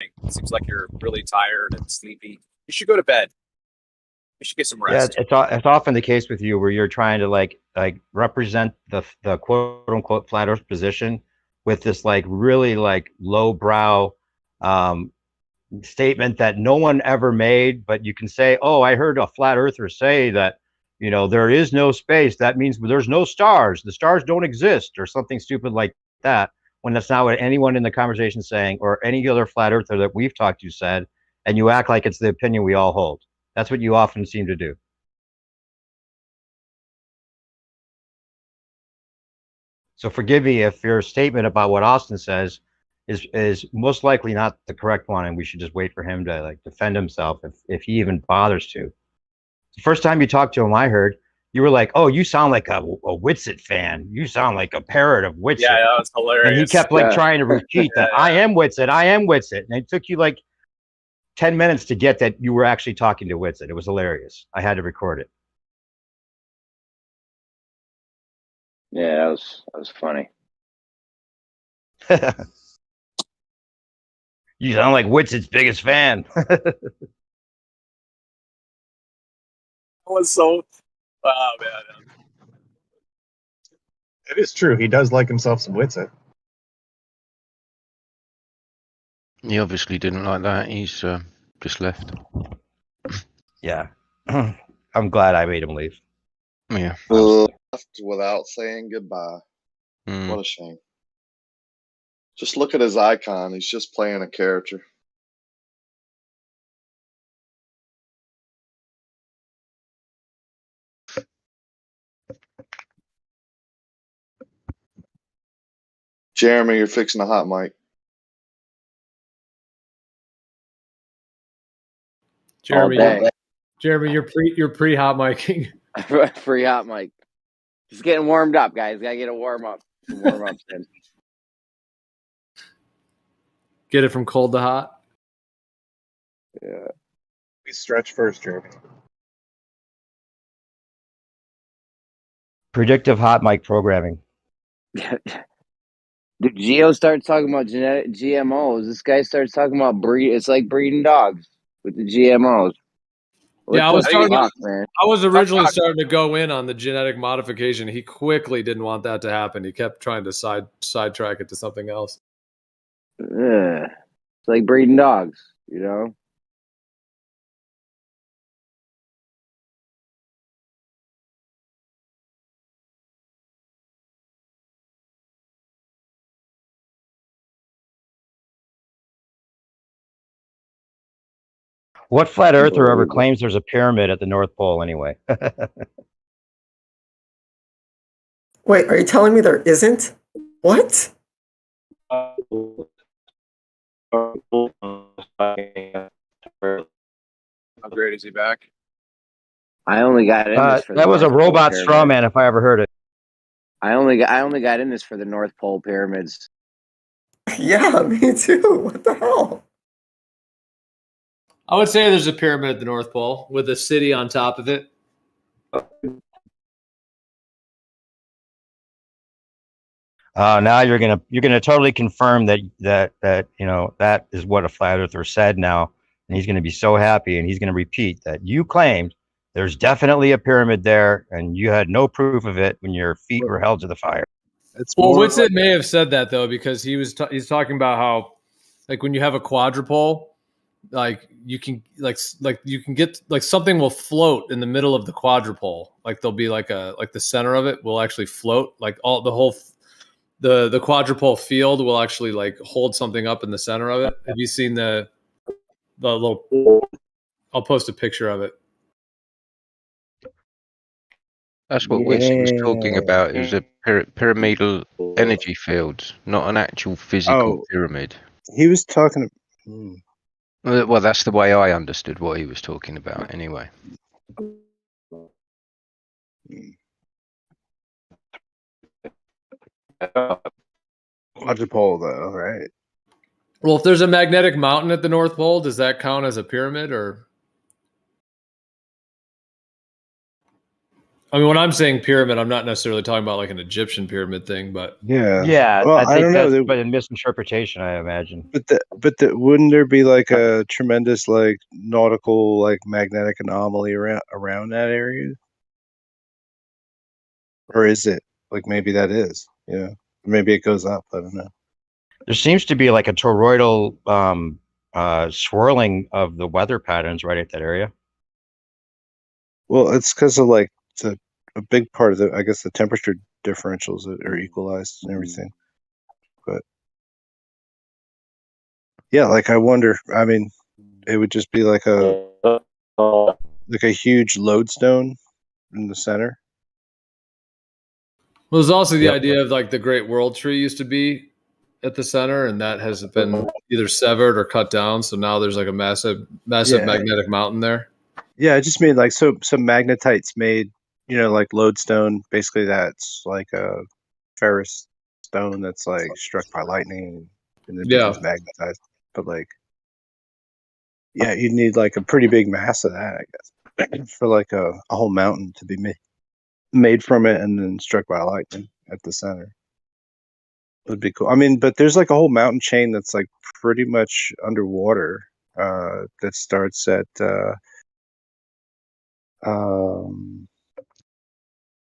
It seems like you're really tired and sleepy. You should go to bed. You should get some Yeah, rest. it's often the case with you where you're trying to like represent the quote unquote flat Earth position with this like really like lowbrow um, statement that no one ever made, but you can say, "Oh, I heard a flat earther say that, there is no space. That means there's no stars. The stars don't exist," or something stupid like that. When that's not what anyone in the conversation is saying, or any other flat earther that we've talked to said, and you act like it's the opinion we all hold. That's what you often seem to do. So forgive me if your statement about what Austin says is most likely not the correct one, and we should just wait for him to like defend himself if he even bothers to. The first time you talked to him, I heard you were like, "Oh, you sound like a Witsit fan. You sound like a parrot of Yeah, Witsit." that was And he hilarious. kept like trying to repeat Yeah, that I am Witsit, I am Witsit, and it took you like 10 minutes to get that you were actually talking to Witsit. It was hilarious. I had to record Yeah, that was funny. it. You sound like Witsit's biggest fan. That was so. Oh man. It is true. He does like himself some Witsit. He obviously didn't like that. He's just left. Yeah. I'm glad I made him leave. Yeah. Left without saying goodbye. Mm. What a shame. Just look at his icon. He's just playing a character. Jeremy, you're fixing a hot mic. Jeremy, you're pre hot miking. Free hot mic. Just getting warmed up, guys. Gotta get a warm up. Warm ups in. Get it from cold to hot. Yeah. We stretch first, Jeremy. Predictive hot mic programming. Dude, Geo starts talking about genetic GMOs. This guy starts talking about breed. It's like breeding dogs with the GMOs. Yeah, I was man. I was originally starting to go in on the genetic modification. He quickly didn't want that to happen. He kept trying to sidetrack it to something else. It's like breeding dogs, you know? What flat earther ever claims there's a pyramid at the North Pole anyway? Wait, are you telling me there isn't? What? How great is he back? I only got in this for that was a robot straw man if I ever heard it. I only got in this for the North Pole pyramids. Yeah, me too. What the hell? I would say there's a pyramid at the North Pole with a city on top of it. Now you're gonna totally confirm that that is what a flat earther said now, and he's gonna be so happy, and he's gonna repeat that you claimed there's definitely a pyramid there, and you had no proof of it when your feet were held to the fire. Well, Witsit may have said that though, because he's talking about how, like, when you have a quadrupole, like you can you can get like something will float in the middle of the quadrupole, like there'll be like the center of it will actually float, like all the whole the quadrupole field will actually like hold something up in the center of it. Have you seen the little? I'll post a picture of it. That's what Witsit was talking about. It was a pyramidal energy field, not an actual physical pyramid. He was talking. Well, that's the way I understood what he was talking about, anyway. Quadrupole, though, right? Well, if there's a magnetic mountain at the North Pole, does that count as a pyramid, or I mean, when I'm saying pyramid, I'm not necessarily talking about like an Egyptian pyramid thing, but Yeah. Yeah, Well, I I think don't know. that's but a misinterpretation, I imagine. But wouldn't there be like a tremendous like nautical like magnetic anomaly around that area? Or is it like maybe that is? Yeah. Maybe it goes up. I don't know. There seems to be like a toroidal swirling of the weather patterns right at that area. Well, it's because of like a big part of I guess the temperature differentials that are equalized and everything. But yeah, like I wonder. I mean, it would just be like a huge lodestone in the center. well, there's also the Yep. idea of like the Great World Tree used to be at the center, and that has been either severed or cut down. So now there's like a massive Yeah. magnetic mountain there. Yeah, I just mean like some magnetites made, like lodestone. Basically, that's like a ferrous stone that's like struck by lightning and it becomes magnetized. But like, yeah, you'd need like a pretty big mass of that, I guess, for like a whole mountain to be made from it and then struck by lightning at the center. Would be cool. I mean, but there's like a whole mountain chain that's like pretty much underwater. That starts at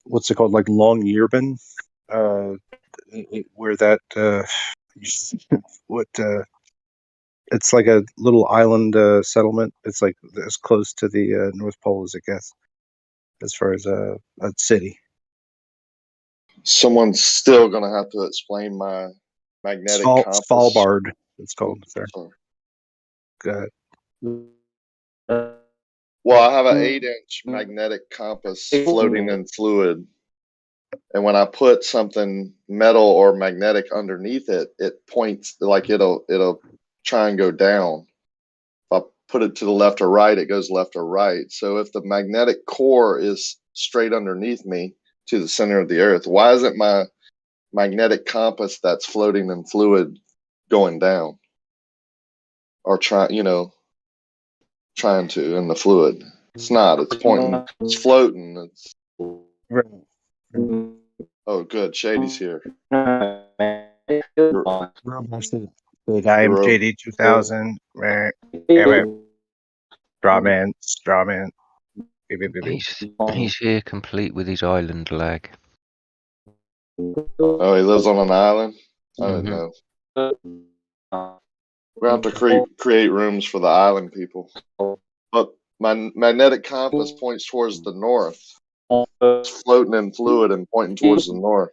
what's it called, like Long Yearben, where that what it's like a little island settlement. It's like as close to the North Pole as it gets, as far as a city. Someone's still gonna have to explain my magnetic compass. Svalbard, it's called. Sorry. Go ahead. Well, I have an 8-inch magnetic compass floating in fluid, and when I put something metal or magnetic underneath it, it points like it'll try and go down. If I put it to the left or right, it goes left or right. So if the magnetic core is straight underneath me to the center of the earth, why isn't my magnetic compass that's floating in fluid going down? Or trying to in the fluid. It's not. It's pointing. It's floating. It's oh, good. Shady's here. I am JD 2000. Strawman. He's here complete with his island lag. Oh, he lives on an island? I didn't know. We're going to have to create rooms for the island people. But my magnetic compass points towards the north. It's floating in fluid and pointing towards the north.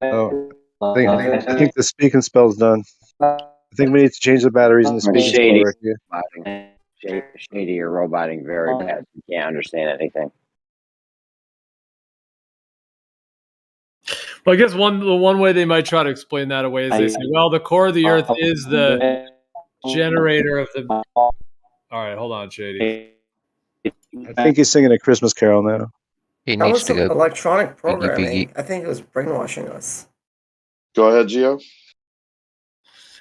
Oh, I think the speaking spell's done. I think we need to change the batteries in the speaking spell right here. Shady, you're roboting very bad. You can't understand anything. Well, I guess the one way they might try to explain that away is they say, well, the core of the Earth is the generator of the. All right, hold on, Shady. I think he's singing a Christmas carol now. He That needs was to some go. electronic programming. biggie. I think it was brainwashing us. Go ahead, Gio.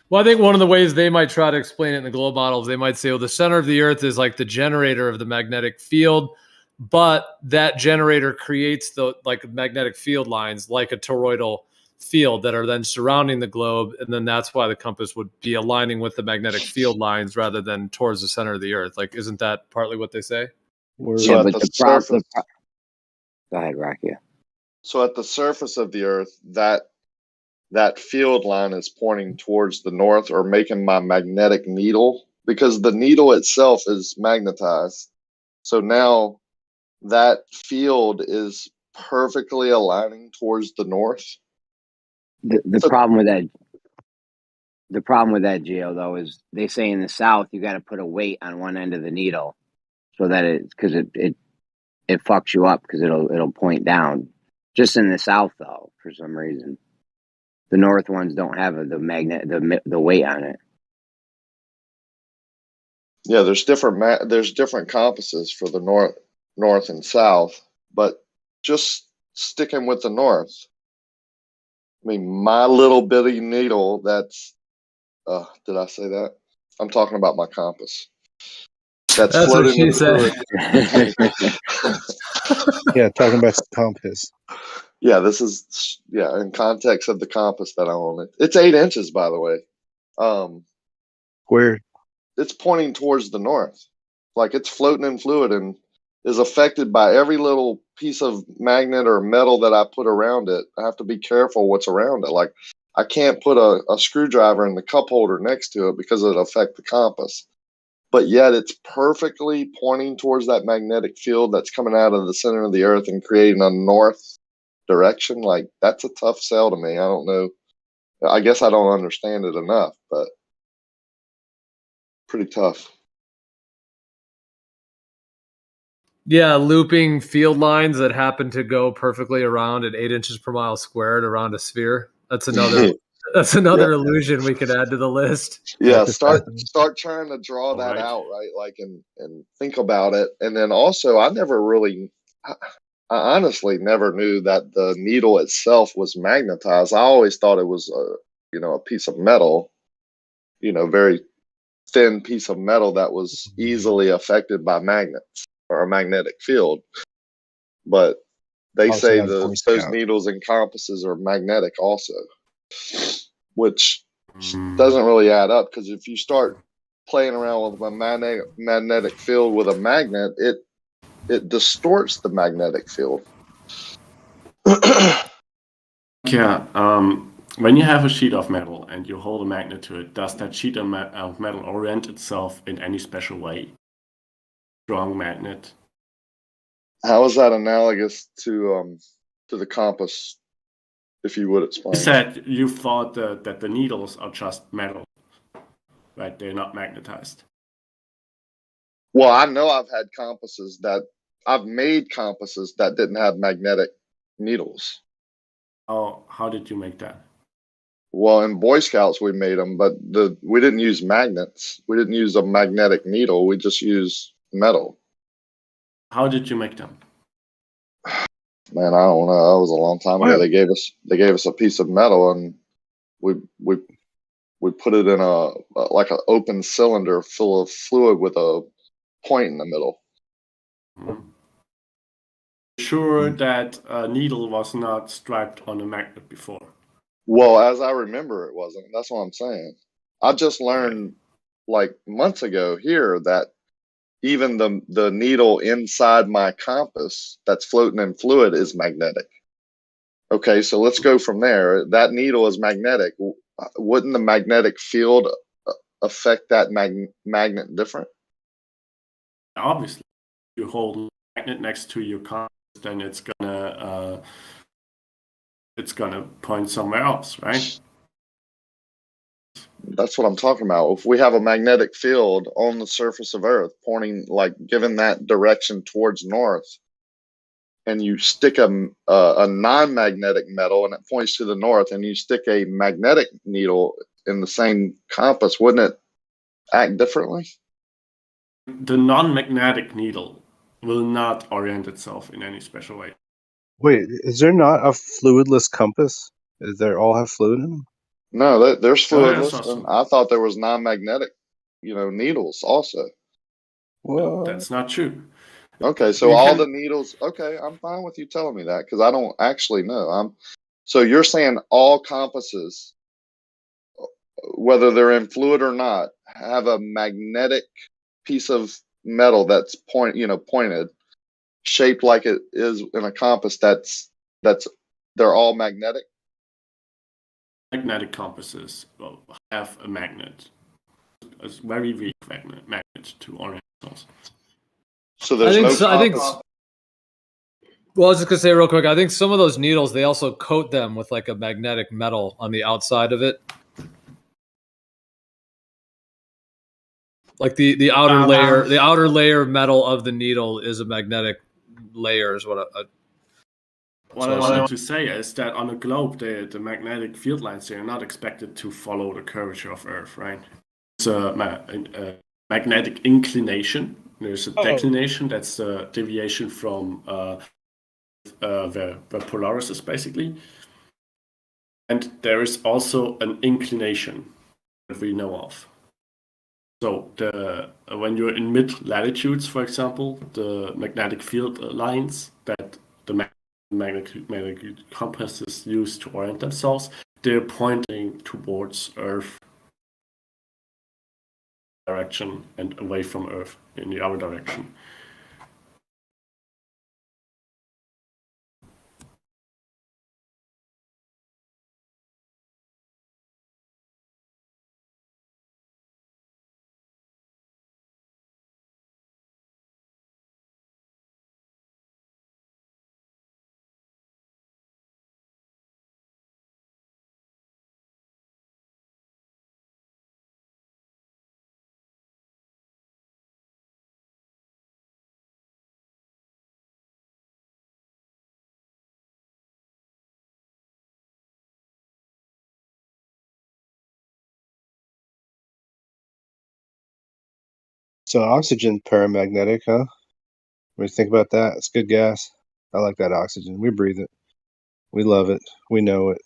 Well, I think one of the ways they might try to explain it in the globe models, they might say, well, the center of the Earth is like the generator of the magnetic field, but that generator creates the like magnetic field lines like a toroidal field that are then surrounding the globe, and then that's why the compass would be aligning with the magnetic field lines rather than towards the center of the Earth. Like, isn't that partly what they say? So at but the surface, go ahead, Rocky. so at the surface of the Earth, that field line is pointing towards the north or making my magnetic needle, because the needle itself is magnetized. So now that field is perfectly aligning towards the north. The problem with that, Gio, though, is they say in the South you got to put a weight on one end of the needle so that it fucks you up because it'll point down. Just in the South, though, for some reason, the North ones don't have the weight on it. Yeah, there's different compasses for the north and south, but just sticking with the north. I mean, my little bitty needle, that's did I say that? I'm talking about my compass. That's floating in fluid. Yeah, talking about the compass. Yeah, this is in context of the compass that I own. It's 8 inches, by the way. Where? It's pointing towards the north, like it's floating in fluid and is affected by every little piece of magnet or metal that I put around it. I have to be careful what's around it. Like I can't put a screwdriver in the cup holder next to it because it'll affect the compass. But yet it's perfectly pointing towards that magnetic field that's coming out of the center of the earth and creating a north direction. Like that's a tough sell to me. I don't know. I guess I don't understand it enough, but pretty tough. Yeah, looping field lines that happen to go perfectly around at 8 inches per mile squared around a sphere. That's another illusion we could add to the list. Yeah, start trying to draw that Right. out, right? Like and think about it. And then also I honestly never knew that the needle itself was magnetized. I always thought it was a piece of metal, very thin piece of metal that was easily affected by magnets or a magnetic field. But they Also say not a Boy those Scout. needles and compasses are magnetic also, which doesn't really add up, because if you start playing around with a magnetic field with a magnet, it distorts the magnetic field. Yeah. When you have a sheet of metal and you hold a magnet to it, does that sheet of metal orient itself in any special way? Strong magnet. How is that analogous to the compass, if you would explain? You said you thought that the needles are just metal, right? They're not magnetized. Well, I know I've made compasses that didn't have magnetic needles. How did you make that? Well, in Boy Scouts we made them, but we didn't use magnets. We didn't use a magnetic needle. We just used metal. How did you make them? Man, I don't know. That was a long time ago. They gave us a piece of metal, and we put it in like an open cylinder full of fluid with a point in the middle. Sure that a needle was not strapped on a magnet before. Well, as I remember, it wasn't. That's what I'm saying. I just learned like months ago here that even the needle inside my compass that's floating in fluid is magnetic. Okay, so let's go from there. That needle is magnetic. Wouldn't the magnetic field affect that magnet different? Obviously, you hold a magnet next to your compass, then it's gonna point somewhere else, right? That's what I'm talking about. If we have a magnetic field on the surface of Earth pointing, like giving that direction towards north, and you stick a non-magnetic metal and it points to the north, and you stick a magnetic needle in the same compass, wouldn't it act differently? The non-magnetic needle will not orient itself in any special way. Wait, is there not a fluidless compass? Is there all have fluid in them? No, there's Oh, fluidless, that's awesome. and I thought there was non-magnetic, needles also. No, that's not true. Okay, so all the needles. Okay, I'm fine with you telling me that, because I don't actually know. So you're saying all compasses, whether they're in fluid or not, have a magnetic piece of metal that's pointed, shaped like it is in a compass. They're all magnetic. Magnetic compasses have a magnet, a very weak magnet to orient themselves. So there's I compass. Well, I was just gonna say real quick. I think some of those needles they also coat them with like a magnetic metal on the outside of it, like the outer layer. The outer layer of metal of the needle is a magnetic layer. Is what What I wanted to say is that on a globe, the magnetic field lines, they are not expected to follow the curvature of Earth, right? It's a magnetic inclination. There's a declination, that's the deviation from the Polaris is basically. And there is also an inclination that we know of. So when you're in mid latitudes, for example, the magnetic field lines that the magnetic compasses use to orient themselves, they're pointing towards Earth direction and away from Earth in the other direction. So oxygen paramagnetic, huh? What do you think about that? It's good gas. I like that oxygen. We breathe it. We love it. We know it.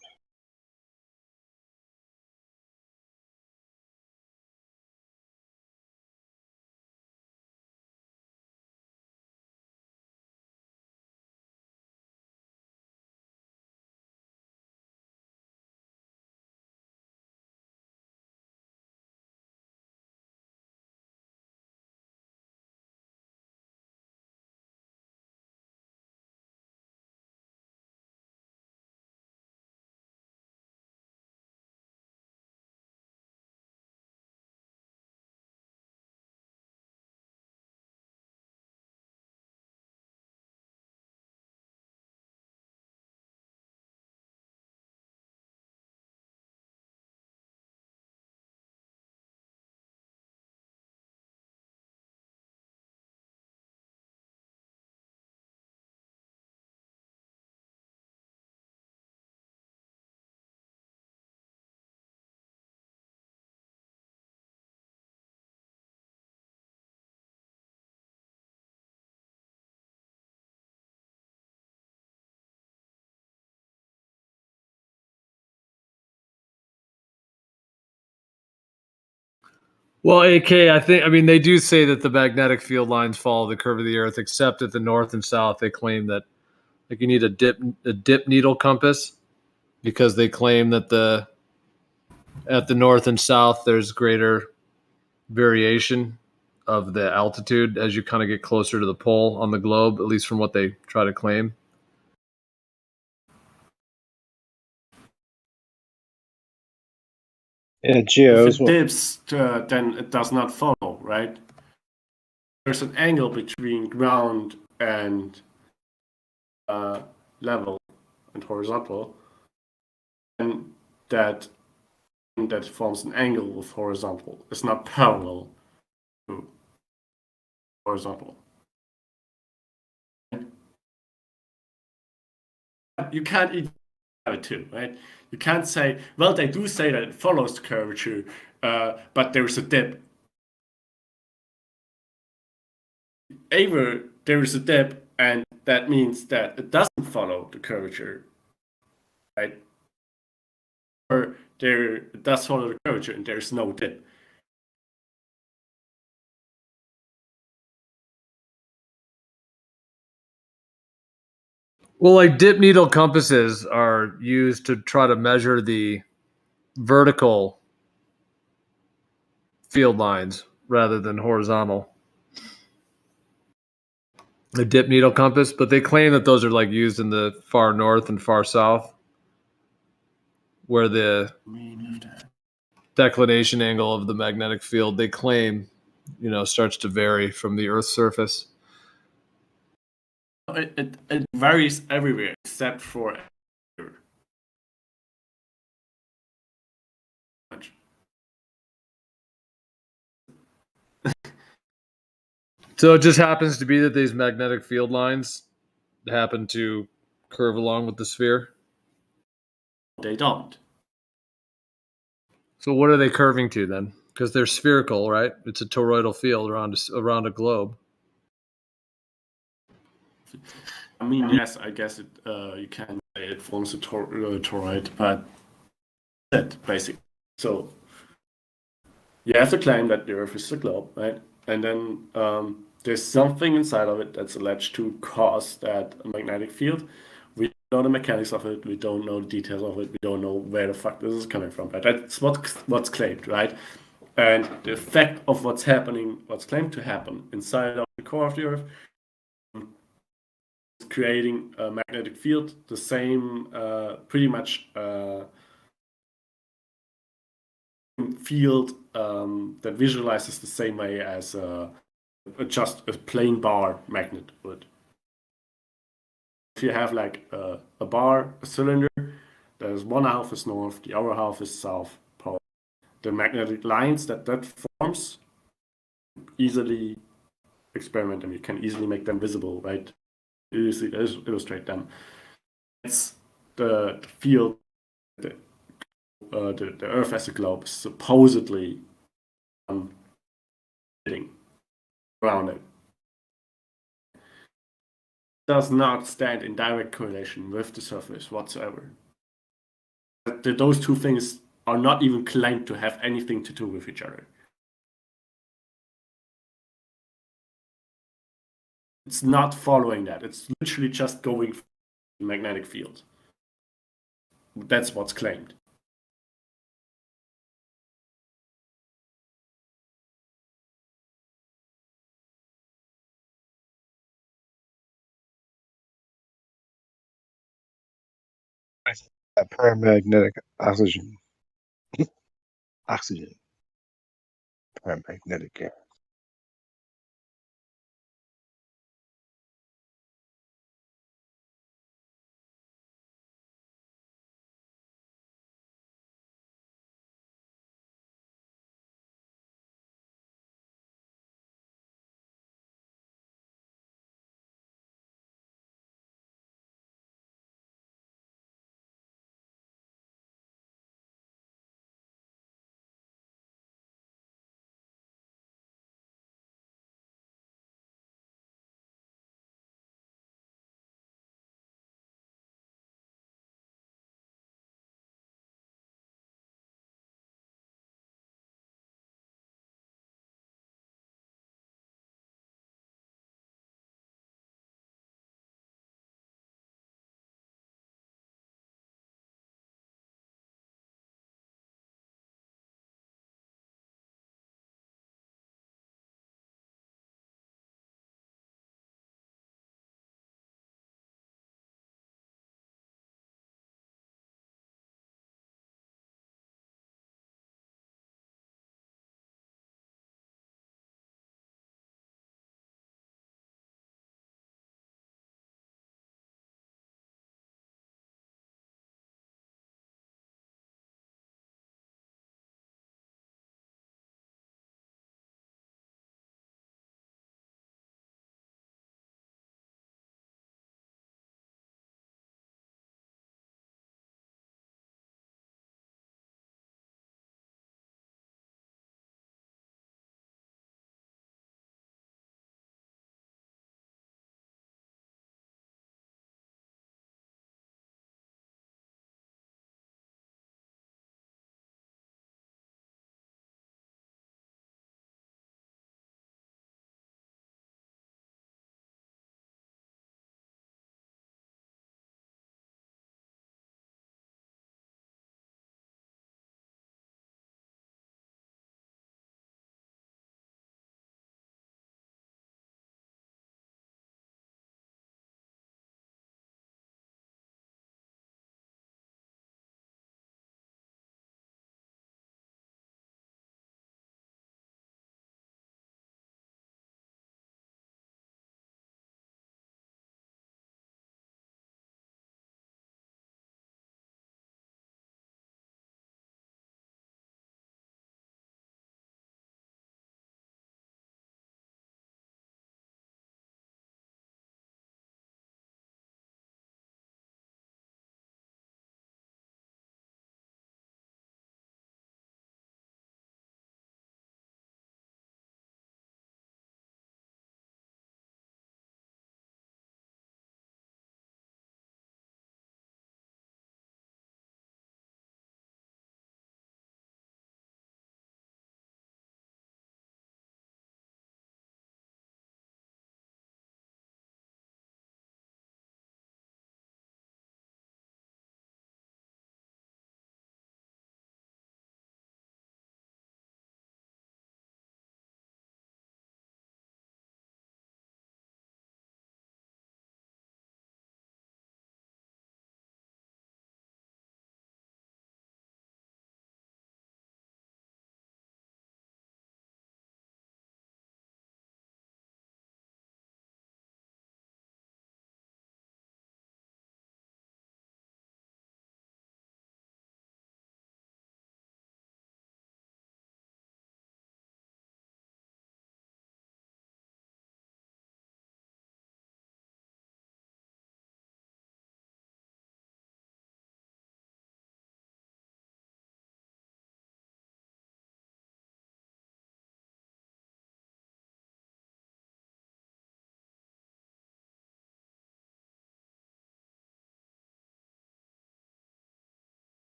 Well, AK, I mean, they do say that the magnetic field lines follow the curve of the Earth, except at the north and south, they claim that like you need a dip needle compass because they claim that at the north and south there's greater variation of the altitude as you kind of get closer to the pole on the globe, at least from what they try to claim. Yeah, Geo. If it dips, then it does not follow, right? There's an angle between ground and level and horizontal, and that forms an angle with horizontal. It's not parallel to horizontal. You can't eat it too, right? You can't say, well, they do say that it follows the curvature, but there's a dip. Either there is a dip, and that means that it doesn't follow the curvature, right? Or it does follow the curvature, and there's no dip. Well, like dip needle compasses are used to try to measure the vertical field lines rather than horizontal. The dip needle compass, but they claim that those are like used in the far north and far south, where the declination angle of the magnetic field they claim, starts to vary from the Earth's surface. It varies everywhere except for So it just happens to be that these magnetic field lines happen to curve along with the sphere. They don't. So what are they curving to then? Because they're spherical, right? It's a toroidal field around a globe. I mean, yes, I guess it. You can say it forms a toroid, but that's it basically. So you have to claim that the Earth is a globe, right? And then there's something inside of it that's alleged to cause that magnetic field. We don't know the mechanics of it. We don't know the details of it. We don't know where the fuck this is coming from. But that's what's claimed, right? And the effect of what's happening, what's claimed to happen inside of the core of the Earth, is creating a magnetic field, the same, pretty much field that visualizes the same way as just a plain bar magnet would. If you have like a bar, a cylinder, there's one half is north, the other half is south pole. The magnetic lines that forms, easily experiment them. You can easily make them visible, right? Easily illustrate them. It's the field, the Earth as a globe is supposedly hitting around it. Does not stand in direct correlation with the surface whatsoever. Those two things are not even claimed to have anything to do with each other. It's not following that. It's literally just going for the magnetic field. That's what's claimed. Paramagnetic oxygen. Oxygen. Paramagnetic gas.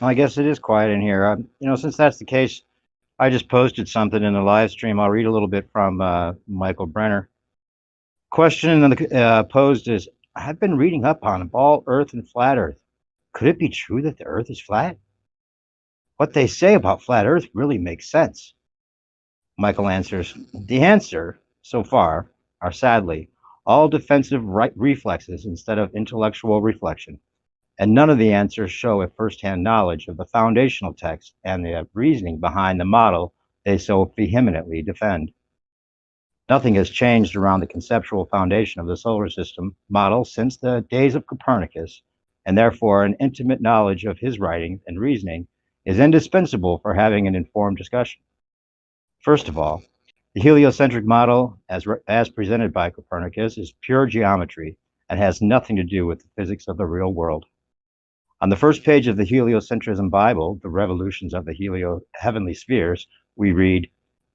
Well, I guess it is quiet in here. Since that's the case, I just posted something in the live stream. I'll read a little bit from Michael Brenner. Question posed is, I've been reading up on ball Earth and flat Earth. Could it be true that the Earth is flat? What they say about flat Earth really makes sense. Michael answers, the answer, so far, are sadly all defensive reflexes instead of intellectual reflection, and none of the answers show a first-hand knowledge of the foundational text and the reasoning behind the model they so vehemently defend. Nothing has changed around the conceptual foundation of the solar system model since the days of Copernicus, and therefore an intimate knowledge of his writing and reasoning is indispensable for having an informed discussion. First of all, the heliocentric model, as presented by Copernicus, is pure geometry and has nothing to do with the physics of the real world. On the first page of the Heliocentrism Bible, The Revolutions of the Heavenly Spheres, we read,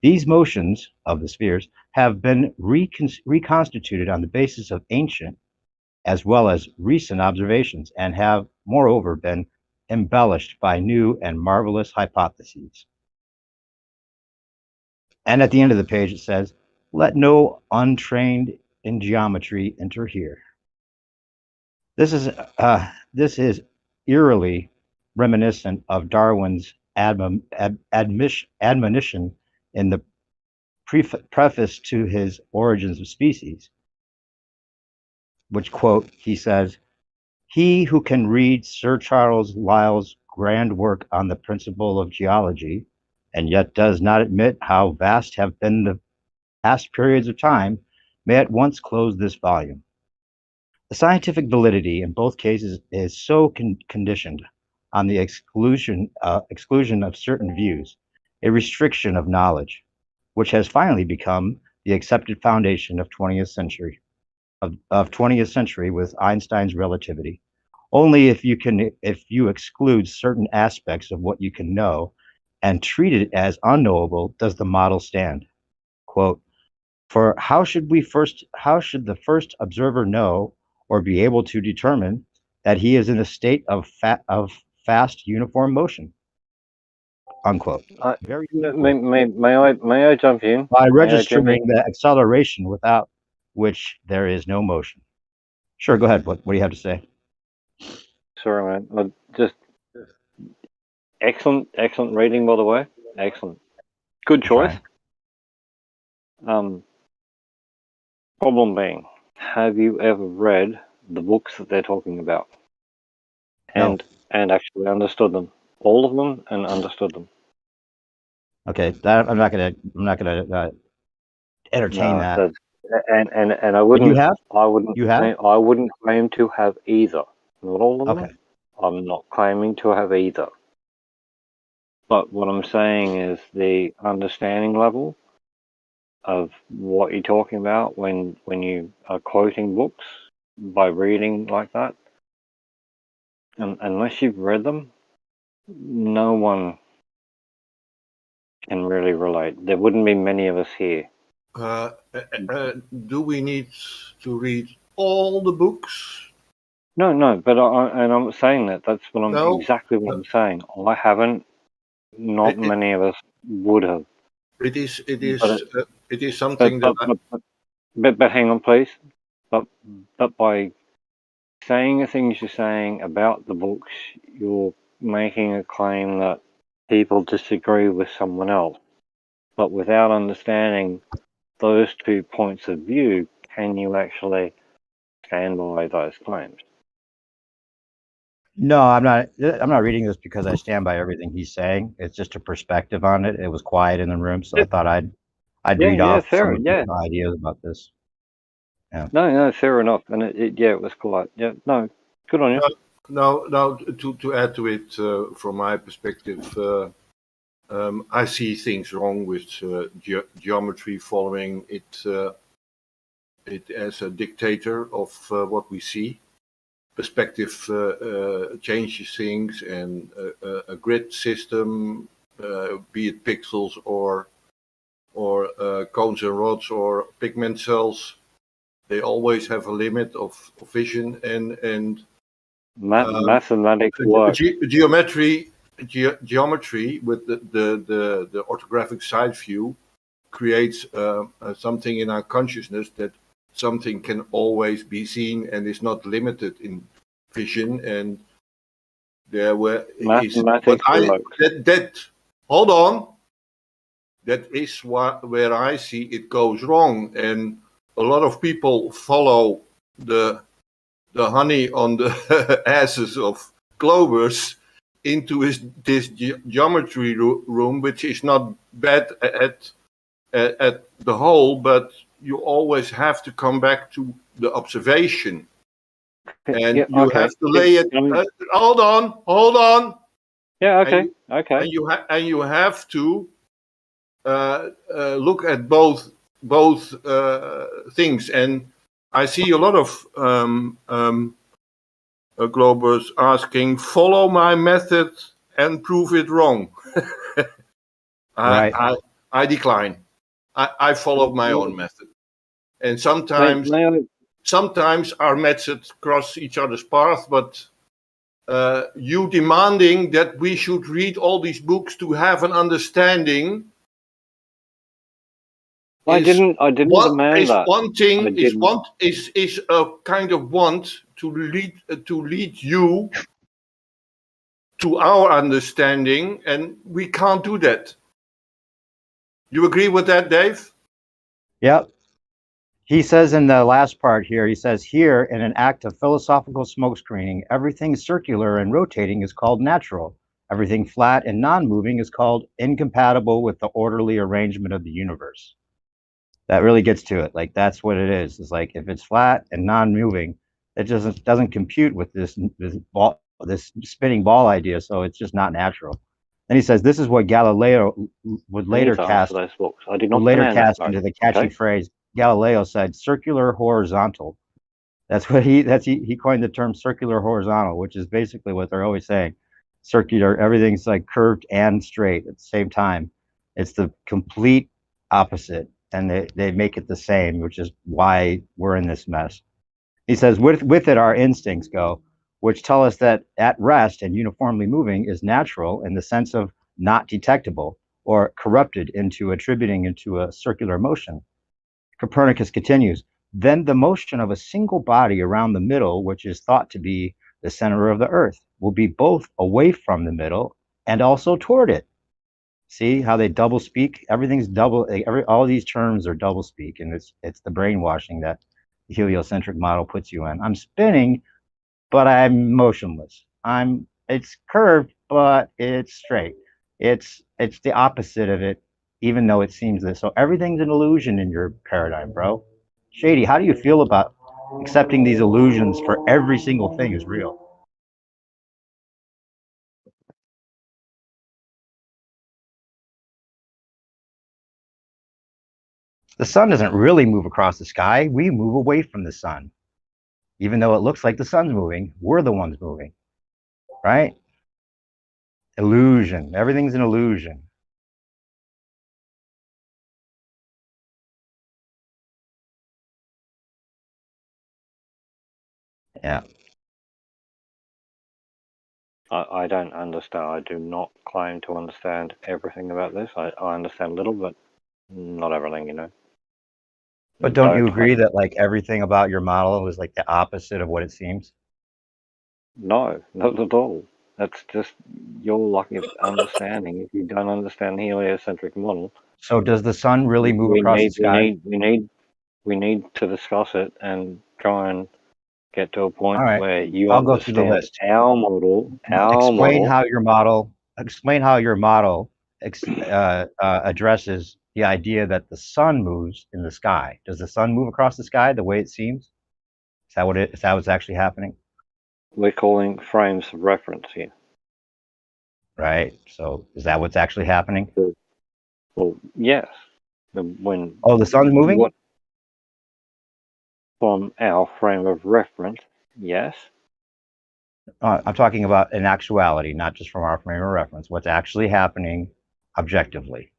these motions of the spheres have been reconstituted on the basis of ancient as well as recent observations and have, moreover, been embellished by new and marvelous hypotheses. And at the end of the page, it says, let no untrained in geometry enter here. This is eerily reminiscent of Darwin's admonition in the preface to his Origins of Species, which, quote, he says, he who can read Sir Charles Lyell's grand work on the principle of geology, and yet does not admit how vast have been the past periods of time, may at once close this volume. The scientific validity in both cases is so conditioned on the exclusion of certain views, a restriction of knowledge, which has finally become the accepted foundation of 20th century with Einstein's relativity. Only if you exclude certain aspects of what you can know and treat it as unknowable does the model stand. Quote, for how should the first observer know or be able to determine that he is in a state of fast uniform motion? Unquote. Very may I jump in? By registering the acceleration without which there is no motion. Sure, go ahead. What do you have to say? Sorry, man. Just excellent reading, by the way. Excellent. Good choice. Problem being, have you ever read the books that they're talking about? And actually understood them. All of them and understood them. Okay, I'm not gonna entertain that. And I wouldn't. You have? I wouldn't claim to have either. Not all of them. Okay. I'm not claiming to have either. But what I'm saying is the understanding level of what you're talking about when you are quoting books by reading like that, and unless you've read them, no one can really relate. There wouldn't be many of us here. Do we need to read all the books? No, but I'm saying that. That's what exactly what I'm saying. I haven't. Not many of us would have. It is something But hang on, please. But by saying the things you're saying about the books, you're making a claim that people disagree with someone else. But without understanding those 2 points of view, can you actually stand by those claims? No, I'm not reading this because I stand by everything he's saying. It's just a perspective on it. It was quiet in the room, so I thought I'd read off some ideas about this. Yeah. No, fair enough. And it was quiet. Yeah, no, good on you. No. To add to it, from my perspective, I see things wrong with geometry following it as a dictator of what we see. Perspective changes things, and a grid system, be it pixels or cones and rods or pigment cells, they always have a limit of vision, and Mathematics works. Geometry with the orthographic side view creates something in our consciousness that something can always be seen and is not limited in vision. And there were hold on, that is where I see it goes wrong, and a lot of people follow the honey on the asses of Globers into this geometry room, which is not bad at the whole, but you always have to come back to the observation, and you have to lay it. Hold on. Yeah. Okay. And you have to look at both things. And I see a lot of Globers asking, "Follow my method and prove it wrong." Right. I decline. I follow my own method, and sometimes our methods cross each other's path. But you demanding that we should read all these books to have an understanding. I didn't demand that. One thing is a kind of want to lead you to our understanding, and we can't do that. You agree with that, Dave? Yep. He says in the last part here, he says, here, in an act of philosophical smoke screening, everything circular and rotating is called natural. Everything flat and non-moving is called incompatible with the orderly arrangement of the universe. That really gets to it. Like, that's what it is. It's like, if it's flat and non-moving, it just doesn't compute with this spinning ball idea, so it's just not natural. Then he says, this is what Galileo would later cast into the catchy phrase. Galileo said, circular horizontal. That's what he coined the term circular horizontal, which is basically what they're always saying. Circular, everything's like curved and straight at the same time. It's the complete opposite, and they make it the same, which is why we're in this mess. He says, with it, our instincts go, which tell us that at rest and uniformly moving is natural in the sense of not detectable or corrupted into attributing into a circular motion. Copernicus continues, then the motion of a single body around the middle, which is thought to be the center of the earth, will be both away from the middle and also toward it. See how they double speak? Everything's double. All these terms are double speak, and it's the brainwashing that the heliocentric model puts you in. I'm spinning, but I'm motionless. It's curved, but it's straight. It's the opposite of it, even though it seems this. So everything's an illusion in your paradigm, bro. Shady, how do you feel about accepting these illusions for every single thing is real? The sun doesn't really move across the sky. We move away from the sun. Even though it looks like the sun's moving, we're the ones moving, right? Illusion. Everything's an illusion. Yeah. I don't understand. I do not claim to understand everything about this. I understand a little, but not everything, you know. But don't you agree that like everything about your model is like the opposite of what it seems? No, not at all. That's just your lack of understanding. If you don't understand the heliocentric model. So does the sun really move across the sky? We need to discuss it and try and get to a point where you I'll go through the list. Our model. Explain how your model addresses the idea that the sun moves in the sky. Does the sun move across the sky the way it seems? Is that what's actually happening? We're calling frames of reference here. Right. So is that what's actually happening? Well, yes. The sun's moving? From our frame of reference, yes. I'm talking about in actuality, not just from our frame of reference. What's actually happening objectively?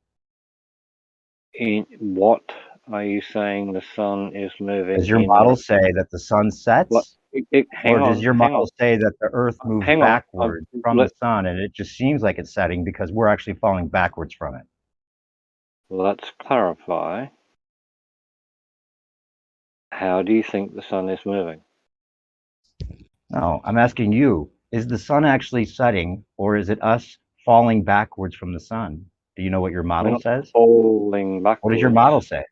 In what are you saying the sun is moving? Does your model say that the sun sets Hang Or does on, your hang model on, say that the Earth moves hang on. backward from the sun, and it just seems like it's setting because we're actually falling backwards from it? Let's clarify. How do you think the sun is moving? No, I'm asking you, is the sun actually setting, or is it us falling backwards from the sun? Do you know what your We're model not says? falling backwards. What does your model say?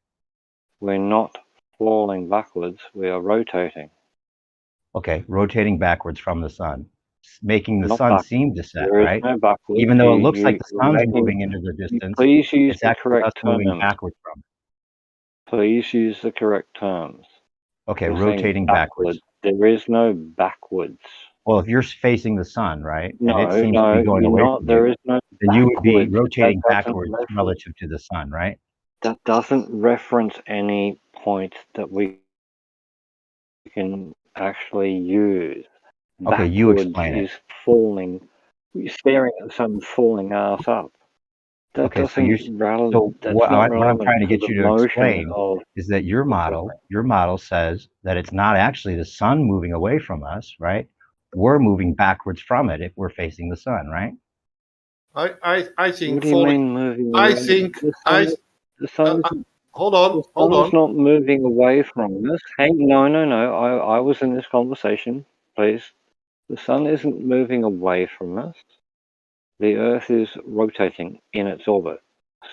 We're not falling backwards. We are rotating. Okay, rotating backwards from the sun, making the Not sun backwards. seem to set, There is right? no backwards. Even though it looks like the You're sun's making. moving into the distance, Please use it's the actually us correct moving terms. backwards from it. Please use the correct terms. Okay, You're saying rotating backwards. There is no backwards. Well, if you're facing the sun, right, and No, it seems no, to be going you're away not. from There you, is no then you would be backwards. rotating That doesn't backwards reference. relative to the sun, right? That doesn't reference any point that we can actually use. Okay, you Backwards explain it. is falling. You're staring at the sun falling ass up. That Okay, so doesn't that's what not I'm relevant trying to to get the you to motion explain of. is that your model says that it's not actually the sun moving away from us, right? We're moving backwards from it if we're facing the sun, right? I think What do you mean moving I away? think The I sun hold on, The hold sun's on. not moving away from us. No. I was in this conversation, please. The sun isn't moving away from us. The Earth is rotating in its orbit.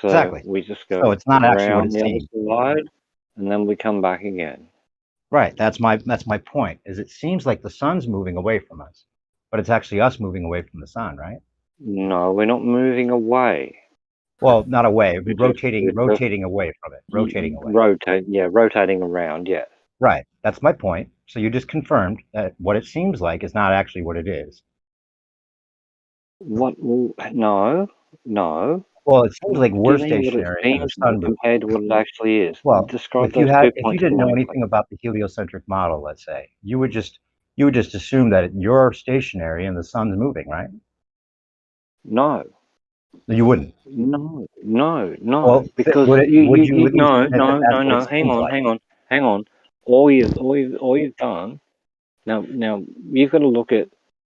So Exactly. we just So go it's not actually what around it the other seems. side, and then we come back again. Right. That's my point. Is it seems like the sun's moving away from us, but it's actually us moving away from the sun, right? No, we're not moving away. Well, not away, but We're just rotating away from it. Rotating away. rotating around, yes. Right. That's my point. So you just confirmed that what it seems like is not actually what it is. What? No. Well, it seems like What do we're you mean what it stationary and the seems sun like moves. compared to what it actually is? Well, Describe if you those 2 didn't points for know me, anything please. about the heliocentric model, let's say, you would just assume that you're stationary and the sun's moving, right? No. You wouldn't. No. Well, Because would you at least no. admit that that's what it Hang seems like? on. All you've done now. You've got to look at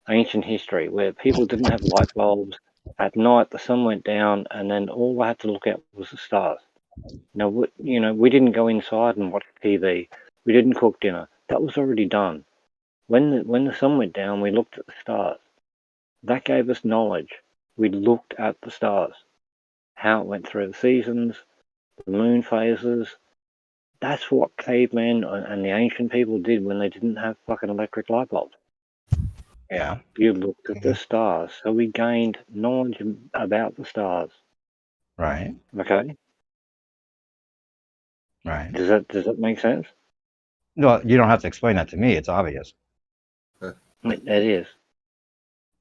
ancient history where people didn't have light bulbs. At night, the sun went down, and then all I had to look at was the stars. Now, we didn't go inside and watch TV. We didn't cook dinner. That was already done. When the sun went down, we looked at the stars. That gave us knowledge. We looked at the stars, how it went through the seasons, the moon phases. That's what cavemen and the ancient people did when they didn't have fucking electric light bulbs. Yeah. You looked at the stars. So we gained knowledge about the stars. Right. Okay? Right. Does that make sense? No, you don't have to explain that to me. It's obvious. It is.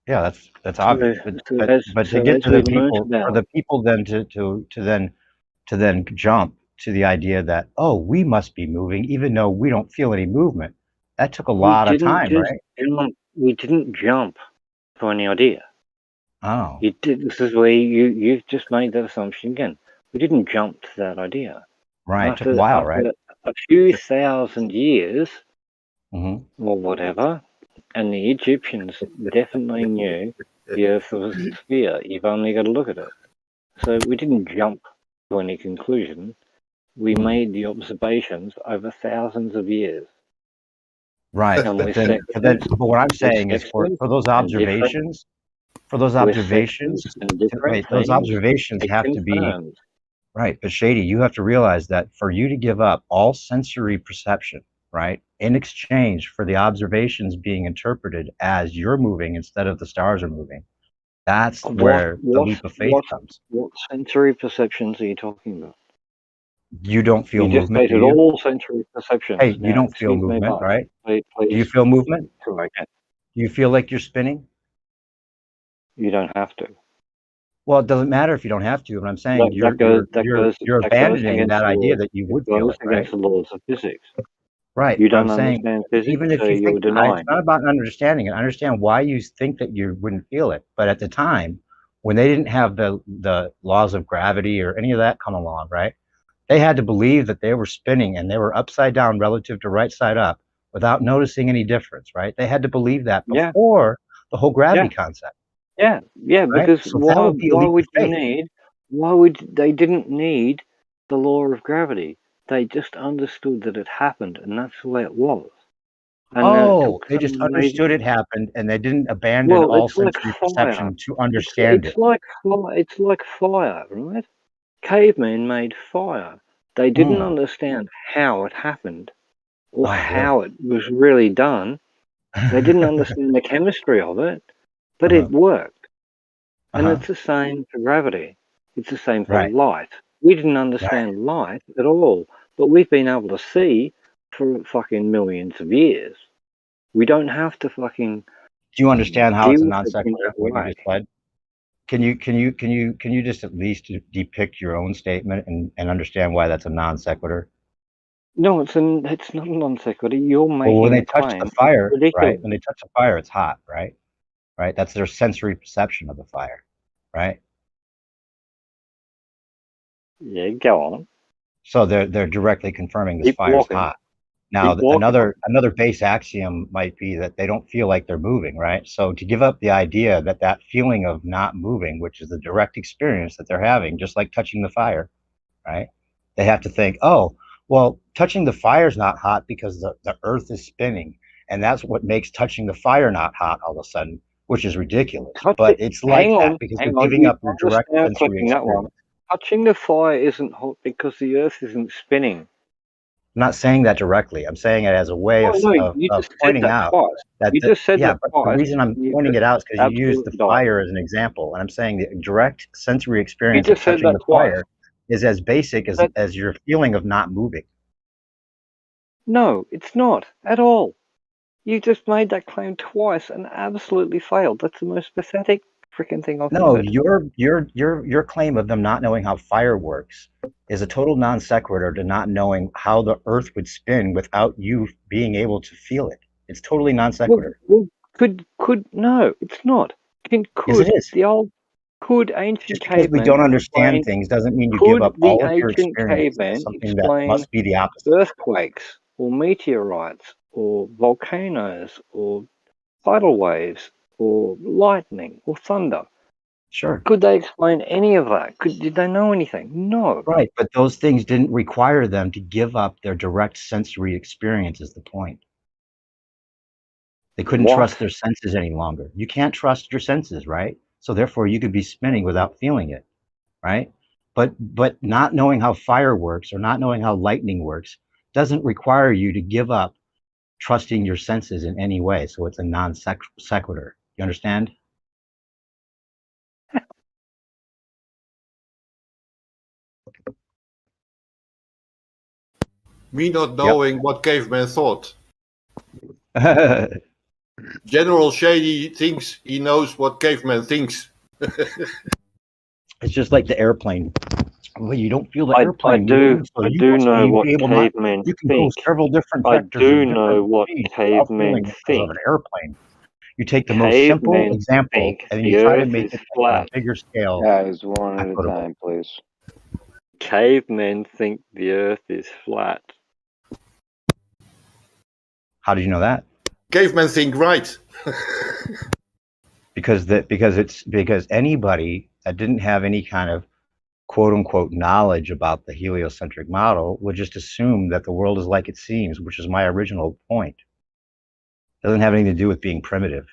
Yeah, that's obvious. But to get to the people, for the people then to then jump to the idea that, oh, we must be moving, even though we don't feel any movement. That took a lot of time, right? We didn't jump to any idea. Oh. This is where you've just made that assumption again. We didn't jump to that idea. Right. It took a while, right? A few thousand years, Mm-hmm. or whatever, and the Egyptians definitely knew the Earth was a sphere. You've only got to look at it. So we didn't jump to any conclusion. We made the observations over thousands of years. Right. But what I'm saying is for those observations, those observations have to be right. But Shady, you have to realize that for you to give up all sensory perception, right, in exchange for the observations being interpreted as you're moving instead of the stars are moving, that's where the leap of faith comes. What sensory perceptions are you talking about? You don't feel you just movement, do stated you? all sensory perceptions. Hey, you don't feel movement, right? Please. Do you feel movement? Correct. Do you feel like you're spinning? You don't have to. Well, it doesn't matter if you don't have to, but I'm saying you're abandoning that idea that you would feel it, right? Against the laws of physics. Right. You don't I'm saying, understand physics, even if so you you're think denying. it's not about understanding it. I understand why you think that you wouldn't feel it, but at the time, when they didn't have the laws of gravity or any of that come along, right? They had to believe that they were spinning and they were upside down relative to right side up without noticing any difference, right? They had to believe that Yeah. before the whole gravity concept. Yeah, Right? because So that would be a leap of faith. they didn't need the law of gravity. They just understood that it happened, and that's the way it was. And then it took they just some understood amazing- it happened, and they didn't abandon Well, all it's like sensory fire. perception to understand It's it. like fire, right? Cavemen made fire. They didn't understand how it happened or Oh, how it was really done. They didn't understand the chemistry of it, but it worked. And it's the same for gravity. It's the same for Right. light. We didn't understand light at all, but we've been able to see for fucking millions of years. We don't have to fucking. Do you understand how it's a deal non with it in sequitur? that What you way. just said? Can you just at least depict your own statement and understand why that's a non sequitur? No, it's not a non sequitur. You're Well, making when a they touch claim. the fire, It's ridiculous. right? When they touch the fire, it's hot, right? Right. That's their sensory perception of the fire, right? Yeah, go on. So they're directly confirming this Keep fire's walking. hot. Now, Keep walking. another base axiom might be that they don't feel like they're moving, right? So to give up the idea that that feeling of not moving, which is the direct experience that they're having, just like touching the fire, right? They have to think, oh, well, touching the fire is not hot because the earth is spinning, and that's what makes touching the fire not hot all of a sudden, which is ridiculous. But it's like that because they're giving up their direct sensory Clicking that one. experience. Touching the fire isn't hot because the earth isn't spinning. I'm not saying that directly. I'm saying it as a way Oh, no, you of just said pointing that out twice. that You just said that but the twice. reason I'm You pointing it out is because you used the absolutely died. fire as an example, and I'm saying the direct sensory experience of just said touching that the twice. fire is as basic as your feeling of not moving. No, it's not at all. You just made that claim twice and absolutely failed. That's the most pathetic freaking thing I've No, heard. your claim of them not knowing how fire works is a total non sequitur to not knowing how the earth would spin without you being able to feel it. It's totally non sequitur. Well, no, it's not. Yes, it is. Could ancient Just because we cavemen don't understand explain? things doesn't mean you give Could up the all of your ancient experience as cavemen something that explain must be the opposite. earthquakes or meteorites or volcanoes or tidal waves or lightning or thunder? Sure. Could they explain any of that? Did they know anything? No. Right, but those things didn't require them to give up their direct sensory experience is the point. They couldn't trust their senses any longer. You can't trust your senses, right? So therefore you could be spinning without feeling it, right? But not knowing how fire works or not knowing how lightning works doesn't require you to give up trusting your senses in any way. So it's a non sequitur. You understand? Me not knowing what cavemen thought. General Shady thinks he knows what caveman thinks. It's just like the airplane. Well, you don't feel the I airplane. do know what You cavemen can think. go several different I vectors. do of know different what speeds without cavemen feeling it because of think. an airplane. You take the most simple Cavemen example think and then the you try to earth make is it on a flat. bigger scale. Guys, one at a equitable. time, please. Cavemen think the earth is flat. How do you know that? Cavemen think right. because anybody that didn't have any kind of quote unquote knowledge about the heliocentric model would just assume that the world is like it seems, which is my original point. It doesn't have anything to do with being primitive.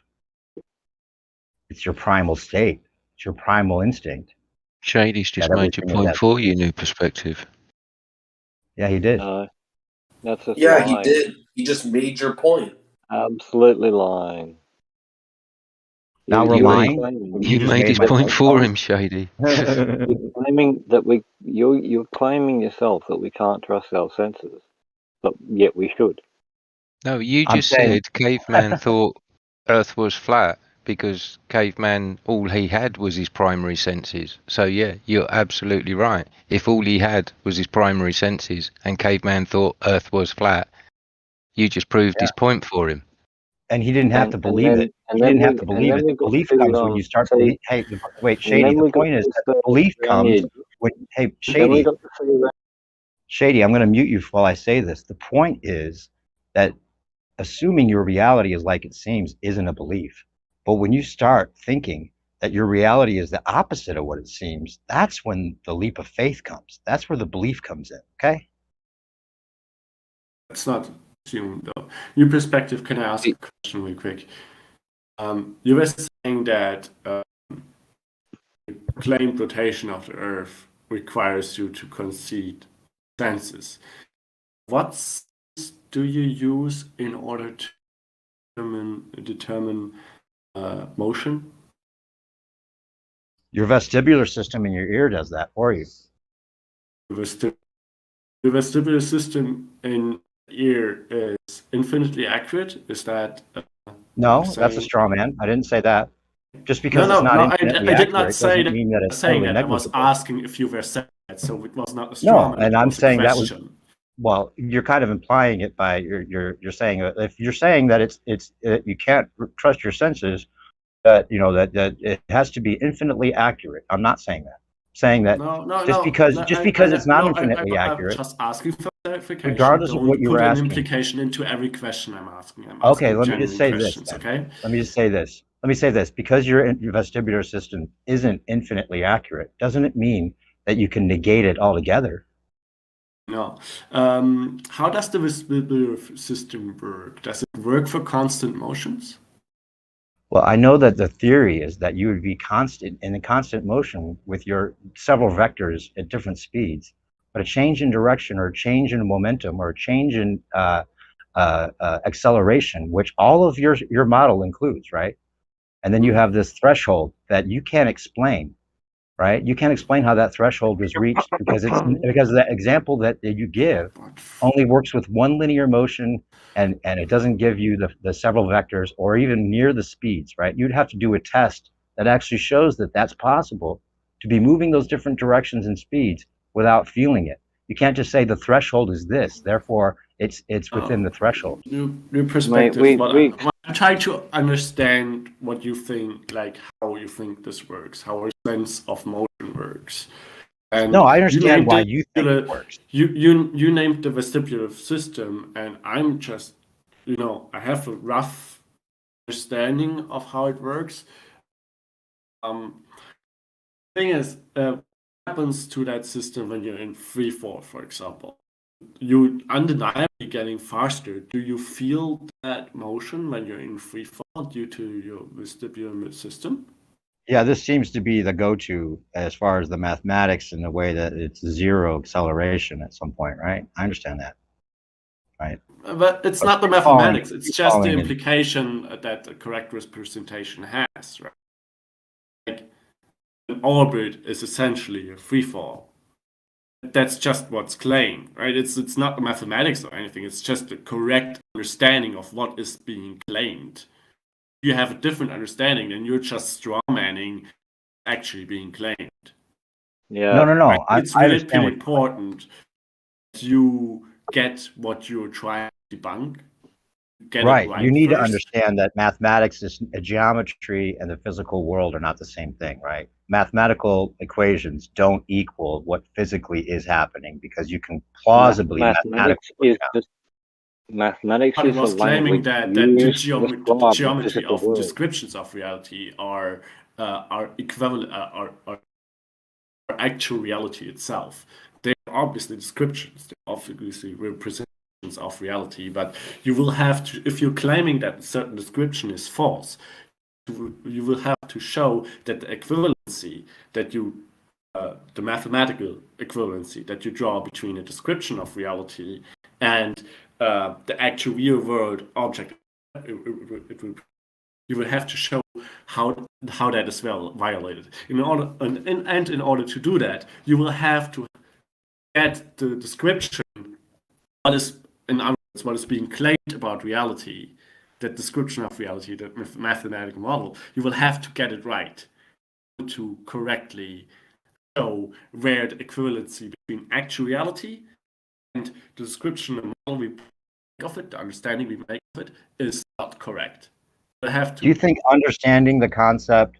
It's your primal state. It's your primal instinct. Shady's just that made your everything is point at for peace. you, new perspective. Yeah, he did. That's just Yeah, lying. he did. He just made your point. Absolutely lying. Now we're lying. You made his point for him, Shady. You're claiming that you're claiming yourself that we can't trust our senses, but yet we should. No, you I'm just saying- said caveman thought Earth was flat because caveman, all he had was his primary senses. So yeah, you're absolutely right. If all he had was his primary senses and caveman thought Earth was flat, you just proved his point for him. And he didn't have to believe it. He didn't have to believe it. The belief comes when you start believe. Hey, wait, Shady. The point is that the belief comes when. Hey, Shady. Shady, I'm going to mute you while I say this. The point is that assuming your reality is like it seems isn't a belief. But when you start thinking that your reality is the opposite of what it seems, that's when the leap of faith comes. That's where the belief comes in. Okay. It's not assumed though. New perspective. Can I ask a question real quick? You were saying that claimed rotation of the Earth requires you to concede senses. What sense do you use in order to determine motion? Your vestibular system in your ear does that for you. The vestibular system in ear is infinitely accurate. Is that No, that's a straw man. I didn't say that. Just because no, it's not no, infinitely I did not accurate say doesn't that. mean that it's Saying totally that I was negligible. asking if you were saying that, so it was not a straw No, man. and It I'm was a saying that was question. well. You're kind of implying it by you're saying if you're saying that you can't trust your senses, that that it has to be infinitely accurate. I'm not saying that. I'm saying that just because it's not infinitely I'm accurate, just asking for clarification. regardless of what Don't you put were an asking. implication into every question I'm asking. I'm Okay, asking let me just genuine say this questions. then. Okay. Let me just say this. Let me say this. Because your vestibular system isn't infinitely accurate, doesn't it mean that you can negate it altogether? No. How does the vestibular system work? Does it work for constant motions? Well, I know that the theory is that you would be constant in a constant motion with your several vectors at different speeds, but a change in direction or a change in momentum or a change in acceleration, which all of your model includes, right? And then you have this threshold that you can't explain, right? You can't explain how that threshold was reached because that example that you give only works with one linear motion and it doesn't give you the several vectors or even near the speeds, right? You'd have to do a test that actually shows that that's possible to be moving those different directions and speeds without feeling it. You can't just say the threshold is this, therefore it's within the threshold. New perspective. I'm trying to understand what you think, like how you think this works, how our sense of motion works. And no, I understand why you think it works. You named the vestibular system, and I'm just, I have a rough understanding of how it works. Thing is, what happens to that system when you're in free fall, for example? You undeniably getting faster. Do you feel that motion when you're in free fall due to your vestibular system? Yeah, this seems to be the go-to as far as the mathematics and the way that it's zero acceleration at some point, right? I understand that, right? But it's not the mathematics. It's just the implication that the correct representation has, right? Like an orbit is essentially a free fall. That's just what's claimed, right? It's not the mathematics or anything. It's just the correct understanding of what is being claimed. You have a different understanding, then you're just strawmanning actually being claimed. Yeah. No. It's really important that you get what you're trying to debunk. Get right. It right. You need first. to understand that mathematics is geometry and the physical world are not the same thing, right? Mathematical equations don't equal what physically is happening because you can plausibly mathematics is the claiming language that the used to geometry describe the of physical world. descriptions of reality are equivalent are actual reality itself. They're obviously descriptions. They're obviously representations of reality. But you will have to, if you're claiming that a certain description is false, you will have to show that the equivalency that you the mathematical equivalency that you draw between a description of reality and the actual real world object, you will have to show how that is violated. In order to do that, you will have to get the description, what is, in other words, what is being claimed about reality, that description of reality, that mathematical model. You will have to get it right to correctly show where the equivalency between actual reality and the description and model we make of it, the understanding we make of it, is not correct. You have to. Do you think understanding the concept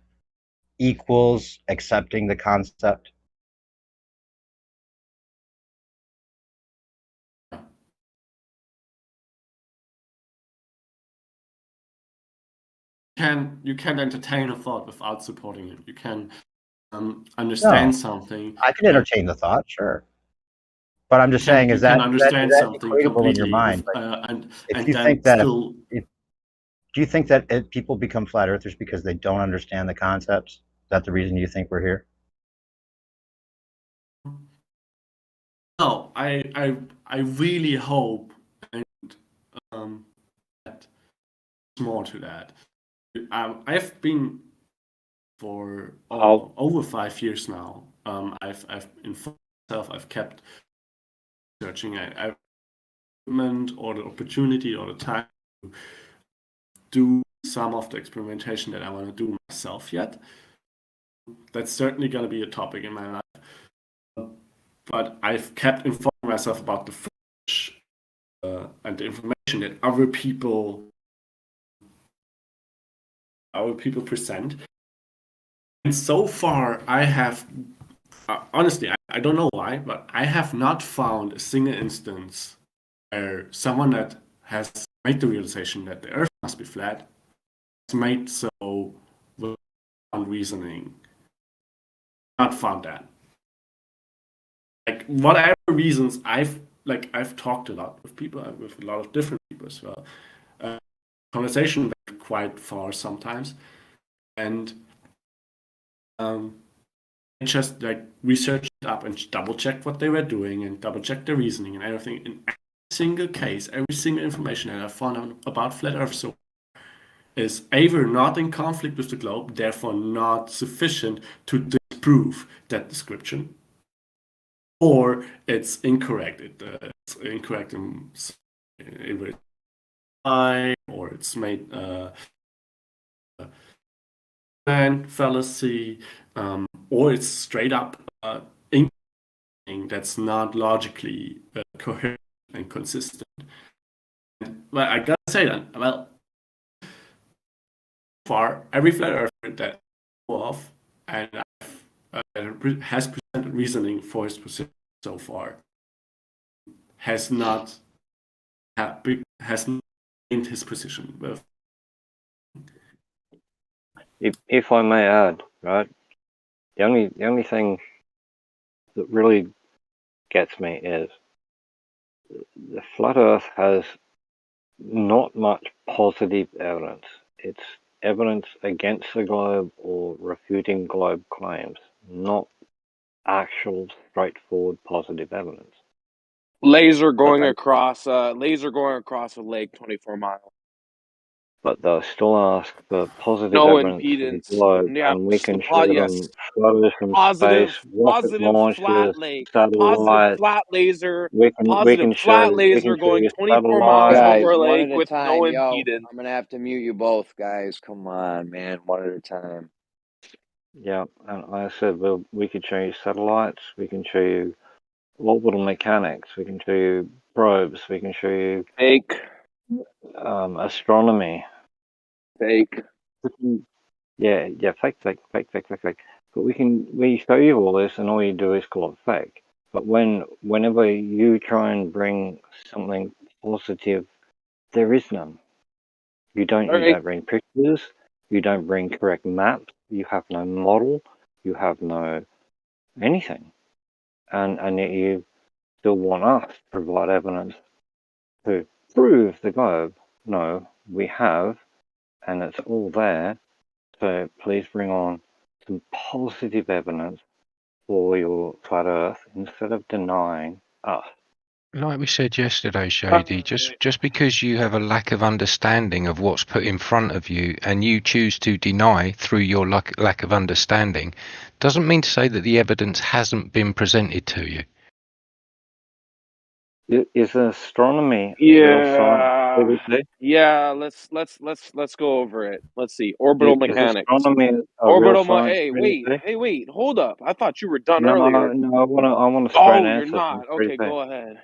equals accepting the concept? you can entertain a thought without supporting it. You can understand No. something. I can entertain the thought, sure. But I'm just saying, You is that understand something equatable in your completely mind? with, Like, if and you then think that still. do you think that people become flat earthers because they don't understand the concepts? Is that the reason you think we're here? No, I really hope, and that more to that. I've been for over 5 years now. I've informed myself. I've kept searching. I've or the opportunity or the time to do some of the experimentation that I want to do myself yet. That's certainly going to be a topic in my life. But I've kept informing myself about the footage and the information that other people present. And so far, I have, honestly, I don't know why, but I have not found a single instance where someone that has made the realization that the Earth must be flat has made so with reasoning. Not found that. Like whatever reasons, I've talked a lot with people, with a lot of different people as well. Conversation went quite far sometimes, and I just like researched it up and double checked what they were doing and double checked their reasoning and everything. In every single case, every single information that I found out about flat Earth so is either not in conflict with the globe, therefore not sufficient to disprove that description, or it's incorrect. It's incorrect in or it's made fallacy, or it's straight up that's not logically coherent and consistent. Well, I gotta say that, well, so far every flat earther that I know of and has presented reasoning for his position so far has not named his position with. If I may add, right, the only thing that really gets me is the flat Earth has not much positive evidence. It's evidence against the globe or refuting globe claims, not actual straightforward positive evidence. Laser going across a lake 24 miles. But they'll still ask for positive No evidence of the impedance. globe, Yeah, and we can show them photos from space, rocket positive launches, flat lake, positive satellites. flat laser, We positive can flat show laser going you 24 miles satellites. Guys, over a one lake at a with no time, yo. impedance. I'm gonna have to mute you both, guys. Come on, man. One at a time. Yeah, and like I said, we could show you satellites, we can show you orbital mechanics, we can show you probes, we can show you fake astronomy. Fake. Yeah, fake. But we show you all this, and all you do is call it fake. But whenever you try and bring something positive, there is none. You don't bring pictures. You don't bring correct maps. You have no model. You have no anything, and yet you still want us to provide evidence to prove the globe. No, we have, and it's all there. So please bring on some positive evidence for your flat Earth instead of denying us. Like we said yesterday, Shady, just because you have a lack of understanding of what's put in front of you and you choose to deny through your lack of understanding, doesn't mean to say that the evidence hasn't been presented to you. Is astronomy Yeah, let's go over it. Let's see. Orbital mechanics. Astronomy a real science? Hey, wait, hold up. I thought you were done No, earlier. no, I want a straight answer. You're not. Okay, go ahead.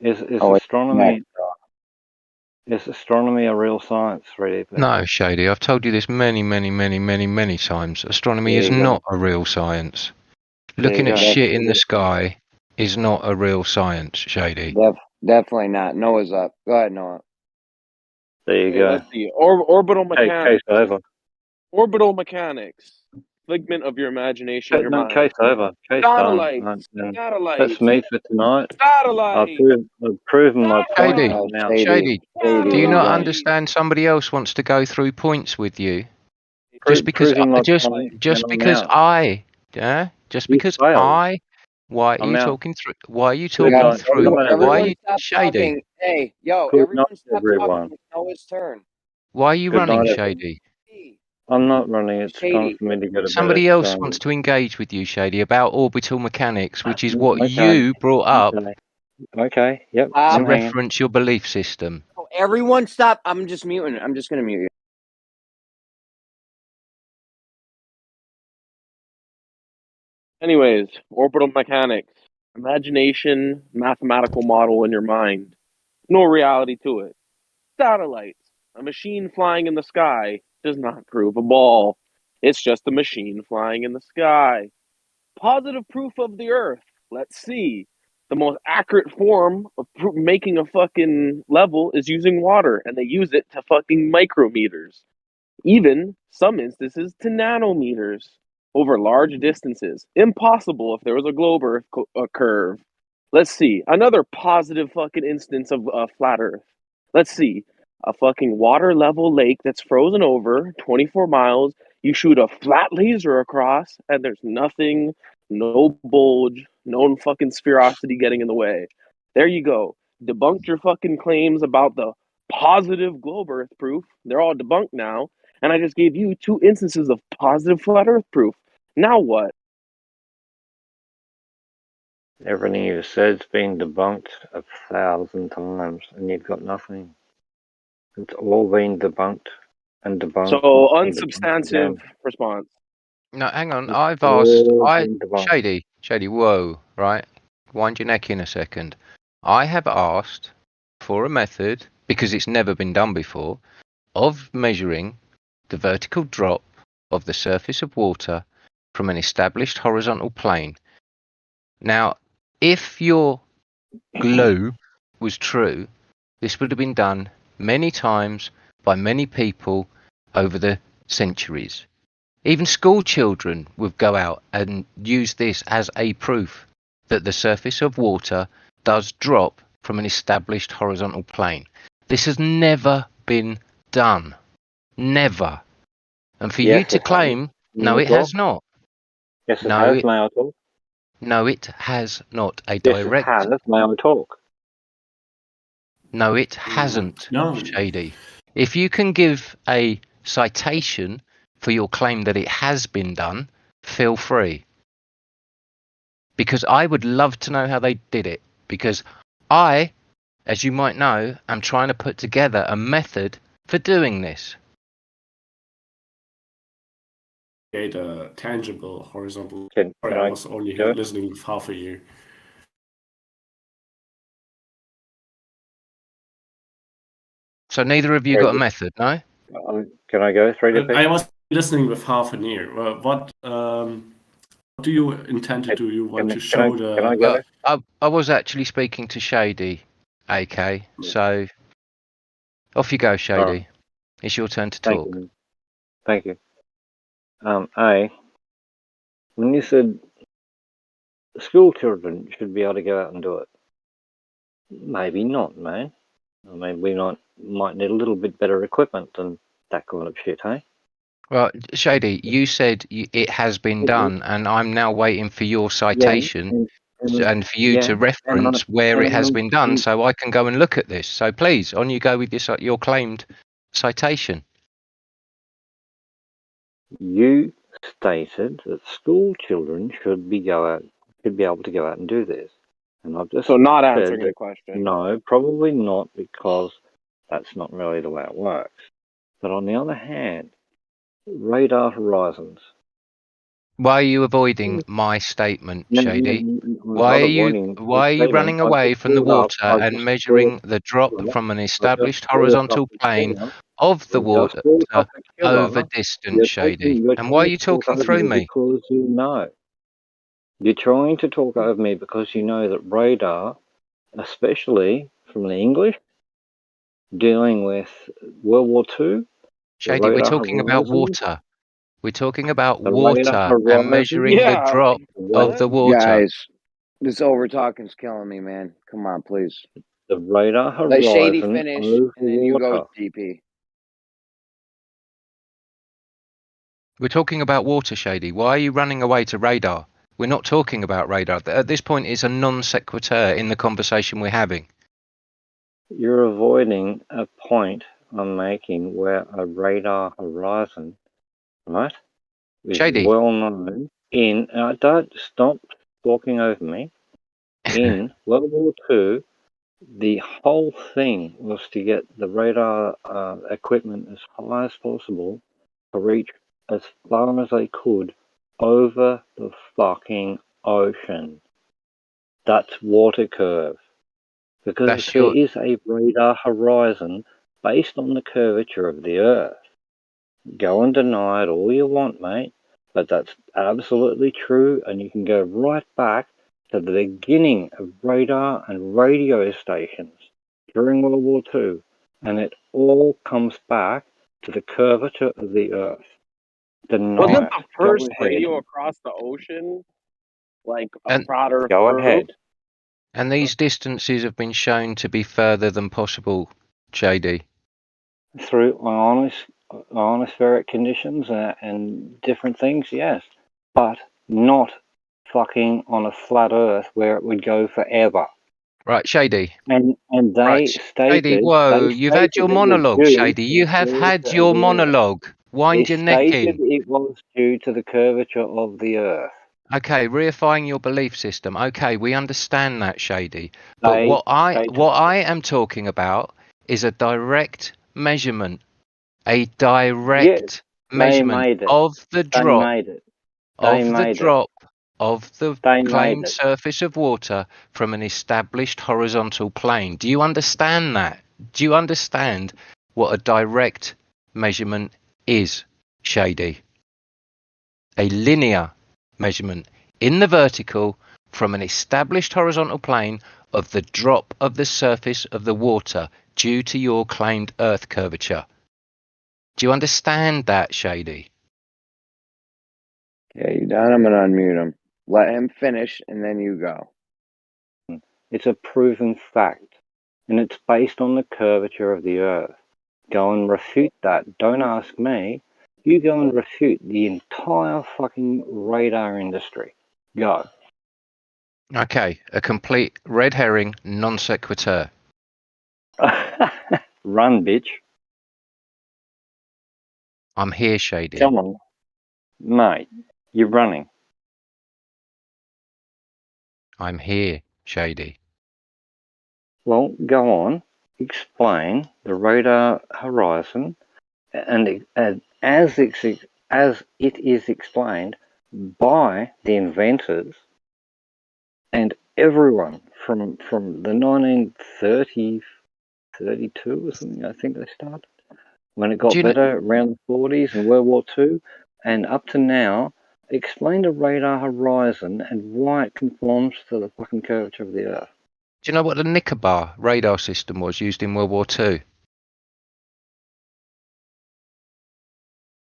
Is astronomy a real science? No, Shady, I've told you this many times. Astronomy is not a real science. Looking at shit in the sky is not a real science, Shady. Definitely not. Noah's up. Go ahead, Noah. There you Okay, go. let's see. Orbital Case mechanics. over. Orbital mechanics. Figment of your imagination, your No, mind. case over. Case done. Satellites. That's Satellites. me for tonight. Satellites. I've proven my point. Shady, Oh, Now, Shady, Shady, do you not Shady. understand somebody else wants to go through points with you? Just because proving my just point, just and I'm because out. I just You because failed. why are I'm you out. talking through why are you Good talking night. through Good night, why are Everyone you stop Shady? talking. Hey, yo, Good everyone night, stop everyone. talking. It's Noah's turn. Why are you Good running, night, everyone. Shady? I'm not running. It's time Shady. for me to go to bed. Somebody else wants to engage with you, Shady, about orbital mechanics, which is what Okay. you brought up Okay. Yep. to Stop. I'm hanging. reference your belief system. Oh, everyone stop. I'm just muting. I'm just going to mute you. Anyways, orbital mechanics. Imagination, mathematical model in your mind. No reality to it. Satellites. A machine flying in the sky does not prove a ball. It's just a machine flying in the sky. Positive proof of the Earth. Let's see. The most accurate form of making a fucking level is using water, and they use it to fucking micrometers. Even some instances to nanometers over large distances. Impossible if there was a globe Earth curve. Let's see. Another positive fucking instance of flat Earth. Let's see. A fucking water level lake that's frozen over 24 miles. You shoot a flat laser across, and there's nothing, no bulge, no fucking spherosity getting in the way. There you go. Debunked your fucking claims about the positive globe Earth proof. They're all debunked now. And I just gave you 2 instances of positive flat Earth proof. Now what? Everything you said's been debunked 1,000 times, and you've got nothing. It's all been debunked and debunked. So and unsubstantive debunked response. No, hang on. It's I've asked all been debunked. Shady, whoa, right? Wind your neck in a second. I have asked for a method, because it's never been done before, of measuring the vertical drop of the surface of water from an established horizontal plane. Now, if your globe was true, this would have been done many times by many people over the centuries. Even school children would go out and use this as a proof that the surface of water does drop from an established horizontal plane. This has never been done. Never. And for you Yes, to it has. claim, no, May I it has talk? not. Yes, it No, has. it, May I talk? no, it has not. A Yes, it direct. has. May I talk? No, it hasn't, No. Shady. If you can give a citation for your claim that it has been done, feel free. Because I would love to know how they did it. Because I, as you might know, am trying to put together a method for doing this. Create a tangible horizontal. Can Sorry, I I was only do it? listening with half a ear. So neither of you got a method, no? Can I go 3D? I was listening with half an ear. What do you intend to do? You want to show Can I go? I was actually speaking to Shady, AK. So off you go, Shady. Alright. It's your turn to Thank talk. you. Thank you. When you said school children should be able to go out and do it, maybe not, man. I mean, we might need a little bit better equipment than that kind of shit, hey? Well, Shady, you said it has been done, and I'm now waiting for your citation and for you to reference where it has been done so I can go and look at this. So please, on you go with your claimed citation. You stated that school children should be able to go out and do this. And I've just So not said answering the that question. no, probably not, because that's not really the way it works. But on the other hand, radar horizons. Why are you avoiding my statement, Shady? Why Why are you running away from the water and measuring the drop from an established horizontal plane of the water over distance, Shady? And why are you talking through me? Because you know. You're trying to talk over me because you know that radar, especially from the English, dealing with World War II, the Shady, we're radar talking about horizon, water. We're talking about the radar water and horizon. measuring the Yeah, drop of what? the water. Guys, this over talking's killing me, man. Come on, please. The radar Let Shady horizon finish, over and then you go, water. DP. We're talking about water, Shady. Why are you running away to radar? We're not talking about radar. At this point, it's a non sequitur in the conversation we're having. You're avoiding a point I'm making where a radar horizon, right, is Shady. well known in. Don't stop talking over me. In World War II, the whole thing was to get the radar equipment as high as possible to reach as far as they could over the fucking ocean. That's water curve. Because That's there your. is a radar horizon based on the curvature of the Earth. Go and deny it all you want, mate, but that's absolutely true, and you can go right back to the beginning of radar and radio stations during World War II, and it all comes back to the curvature of the Earth. Deny Wasn't it. the Go first ahead. radio across the ocean like a And flat Earth Go curve? ahead. and these distances have been shown to be further than possible, Shady. Through ionospheric conditions and different things, yes, but not fucking on a flat Earth where it would go forever. Right, Shady. And they Right, Shady. Whoa, you've had your it was monologue, due Shady. to You the have had curvature your of the Earth. monologue. They Wind your neck stated in. it was due to the curvature of the Earth. Okay, reifying your belief system. Okay, we understand that, Shady. But They what I stated am talking about is a direct measurement. A yes, direct they measurement made it. of the They drop made it. They of the made it. drop of the They made claimed it. surface of water from an established horizontal plane. Do you understand that? Do you understand what a direct measurement is, Shady? A linear measurement in the vertical from an established horizontal plane of the drop of the surface of the water due to your claimed Earth curvature. Do you understand that, Shady? Yeah, you done? I'm going to unmute him. Let him finish, and then you go. It's a proven fact, and it's based on the curvature of the Earth. Go and refute that. Don't ask me. You go and refute the entire fucking radar industry. Go. Okay, a complete red herring non sequitur. Run, bitch. I'm here, Shady. Come on. Mate, you're running. I'm here, Shady. Well, go on. Explain the radar horizon, and as it is explained by the inventors and everyone from the 1930s, 32 or something, I think they started. When it got better around the 40s and World War II, and up to now, explain the radar horizon and why it conforms to the fucking curvature of the Earth. Do you know what the Nicobar radar system was used in World War II?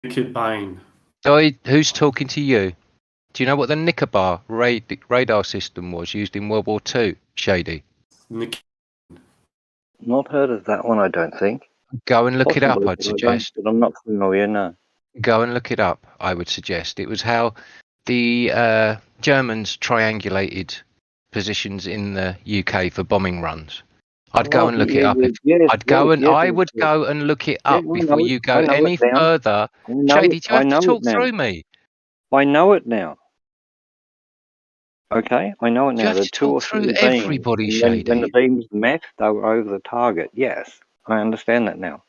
Kidbine. Who's talking to you? Do you know what the Nicobar radar system was used in World War II, Shady? Not heard of that one, I don't think. Go and look Possibly, it up, I'd suggest. but I'm not familiar, no. Go and look it up, I would suggest. It was how the Germans triangulated positions in the UK for bombing runs. I'd go and look it up. I would go and look it up before you go any further. Shady, do you have to talk through me? I know it now. Okay, I know it now. You have The to two talk or through three everybody, beams. Shady. When the beams met, they were over the target. Yes, I understand that now.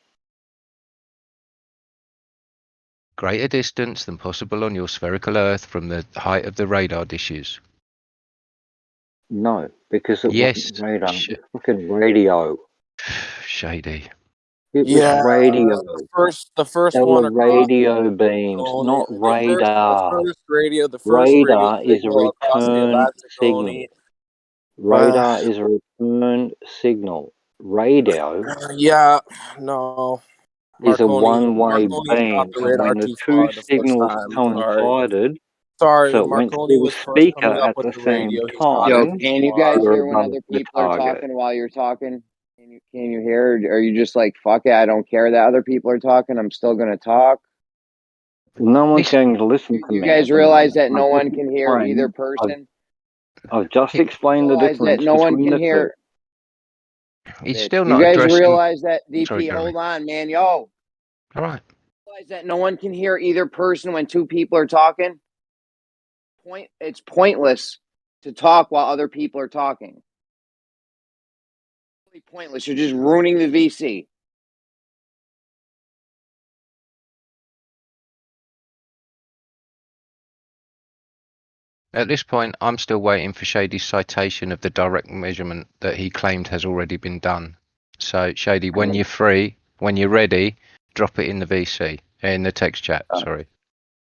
Greater distance than possible on your spherical Earth from the height of the radar dishes. No, because it wasn't radar. It was fucking radio. Shady. It was radio. The first They one were across radio beams, not radar. the first Radar radio is a signal across the return Atlantic signal. only. Radar is a return signal. radio Yeah, no. is a Marconi one-way beam, stopped the and radar when the too two far the first signals time. Sorry. coincided, Sorry, so it went Marconi through the was first speaker coming up at with the the same radio. He stopped Yo, it time, too can you far. guys you're hear when above other the people are target. talking while you're talking? Can you hear? Or are you just like, fuck it, I don't care that other people are talking. I'm still gonna talk. No one's This, going to listen to You me guys at the realize moment. that no I've just one can hear either explained. person? I've just it, explained the Realize that difference no one between can the two. hear. it's Bitch. still You not guys addressing. realize that Sorry, DP, Jeremy. hold on, man. Yo. All right. Realize that no one can hear either person when two people are talking? It's pointless to talk while other people are talking. It's really pointless. You're just ruining the VC. At this point, I'm still waiting for Shady's citation of the direct measurement that he claimed has already been done. So, Shady, when you're free, when you're ready, drop it in the VC, in the text chat, sorry.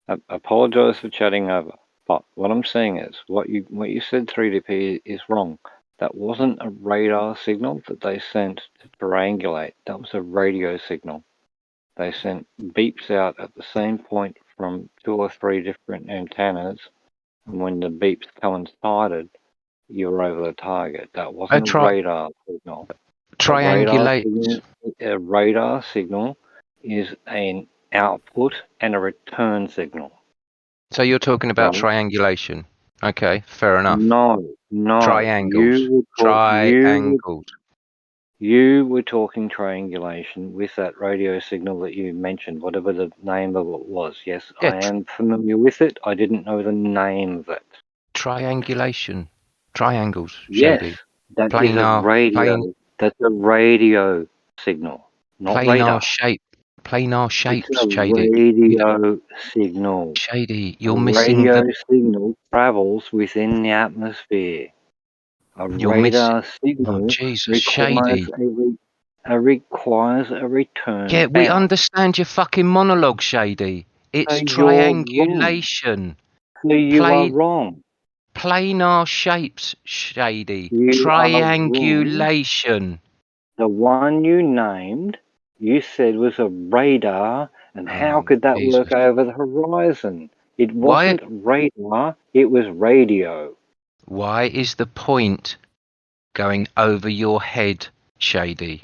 I apologize for chatting over, but what I'm saying is what you said 3DP is wrong. That wasn't a radar signal that they sent to triangulate. That was a radio signal. They sent beeps out at the same point from 2 or 3 different antennas, and when the beeps coincided, you were over the target. That wasn't a radar signal. Triangulate. A radar signal is an output and a return signal. So you're talking about Right. triangulation. Okay, fair enough. No. Triangles. Triangles. You were talking triangulation with that radio signal that you mentioned, whatever the name of it was. Yes, Yeah, I am familiar with it. I didn't know the name of it. Triangulation. Triangles, Yes, Shady. that is a radio. That's a radio signal, not radar. Planar shapes, It's a Shady. radio signal. Shady, A you're missing radio signal travels within the atmosphere. A You're radar signal Oh, Jesus, Shady. requires a return Yeah, we bound. understand your fucking monologue, Shady. It's So you're wrong. triangulation. So you are wrong. Planar shapes, Shady. You are wrong. Triangulation. The one you named, you said was a radar, and how could that work over the horizon? It wasn't radar, it was radio. Why is the point going over your head, Shady?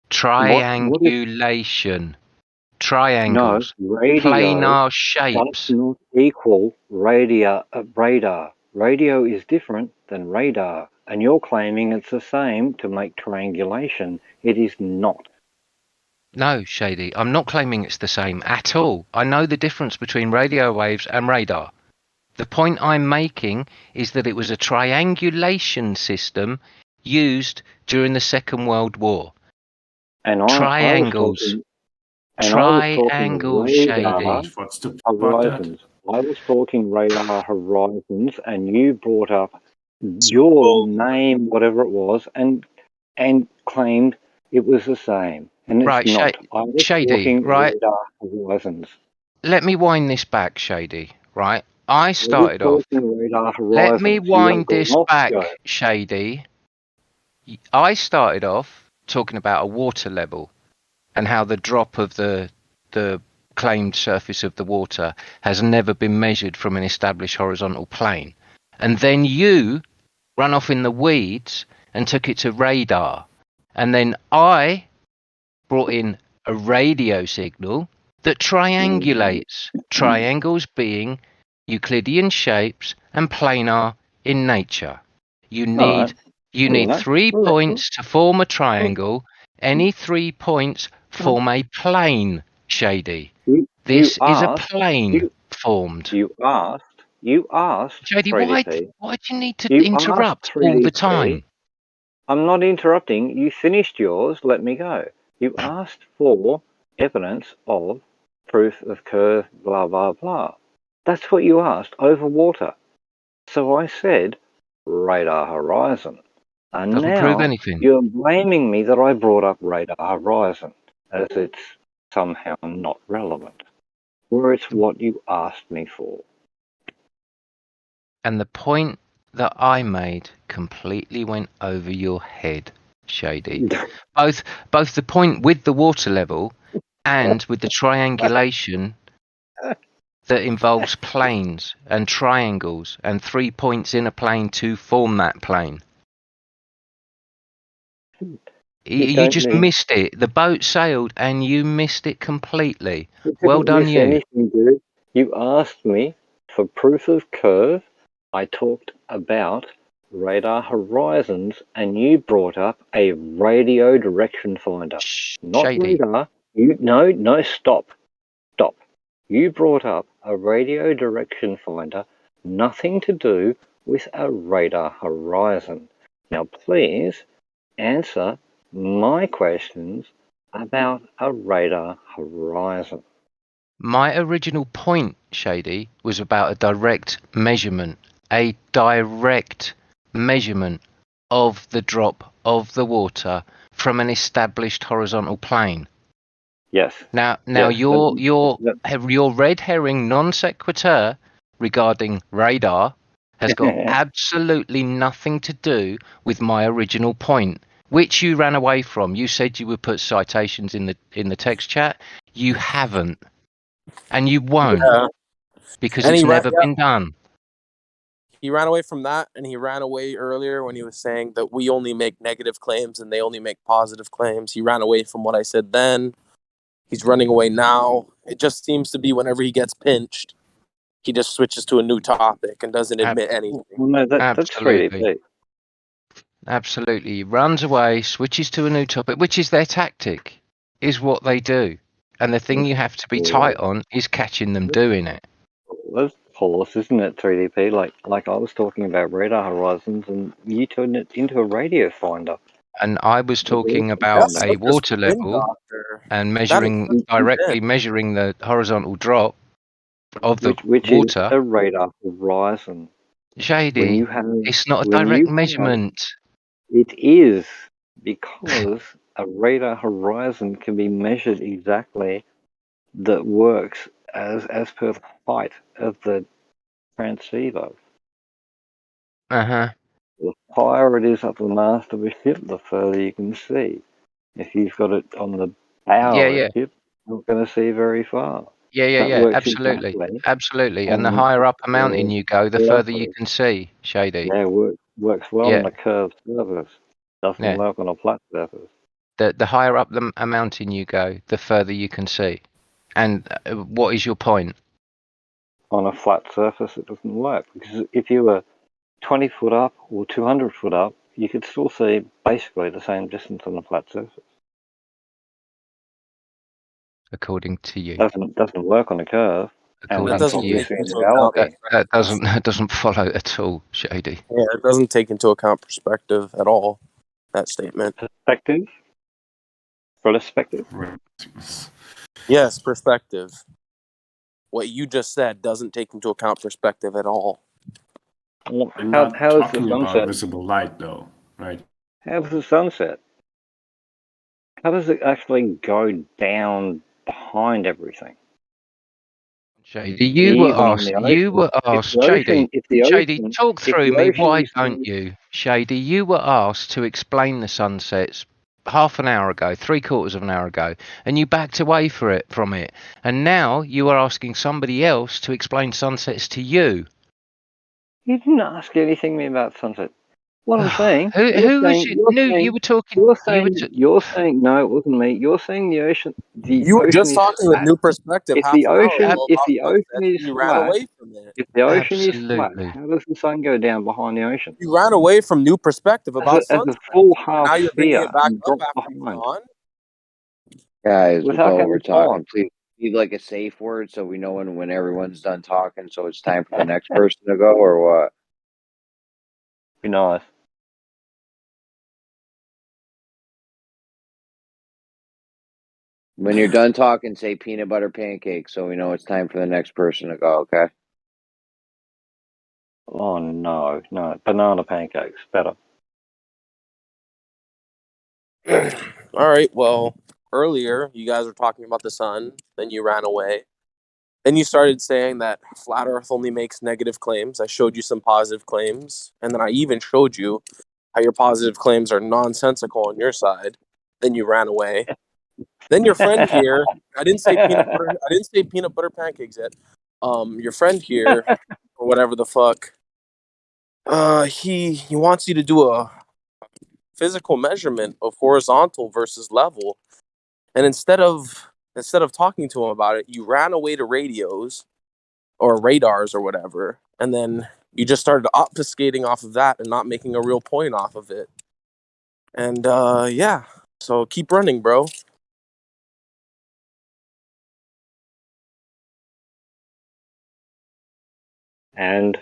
Triangulation. Triangles. No, radio Planar shapes. does not equal radar. Radio is different than radar, and you're claiming it's the same to make triangulation. It is not. No, Shady, I'm not claiming it's the same at all. I know the difference between radio waves and radar. The point I'm making is that it was a triangulation system used during the Second World War. And Triangles. Triangles, Shady. Horizons. I was talking radar horizons, and you brought up your name, whatever it was, and claimed it was the same, and it's not. I was talking radar horizons. Let me wind this back, Shady. Right, I started off. Radar Let me horizons. wind this back, Shady. I started off talking about a water level and how the drop of the claimed surface of the water has never been measured from an established horizontal plane. And then you run off in the weeds and took it to radar. And then I brought in a radio signal that triangulates, triangles being Euclidean shapes and planar in nature. You need 3 points to form a triangle. Any 3 points form a plane, Shady. This is a plane formed. You asked. Shady, 3DP. why do you need to interrupt all the time? I'm not interrupting. You finished yours. Let me go. You asked for evidence of proof of curve, blah, blah, blah. That's what you asked over water. So I said radar horizon. And Doesn't now prove anything. You're blaming me that I brought up radar horizon as it's somehow not relevant, where it's what you asked me for. And the point that I made completely went over your head. Shady. Both the point with the water level and with the triangulation that involves planes and triangles and 3 points in a plane to form that plane. You just missed it. The boat sailed and you missed it completely. Well done, you. Anything, dude. You asked me for proof of curve. I talked about radar horizons, and you brought up a radio direction finder, not Shady. radar. Stop. You brought up a radio direction finder, nothing to do with a radar horizon. Now, please answer my questions about a radar horizon. My original point, Shady, was about a direct measurement. A direct measurement of the drop of the water from an established horizontal plane. Yes. Now Yes. your red herring non sequitur regarding radar has got absolutely nothing to do with my original point, which you ran away from. You said you would put citations in the text chat. You haven't, and you won't, because it's never been done. He ran away from that, and he ran away earlier when he was saying that we only make negative claims and they only make positive claims. He ran away from what I said then. He's running away now. It just seems to be whenever he gets pinched, he just switches to a new topic and doesn't admit anything. Well, no, that's 3D. Absolutely. He runs away, switches to a new topic, which is their tactic, is what they do. And the thing you have to be tight on is catching them doing it. That's false, isn't it, 3DP? Like I was talking about radar horizons, and you turned it into a radio finder. And I was talking about a water level and directly measuring the horizontal drop of the which water. Is a radar horizon. Shady, it's not a direct measurement. It is, because a radar horizon can be measured exactly that works as per the height of the transceiver. Uh-huh. The higher it is up the mast of a ship, the further you can see. If you've got it on the bow of a ship, you're not going to see very far. Yeah, absolutely. And the higher up a mountain you go, the further you can see, Shady. Yeah, works well on a curved surface. Doesn't work on a flat surface. The higher up a mountain you go, the further you can see. And what is your point? On a flat surface, it doesn't work, because if you were 20 foot up or 200 foot up, you could still see basically the same distance on a flat surface. According to you. Doesn't work on a curve. According to you. That doesn't follow at all, Shady. Yeah, it doesn't take into account perspective at all, that statement. Perspective? Perspective? Yes, perspective. What you just said doesn't take into account perspective at all. Well, How is the sunset? Visible light, though, right? How's the sunset? How does it actually go down behind everything? Shady, you were asked, Shady, talk through me, why don't you? Shady, you were asked to explain the sunsets half an hour ago, 3/4 of an hour ago, and you backed away from it. And now you are asking somebody else to explain sunsets to you. You didn't ask anything me about sunset. What I'm saying. Who was it? No, you were talking. You're saying no, it wasn't me. You're saying the ocean. You were just talking with new perspective. If the ocean is you flat, ran away from it. If the ocean is flat, how does the sun go down behind the ocean? You ran away from new perspective about as a full half now you're bringing sphere it back and up drop after behind. Guys, Without while having we're time. talking, please need like a safe word so we know when everyone's done talking, so it's time for the next person to go, or what? Be nice. When you're done talking, say peanut butter pancakes so we know it's time for the next person to go, okay? Oh no, banana pancakes better. All right, well, earlier you guys were talking about the sun, then you ran away. Then you started saying that flat earth only makes negative claims. I showed you some positive claims, and then I even showed you how your positive claims are nonsensical on your side. Then you ran away. Then your friend here, I didn't say peanut butter pancakes yet. Your friend here, or whatever the fuck, he wants you to do a physical measurement of horizontal versus level, and instead of talking to him about it, you ran away to radios or radars or whatever, and then you just started obfuscating off of that and not making a real point off of it. And yeah, so keep running, bro. And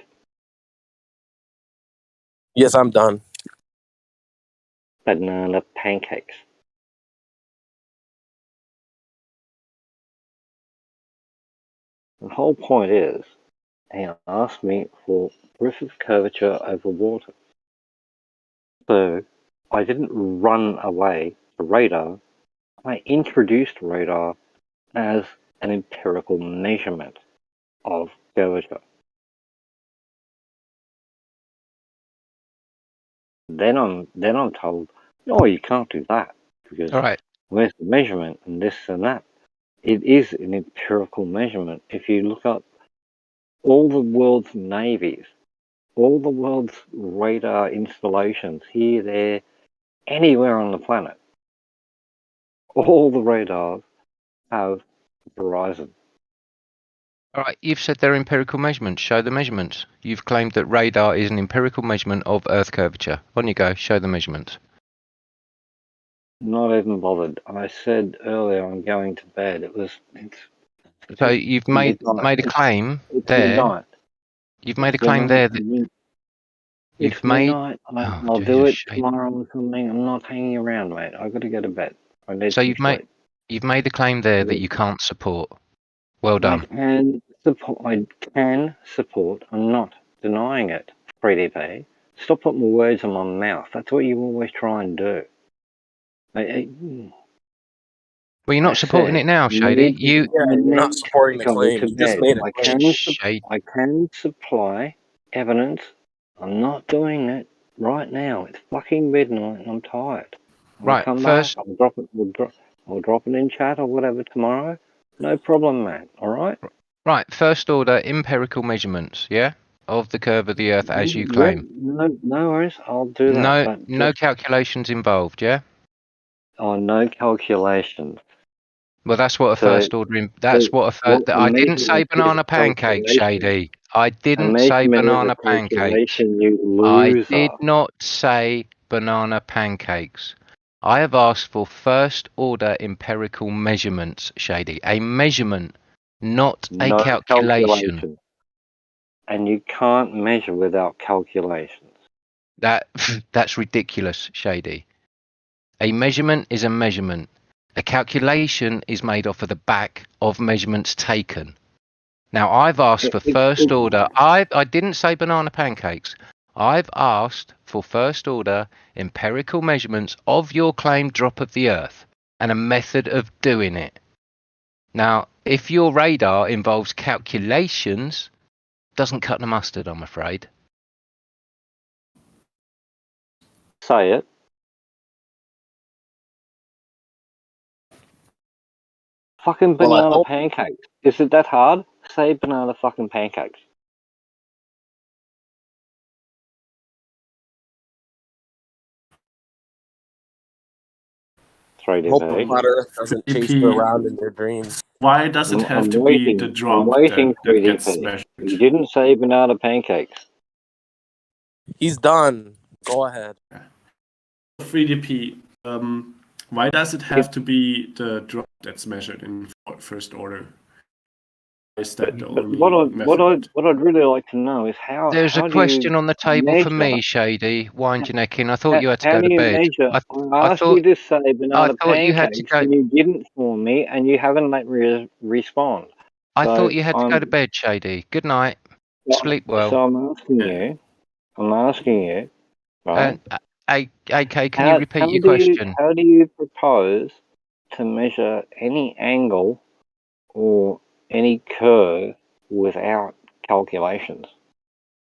Yes, I'm done. banana pancakes. The whole point is, he asked me for proof of curvature over water. So I didn't run away to radar. I introduced radar as an empirical measurement of curvature. Then I'm told, oh, you can't do that because All right. where's the measurement and this and that. It is an empirical measurement. If you look up all the world's navies, all the world's radar installations here, there, anywhere on the planet, all the radars have horizon. All right, you've said they're empirical measurements. Show the measurements. You've claimed that radar is an empirical measurement of Earth curvature. On you go, show the measurements. Not even bothered. I said earlier I'm going to bed. So you've made midnight. a claim It's there. midnight. You've made a It's claim there midnight. that you've It's made. midnight. I'll Jesus, do it shade. tomorrow or something. I'm not hanging around, mate. I've got to go to bed. I need So some you've made a claim there that you can't support. Well I done. can support. I can support. I'm not denying it. 3DP. Stop putting words in my mouth. That's what you always try and do. Well, you're not supporting it now, Shady. You're not supporting the claim. You just made a claim. I can supply evidence. I'm not doing it right now. It's fucking midnight and I'm tired. I'll Right, come first- back. I'll drop it. I'll drop it in chat or whatever tomorrow. No problem, man. All right. Right, first order empirical measurements, yeah, of the curve of the Earth as you claim. No worries. I'll do that. No calculations involved, yeah. Oh, no calculations. Well, that's what a So- first order. That's so what a first. what I didn't say measurement banana is pancakes, calculation. Shady. I A didn't say measurement is a banana pancakes. calculation, you I loser. did not say banana pancakes. I have asked for first order empirical measurements, Shady. A measurement, not a No calculation. And you can't measure without calculations. That's ridiculous, Shady. A measurement is a measurement. A calculation is made off of the back of measurements taken. Now, I've asked for first order. I didn't say banana pancakes. I've asked for first order empirical measurements of your claimed drop of the Earth and a method of doing it. Now, if your radar involves calculations, doesn't cut the mustard, I'm afraid. Say it. Fucking Well, I banana hope- pancakes. Is it that hard? Say banana fucking pancakes. Hope the flat Earth doesn't chase you around in your dreams. Why does it have to be the drop that gets measured? You didn't say banana pancakes. He's done. Go ahead. 3DP, why does it have to be the drop that's measured in first order? Is that the only method? What I'd really like to know is how. There's how a do you question on the table for me, measure- Shady. Wind your neck in. I thought you had to how go do to you bed. measure? I asked thought- you to say banana thought you had to pancakes, go- and you didn't for me, and you haven't let me respond. I So thought you had to go I'm- to bed, Shady. Good night. so- Sleep well. So I'm asking you, right? AK, can you repeat your question? How do you propose to measure any angle or any curve without calculations?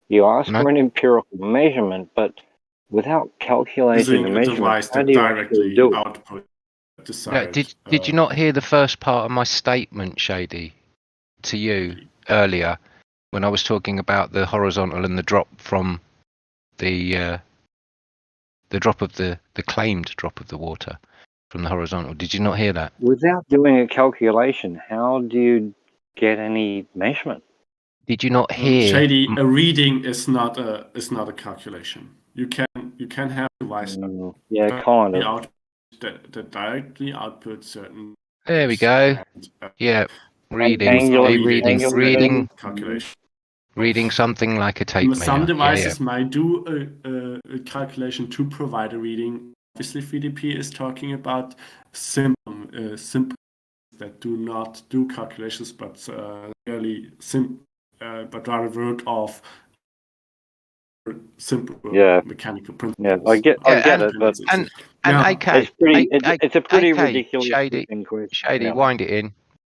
You ask No. for an empirical measurement, but without calculating the using a measurement, device how that do you actually directly do it? output No, desired. did you not hear the first part of my statement, Shady, to you earlier when I was talking about the horizontal and the drop from the drop of the claimed drop of the water from the horizontal? Did you not hear that? Without doing a calculation, how do you get any measurement? Did you not hear? Shady, a reading is not a calculation. You can have a device Yeah, kind of. that directly output certain. There we go. Yeah, reading, Angular calculation. Reading something like a tape measure. Some devices might do a calculation to provide a reading. Obviously, FDP is talking about simple that do not do calculations, but really simple. But rather work off simple mechanical principles. Yeah, I get it, but and yeah, AK, it's a pretty AK, ridiculous Shady, question. Shady, wind it in.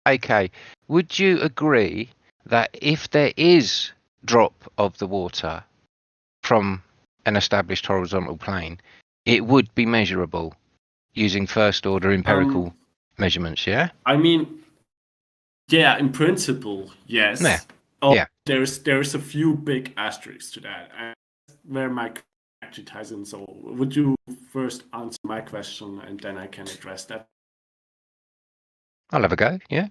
AK, would you agree that if there is drop of the water from an established horizontal plane, it would be measurable using first order empirical measurements? Yeah. I mean, yeah, in principle, yes. Yeah. Oh, there's a few big asterisks to that, and where my actually ties in. So, would you first answer my question, and then I can address that? I'll have a go. Yeah.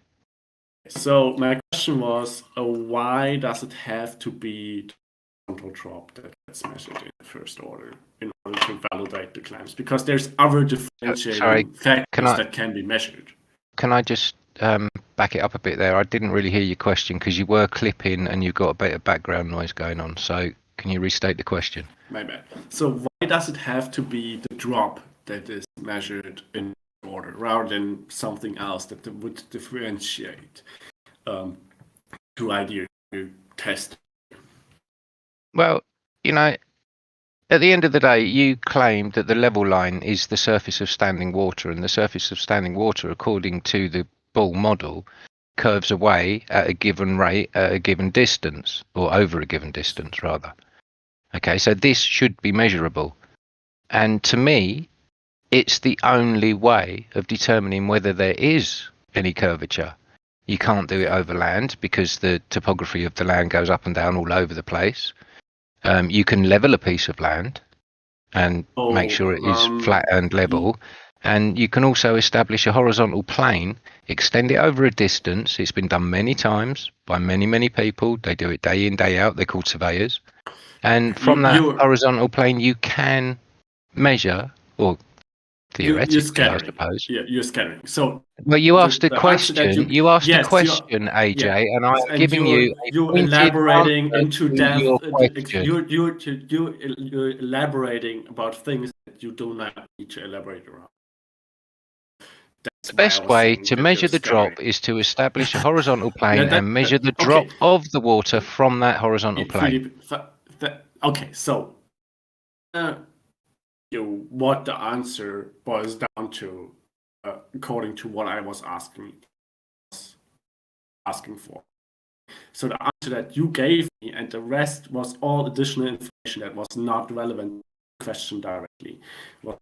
So my question was, why does it have to be the horizontal drop that gets measured in the first order in order to validate the claims? Because there's other differentiating factors that can be measured. Can I just back it up a bit there? I didn't really hear your question because you were clipping and you've got a bit of background noise going on. So can you restate the question? My bad. So why does it have to be the drop that is measured in order rather than something else that would differentiate to idea test? Well, at the end of the day, you claimed that the level line is the surface of standing water, and the surface of standing water, according to the Bull model, curves away at a given rate at a given distance, or over a given distance, rather. Okay, so this should be measurable. And to me, it's the only way of determining whether there is any curvature. You can't do it over land because the topography of the land goes up and down all over the place. You can level a piece of land and make sure it is flat and level. And you can also establish a horizontal plane, extend it over a distance. It's been done many times by many, many people. They do it day in, day out. They're called surveyors. And from that horizontal plane, you can measure, or theoretically, I suppose. Yeah, you're scattering. So, well, you asked a question. You asked a question, AJ, and I'm giving you. You're elaborating into depth. You're elaborating about things that you do not need to elaborate around. The best way to measure the drop is to establish a horizontal plane and measure the drop of the water from that horizontal plane. Okay, so what the answer boils down to, according to what I was asking for. So the answer that you gave me and the rest was all additional information that was not relevant to the question directly. So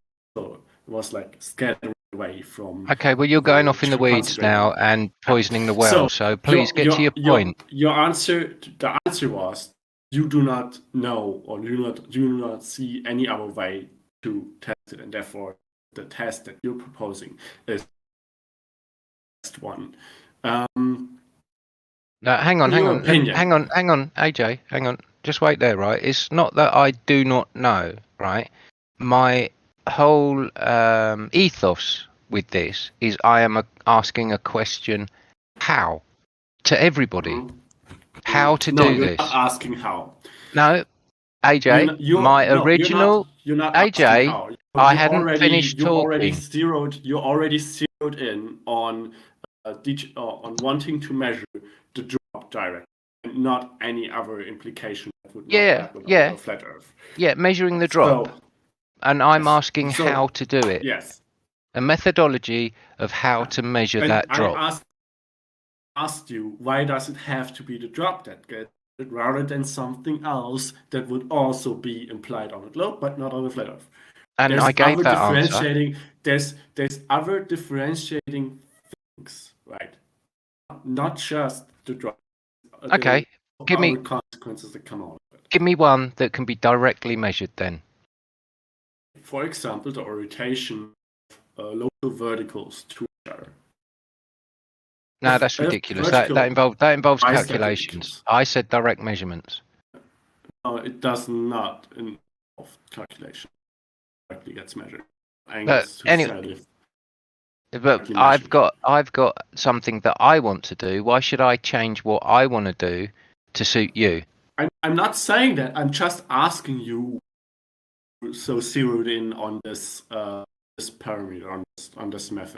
it was like scattered away from. Okay, well, you're going off in the weeds now and poisoning the well. So please get to your point. The answer was you do not know, or you do not see any other way to test it, and therefore the test that you're proposing is the best one. No, hang on, AJ, hang on. Just wait there, right? It's not that I do not know, right? My whole ethos with this is I am asking a question, how? To everybody. How to do this. Not asking how. No, AJ, you're not AJ, how. I hadn't finished talking. You already zeroed in on wanting to measure the drop directly, and not any other implication that would not happen on a flat Earth. Yeah, measuring the drop. And I'm asking how to do it. Yes. A methodology of how to measure that drop. I asked you, why does it have to be the drop that gets rather than something else that would also be implied on a globe, but not on a flat Earth. And I gave that answer. There's other differentiating things, right? Not just the drug. Okay, give me consequences that come out of it. give me one that can be directly measured then. For example, the orientation of local verticals to each other. No, that's ridiculous. That involves calculations. I said direct measurements. No, it does not involve calculation. Directly gets measured. But anyway, I've got something that I want to do. Why should I change what I want to do to suit you? I'm not saying that. I'm just asking you. So zeroed in on this this parameter on this method.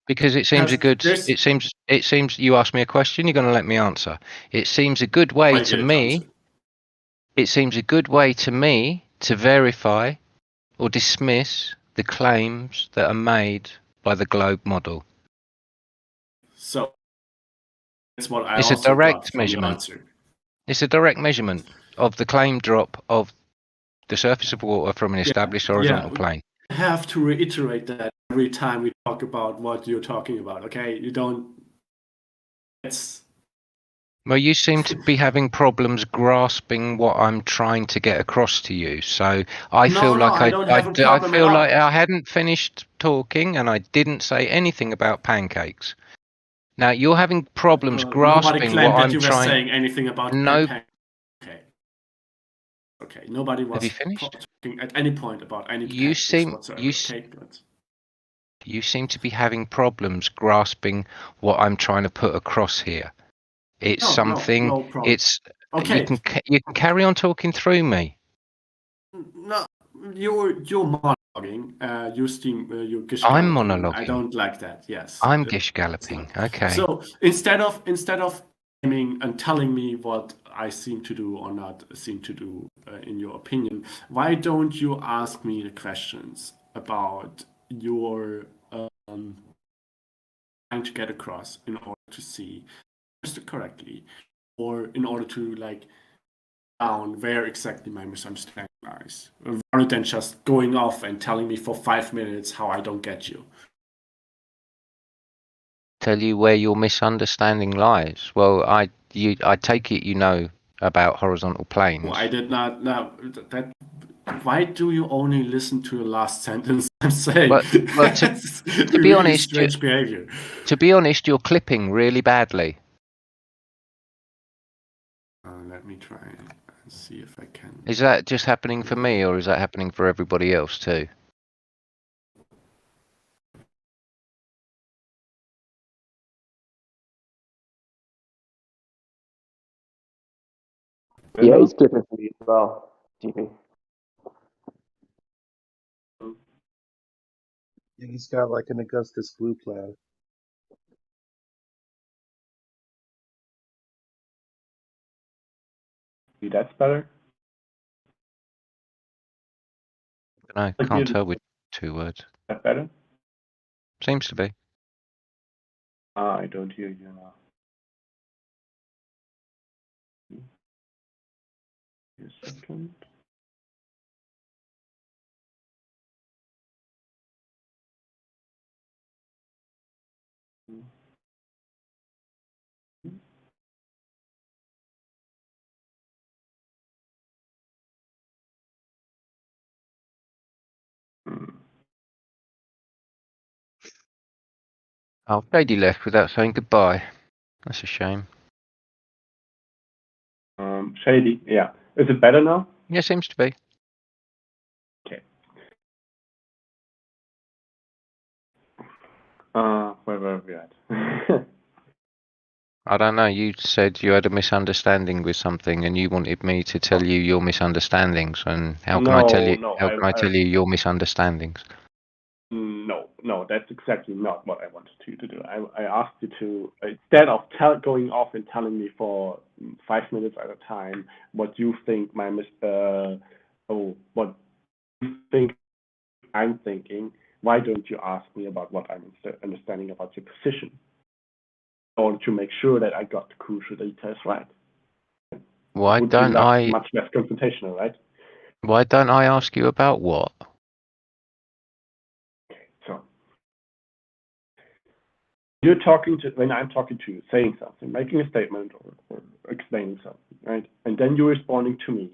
Because it seems it seems you asked me a question, you're going to let me answer. It seems a good way to me. It seems a good way to me to verify or dismiss the claims that are made by the globe model. So that's what I It's also a direct got from measurement. your answer. It's a direct measurement of the claim drop of the surface of water from an established horizontal plane. I have to reiterate that every time we talk about what you're talking about, okay? You don't... Well, you seem to be having problems grasping what I'm trying to get across to you. So I feel like I hadn't finished talking and I didn't say anything about pancakes. Now you're having problems grasping what I'm trying. Nobody claimed that you were saying anything about pancakes. Okay, nobody was talking at any point about any pancakes whatsoever. You seem to be having problems grasping what I'm trying to put across here. It's something. No problem. It's okay. You can carry on talking through me. No, you're monologuing. You're gish I'm monologuing. I don't like that. Yes. I'm gish galloping. Okay. So instead of claiming and telling me what I seem to do or not seem to do in your opinion, why don't you ask me the questions about your trying to get across in order to see correctly, or in order to down where exactly my misunderstanding lies, rather than just going off and telling me for 5 minutes how I don't get you. Tell you where your misunderstanding lies. Well, I take it you know about horizontal planes. Well, I did not. No, why do you only listen to the last sentence I'm saying? Well, to be honest, strange behavior. To be honest, you're clipping really badly. Let me try and see if I can. Is that just happening for me, or is that happening for everybody else too? Yeah, he's clipping for me as well, TV. Yeah, he's got like an Augustus blue plaid. That's better. I can't tell with 2 words. That better? Seems to be. I don't hear you now. A second. Oh, Brady left without saying goodbye. That's a shame. Shady, yeah. Is it better now? Yeah, seems to be. Okay. Where were we at? I don't know. You said you had a misunderstanding with something, and you wanted me to tell you your misunderstandings. And how can I tell you? How can I tell you your misunderstandings? No, that's exactly not what I wanted you to do. I asked you to, instead of going off and telling me for 5 minutes at a time what you think what you think I'm thinking, why don't you ask me about what I'm understanding about your position, in order to make sure that I got the crucial details right? Why would be don't I? much less confrontational, right? Why don't I ask you about what? So you're talking to, when I'm talking to you, saying something, making a statement or explaining something, right? And then you're responding to me.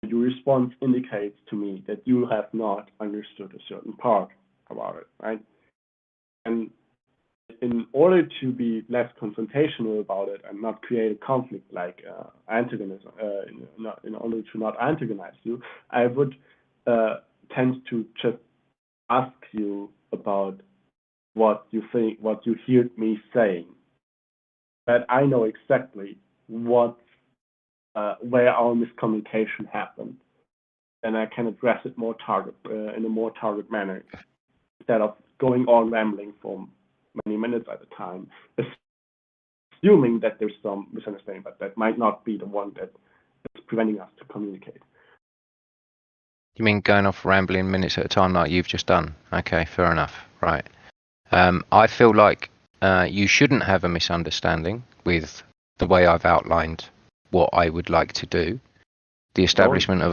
Your response indicates to me that you have not understood a certain part about it, right? And in order to be less confrontational about it and not create a conflict like antagonism, in order to not antagonize you, I would tend to just ask you about what you think, what you hear me saying, that I know exactly what where our miscommunication happened, and I can address it more in a more target manner instead of going on rambling for many minutes at a time, assuming that there's some misunderstanding, but that might not be the one that is preventing us to communicate. You mean going off rambling minutes at a time like you've just done? Okay, fair enough. Right. I feel like you shouldn't have a misunderstanding with the way I've outlined what I would like to do. The establishment of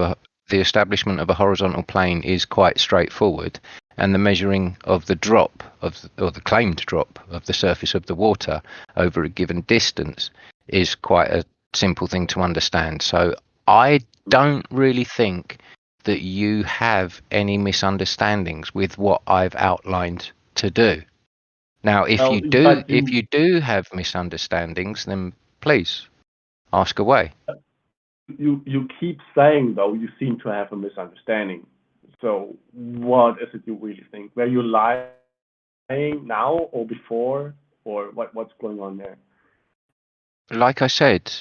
a horizontal plane is quite straightforward, and the measuring of the drop or the claimed drop of the surface of the water over a given distance is quite a simple thing to understand. So I don't really think that you have any misunderstandings with what I've outlined to do. Now, if you do have misunderstandings, then please ask away. You keep saying, though, you seem to have a misunderstanding. So what is it you really think? Were you lying now or before, or what's going on there? Like I said,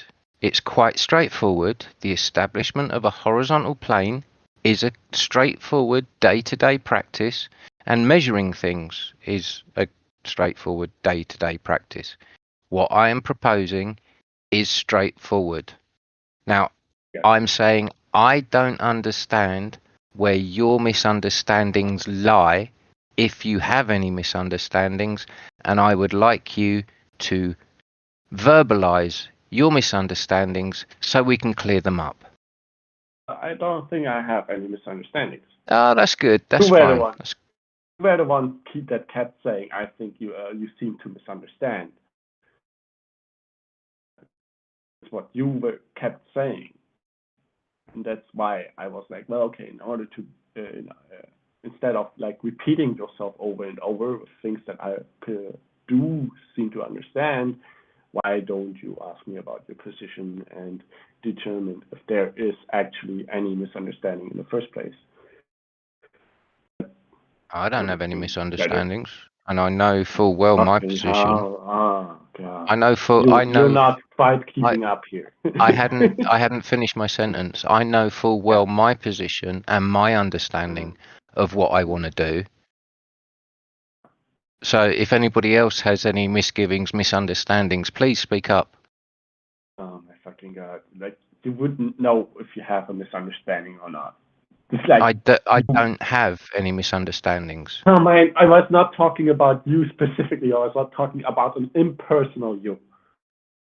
it's quite straightforward. The establishment of a horizontal plane is a straightforward day-to-day practice, and measuring things is a straightforward day-to-day practice. What I am proposing is straightforward. Now, I'm saying I don't understand where your misunderstandings lie, if you have any misunderstandings, and I would like you to verbalize your misunderstandings so we can clear them up. I don't think I have any misunderstandings. Oh, that's good. That's fine. You were the one that kept saying, I think you seem to misunderstand. That's what you kept saying. And that's why I was like, well, okay, in order to, instead of like repeating yourself over and over with things that I do seem to understand, why don't you ask me about your position and determine if there is actually any misunderstanding in the first place? I don't have any misunderstandings, and I know full well my position. God. I know You're not quite keeping up here. I hadn't finished my sentence. I know full well my position and my understanding of what I want to do. So if anybody else has any misgivings, misunderstandings, please speak up. Oh my fucking God. Like, you wouldn't know if you have a misunderstanding or not. It's like, I don't have any misunderstandings. Oh man, I was not talking about you specifically. I was not talking about an impersonal you.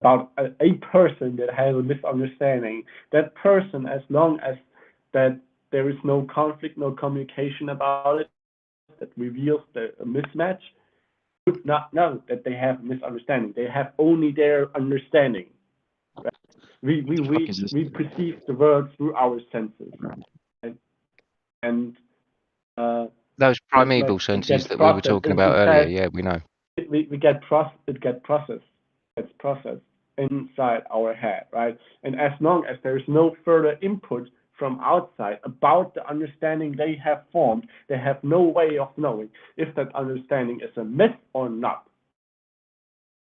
About a person that has a misunderstanding. That person, as long as that there is no conflict, no communication about it, that reveals the mismatch, would not know that they have a misunderstanding. They have only their understanding. Right? We perceive the world through our senses. And those primeval senses that we were talking about earlier, yeah, we know. It gets processed inside our head, right? And as long as there is no further input from outside about the understanding they have formed, they have no way of knowing if that understanding is a myth or not.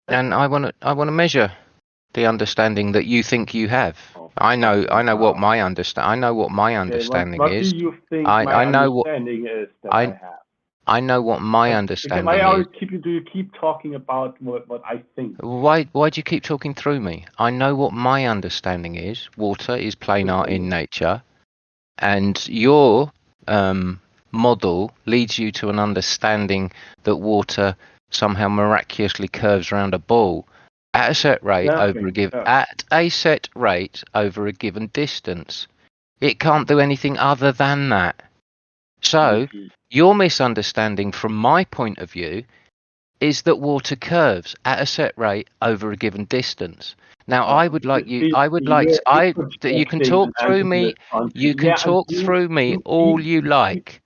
And I want to measure the understanding that you think you have. I know what my understanding What is. do you think my understanding is that I have? I know what my understanding is. Do you keep talking about what I think? Why do you keep talking through me? I know what my understanding is. Water is planar in nature, and your model leads you to an understanding that water somehow miraculously curves around a ball. at a set rate over a Nothing. given distance. It can't do anything other than that. So Repeat. your misunderstanding from my point of view is that water curves at a set rate over a given distance. Now I would like you you can talk through me, all you like.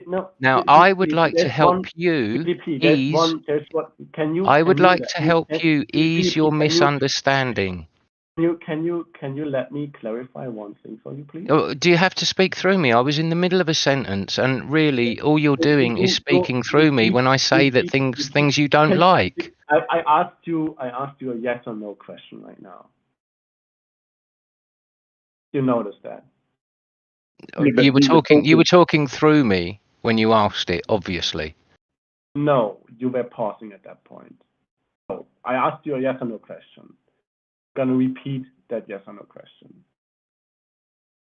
No. Now I would like to help you ease I would like to help you ease your misunderstanding. Can you let me clarify one thing for you, please? Do you have to speak through me? I was in the middle of a sentence, and really, all you're doing is speaking through me when I say that things you don't like. I asked you a yes or no question right now. You noticed that? You were talking through me when you asked it, obviously. No, you were pausing at that point. So I asked you a yes or no question. I'm gonna repeat that yes or no question.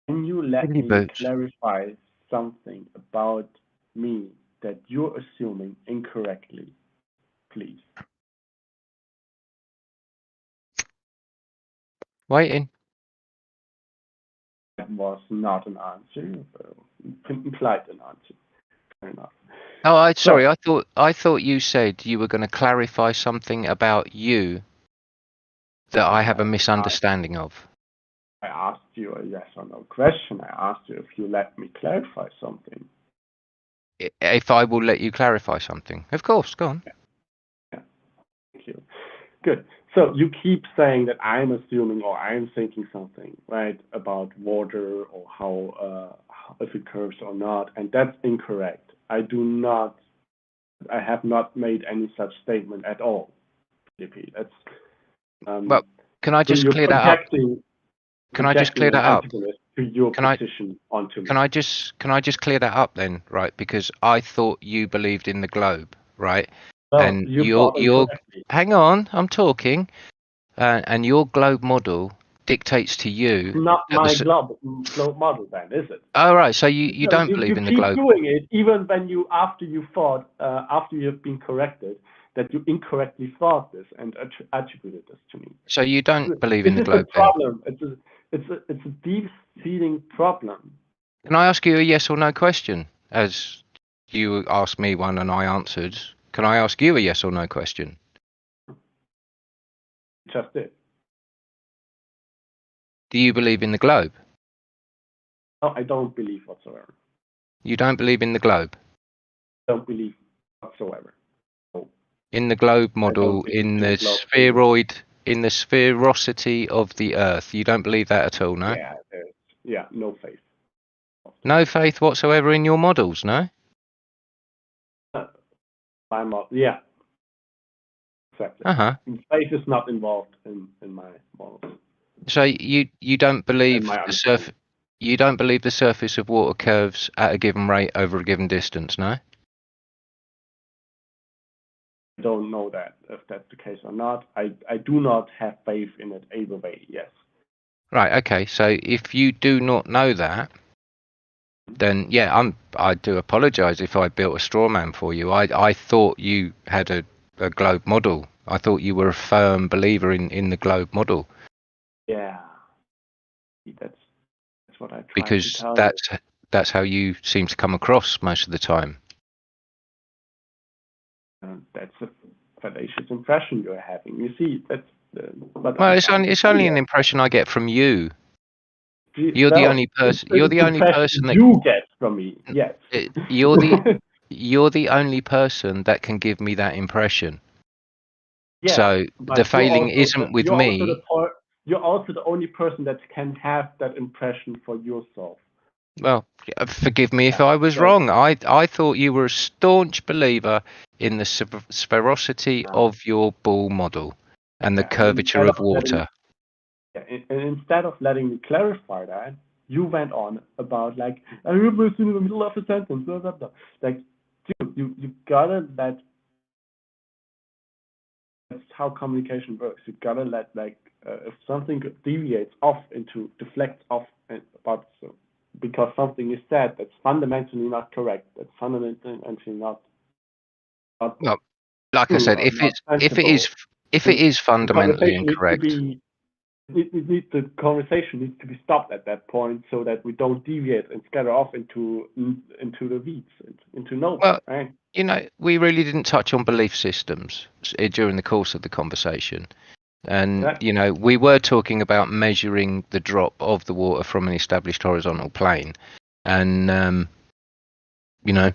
Can you let me clarify something about me that you're assuming incorrectly, please? Waiting. That was not an answer. Implied an answer. Fair enough. Oh, sorry. I thought you said you were going to clarify something about you that I have a misunderstanding of. I asked you a yes or no question. I asked you if you let me clarify something. If I will let you clarify something, of course. Go on. Yeah. Thank you. Good. So you keep saying that I'm assuming or I'm thinking something, right, about water or how if it curves or not, and that's incorrect. I have not made any such statement at all. Philippe. That's well, can I just clear that up? Can I just clear that up? Can I just clear that up then, right? Because I thought you believed in the globe, right? No, and your hang on, I'm talking, and your globe model dictates to you. Not my globe model, then, is it? Oh, right. So you don't believe in the globe. You keep doing it, even when after you've been corrected, that you incorrectly thought this and attributed this to me. So you don't believe in the globe. It's a problem. It's a deep-seating problem. Can I ask you a yes or no question? As you asked me one and I answered. Can I ask you a yes or no question? Just it. Do you believe in the globe? No, I don't believe whatsoever. You don't believe in the globe? I don't believe whatsoever. No. In the globe model, in the spheroid, in the spherosity of the Earth, you don't believe that at all, no? Yeah, no faith. No faith whatsoever in your models, no? My model, yeah. Exactly. Faith is not involved in my models. So you don't believe you don't believe the surface of water curves at a given rate over a given distance, no? I don't know that if that's the case or not. I do not have faith in it either way. Yes. Right. Okay. So if you do not know that, then yeah, I do apologise if I built a straw man for you. I thought you had a globe model. I thought you were a firm believer in the globe model. Yeah. That's what I try because to tell that's how you seem to come across most of the time. That's a fallacious impression you're having. You see, that's. Well, it's only an impression I get from you. You're the only person. You're the only person that you get from me. Yes. You're the only person that can give me that impression. Yeah, so the failing isn't with me. You're also the only person that can have that impression for yourself. Well, forgive me if I was wrong. I thought you were a staunch believer in the spherosity of your ball model and the curvature of water. And instead of letting me clarify that, you went on about like, I remember in the middle of a sentence, blah, blah, blah. Like, dude, you gotta let. That's how communication works. You gotta let if something deflects off because something is said that's fundamentally not correct. That's fundamentally not. Well, like I said, if If it is fundamentally incorrect, the conversation needs to be stopped at that point so that we don't deviate and scatter off into the weeds, into nowhere. well, right? you know, we really didn't touch on belief systems during the course of the conversation. And, Yeah. you know, we were talking about measuring the drop of the water from an established horizontal plane. And, you know,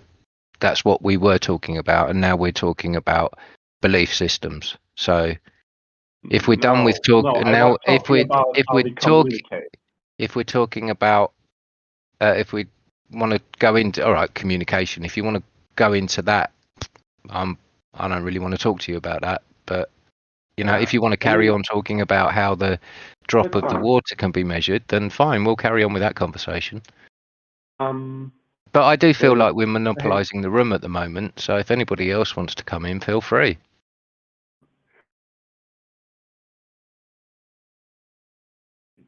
that's what we were talking about. And now we're talking about belief systems. So if we're done with talk now, if we talking about if we want to go into all right communication, if you want to go into that, I don't really want to talk to you about that. But you know, if you want to carry on talking about how the drop of the water can be measured, then fine, we'll carry on with that conversation. But I do feel like we're monopolizing the room at the moment. So if anybody else wants to come in, feel free.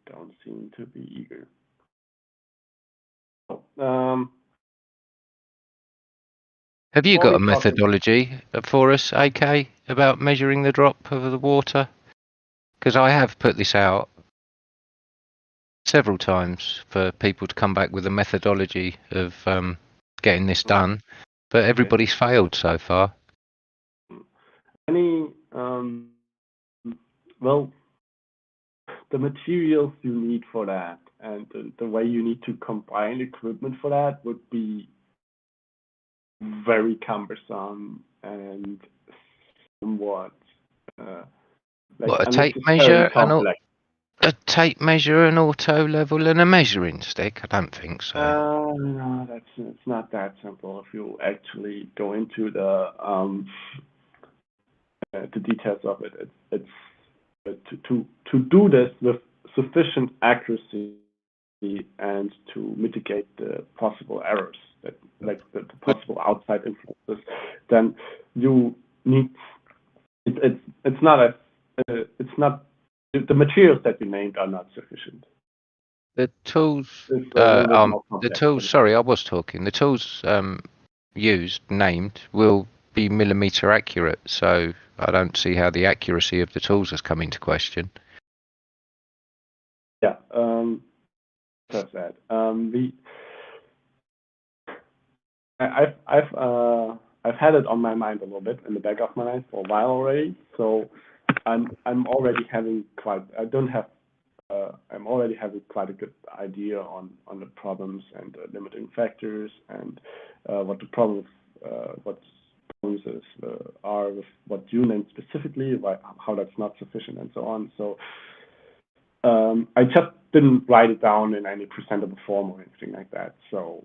Don't seem to be eager. Have you got a methodology for us, AK, about measuring the drop of the water? Because I have put this out several times for people to come back with a methodology of getting this done, but everybody's failed so far. Well, the materials you need for that and the way you need to combine equipment for that would be very cumbersome and somewhat what, a tape measure and a tape measure, an auto level, and a measuring stick? I don't think so. No, it's not that simple. If you actually go into the details of it, it's to do this with sufficient accuracy and to mitigate the possible errors, that like the possible outside influences, then you need it's not the materials that you named are not sufficient. The tools, sorry, I was talking. The tools named will be millimeter accurate, so I don't see how the accuracy of the tools has come into question. Yeah, that's that. I've had it on my mind a little bit, in the back of my mind for a while already. So I'm already having quite a good idea on the problems and the limiting factors and what the problems are with what you named specifically, how that's not sufficient and so on. So I just didn't write it down in any presentable form or anything like that. So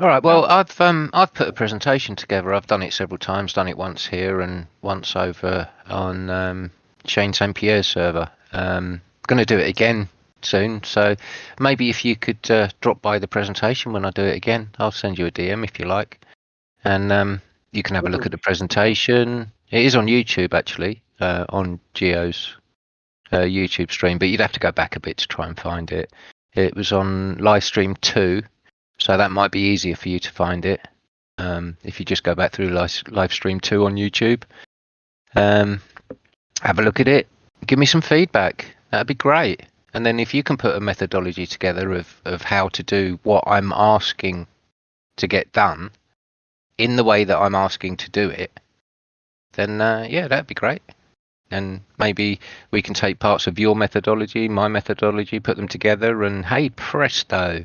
all right. Well, I've put a presentation together. I've done it several times. Done it once here and once over on Shane St. Pierre's server. Going to do it again soon. So maybe if you could drop by the presentation when I do it again, I'll send you a DM if you like, and you can have a look at the presentation. It is on YouTube actually, on Geo's YouTube stream, but you'd have to go back a bit to try and find it. It was on Livestream 2. So that might be easier for you to find it if you just go back through Livestream 2 on YouTube. Have a look at it. Give me some feedback. That'd be great. And then if you can put a methodology together of how to do what I'm asking to get done in the way that I'm asking to do it, then yeah, that'd be great. And maybe we can take parts of your methodology, my methodology, put them together, and hey, presto.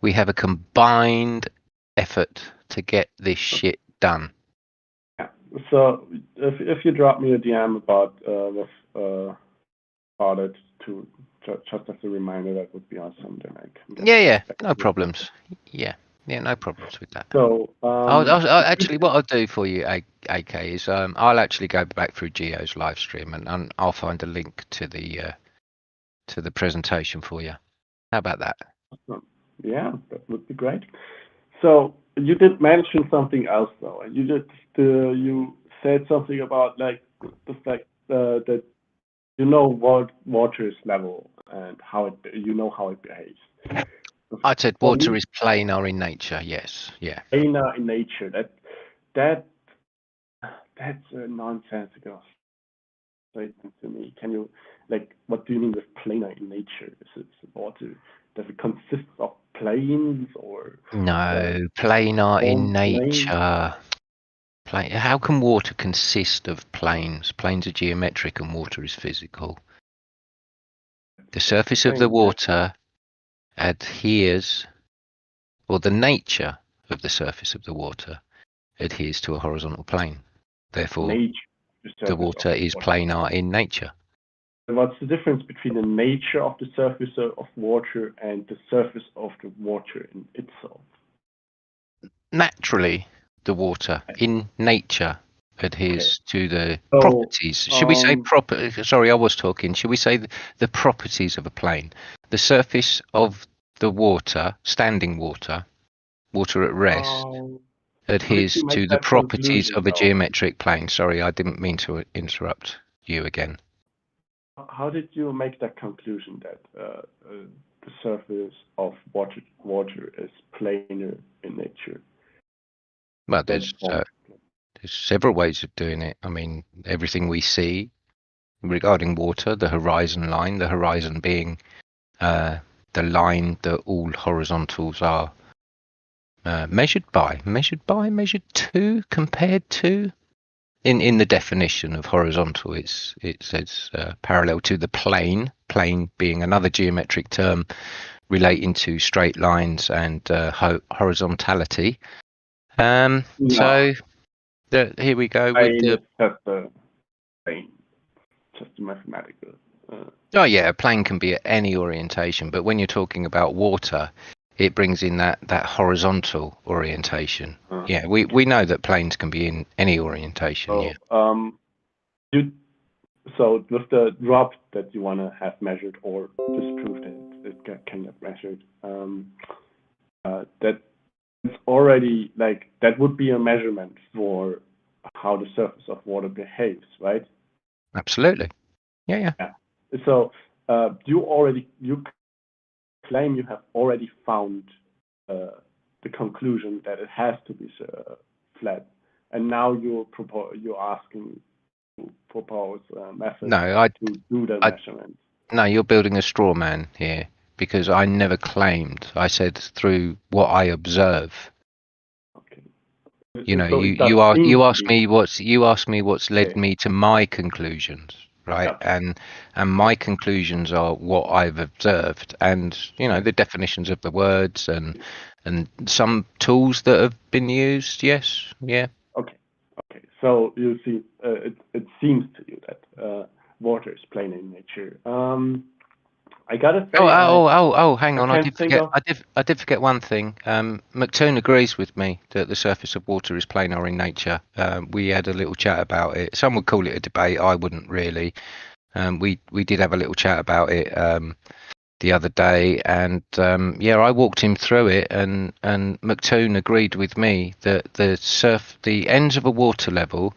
We have a combined effort to get this shit done. Yeah. So if you drop me a DM about it to just as a reminder, that would be awesome. Then I can. Yeah, no problems. Yeah, no problems with that. So I'll actually, what I'll do for you, AK, is I'll actually go back through Geo's live stream and I'll find a link to the presentation for you. How about that? Yeah, that would be great. So you did mention something else though. You said something about like the fact that you know what water's level and how it behaves. I said water is planar in nature. Yes, yeah. Planar in nature. That's nonsensical statement to me. Can you, like, what do you mean with planar in nature? Is it water? Does it consist of planes or? No, planar in formed planes? nature. How can water consist of planes? Planes are geometric and water is physical. The surface of the water adheres, or the nature of the surface of the water adheres to a horizontal plane. Therefore, the water is planar in nature. What's the difference between the nature of the surface of water and the surface of the water in itself? Naturally, the water in nature adheres to the properties. Should we say Sorry, I was talking. Should we say the properties of a plane? The surface of the water, standing water, water at rest, adheres to the properties of a geometric plane. Sorry, I didn't mean to interrupt you again. How did you make that conclusion that the surface of water is planar in nature? Well, there's several ways of doing it. I mean, everything we see regarding water, the horizon line, the horizon being the line that all horizontals are measured to, compared to. In the definition of horizontal, it says parallel to the plane, plane being another geometric term relating to straight lines and horizontality. So here we go with the plane, just mathematical. Oh yeah, a plane can be at any orientation, but when you're talking about water, it brings in that horizontal orientation. Yeah, we know that planes can be in any orientation. So with the drop that you want to have measured or disprove that it can get measured, that it's already like that would be a measurement for how the surface of water behaves, right? Absolutely. Yeah. So you claim you have already found the conclusion that it has to be flat, and now you're asking to propose a method to do the measurement. No, you're building a straw man here, because I never claimed. I said through what I observe. Okay. You know, So you asked me what's led me to my conclusions, right? Yeah. And my conclusions are what I've observed, and you know the definitions of the words and some tools that have been used. Yes, yeah. Okay. So you see, it seems to you that water is planar in nature. I gotta say. Hang on! I did forget one thing. McToon agrees with me that the surface of water is planar in nature. We had a little chat about it. Some would call it a debate. I wouldn't really. We did have a little chat about it the other day, and I walked him through it, and McToon agreed with me that the ends of a water level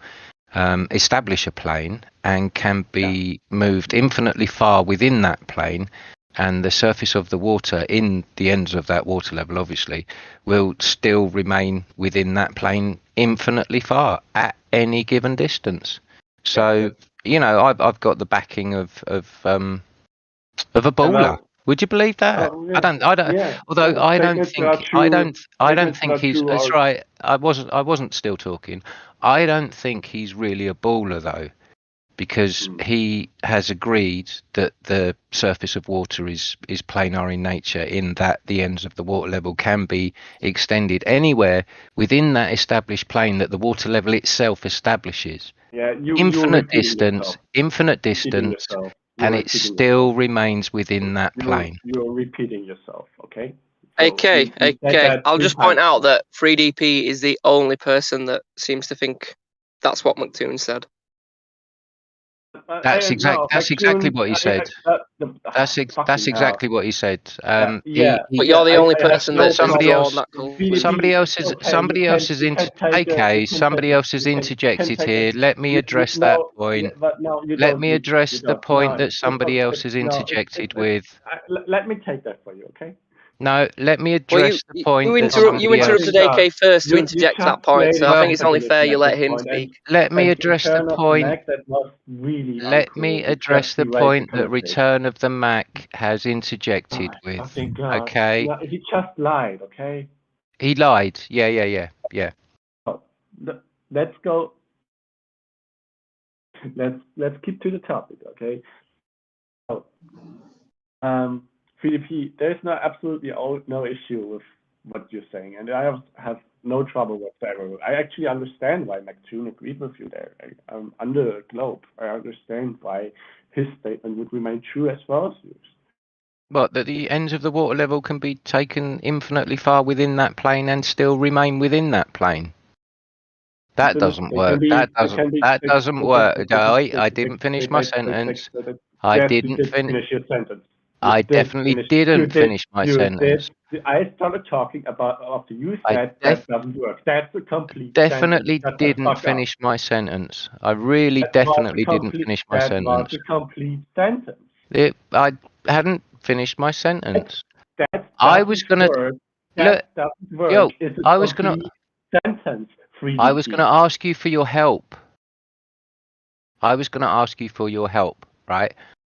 establish a plane and can be moved infinitely far within that plane, and the surface of the water in the ends of that water level obviously will still remain within that plane infinitely far at any given distance. So you know, I've got the backing of a baller. Would you believe that? I don't. Although I don't think he's. That's right. I wasn't still talking. I don't think he's really a baller though, because he has agreed that the surface of water is planar in nature, in that the ends of the water level can be extended anywhere within that established plane that the water level itself establishes. Yeah, infinite distance, and it still remains within that plane. You're repeating yourself, okay? Okay. I'll just point out that 3DP is the only person that seems to think that's what McToon said. That's exactly what he said. That's exactly what he said. But you're the only person that somebody else has interjected here. Let me address that point. Let me address the point that somebody else has interjected with. Let me take that for you, okay? No, let me Well, address the point that you somebody else. interrupted AK first to interject that point, so I think it's only fair you let him speak. Let me address the point. That was really Let me uncool. address the Just erase point that conversation. Return of the Mac has interjected Oh, with. fucking God. Okay, No, he just lied. Okay. he lied. Yeah. So, let's go. Let's keep to the topic. Okay. So, 3DP, there's absolutely no issue with what you're saying, and I have no trouble whatsoever. I actually understand why McToon agreed with you there. Under the globe, I understand why his statement would remain true as well as yours. What, that the ends of the water level can be taken infinitely far within that plane and still remain within that plane? That doesn't work. That doesn't work. I didn't finish my sentence. I didn't finish your sentence. I definitely didn't finish my sentence. I started talking about after you said that doesn't work. That's a complete definitely sentence. didn't finish my sentence. I really definitely didn't finish my That sentence. was a complete sentence. I hadn't finished my sentence. That I was gonna look. doesn't work. Yo, It's a I was gonna. sentence. 3DP. I was gonna ask you for your help. I was gonna ask you for your help, right?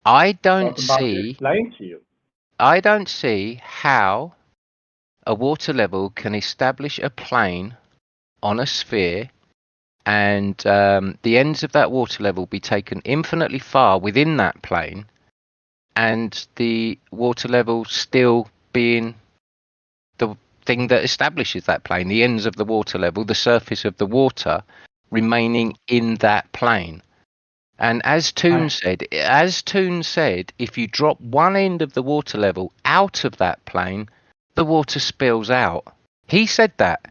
I don't see. Explain to you. I don't see how a water level can establish a plane on a sphere and the ends of that water level be taken infinitely far within that plane and the water level still being the thing that establishes that plane, the ends of the water level, the surface of the water remaining in that plane. And as Toon said, if you drop one end of the water level out of that plane, the water spills out. He said that,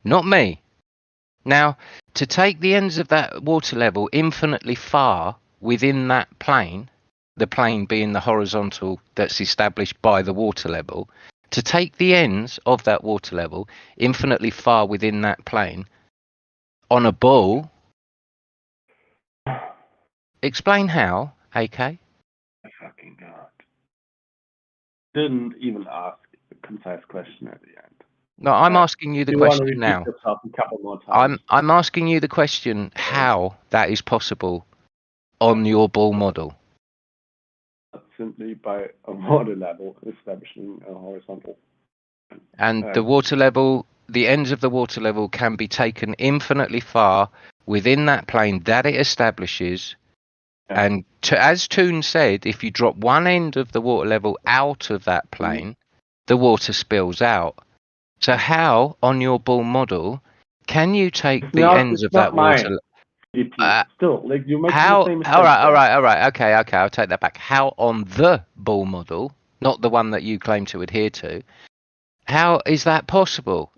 not me. Now, to take the ends of that water level infinitely far within that plane, the plane being the horizontal that's established by the water level, to take the ends of that water level infinitely far within that plane on a ball. Explain how, AK? Fucking God. Didn't even ask a concise question at the end. No, I'm asking you the question now. Yourself a couple more times. I'm asking you the question how that is possible on your ball model. Simply by a water level establishing a horizontal. And the water level, the ends of the water level can be taken infinitely far within that plane that it establishes. And as Toon said, if you drop one end of the water level out of that plane, the water spills out. So how, on your ball model, can you take the ends of that water? Still, like you make how? the same mistake. All right. Okay. I'll take that back. How on the ball model, not the one that you claim to adhere to, how is that possible?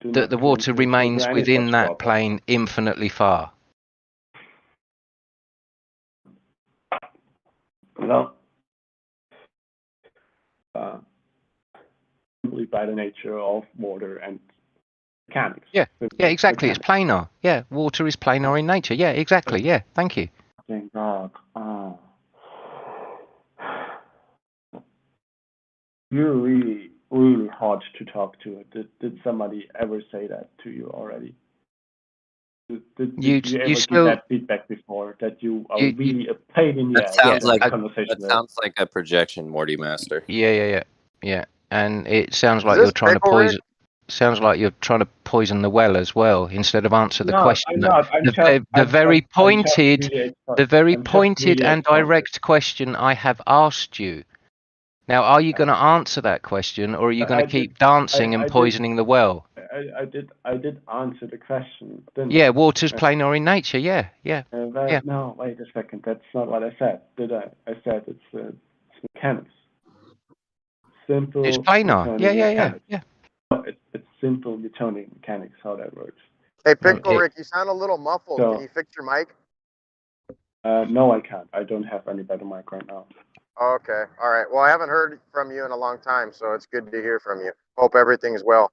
That the water remains within that plane infinitely far? Well, simply by the nature of water and mechanics. Yeah, exactly. It's planar. Yeah, water is planar in nature. Yeah, exactly. Yeah, thank you. Thank God. Oh. You're really, really hard to talk to. Did somebody ever say that to you already? Did you ever give that feedback before, that you are really a pain in the ass? That sounds like a projection, Morty Master. Yeah. And it sounds like you're trying to poison. Sounds like you're trying to poison the well as well, instead of answer the question. The very pointed and direct question I have asked you. Now, are you going to answer that question, or are you going to keep dancing and poisoning the well? I did answer the question. Yeah, water's planar in nature. Yeah. No, wait a second. That's not what I said, did I? I said it's mechanics. Simple. It's planar. Yeah. It's simple Newtonian mechanics, how that works. Hey, Pickle Rick, you sound a little muffled. Can you fix your mic? No, I can't. I don't have any better mic right now. Okay. All right. Well, I haven't heard from you in a long time, so it's good to hear from you. Hope everything's well.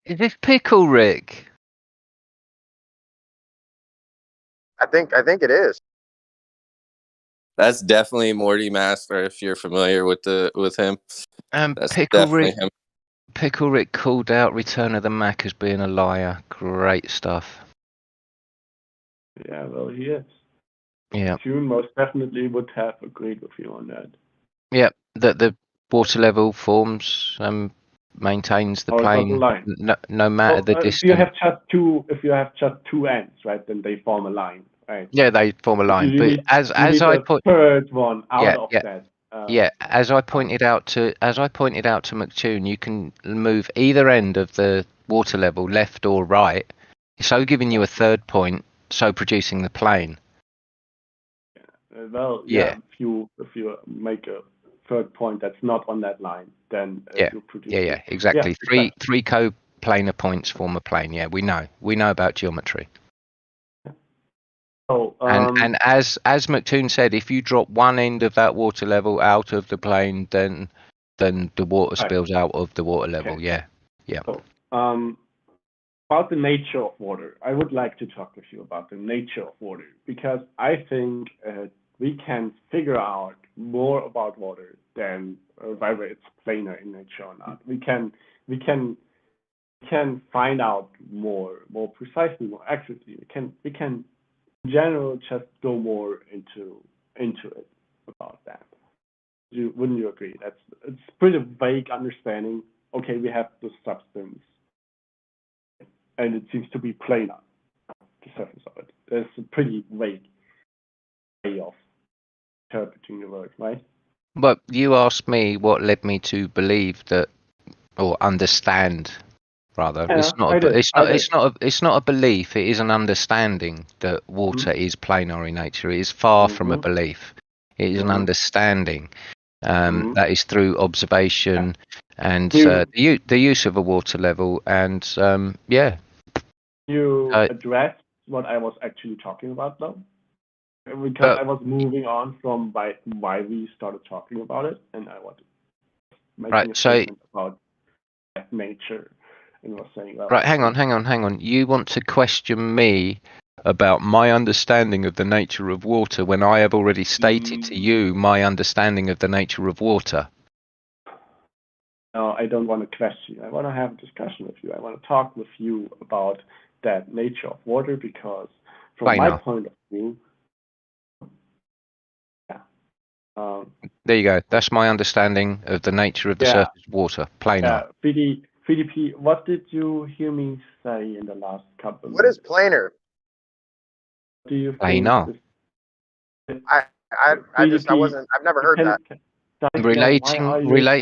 Is this Pickle Rick? I think it is. That's definitely Morty Master. If you're familiar with him, that's definitely him. Pickle Rick called out Return of the Mac as being a liar. Great stuff. Yeah, well, he is. Yeah. June most definitely would have agreed with you on that. Yeah, that the water level forms maintains the Horizontal plane line. no matter the If distance. you have just two ends, right, then they form a line, right? Yeah, they form a line. But as I put third one out of that. as I pointed out to McToon, you can move either end of the water level, left or right, so giving you a third point, so producing the plane. Well, yeah. If you make a third point that's not on that line, then you produce. Yeah, exactly. Three coplanar points form a plane. Yeah, we know about geometry. So, and as McToon said, if you drop one end of that water level out of the plane, then the water spills out of the water level. Okay. Yeah. So, about the nature of water, I would like to talk with you about the nature of water, because I think we can figure out more about water than whether it's planar in nature or not. We can find out more precisely, more accurately. We can in general just go more into it about that. Wouldn't you agree? It's pretty vague understanding. Okay, we have the substance, and it seems to be planar, the surface of it. There's a pretty vague way of interpreting the word, right? But you asked me what led me to believe that, or understand, rather. Yeah, It's not a belief. It is an understanding that water is planar in nature. It is far from a belief. It is an understanding. That is through observation and the use of a water level, and You addressed what I was actually talking about, though, because I was moving on from why we started talking about it, and I was making a statement about nature, and was saying, well, right, hang on. You want to question me about my understanding of the nature of water when I have already stated to you my understanding of the nature of water? No, I don't want to question you. I want to have a discussion with you. I want to talk with you about that nature of water, because from my point of view, there you go. That's my understanding of the nature of the surface of water. Planar. Yeah, VDP, what did you hear me say in the last couple of What is planar? Do you planar? I've never heard that.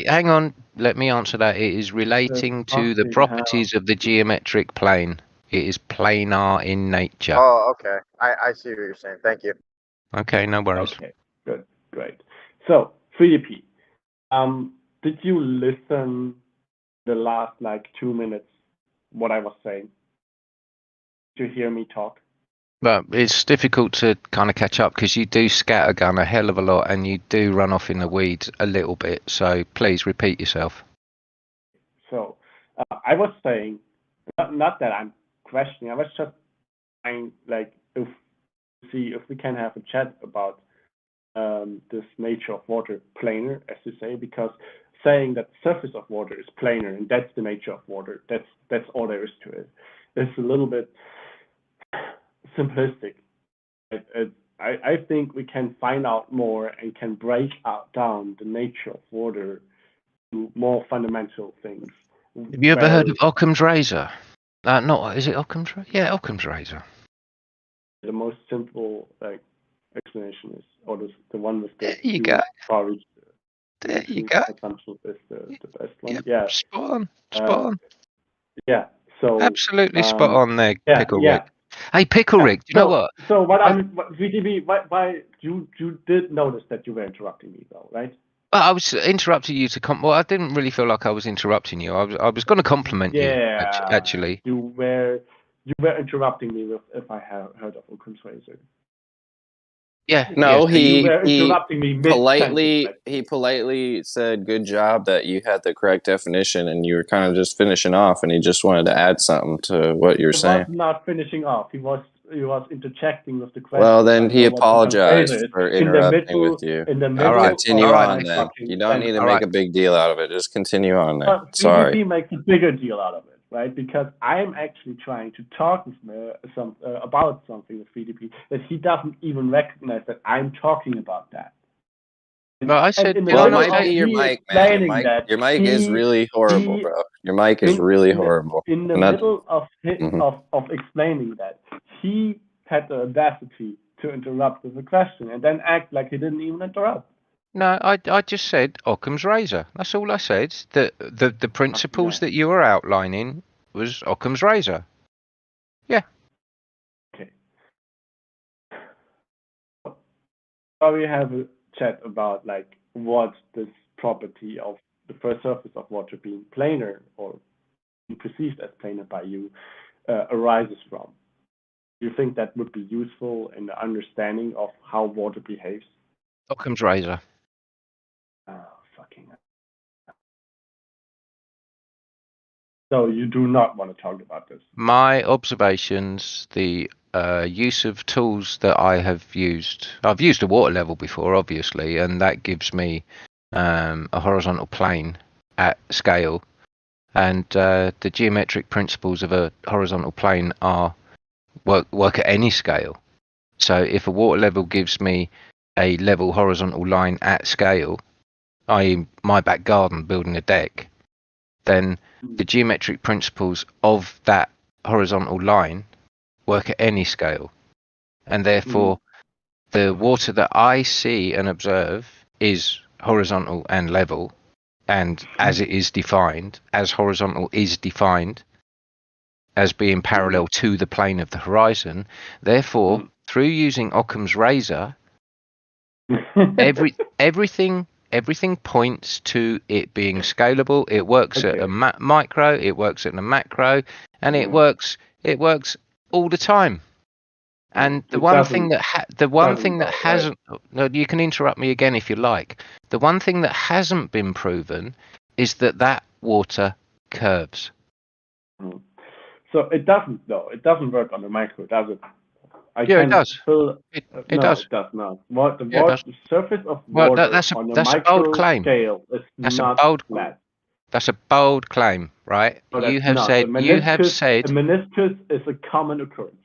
Hang on, let me answer that. It is relating to the properties of the geometric plane. It is planar in nature. Oh, okay. I see what you're saying. Thank you. Okay, no worries. Okay, good, great. So, 3DP, did you listen the last 2 minutes what I was saying? Did you hear me talk? But it's difficult to kind of catch up because you do scattergun a hell of a lot and you do run off in the weeds a little bit. So please repeat yourself. So I was saying, not that I'm questioning. I was just trying, if we can have a chat about this nature of water, planar, as you say, because saying that the surface of water is planar and that's the nature of water, that's all there is to it. It's a little bit simplistic. I think we can find out more and can break down the nature of water to more fundamental things. Have you ever heard of Occam's razor? Is it Occam's razor? Yeah, Occam's razor. The most simple explanation is, or the one with the there you go. There you go. Assumption is the best one. Yep. Yeah. Spot on. Yeah. So absolutely spot on there, Pickle Rick. Hey, Pickle Rick, do you know what? So VDB, why you did notice that you were interrupting me though, right? I was interrupting you to well, I didn't really feel like I was interrupting you. I was going to compliment you. Actually, you were interrupting me with if I have heard of Occam's razor. Yeah. No, you were interrupting me politely said, "Good job that you had the correct definition," and you were kind of just finishing off, and he just wanted to add something to what you're saying. He was not finishing off. He was interjecting with the question. Well, then like, he what Occam's razor apologized is. for in the interrupting middle, with you. in the All middle right. Continue of on my then. fucking You don't need to All make right. a big deal out of it. Just continue on then. But Sorry. VDP makes a bigger deal out of it, right? Because I'm actually trying to talk with about something with VDP that he doesn't even recognize that I'm talking about that. No, I said, in the Well, it middle might of be your me mic, man. explaining that, Your mic is really horrible, he bro. Your mic is really horrible. in the And that- middle of Mhm. of explaining that, he had the audacity to interrupt with a question and then act like he didn't even interrupt. no, I just said Occam's razor. That's all I said. The principles that you were outlining was Occam's razor. Yeah. Okay. So we have a chat about like what this property of the first surface of water being planar or being perceived as planar by you arises from. Do you think that would be useful in the understanding of how water behaves? Occam's razor. Oh, fucking hell. So you do not want to talk about this? My observations, the use of tools that I have used. I've used a water level before, obviously, and that gives me a horizontal plane at scale. And the geometric principles of a horizontal plane are work at any scale. So if a water level gives me a level horizontal line at scale, i.e. my back garden building a deck, then the geometric principles of that horizontal line work at any scale. And therefore, the water that I see and observe is horizontal and level, and as it is defined, as horizontal is defined as being parallel to the plane of the horizon. Therefore, through using Occam's razor, everything points to it being scalable. It works at a micro, it works at a macro, and it works all the time. And the one thing that hasn't, no, you can interrupt me again if you like. The one thing that hasn't been proven is that water curves. So it doesn't, though. It doesn't work on the micro, does it? It does. It does. It does not. What the surface of Well, water that's on a a micro bold claim. scale is not flat. That's a bold claim, right? No, You that's have not. said. A meniscus is a common occurrence.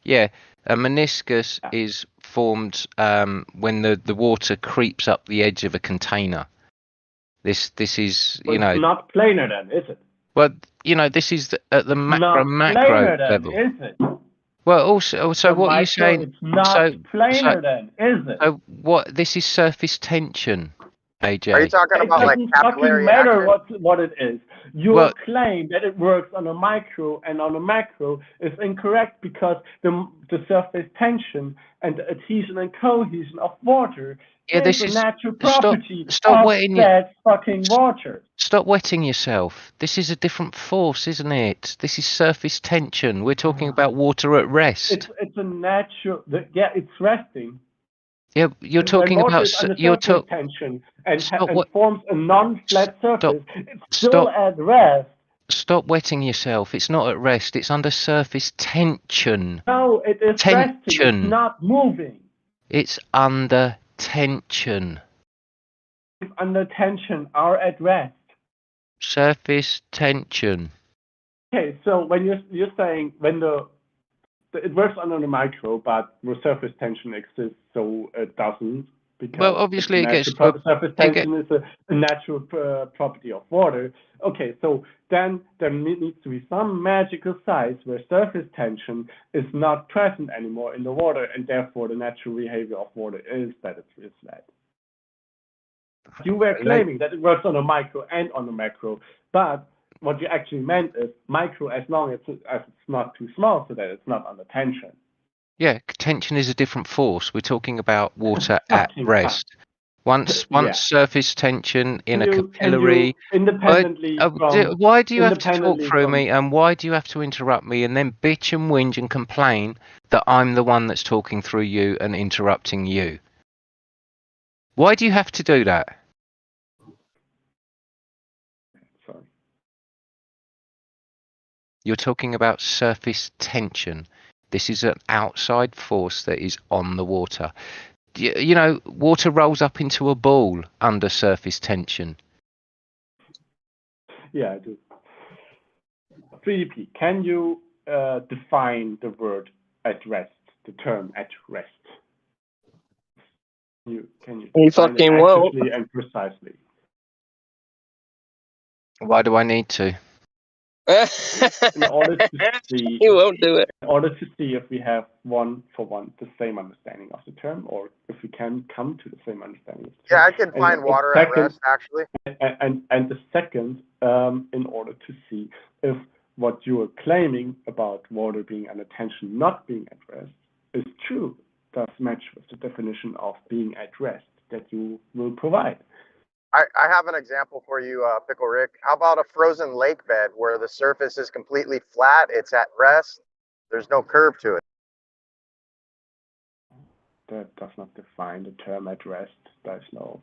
Yeah, a meniscus is formed when the water creeps up the edge of a container. This is It's not planar then, is it? Well, this is at the macro planar then, level. Is it? Well, also, so what are you saying? It's not planar then, is it? So what? This is surface tension, AJ. Are you talking about like It doesn't fucking capillary matter action? what it is. Your claim that it works on a micro and on a macro is incorrect because the surface tension and the adhesion and cohesion of water is a natural property of that fucking water. Stop wetting yourself. This is a different force, isn't it? This is surface tension. We're talking about water at rest. It's a natural. It's resting. Yeah, you're talking about tension and forms a non-flat surface. It's still at rest. Stop wetting yourself. It's not at rest. It's under surface tension. No, it is resting. It's not moving. It's under tension. If under tension are at rest. Surface tension. Okay, so when you're saying when it works under the micro, but the surface tension exists, so it doesn't. Because well, obviously, it gets surface tension is a natural property of water. Okay, so then there needs to be some magical size where surface tension is not present anymore in the water, and therefore the natural behavior of water is that it is flat. You were claiming that it works on a micro and on a macro, but what you actually meant is micro as long as it's not too small so that it's not under tension. Yeah, tension is a different force. We're talking about water at rest. Once surface tension in a capillary. Why do you have to talk through me, and why do you have to interrupt me and then bitch and whinge and complain that I'm the one that's talking through you and interrupting you? Why do you have to do that? Sorry. You're talking about surface tension. This is an outside force that is on the water. You know, water rolls up into a ball under surface tension. Yeah, I do. 3DP, can you define the word at rest, the term at rest? Can you define it accurately and precisely? Why do I need to? In order to see, you won't do it. In order to see if we have one-for-one the same understanding of the term, or if we can come to the same understanding of the term. Yeah, I can find water at rest, actually. And the second, in order to see if what you are claiming about water being under tension, not being at rest, is true, does match with the definition of being at rest that you will provide. I have an example for you, Pickle Rick. How about a frozen lake bed where the surface is completely flat, it's at rest, there's no curve to it? That does not define the term at rest. There's no...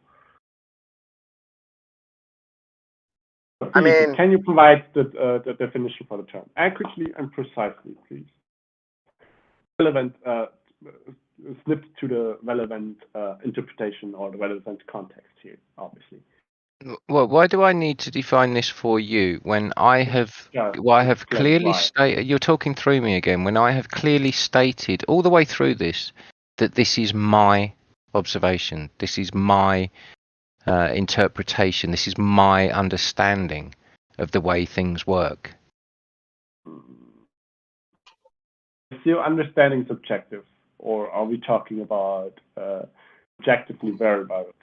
I mean... Can you provide the definition for the term accurately and precisely, please? Relevant, snipped to the relevant interpretation or the relevant context here, obviously. Well, why do I need to define this for you when I have clearly stated? You're talking through me again. When I have clearly stated all the way through this that this is my observation, this is my interpretation, this is my understanding of the way things work. Is your understanding subjective, or are we talking about objectively verifiable?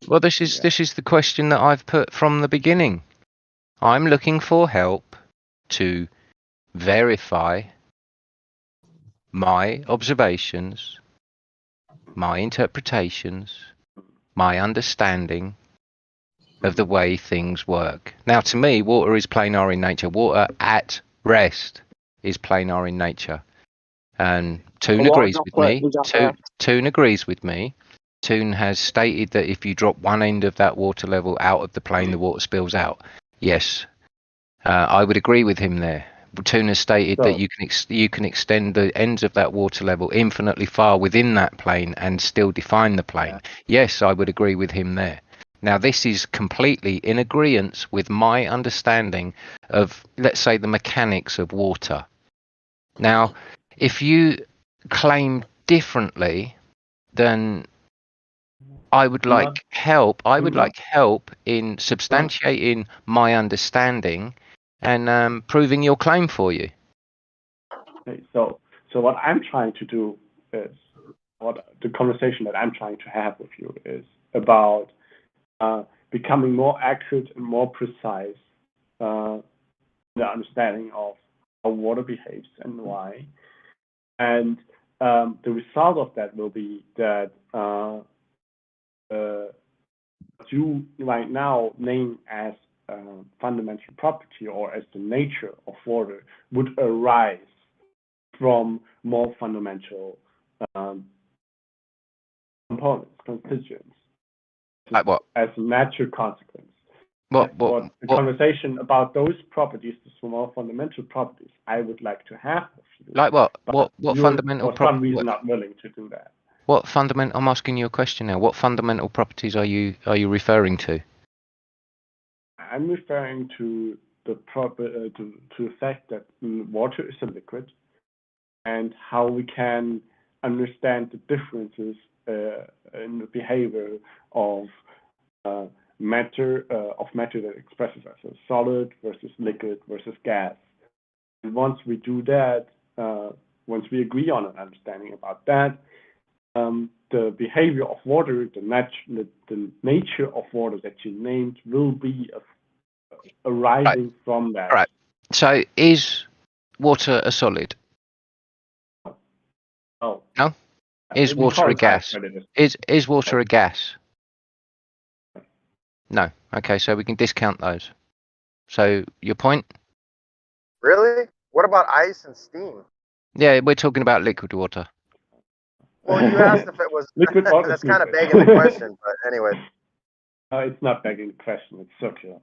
Well, this is the question that I've put from the beginning. I'm looking for help to verify my observations, my interpretations, my understanding of the way things work. Now, to me, water is planar in nature. Water at rest is planar in nature. And Toon agrees with me. Toon agrees with me. Toon has stated that if you drop one end of that water level out of the plane, the water spills out. Yes, I would agree with him there. Toon has stated that you can extend the ends of that water level infinitely far within that plane and still define the plane. Yes, I would agree with him there. Now, this is completely in agreement with my understanding of, let's say, the mechanics of water. Now, if you claim differently, then I would like help. I would like help in substantiating my understanding and proving your claim for you. Okay, so what I'm trying to do is, what the conversation that I'm trying to have with you is about becoming more accurate and more precise in the understanding of how water behaves and why. And the result of that will be that what you right now name as fundamental property or as the nature of water would arise from more fundamental components, constituents. Like what? As a natural consequence. The conversation about those properties, the more fundamental properties, I would like to have with you. Like what? What fundamental properties? For some reason, not willing to do that. What fundamental? I'm asking you a question now. What fundamental properties are you referring to? I'm referring to the to the fact that water is a liquid, and how we can understand the differences in the behavior of matter that expresses as a solid versus liquid versus gas. And once we do that, once we agree on an understanding about that, the behavior of water, the nature of water that you named will be arising from that. Right. So is water a solid? Oh. No? Is water a gas? Is water a gas? No. Okay, so we can discount those. So your point? Really? What about ice and steam? Yeah, we're talking about liquid water. Well, you asked if it was liquid water. That's kind of begging the question, but anyway. It's not begging the question. It's circular.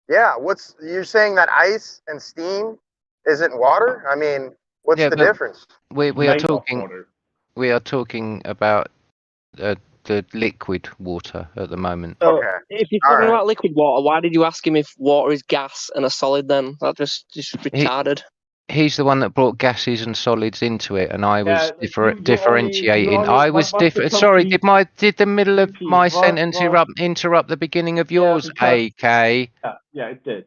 Yeah. You're saying that ice and steam isn't water? I mean, what's Yeah, the but difference? we are Made of talking water. we are talking about the liquid water at the moment. So Okay. if you're All talking right. about liquid water, why did you ask him if water is gas and a solid then? That just retarded. He's the one that brought gases and solids into it, and I was Yeah, you differentiating. only I was what's the Sorry, complete did the middle of VP? my sentence interrupt the beginning of yours, because AK? yeah, it did.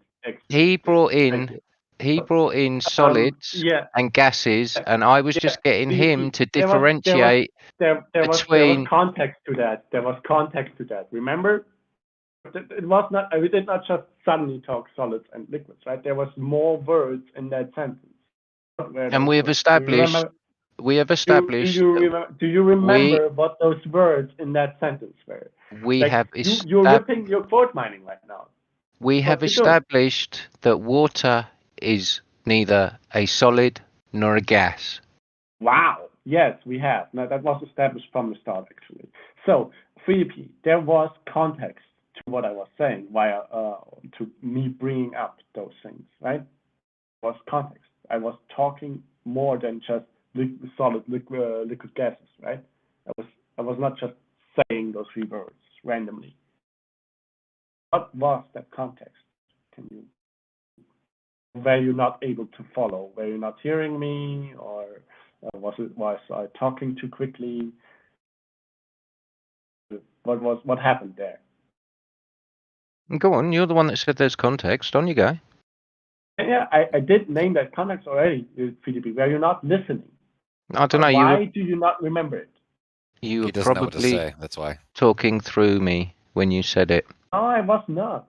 He brought Thank you. in solids Yeah, and gases, and I was just getting him to differentiate there was between. context to that. There was context to that. Remember, it was not. We did not just suddenly talk solids and liquids, right? There was more words in that sentence. And we have established. We have established. Do you remember what those words in that sentence were? We Like, have. You're ripping your quote mining right now. We have established that water is neither a solid nor a gas. Wow. Yes, we have. Now, that was established from the start, actually. So, 3P, there was context to what I was saying via to me bringing up those things, right? There was context. I was talking more than just liquid gases, right? I was not just saying those three words randomly. What was that context? Were you not able to follow? Were you not hearing me, or was I talking too quickly? What happened there? Go on, you're the one that said there's context. On you go. Yeah, I did name that context already, PDP. Were you not listening? I don't know. Why do you not remember it? You were He doesn't know what to probably say. That's why. talking through me when you said it. No, I was not.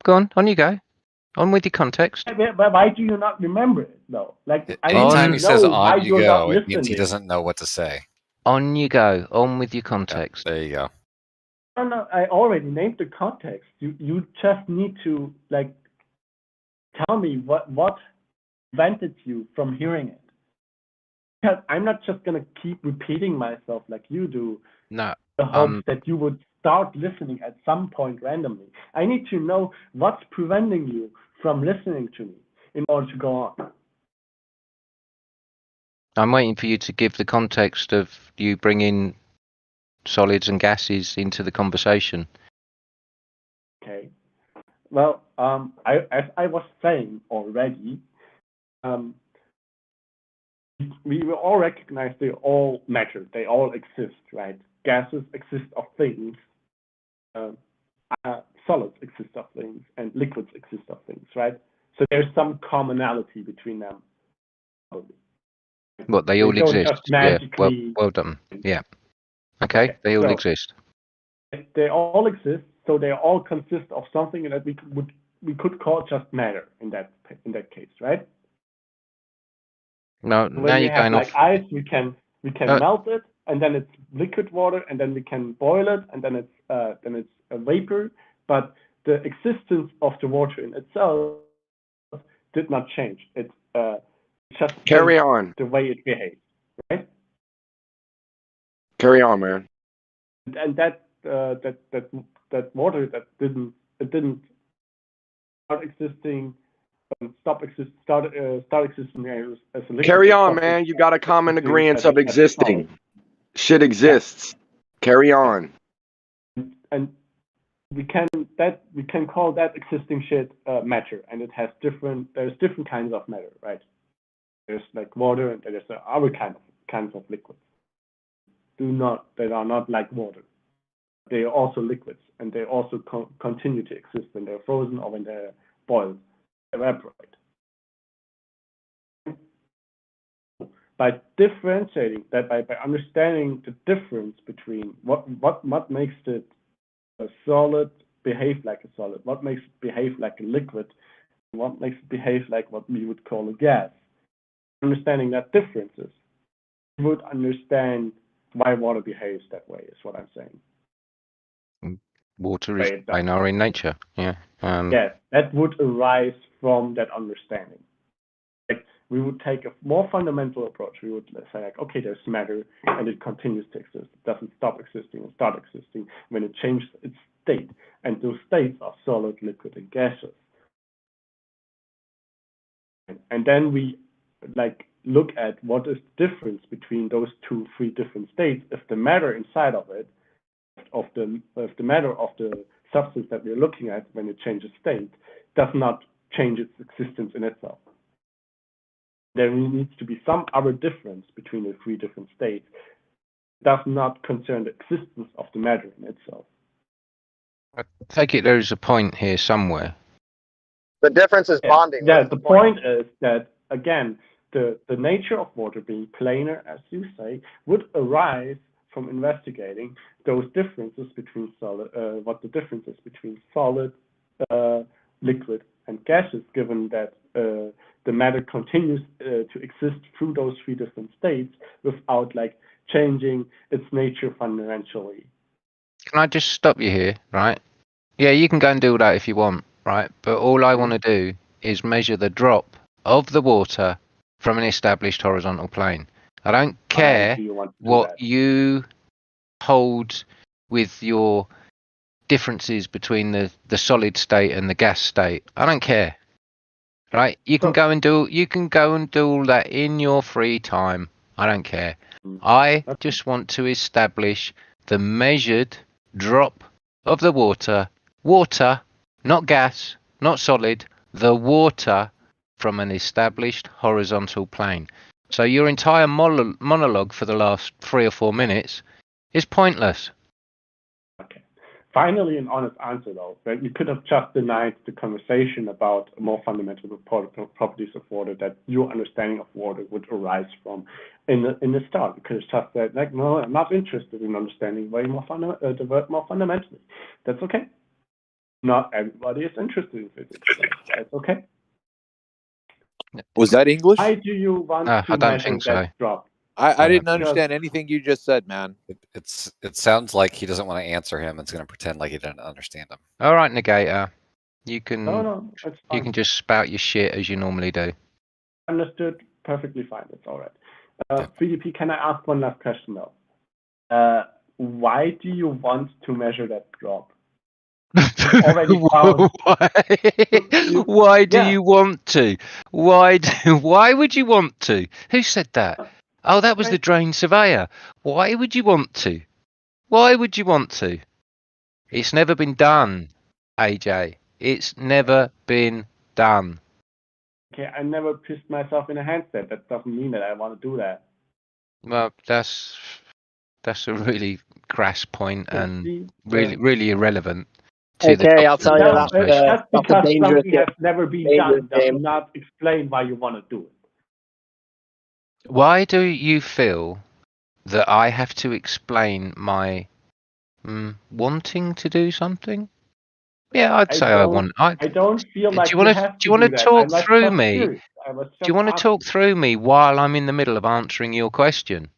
Go on you go. On with your context. But why do you not remember it, though? Like, I Anytime he need to says know why on you you're not go, it means listening. he doesn't know what to say. On you go. On with your context. There you go. No, I already named the context. You just need to like tell me what prevented you from hearing it. Because I'm not just gonna keep repeating myself like you do. No. The hopes that you would start listening at some point randomly. I need to know what's preventing you from listening to me in order to go on. I'm waiting for you to give the context of you bringing solids and gases into the conversation. Okay. Well, as I was saying already, we will all recognize they all matter. They all exist, right? Gases exist of things. Solids exist of things, and liquids exist of things, right? So there's some commonality between them. What, they all don't exist? just magically. Yeah. Well done. Yeah. Okay. They all exist. They all exist, so they all consist of something that we could call just matter in that case, right? No, When now we you're have going like off. ice, we can melt it, and then it's liquid water, and then we can boil it, and then it's a vapor. But the existence of the water in itself did not change. It just carry on the way it behaves, right? Carry on, man. And that water that didn't start existing. Start existing as a liquid. Carry on, man. You got a common agreement of existing. Shit exists. Carry on. And we can call that existing shit matter, and it has there's different kinds of matter, right? There's like water, and there's other kinds of liquids. They are not like water. They are also liquids, and they also continue to exist when they're frozen or when they're boiled. Evaporate. By differentiating that, by understanding the difference between what makes it a solid behave like a solid, what makes it behave like a liquid, and what makes it behave like what we would call a gas. Understanding that differences, you would understand why water behaves that way, is what I'm saying. Water is binary in nature. Yeah. Yes, that would arise from that understanding. Like, we would take a more fundamental approach. We would say, like, okay, there's matter, and it continues to exist. It doesn't stop existing and start existing when it changes its state. And those states are solid, liquid, and gaseous. And then we like look at what is the difference between those three different states if the matter inside of it, of the matter of the substance that we're looking at when it changes state, does not change its existence in itself. There needs to be some other difference between the three different states. It does not concern the existence of the matter in itself. I take it there is a point here somewhere. The difference is bonding. Yeah, What's the point is that, again, the nature of water being planar, as you say, would arise from investigating those differences between solid, what the difference is between solid, liquid, and gaseous, given that the matter continues to exist through those three different states without like changing its nature fundamentally. Can I just stop you here, right? Yeah, you can go and do that if you want, right? But all I want to do is measure the drop of the water from an established horizontal plane. I don't care what you hold with your differences between the solid state and the gas state. I don't care. Right? You can go and do all that in your free time. I don't care. I just want to establish the measured drop of the water, not gas, not solid, the water from an established horizontal plane. So your entire monologue for the last 3 or 4 minutes is pointless. Finally, an honest answer, though. Right? You could have just denied the conversation about more fundamental properties of water that your understanding of water would arise from in the start. You could have just said, like, no, I'm not interested in understanding the word more fundamentally. That's okay. Not everybody is interested in physics. That's okay. Was that English? Why do you want to I don't measure think so. that drop? I didn't understand anything you just said, man. It sounds like he doesn't want to answer him. It's going to pretend like he didn't understand him. All right, Negator. You can No, it's fine. you can just spout your shit as you normally do. Understood. Perfectly fine. It's all right. 3DP, can I ask one last question, though? Why do you want to measure that drop? Already found. Why do you want to? Why would you want to? Who said that? Oh, that was the drain surveyor. Why would you want to? Why would you want to? It's never been done, AJ. It's never been done. Okay, I never pissed myself in a handset. That doesn't mean that I want to do that. Well, that's a really crass point and really irrelevant. Okay, I'll tell you that. Just because something has never been done does not explain why you want to do it. Why do you feel that I have to explain my wanting to do something? Yeah, I'd say I want. I don't feel like do you want to talk through me? Do you want to talk through me while I'm in the middle of answering your question?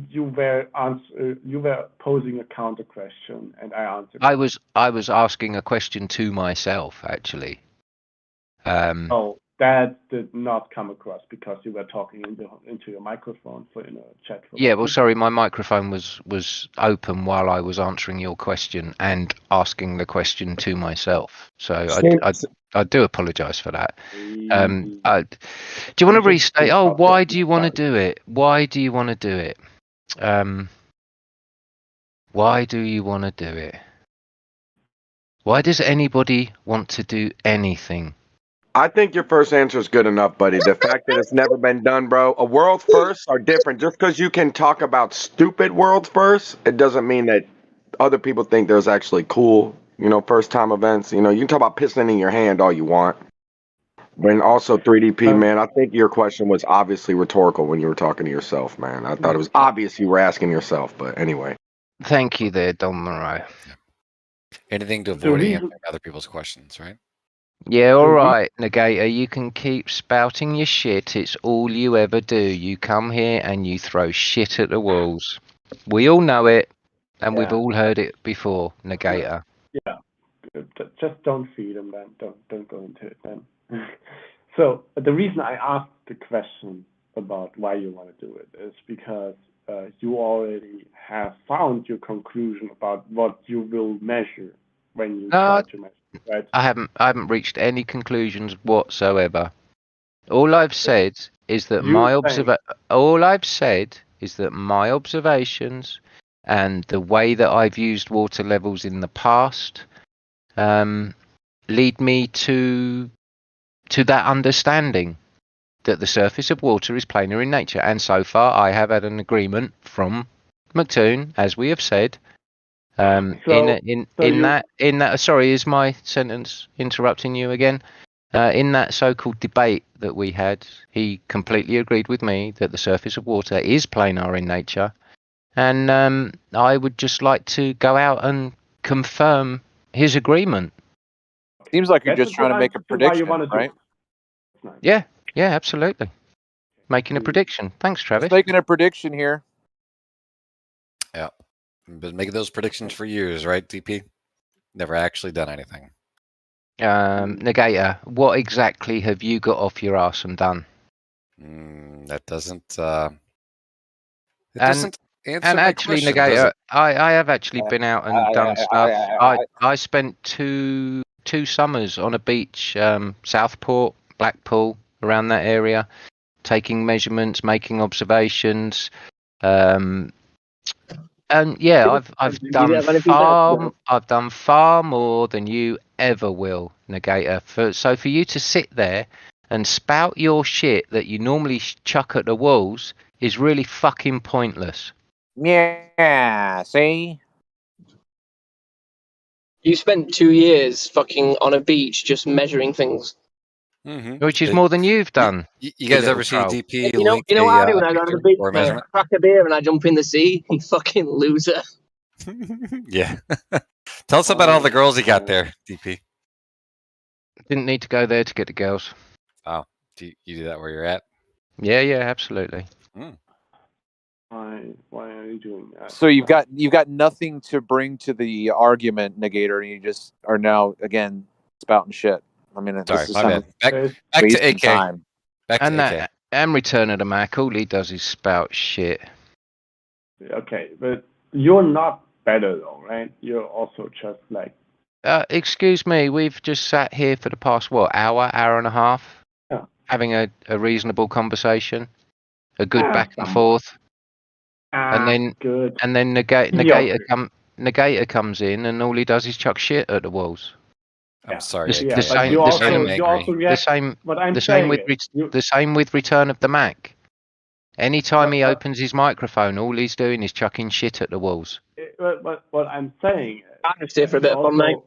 You were posing a counter question, and I answered. I was asking a question to myself, actually. Oh, that did not come across because you were talking into your microphone in a chat room. Yeah, well, sorry, my microphone was open while I was answering your question and asking the question to myself. So I do apologise for that. Do you want to restate? Oh, why do you want to do it? Why do you want to do it? Why do you want to do it? Why does anybody want to do anything? I think your first answer is good enough, buddy. The fact that it's never been done, bro. A world first are different. Just because you can talk about stupid worlds first, it doesn't mean that other people think there's actually cool, first time events. You can talk about pissing in your hand all you want. But also 3DP, man, I think your question was obviously rhetorical when you were talking to yourself, man. I thought it was obvious you were asking yourself, but anyway. Thank you there, Don Moreau. Anything to avoid answering other people's questions, right? Yeah, all right, Negator, you can keep spouting your shit. It's all you ever do. You come here and you throw shit at the walls. We all know it, and we've all heard it before, Negator. Yeah, just don't feed them, then. Don't go into it, then. So the reason I asked the question about why you want to do it is because you already have found your conclusion about what you will measure when you try to measure. Right. I haven't reached any conclusions whatsoever. All I've said is that my observations and the way that I've used water levels in the past lead me to that understanding that the surface of water is planar in nature. And so far, I have had an agreement from McToon, as we have said. Sorry, is my sentence interrupting you again? In that so-called debate that we had, he completely agreed with me that the surface of water is planar in nature. And I would just like to go out and confirm his agreement. Seems like you're just trying to make a prediction, right? Yeah, absolutely. Making a prediction. Thanks, Travis. Just making a prediction here. Yeah. Been making those predictions for years, right, DP? Never actually done anything. Negator, what exactly have you got off your arse and done? That doesn't. It And- doesn't answer And my actually, question, does Negator, it? I have actually been out and done stuff. I spent two summers on a beach, Southport, Blackpool, around that area, taking measurements, making observations. And yeah, I've done far more than you ever will, Negator. For you to sit there and spout your shit that you normally chuck at the walls is really fucking pointless. Yeah, see? You spent 2 years fucking on a beach just measuring things. Which is more than you've done. You guys ever see DP You know what I do when I go to the beach? or I measurement? crack a beer and I jump in the sea. You fucking loser. Yeah. Tell us about all the girls you got there, DP. Didn't need to go there to get the girls. Oh, you do that where you're at? Yeah, absolutely. Why are you doing that? So you've got nothing to bring to the argument, Negator, and you just are now again spouting shit. I mean, Sorry, this is my bad. Back to wasting AK. time. Back to AK. And Return of the Mac, all he does is spout shit. Okay, but you're not better though, right? You're also just like. Excuse me, we've just sat here for the past, hour and a half, having a reasonable conversation, a good back and forth. And then Negator comes in, and all he does is chuck shit at the walls. I'm sorry. The same with Return of the Mac. Anytime he opens his microphone, all he's doing is chucking shit at the walls. But what I'm saying is for a bit of fun, mate.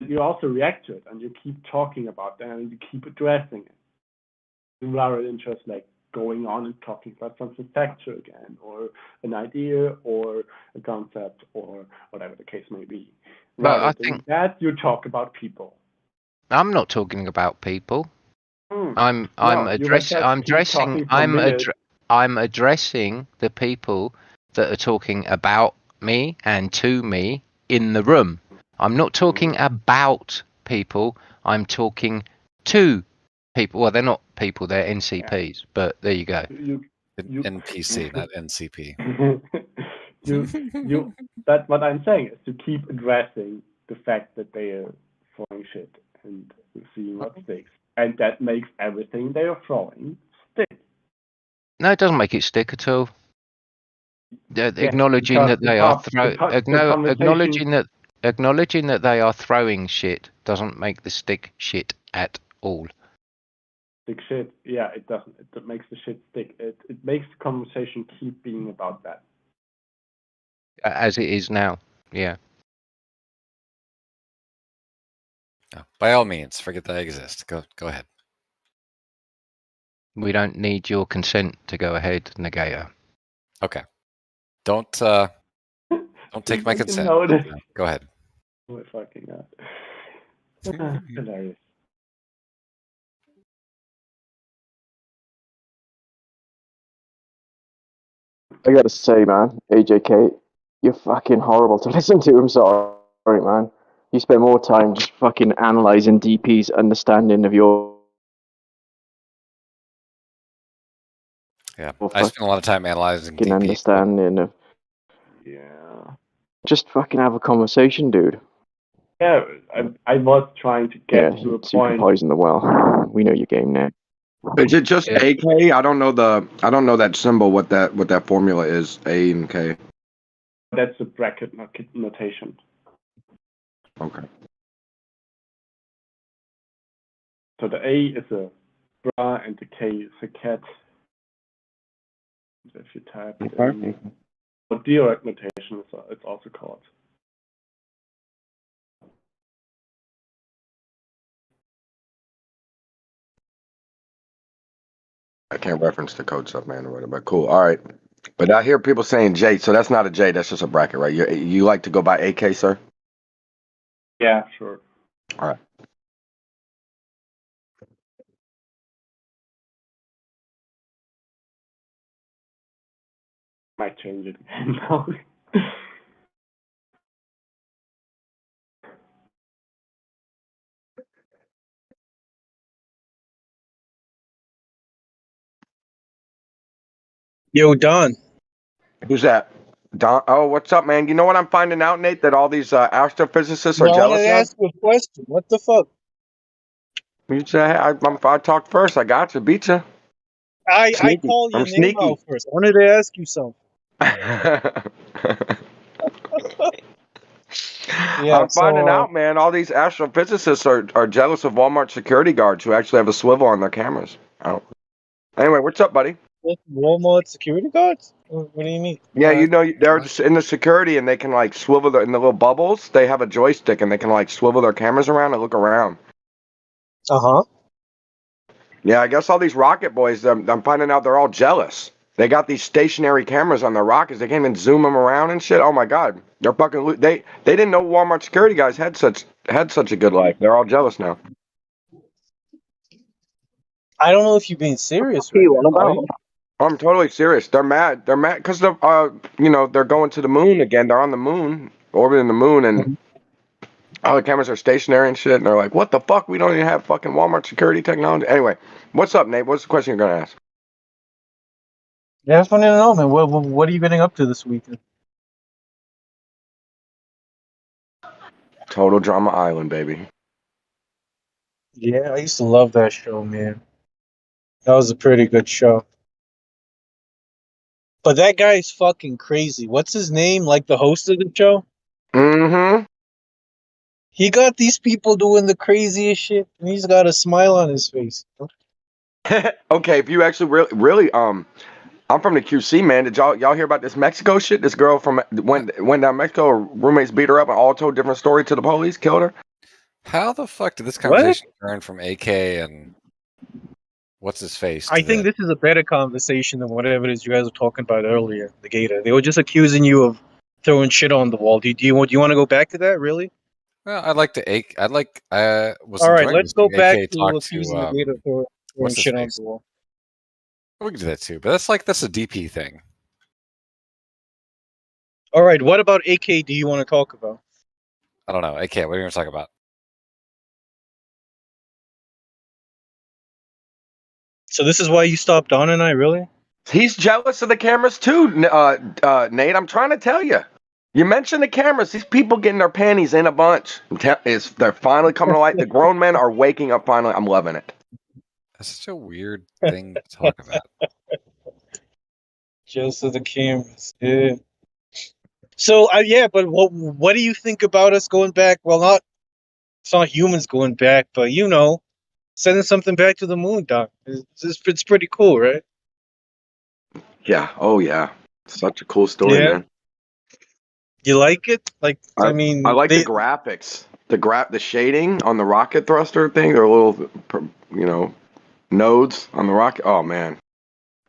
You also react to it, and you keep talking about that, and you keep addressing it. Rather than just like going on and talking about something factual again, or an idea, or a concept, or whatever the case may be. But I think that you talk about people. I'm not talking about people. I'm addressing the people that are talking about me and to me in the room. I'm not talking about people. I'm talking to people. Well, they're not people. They're NCPs. But there you go. NPC, not NCP. That's what I'm saying is to keep addressing the fact that they are throwing shit and seeing what sticks, and that makes everything they are throwing stick. No, it doesn't make it stick at all. Acknowledging that they are acknowledging that they are throwing shit doesn't make the stick shit at all. Stick shit, yeah, it doesn't. It makes the shit stick. It makes the conversation keep being about that. As it is now, yeah. Oh, by all means, forget that I exist. Go ahead. We don't need your consent to go ahead, Negator. Okay. Don't take my consent. Go ahead. Oh my fucking god. Hilarious. I gotta say, man, AJK, you're fucking horrible to listen to. I'm sorry, man. You spend more time just fucking analyzing DP's understanding of your. Yeah, I spend a lot of time analyzing DP. Understanding of. Yeah. Just fucking have a conversation, dude. Yeah, I was trying to get to a so you can point. poison the well. We know your game now. Is it just AK? I don't know that symbol. What that formula is? A and K. That's a bracket notation. Okay. So the A is a bra and the K is a cat. If you type it in, or Dirac notation, it's also called. I can't reference the code stuff, man, or whatever. But cool. All right. But I hear people saying J, so that's not a J. That's just a bracket, right? You like to go by AK, sir? Yeah, sure. All right. Might change it again now. Yo, Don. Who's that? Don. Oh, what's up, man? You know what I'm finding out, Nate? That all these astrophysicists are Well, I wanted jealous to of. ask you a question. What the fuck? You say I talked first. I got you. Beat you. I called your I'm name sneaky. out first. I wanted to ask you something. Yeah, I'm finding out, man. All these astrophysicists are jealous of Walmart security guards who actually have a swivel on their cameras. Anyway, what's up, buddy? Walmart security guards? What do you mean? Yeah, you know, they're just in the security and they can like swivel in the little bubbles. They have a joystick and they can like swivel their cameras around and look around. Uh-huh. Yeah, I guess all these rocket boys, I'm finding out they're all jealous. They got these stationary cameras on their rockets. They can't even zoom them around and shit. Oh my god, they're fucking. They didn't know Walmart security guys had such a good life. They're all jealous now. I don't know if you're being serious. Hey, Right what now, about? are you? I'm totally serious. They're mad. They're mad because they're they're going to the moon again. They're on the moon, orbiting the moon, and all the cameras are stationary and shit. And they're like, "What the fuck? We don't even have fucking Walmart security technology." Anyway, what's up, Nate? What's the question you're gonna ask? Yeah, I just wanted to know, man. What are you getting up to this weekend? Total Drama Island, baby. Yeah, I used to love that show, man. That was a pretty good show. But that guy's fucking crazy. What's his name? Like the host of the show? Mm-hmm. He got these people doing the craziest shit, and he's got a smile on his face. Okay, if you actually really I'm from the QC, man. Did y'all hear about this Mexico shit? This girl from went down Mexico. Her roommates beat her up and all told different story to the police, killed her. How the fuck did this conversation turn from AK and what's his face? I think this is a better conversation than whatever it is you guys were talking about earlier, the Gator. They were just accusing you of throwing shit on the wall. Do you want to go back to that, really? Well, I'd like to. I'd like. Was All right, enjoying let's go listening back AK to talk accusing the Gator for throwing what's his shit on face? the wall. We can do that too, but that's a DP thing. All right, what about AK do you want to talk about? I don't know. AK, what are you going to talk about? So this is why you stopped Don and I, really? He's jealous of the cameras too, Nate. I'm trying to tell you. You mentioned the cameras. These people getting their panties in a bunch. They're finally coming to light. The grown men are waking up finally. I'm loving it. That's such a weird thing to talk about. Just of the cameras, yeah. So yeah, but what do you think about us going back? Well, it's not humans going back, but sending something back to the moon, Doc. It's pretty cool, right? Yeah. Oh yeah. Such a cool story, man. You like it? Like, I like the graphics, the shading on the rocket thruster thing. They're little, nodes on the rocket. Oh man,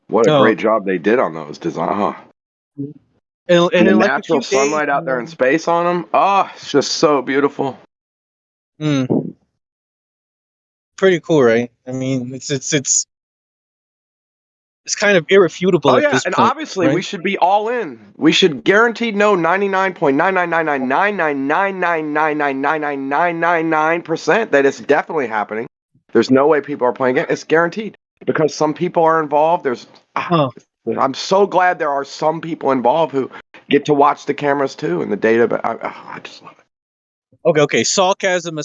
what a great job they did on those design. And the in like natural a few sunlight days, out there in space on them. Oh, it's just so beautiful. Pretty cool, right? I mean, it's kind of irrefutable at this and point. obviously right? we should be all in. We should guaranteed know 99.999999999999999% that it's definitely happening. There's no way people are playing it. It's guaranteed because some people are involved. I'm so glad there are some people involved who get to watch the cameras too and the data. But I just love it. Okay. Sarcasm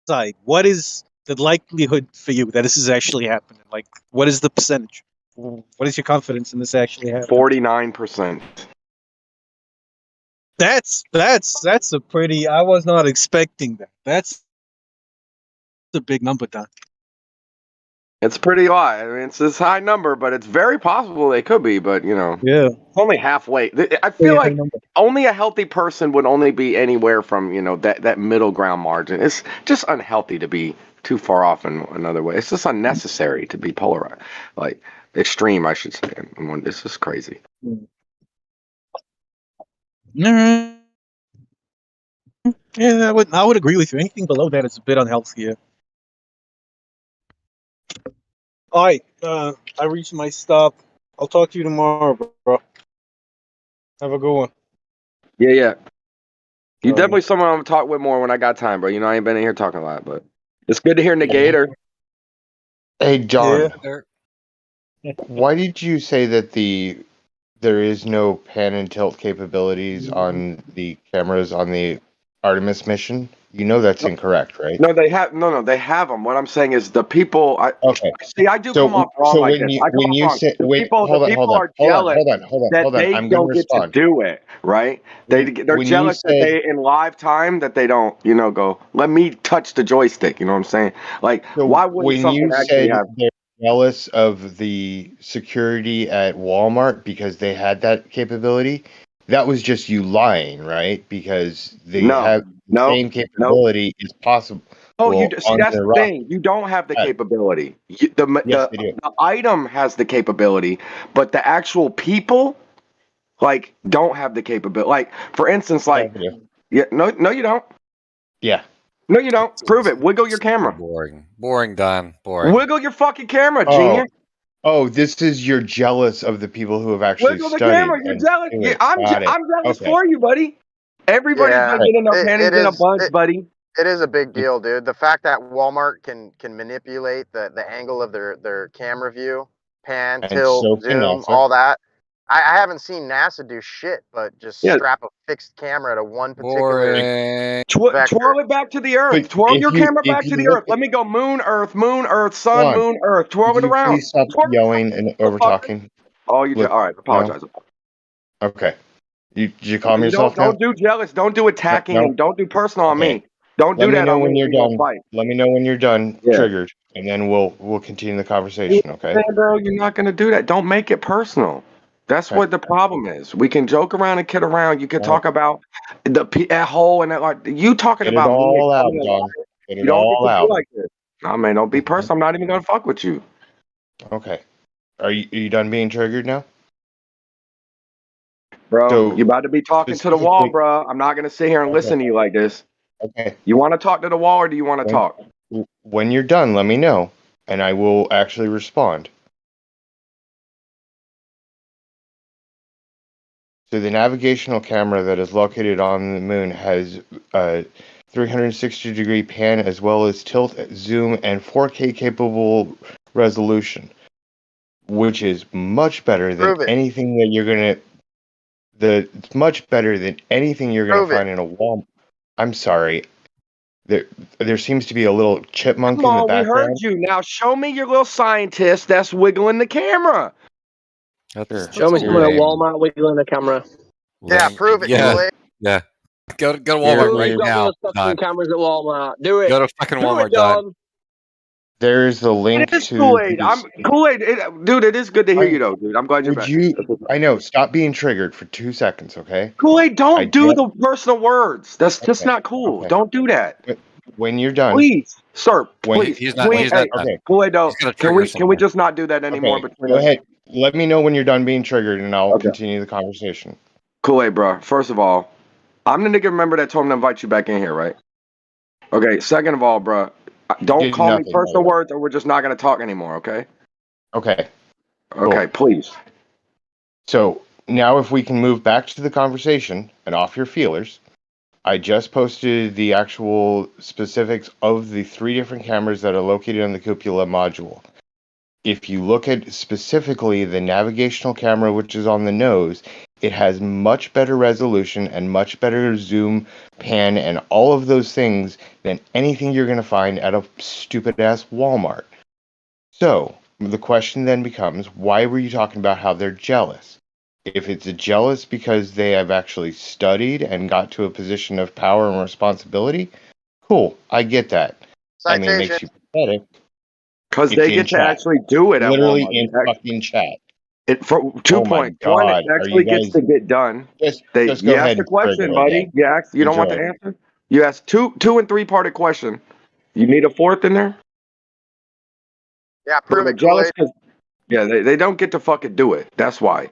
aside, what is the likelihood for you that this is actually happening? Like, what is the percentage? What is your confidence in this actually happening? 49%. That's a pretty. I was not expecting that. That's a big number, Don. It's pretty high. I mean, it's this high number, but it's very possible they could be. But Yeah. it's only halfway. I feel like only a healthy person would only be anywhere from that middle ground margin. It's just unhealthy to be too far off in another way. It's just unnecessary to be polarized, like extreme, I should say. This is crazy. Yeah, I would agree with you. Anything below that is a bit unhealthy. Yeah. All right, I reached my stop. I'll talk to you tomorrow, bro. Have a good one. Yeah. You definitely someone I'm gonna talk with more when I got time, bro. I ain't been in here talking a lot, but it's good to hear Negator. Hey, John. Yeah. Why did you say that there is no pan and tilt capabilities on the cameras on the Artemis mission? You know that's incorrect, right? No, they have they have them. What I'm saying is the people. Okay. I do come off wrong like this. The people are jealous that they don't get to do it. Right? They're jealous that they in live time that they don't go. Let me touch the joystick. You know what I'm saying? Like, why wouldn't something actually happen? They're jealous of the security at Walmart because they had that capability, that was just you lying, right? Because they have the same capability is possible. Oh, see, that's the thing. You don't have the capability. The item has the capability, but the actual people, don't have the capability. Like, for instance, no, you don't. Yeah. No, you don't. Prove it. Wiggle your camera. Boring, Don. Boring. Wiggle your fucking camera, genius. Oh, this is you're jealous of the people who have actually Wiggle the studied. camera. You're jealous. Yeah, I'm jealous for you, buddy. Everybody's getting their panties in a bunch, buddy. It is a big deal, dude. The fact that Walmart can manipulate the angle of their camera view, pan, tilt, zoom, all that. I haven't seen NASA do shit, but just strap a fixed camera to one particular twirl it back to the Earth. Twirl your camera back to the Earth. Let me go moon, sun, moon, Earth. Twirl it around. Please stop yelling and over talking. Oh, you all right? Apologize. No? Okay. Did you calm yourself now? Don't do jealous. Don't do attacking, and don't do personal on me. Don't do that on me. You're done. Let me know when you're done. Triggered, and then we'll continue the conversation. Okay. Bro, you're not gonna do that. Don't make it personal. That's what the problem is. We can joke around and kid around. You can talk about that hole and that. You talking about it all out, Don. Get it all out. Like this. No, man, don't be personal. I'm not even gonna fuck with you. Okay. Are you done being triggered now? Bro, so, you about to be talking to the wall, bro. I'm not gonna sit here and listen to you like this. Okay. You want to talk to the wall, or do you want to talk? When you're done, let me know, and I will actually respond. So the navigational camera that is located on the moon has a 360-degree pan as well as tilt, zoom, and 4K capable resolution, which is much better than anything that you're gonna. It's much better than anything you're gonna find in a wall. I'm sorry. There seems to be a little chipmunk in the background. We heard you. Now show me your little scientist that's wiggling the camera. Show me someone at Walmart wiggling the camera. Yeah, prove it. Yeah. Go to Walmart right now. Some cameras at Walmart. Do it. Go to fucking Walmart, Don. There's the link to Kool-Aid. Kool-Aid, dude. It is good to hear you, though, dude. I'm glad you're back. I know. Stop being triggered for 2 seconds, okay? Kool-Aid, don't do the personal words. That's just not cool. Okay. Don't do that. When you're done, please, sir. Please. He's not. Okay. Kool-Aid, can we just not do that anymore? Okay. Go ahead. Let me know when you're done being triggered, and I'll continue the conversation. Kool-Aid, bro. First of all, I'm the nigga member that told him to invite you back in here, right? Okay. Second of all, bro. Don't call me personal words, or we're just not going to talk anymore, okay? Okay. Okay, please. So, now if we can move back to the conversation and off your feelers, I just posted the actual specifics of the 3 different cameras that are located on the cupola module. If you look at specifically the navigational camera, which is on the nose, It has much better resolution and much better zoom, pan, and all of those things than anything you're going to find at a stupid-ass Walmart. So, the question then becomes, why were you talking about how they're jealous? If it's jealous because they have actually studied and got to a position of power and responsibility, cool, I get that. I mean, it makes you pathetic. Because they get to actually do it at literally Walmart. in fucking chat. For 2 points. One, it actually gets to get done. Just you go asked ahead the and question, trigger buddy. it. You don't want the Enjoy. answer? You asked two and three-parted question. You need a fourth in there? Yeah, prove They're it, jealous Kool-Aid. because they don't get to fucking do it. That's why.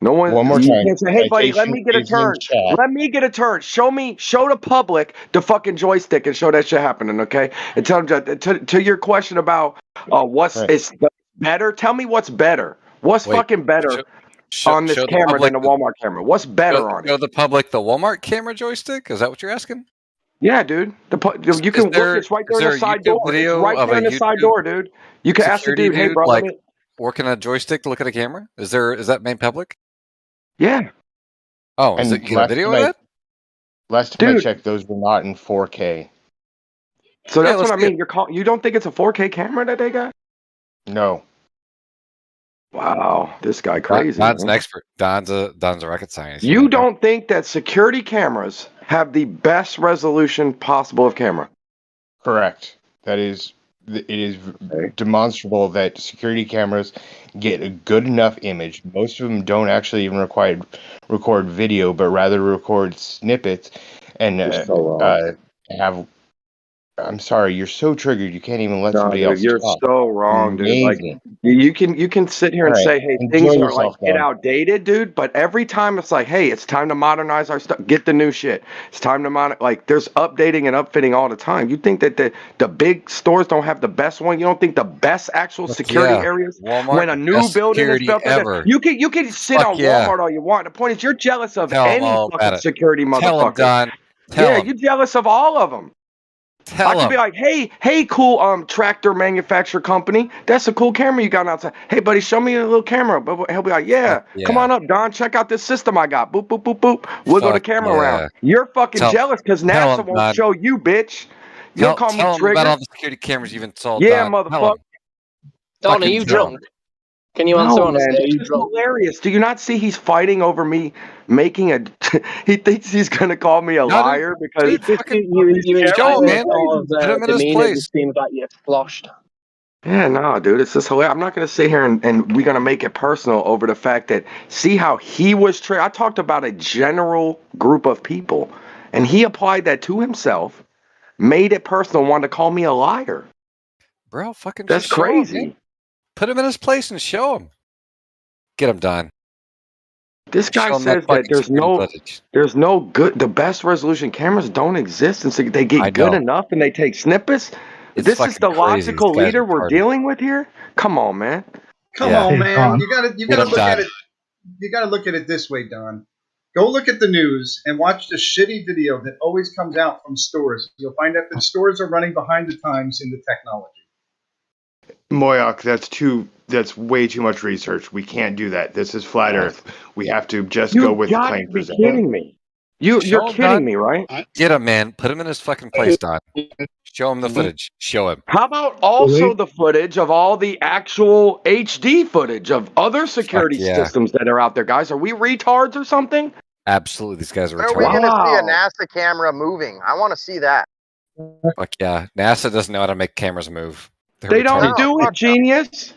No one. One more You time. can't say, "Hey, buddy, let Citation me get a is in turn. chat. Let me get a turn. Show the public the fucking joystick and show that shit happening, okay?" And tell them to your question about it's better. Tell me what's better. What's fucking better on this camera than the Walmart camera? What's better on it? Show the public the Walmart camera joystick? Is that what you're asking? Yeah, dude. You can look. It's right there in the side door. It's right there in the side door, dude. You can ask the dude, "Hey, bro, like working a joystick to look at a camera? Is that made public?" Yeah. Oh, is And it, you got a video of that? Last time I checked, those were not in 4K. So that's what I mean. You don't think it's a 4K camera that they got? No. Wow, this guy crazy. Don's an man. expert. Don's a rocket scientist. You don't think that security cameras have the best resolution possible of camera? Correct. It is demonstrable that security cameras get a good enough image. Most of them don't actually even record video, but rather record snippets and have. I'm sorry, you're so triggered you can't even let somebody else You're talk. so wrong, dude. Like Amazing. you can sit here and All right, say, "Hey, enjoy things are yourself, like get Don. outdated, dude." But every time it's like, "Hey, it's time to modernize our stuff. Get the new shit. It's time to there's updating and upfitting all the time. You think that the big stores don't have the best one? You don't think the best actual security areas Walmart, when a new best building is security built? Like ever. that, you can sit on Walmart all you want. The point is, you're jealous of Tell 'em any all about fucking it. security Tell 'em, motherfucker. Don. Tell 'em. You're jealous of all of them. I could be like, hey, cool tractor manufacturer company. That's a cool camera you got outside. Hey, buddy, show me a little camera. But he'll be like, yeah, come on up, Don. Check out this system I got. Boop, boop, boop, boop. Wiggle the camera around. You're fucking jealous because NASA won't Don. show you, bitch. You'll call me Tell 'em trigger. about all the security cameras you've installed, Yeah, Don. motherfucker. Don, are you drunk? Can you answer No, honestly? man, Are you this is drunk? hilarious. Do you not see he's fighting over me making a? He thinks he's gonna call me a liar because You Show him, man. sort of Put him in his demeanor place. just seems like you're sloshed. Yeah, no, dude, it's just hilarious. I'm not gonna sit here and we're gonna make it personal over the fact that see how he was I talked about a general group of people, and he applied that to himself, made it personal, wanted to call me a liar. Bro, fucking That's just show 'em, crazy. man. Put him in his place and show him. Get him, Don. This guy Show 'em says that fucking there's security footage. no good, the best resolution cameras don't exist, and so they I get good know. enough and they take snippets. It's This is fucking the crazy. logical These guys leader are we're retarded. dealing with here. Come on, man. Come Yeah. on, Hey, man. Don. You gotta Get 'em, look at Don. it. You gotta look at it this way, Don. Go look at the news and watch the shitty video that always comes out from stores. You'll find out that stores are running behind the times in the technology. Moyak, that's way too much research. We can't do that. This is flat Earth. We have to just go with the got claim to be presented. kidding me. You're Show him, kidding Don. me, right? Get him, man. Put him in his fucking place, Don. Show him the footage. Show him. How about also the footage of all the actual HD footage of other security yeah. systems that are out there, guys? Are we retards or something? Absolutely, these guys are When are we retarded. going to see a NASA camera moving? I want to see that. Fuck yeah. NASA doesn't know how to make cameras move. They're They don't retarded. do it, genius.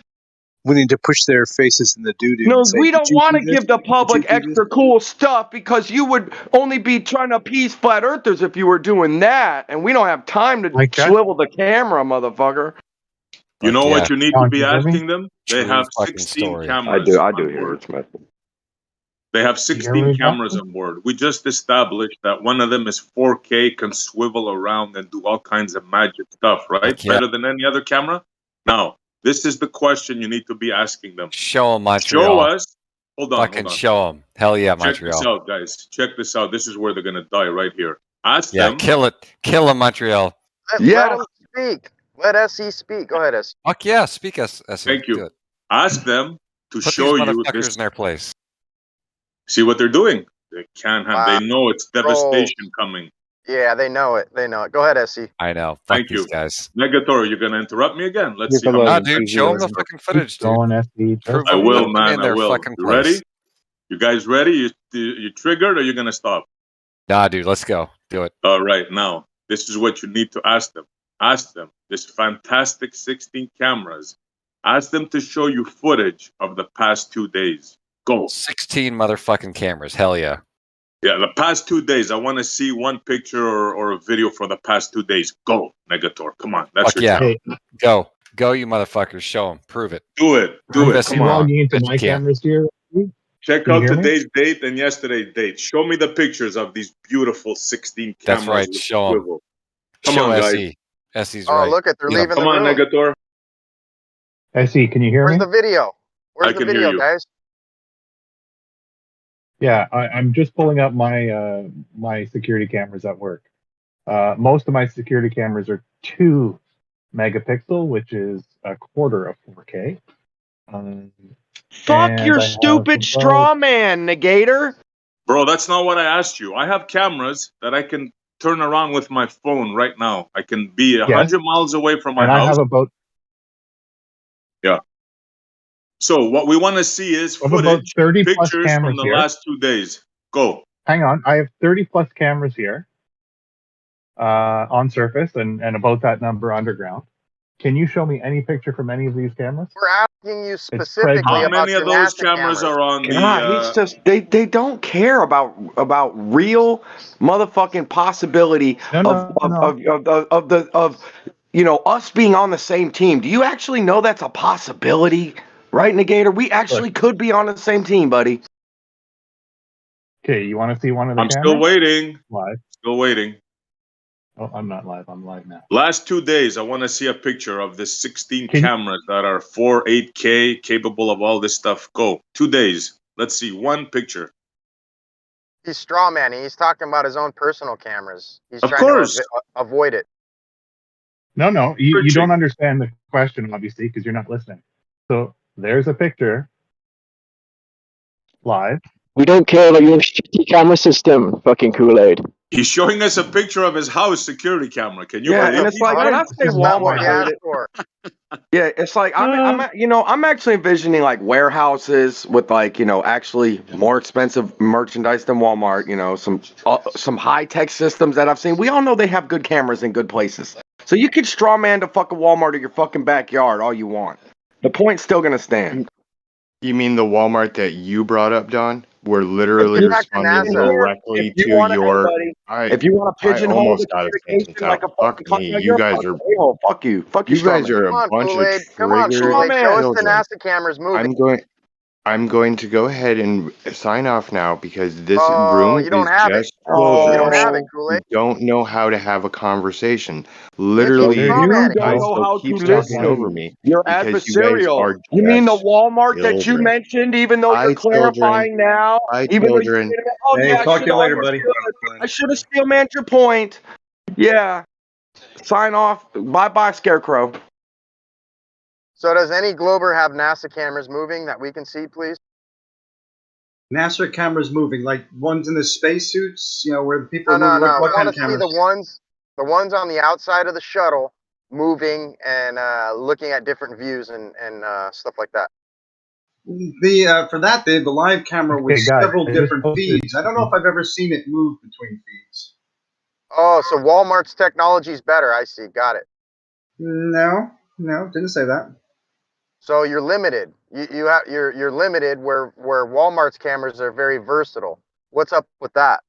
We need to push their faces in the doo-doo. No, and say, we "Did don't you want do to this? give the Did public you do extra cool stuff because you would only be trying to appease flat earthers if you were doing that, and we don't have time to swivel the camera, motherfucker. You know what you need to be Don, can you hear me? asking them? They True have fucking 16 story. cameras. I do on hear board. you, They have hear 16 me, cameras Don? on board. We just established that one of them is 4K, can swivel around and do all kinds of magic stuff, right? Yeah. Better than any other camera. Now, this is the question you need to be asking them. Show him Montreal. Show us. Hold on. Fucking show him. Hell yeah, Check this Montreal. out, guys. Check this out. This is where they're gonna die right here. Ask Yeah, them. kill it. Kill him, Montreal. Let him speak. Let SE speak. Go ahead, SE. Fuck yeah, speak us. Thank you. Ask them to Put show these you motherfuckers this. in their place. See what they're doing? They can't have. They know it's devastation coming. Yeah, they know it. They know it. Go ahead, SC. I know. Fuck Thank these you, guys. Negator. You're gonna interrupt me again? Let's see. Nah, dude, show them the fucking footage, dude. I will, Put them man. in I their will. fucking You place. ready? You guys ready? You triggered, or you gonna stop? Nah, dude, let's go. Do it. All right, now this is what you need to ask them. Ask them this fantastic 16 cameras. Ask them to show you footage of the past 2 days. Go. 16 motherfucking cameras. Hell yeah. Yeah, the past 2 days. I want to see one picture or a video for the past 2 days. Go, Negator. Come on. That's Fuck your yeah. challenge. Go. Go, you motherfuckers. Show them. Prove it. Do it. Do it. Come on. Logging into my cameras here. Check Can you out hear me? today's date and yesterday's date. Show me the pictures of these beautiful 16 cameras. That's right. with Show them. swivel. Come Show on, guys. SE. SE's Oh, right. look at they're leaving Come the on, room. Negator. SE, can you hear Where's me? the video? Where's I the can hear video, you. guys? Yeah, I'm just pulling up my my security cameras at work. Most of my security cameras are 2 megapixel, which is a quarter of 4K. Fuck and your I have stupid about- straw man, Negator. Bro, that's not what I asked you. I have cameras that I can turn around with my phone right now. I can be 100 miles away from my and house. I have about Yeah. So what we want to see is I have about footage, 30 plus pictures cameras from the here. last 2 days. Go. Hang on, I have 30 plus cameras here on surface and about that number underground. Can you show me any picture from any of these cameras? We're asking you Craig. specifically How about many your of those NASA cameras are on the? God, he's just they don't care about real motherfucking possibility of you know us being on the same team. Do you actually know that's a possibility, right, Negator? We actually could be on the same team, buddy. Okay, you want to see one of the I'm cameras? still waiting. Live. Still waiting. Oh, I'm not live. I'm live now. Last 2 days, I want to see a picture of the 16 cameras that are 8K, capable of all this stuff. Go. 2 days. Let's see one picture. He's straw manning. He's talking about his own personal cameras. He's Of trying course. to avoid it. No, you don't understand the question, obviously, because you're not listening. So there's a picture live. We don't care about your shitty camera system, fucking Kool-Aid. He's showing us a picture of his house security camera. Can you Yeah, believe and it's it? like when I say Walmart, Yeah, yeah, it's like I'm actually envisioning like warehouses with like actually more expensive merchandise than Walmart. Some high tech systems that I've seen. We all know they have good cameras in good places. So you can straw man to fucking Walmart or your fucking backyard all you want. The point's still gonna stand. You mean the Walmart that you brought up, Don? We're literally responding directly to your. If you want to I pigeonhole almost the got a communication sentence like out. a fucking Fuck me. you're You a guys fucking are. a-hole. Fuck you. Fuck you, You guys are Come a on, bunch of Kool-Aid. Come on, triggered Kool-Aid. Show us the children. NASA cameras moving. I'm going to go ahead and sign off now because this Oh, room you don't is have it. just full You don't of have it, you Kool-Aid. don't know how to have a conversation. Literally, straw you manning. don't know also how keep to talking over listen. me You're because you guys are adversarial. You mean the just Walmart that you children. mentioned, even though Hi, you're children. clarifying now? Hi, Even though you children. said, oh Hey, yeah, talk to you later, buddy. I should have still manned your point. Yeah. Sign off. Bye-bye, Scarecrow. So does any Glober have NASA cameras moving that we can see, please? NASA cameras moving, like ones in the spacesuits, where the people No, are moving. no. What We kind want of to see cameras? the ones on the outside of the shuttle moving and looking at different views and stuff like that. For that, they had the live camera with Okay, guys, several I just different posted- feeds. I don't know if I've ever seen it move between feeds. Oh, so Walmart's technology is better. I see. Got it. No, didn't say that. So you're limited. You're limited where Walmart's cameras are very versatile. What's up with that?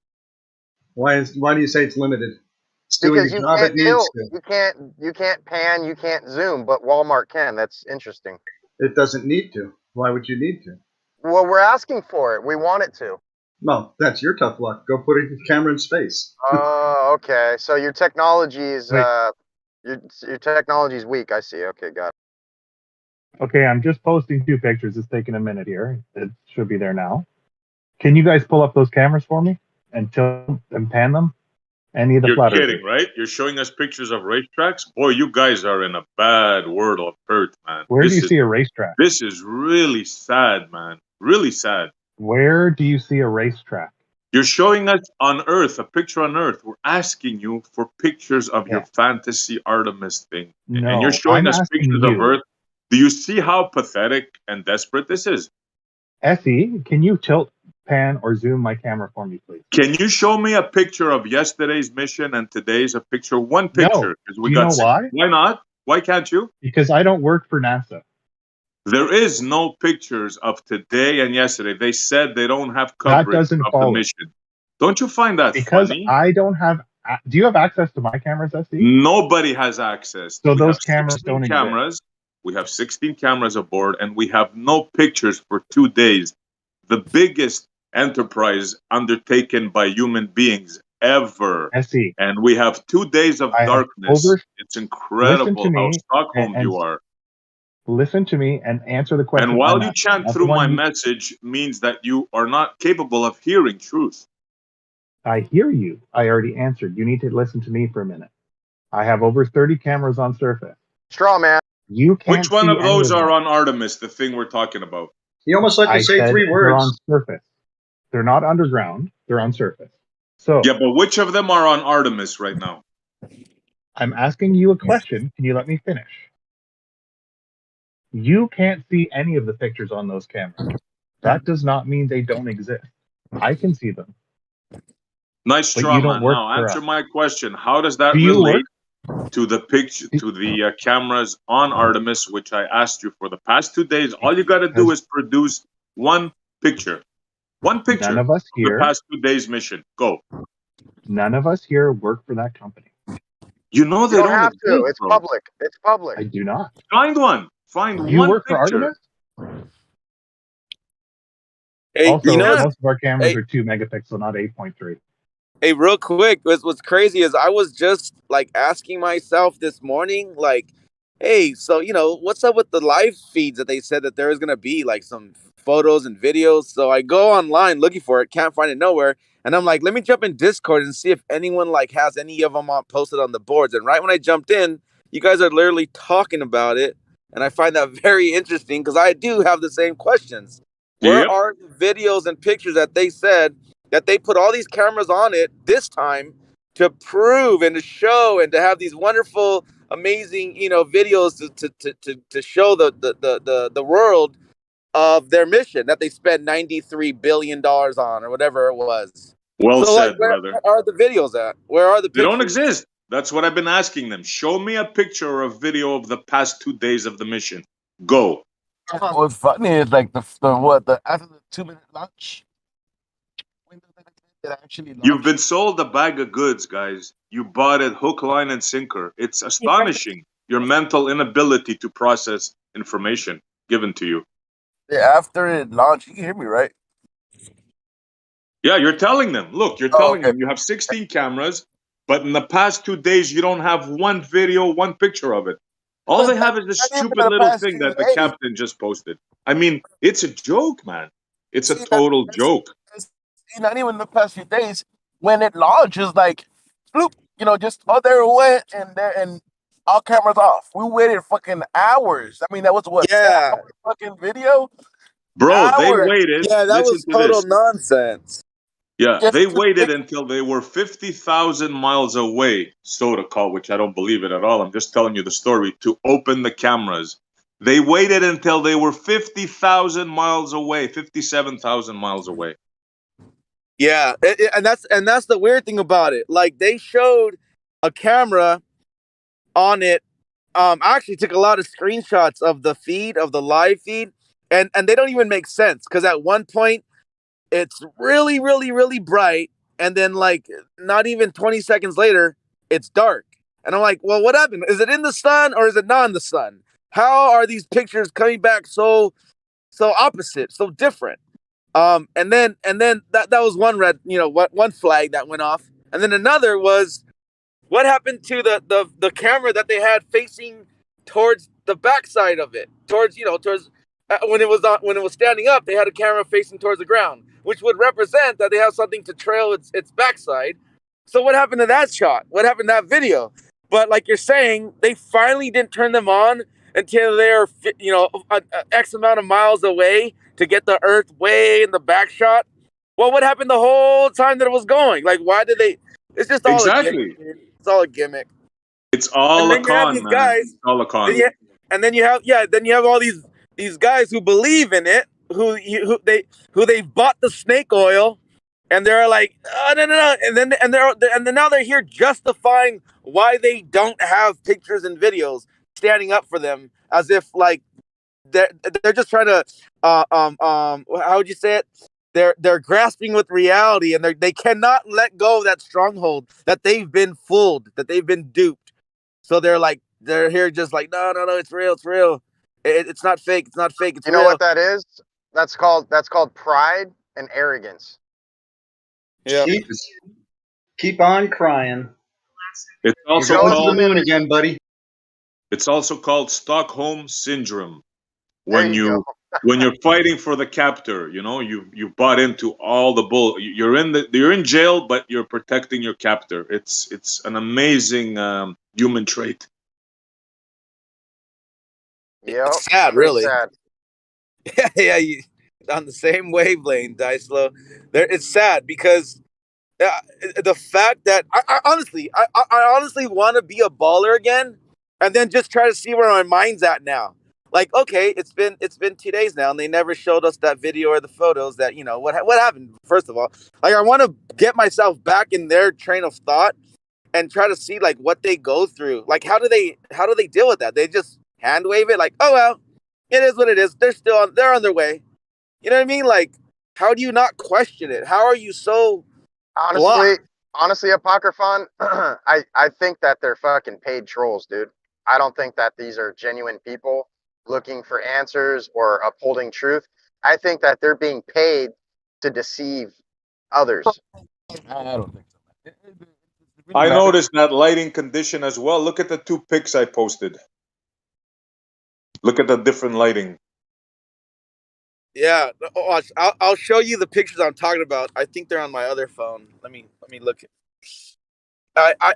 Why do you say it's limited? It's doing Because the you job can't it needs to. you can't pan, you can't zoom, but Walmart can. That's interesting. It doesn't need to. Why would you need to? Well, we're asking for it. We want it to. Well, that's your tough luck. Go put a camera in space. Oh, okay. So your technology is Wait. your technology is weak. I see. Okay, got it. Okay, I'm just posting 2 pictures. It's taking a minute here. It should be there now. Can you guys pull up those cameras for me and tilt and pan them? Any of the You're flat kidding, earthers. right? You're showing us pictures of racetracks? Boy, you guys are in a bad world of earth, man. Where do you see a racetrack? This is really sad, man. Really sad. Where do you see a racetrack? You're showing us on Earth, a picture on Earth. We're asking you for pictures of your fantasy Artemis thing. And you're No, showing I'm us asking pictures of you. Earth. Do you see how pathetic and desperate this is? Essie, can you tilt, pan, or zoom my camera for me, please? Can you show me a picture of yesterday's mission and today's, a picture, one picture? No. We Do you know why? Why not? Why can't you? Because I don't work for NASA. There is no pictures of today and yesterday. They said they don't have coverage doesn't of follow. the mission. Don't you find that Because funny? I don't have. Do you have access to my cameras, Essie? Nobody has access. So We those have cameras 16 don't cameras. We have 16 cameras aboard, and we have no pictures for 2 days. The biggest enterprise undertaken by human beings ever. Essie. And we have 2 days of darkness. It's incredible how Stockholm you are. Listen to me and answer the question. And while you chant through my message means that you are not capable of hearing truth. I hear you. I already answered. You need to listen to me for a minute. I have over 30 cameras on surface. Straw man. You can't. Which one of those are on Artemis, the thing we're talking about? He almost let you say 3 words. They're on surface. They're not underground. They're on surface. So yeah, but which of them are on Artemis right now? I'm asking you a question. Can you let me finish? You can't see any of the pictures on those cameras. That does not mean they don't exist. I can see them. Nice straw man. Now answer my question. How does that relate to the picture, to the cameras on Artemis, which I asked you for the past 2 days? All you got to do is produce one picture. One picture. None of us here. The past 2 days mission. Go. None of us here work for that company. You know they don't have to. exist, It's public. It's public. I do not. Find one. Find you one work picture. For Artemis? Hey, also, you know, most of our cameras are 2 megapixel, not 8.3. Hey, real quick, what's crazy is I was just like asking myself this morning, like, hey, so what's up with the live feeds that they said that there is gonna be like some photos and videos? So I go online looking for it, can't find it nowhere, and I'm like, let me jump in Discord and see if anyone like has any of them posted on the boards. And right when I jumped in, you guys are literally talking about it, and I find that very interesting because I do have the same questions. Where are the videos and pictures that they said that they put all these cameras on it this time to prove and to show and to have these wonderful, amazing, videos to show the world of their mission that they spent $93 billion on or whatever it was. Well so, said, brother. Where are the videos at? Where are the pictures? They don't exist. That's what I've been asking them. Show me a picture or a video of the past 2 days of the mission. Go. What's funny is like the after the 2-minute launch. You've been sold a bag of goods, guys. You bought it hook, line, and sinker. It's astonishing your mental inability to process information given to you. Yeah, after it launched, you can hear me, right? Yeah, you're telling them. Look, you're telling them you have 16 cameras, but in the past 2 days, you don't have one video, one picture of it. All they have is this stupid little thing that the captain just posted. I mean, it's a joke, man. It's a total joke. Not even the past few days when it launches, like, bloop, just there it went, and all cameras off. We waited fucking hours. I mean, that was what? Yeah. 10 hour fucking video. Bro, hours. They waited. Yeah, that was total nonsense. Yeah, they waited until they were 50,000 miles away, so to call, which I don't believe it at all. I'm just telling you the story, to open the cameras. They waited until they were 50,000 miles away, 57,000 miles away. Yeah, and that's the weird thing about it. Like, they showed a camera on it. I actually took a lot of screenshots of the feed, of the live feed, and they don't even make sense because at one point it's really, really, really bright, and then like not even 20 seconds later, it's dark. And I'm like, well, what happened? Is it in the sun or is it not in the sun? How are these pictures coming back so opposite, so different? And then that was one one flag that went off, and then another was what happened to the camera that they had facing towards the backside of it, towards when it was standing up, they had a camera facing towards the ground, which would represent that they have something to trail its backside. So what happened to that shot? What happened to that video? But like you're saying, they finally didn't turn them on until they're X amount of miles away to get the Earth way in the back shot. Well, what happened the whole time that it was going? Like, why did they? It's just all a gimmick. It's all a gimmick. It's all a con, man. It's all a con. And then you have all these guys who believe in it, who they bought the snake oil, and they're like, oh, no, and then now they're here justifying why they don't have pictures and videos standing up for them, as if like they're just trying to how would you say it? They're grasping with reality, and they cannot let go of that stronghold that they've been fooled, that they've been duped. So they're here just like, no, it's real, it's not fake, it's real. You know what that is? That's called pride and arrogance. Yeah. Keep on crying. It's also You're going called to the moon again, buddy. It's also called Stockholm syndrome. When you're fighting for the captor, you bought into all the bull. You're in jail, but you're protecting your captor. It's an amazing human trait. Yeah, sad, really. Sad. Yeah, on the same wavelength, Dicelo. It's sad because the fact that I honestly want to be a baller again, and then just try to see where my mind's at now. Like, okay, it's been 2 days now, and they never showed us that video or the photos that what happened. First of all, like, I want to get myself back in their train of thought and try to see like what they go through. Like, how do they deal with that? They just hand wave it, like, oh well, it is what it is. They're on their way. You know what I mean? Like, how do you not question it? How are you so honestly, Apocryphon, I think that they're fucking paid trolls, dude. I don't think that these are genuine people looking for answers or upholding truth. I think that they're being paid to deceive others. I don't think so. I noticed that lighting condition as well. Look at the 2 pics I posted. Look at the different lighting. Yeah, I'll show you the pictures I'm talking about. I think they're on my other phone. Let me look.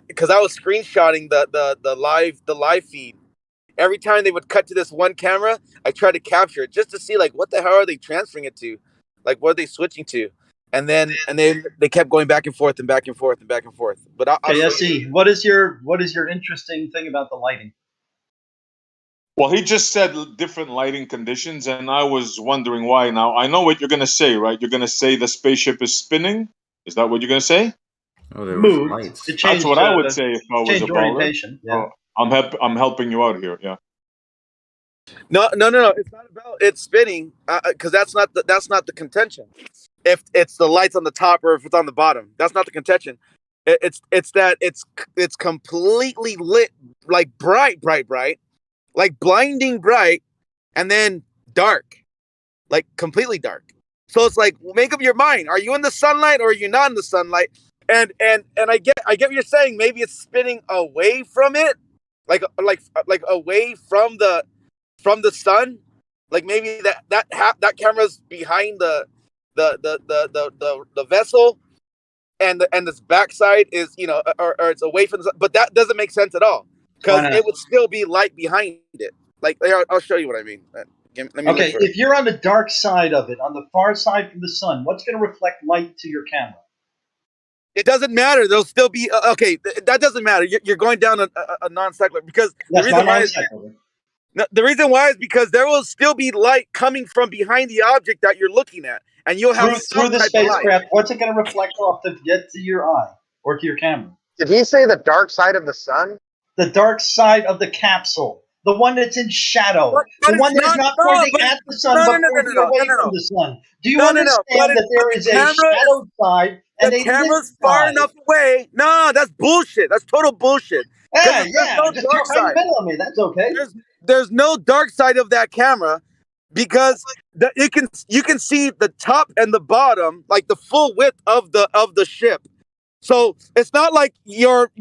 Because I was screenshotting the live feed. Every time they would cut to this one camera, I tried to capture it just to see like what the hell are they transferring it to, like what are they switching to, and then they kept going back and forth and back and forth and back and forth. But I'll see. What is your interesting thing about the lighting? Well, he just said different lighting conditions, and I was wondering why. Now, I know what you're going to say, right? You're going to say the spaceship is spinning? Is that what you're going to say? Oh, there was lights. That's what I would say if I was a baller. Yeah. Oh, I'm helping you out here, yeah. No. It's not about it spinning, because that's not the contention. If it's the lights on the top or if it's on the bottom, that's not the contention. It's that it's completely lit, like bright, like blinding bright, and then dark, like completely dark. So it's like, make up your mind. Are you in the sunlight or are you not in the sunlight? And I get what you're saying. Maybe it's spinning away from it, like away from the sun. Like maybe that camera's behind the vessel, and this backside is or it's away from the sun. But that doesn't make sense at all, because it would still be light behind it. Like, I'll show you what I mean. Let me okay, if you're on the dark side of it, on the far side from the sun, what's going to reflect light to your camera? It doesn't matter. There'll still be okay. That doesn't matter. You're going down a non sequitur, because the reason why is because there will still be light coming from behind the object that you're looking at, and you'll have through the spacecraft. What's it going to reflect off to get to your eye or to your camera? Did he say the dark side of the sun? The dark side of the capsule. The one that's in shadow. The one that's not pointing at the sun, but pointing away from the sun. Do you understand that there is a shadow side and a camera's far enough away? No, that's bullshit. That's total bullshit. Yeah. Just right in the middle of me. That's okay. There's no dark side of that camera, because you can see the top and the bottom, like the full width of the ship. So it's not like you're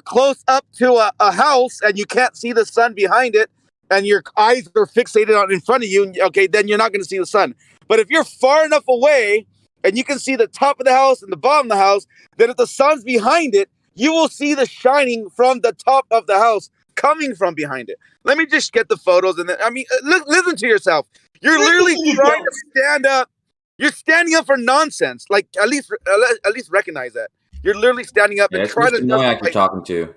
close up to a house and you can't see the sun behind it, and your eyes are fixated on in front of you. Okay, then you're not going to see the sun. But if you're far enough away and you can see the top of the house and the bottom of the house, then if the sun's behind it, you will see the shining from the top of the house coming from behind it. Let me just get the photos, and then I mean, listen to yourself. You're literally trying to stand up. You're standing up for nonsense. Like at least recognize that. You're literally standing up and it's trying Mr. to Moyak you're talking to.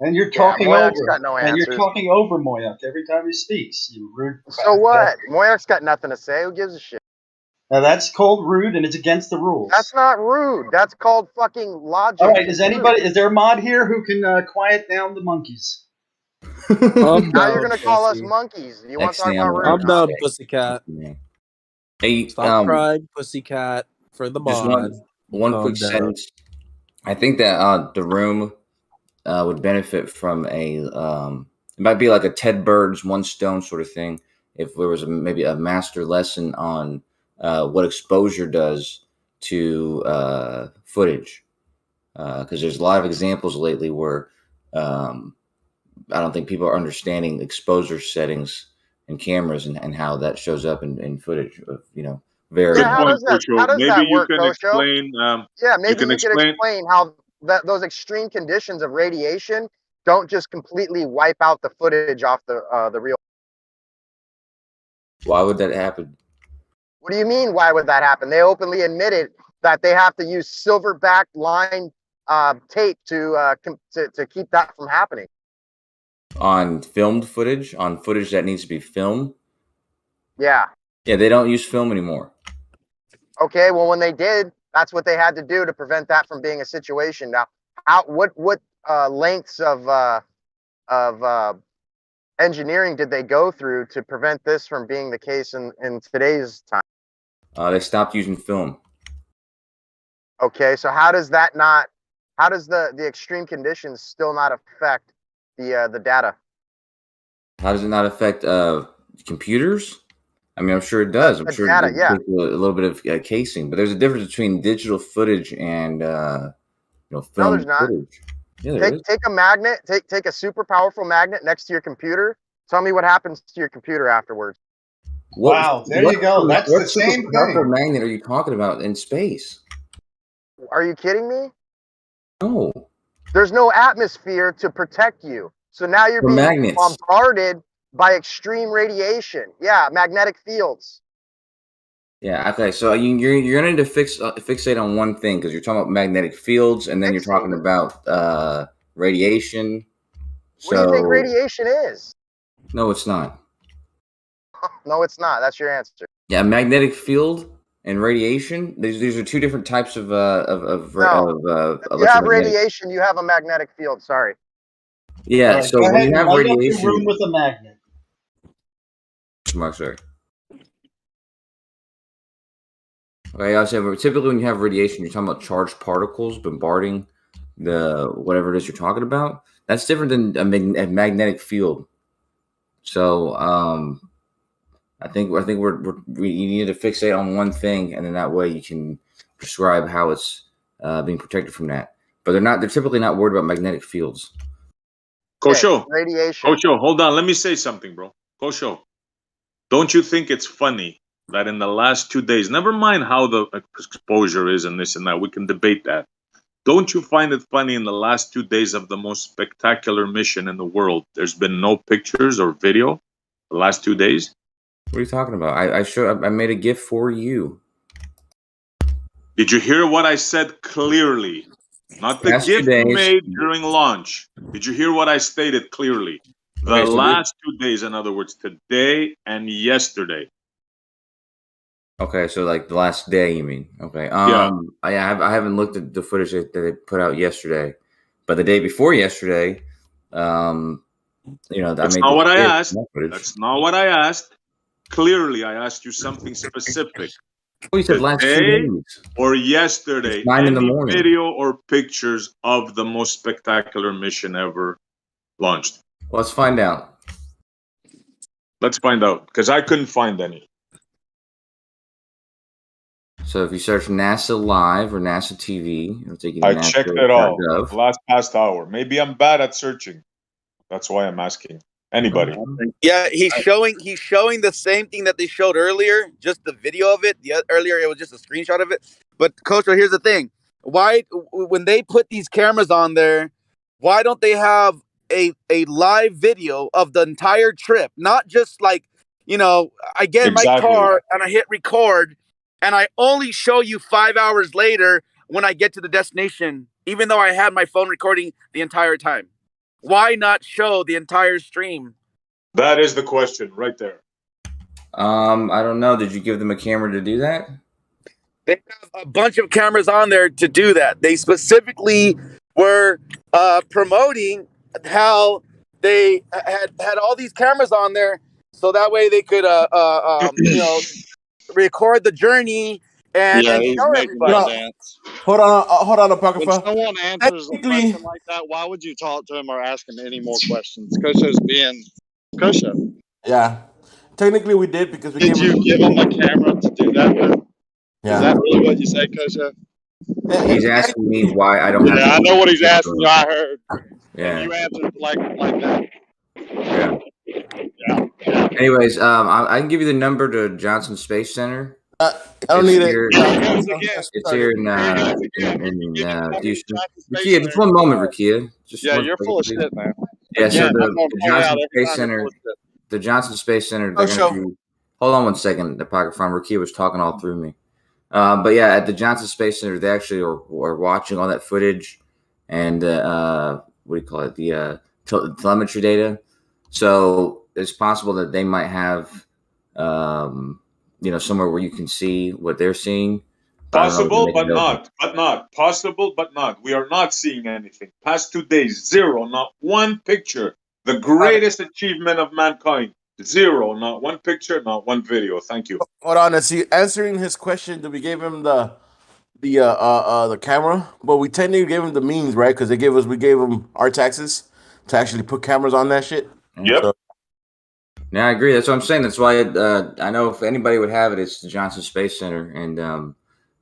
And you're talking Moyak's over. got no and answers. you're talking over Moyak every time he speaks. You rude. So what? Moyak's got nothing to say. Who gives a shit? Now that's called rude, and it's against the rules. That's not rude. That's called fucking logic. All right. Is there a mod here who can quiet down the monkeys? Now you're gonna call us monkeys. You want to talk about rude? I'm down, pussycat. Hey, Stop crying, pussycat, for the Just mod. one Calm quick down. sentence. I think that the room would benefit from it might be like a Ted Bird's one stone sort of thing. If there was maybe a master lesson on what exposure does to footage, because there's a lot of examples lately where I don't think people are understanding exposure settings and cameras and how that shows up in footage of, very. Yeah, how does that work, can Kosho? explain. Yeah, maybe you can could explain how those extreme conditions of radiation don't just completely wipe out the footage off the real. Why would that happen? What do you mean? Why would that happen? They openly admitted that they have to use silverback line tape to keep that from happening. On filmed footage, on footage that needs to be filmed. Yeah. Yeah, they don't use film anymore. Okay, well, when they did, that's what they had to do to prevent that from being a situation. Now, what lengths of engineering did they go through to prevent this from being the case in today's time? They stopped using film. Okay, so how does the extreme conditions still not affect the data? How does it not affect computers? I mean, I'm sure it does. I'm sure data, it yeah. takes a little bit of casing, but there's a difference between digital footage and film No, there's not. footage. Yeah, there is. Take a magnet, take a super powerful magnet next to your computer. Tell me what happens to your computer afterwards. Wow, there you go. That's the same What super thing. magnet are you talking about in space? Are you kidding me? No. There's no atmosphere to protect you. So now you're For being magnets. bombarded by extreme radiation. Yeah, magnetic fields. Yeah. Okay. So you're gonna need to fixate on one thing because you're talking about magnetic fields, and then you're talking about radiation. What do you think radiation is? No, it's not. No, it's not. That's your answer. Yeah, magnetic field and radiation. These are two different types of If you have radiation, you have a magnetic field. Sorry. Yeah. Right, So go when ahead you and have light up your radiation, room with a magnet. Mark, sorry. Okay, I was saying, typically when you have radiation, you're talking about charged particles bombarding the whatever it is you're talking about. That's different than a magnetic field. So I think we need to fixate on one thing, and then that way you can prescribe how it's being protected from that. But they're typically not worried about magnetic fields. Kosho, radiation. Kosho, hold on. Let me say something, bro. Kosho, don't you think it's funny that in the last 2 days, never mind how the exposure is and this and that, we can debate that. Don't you find it funny in the last 2 days of the most spectacular mission in the world, there's been no pictures or video the last 2 days? What are you talking about? I made a GIF for you. Did you hear what I said clearly? Not the Last GIF 2 you days. made during launch. Did you hear what I stated clearly? The Okay, so last 2 days, in other words, today and yesterday. Okay, so like the last day, you mean? Okay. Yeah. I haven't looked at the footage that they put out yesterday, but the day before yesterday, That's not what I asked. That's not what I asked. Clearly, I asked you something specific. Oh, you said last 2 Today days. or yesterday, It's 9 in the any morning. video or pictures of the most spectacular mission ever launched? Let's find out. Let's find out, because I couldn't find any. So if you search NASA Live or NASA TV, it'll take you to I NASA.gov. checked it all the past hour. Maybe I'm bad at searching. That's why I'm asking anybody. Yeah, he's showing the same thing that they showed earlier, just the video of it. Earlier it was just a screenshot of it. But Coach, here's the thing: why, when they put these cameras on there, why don't they have a live video of the entire trip, not just like, I get in my car and I hit record and I only show you 5 hours later when I get to the destination, even though I had my phone recording the entire time. Why not show the entire stream? That is the question right there. I don't know. Did you give them a camera to do that? They have a bunch of cameras on there to do that. They specifically were promoting how they had all these cameras on there, so that way they could, record the journey and show everybody. Hold on, Apocrypha. When someone answers a question like that, why would you talk to him or ask him any more questions? Kosho's being Kosho. Yeah, technically we did because we did you give him a camera to do that with? Yeah. Is that really what you said, Kosho? He's asking me why I don't have. Yeah, I know what he's asking you. I heard. Yeah. And you answered like that. Yeah. Anyways, I can give you the number to Johnson Space Center. I don't need it. It's here in Houston. Rakia, just one moment, Rakia. You're full of shit, man. Yeah, so the Johnson Space Center, they're going to be. Hold on one second. The Pocket Farm Rakia was talking all through me. But yeah, at the Johnson Space Center, they actually are watching all that footage and what do you call it? The telemetry data. So it's possible that they might have, somewhere where you can see what they're seeing. Possible, but not. Possible, but not. We are not seeing anything. Past 2 days, zero, not one picture. The greatest achievement of mankind. Zero, not one picture, not one video. Thank you. Hold on, is he answering his question? Did we give him the camera? But we technically gave him the means, right? Because we gave him our taxes to actually put cameras on that shit. Yep. So, yeah, I agree. That's what I'm saying. That's why I know if anybody would have it, it's the Johnson Space Center, and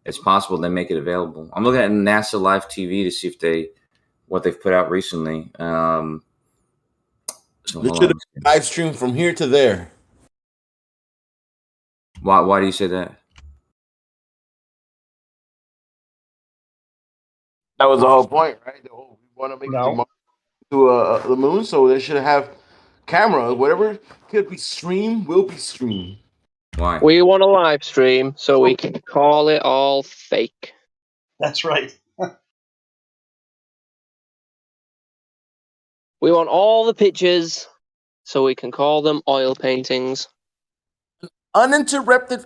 it's possible they make it available. I'm looking at NASA Live TV to see if what they've put out recently. So this should live stream from here to there. Why do you say that? That was the whole point, right? We want to make it to the moon, so they should have cameras. Whatever could be streamed will be streamed. Why? We want a live stream so we can call it all fake. That's right. We want all the pictures so we can call them oil paintings. Uninterrupted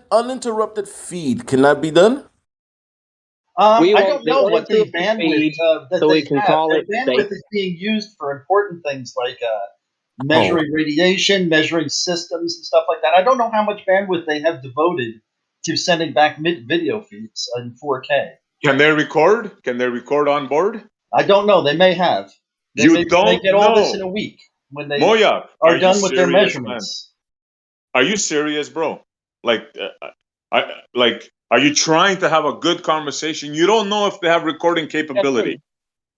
feed. Can that be done? I don't know what the bandwidth that so they we can have. call Their it bandwidth fake. is being used for important things like measuring radiation, measuring systems, and stuff like that. I don't know how much bandwidth they have devoted to sending back video feeds in 4K. Can they record? Can they record on board? I don't know. They may have. They get all this in a week when they Moya, are done with their measurements. Man? Are you serious, bro? Are you trying to have a good conversation? You don't know if they have recording capability.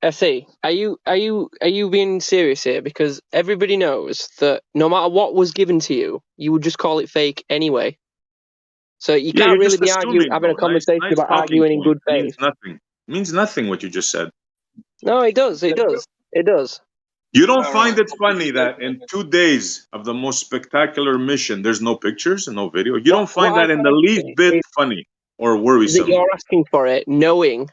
FC, are you being serious here? Because everybody knows that no matter what was given to you, you would just call it fake anyway. So you can't really be having a conversation about arguing in good faith. It means nothing what you just said. No, it does. It does. It does. You don't find it funny that in 2 days of the most spectacular mission, there's no pictures and no video? You don't find that in the least bit funny or worrisome? That you're asking for it, knowing,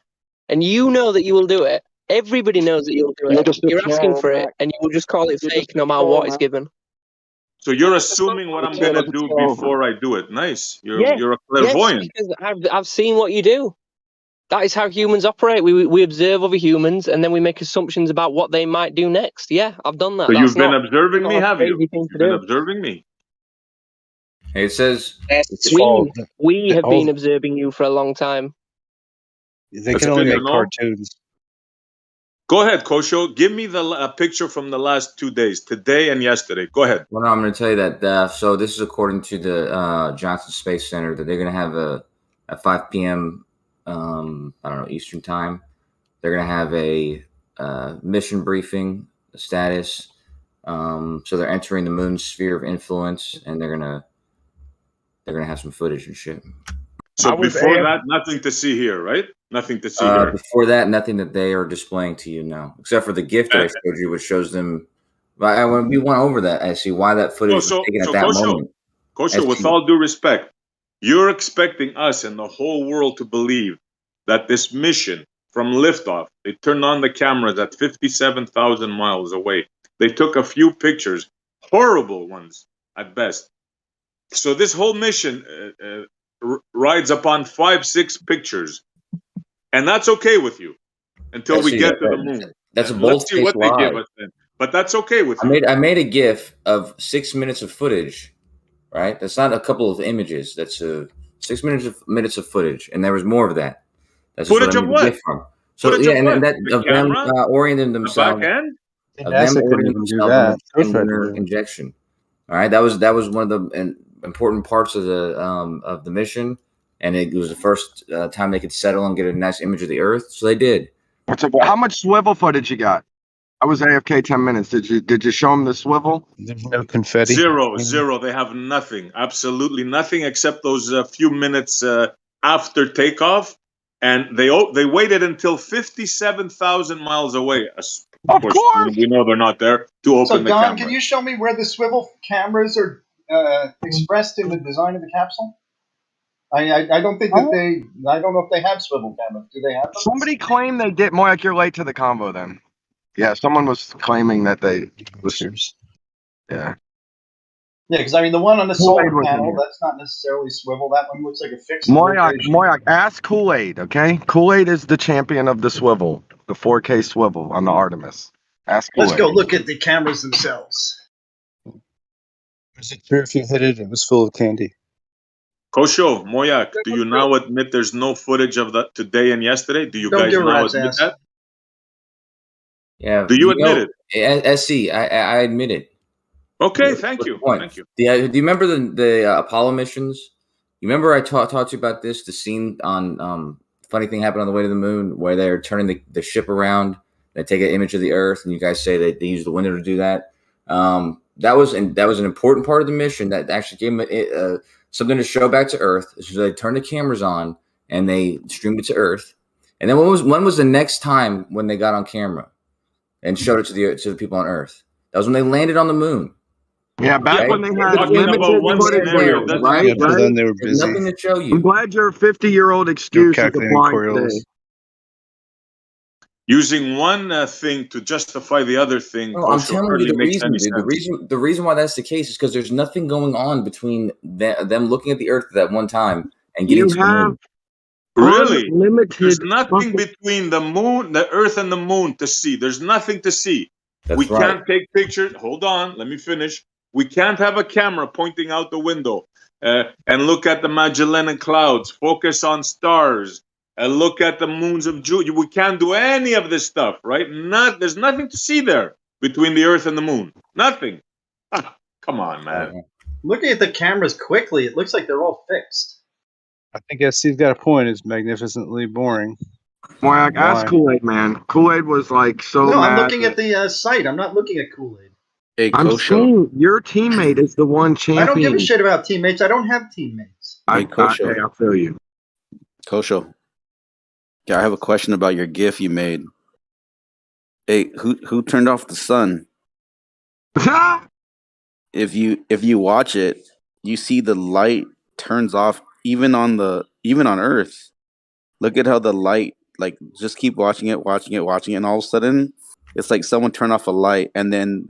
and you know that you will do it. Everybody knows that you'll do it. You're asking for it, and you will just call it fake no matter what is given. So you're assuming what I'm going to do before I do it. Nice. You're a clairvoyant. Yes, because I've seen what you do. That is how humans operate. We observe other humans, and then we make assumptions about what they might do next. Yeah, I've done that. So you've been observing me, have you? You've been observing me. It says we have been observing you for a long time. They can only make cartoons. Go ahead, Kosho. Give me a picture from the last 2 days, today and yesterday. Go ahead. Well, no, I'm going to tell you that. So this is according to the Johnson Space Center that they're going to have at 5 p.m. I don't know, Eastern time. They're going to have a mission briefing, a status. So they're entering the moon's sphere of influence, and they're gonna have some footage and shit. So before that, nothing to see here, right? Nothing to see here. Before that, nothing that they are displaying to you now, except for the gift that I showed you, which shows them When we went over that, I see why that footage was taken at that moment. Kosho, with all due respect, you're expecting us and the whole world to believe that this mission from liftoff, they turned on the cameras at 57,000 miles away. They took a few pictures, horrible ones at best. So this whole mission rides upon 5-6 pictures, and that's okay with you until we get to the moon. That's a Let's bold see what they give us then. But that's okay with you. I made a GIF of 6 minutes of footage, right? That's not a couple of images. That's 6 minutes of footage, and there was more of that. That's footage of what? From. So footage of and what? that of them orienting themselves. The back end? Of them orienting themselves in the injection. All right, that was one of the important parts of the mission, and it was the first time they could settle and get a nice image of the Earth. So they did. How much swivel footage you got? I was AFK 10 minutes. Did you show them the swivel? There's no confetti. Zero. They have nothing. Absolutely nothing except those few minutes after takeoff, and they waited until 57,000 miles away. Of course, we know they're not there to open so, the Don, camera. Can you show me where the swivel cameras are expressed in the design of the capsule? I don't think that I don't know if they have swivel cameras. Do they have them? Somebody claimed they did. Moyak, you're late to the convo then. Yeah, someone was claiming that they was. Yeah. Yeah, because I mean the one on the solar panel, that's not necessarily swivel. That one looks like a fixed. Moyak, ask Kool-Aid, okay? Kool-Aid is the champion of the swivel, the 4K swivel on the Artemis. Ask Kool-Aid. Let's go look at the cameras themselves. Was it true if you hit it? It was full of candy. Kosho, Moyak, do you now admit there's no footage of that today and yesterday? Do you guys now admit that? Yeah. Do you admit it? SC, I admit it. Okay, thank you. Thank you. Do you remember the Apollo missions? You remember I talked to you about this, the scene on funny thing happened on the way to the moon where they're turning the ship around, they take an image of the Earth, and you guys say they use the window to do that. That was an important part of the mission that actually gave them something to show back to Earth. So they turned the cameras on and they streamed it to Earth. And then when was the next time when they got on camera and showed it to the people on Earth? That was when they landed on the moon. Yeah, back when they had limited footage, right? Yeah, so then they were busy. Nothing to show you. I'm glad your 50-year-old excuse is applying today. Using one thing to justify the other thing. No, I'm telling you the reason why that's the case is because there's nothing going on between them looking at the Earth at that one time and getting to the moon. Really? There's nothing between the moon, the Earth, and the moon to see. There's nothing to see. We can't take pictures. Hold on, let me finish. We can't have a camera pointing out the window and look at the Magellanic Clouds, focus on stars, and look at the moons of Jupiter. We can't do any of this stuff, right? There's nothing to see there between the Earth and the moon. Nothing. Come on, man. Looking at the cameras quickly, it looks like they're all fixed. I think SC's got a point. It's magnificently boring. Moyak, ask Kool-Aid, man. Kool-Aid was like so mad. I'm looking at the site. I'm not looking at Kool-Aid. Hey, I'm saying your teammate is the one champion. I don't give a shit about teammates. I don't have teammates. Hey, I feel you. Kosho. Yeah, I have a question about your GIF you made. Hey, who turned off the sun? If you watch it, you see the light turns off even on Earth. Look at how the light, like, just keep watching it, and all of a sudden it's like someone turned off a light, and then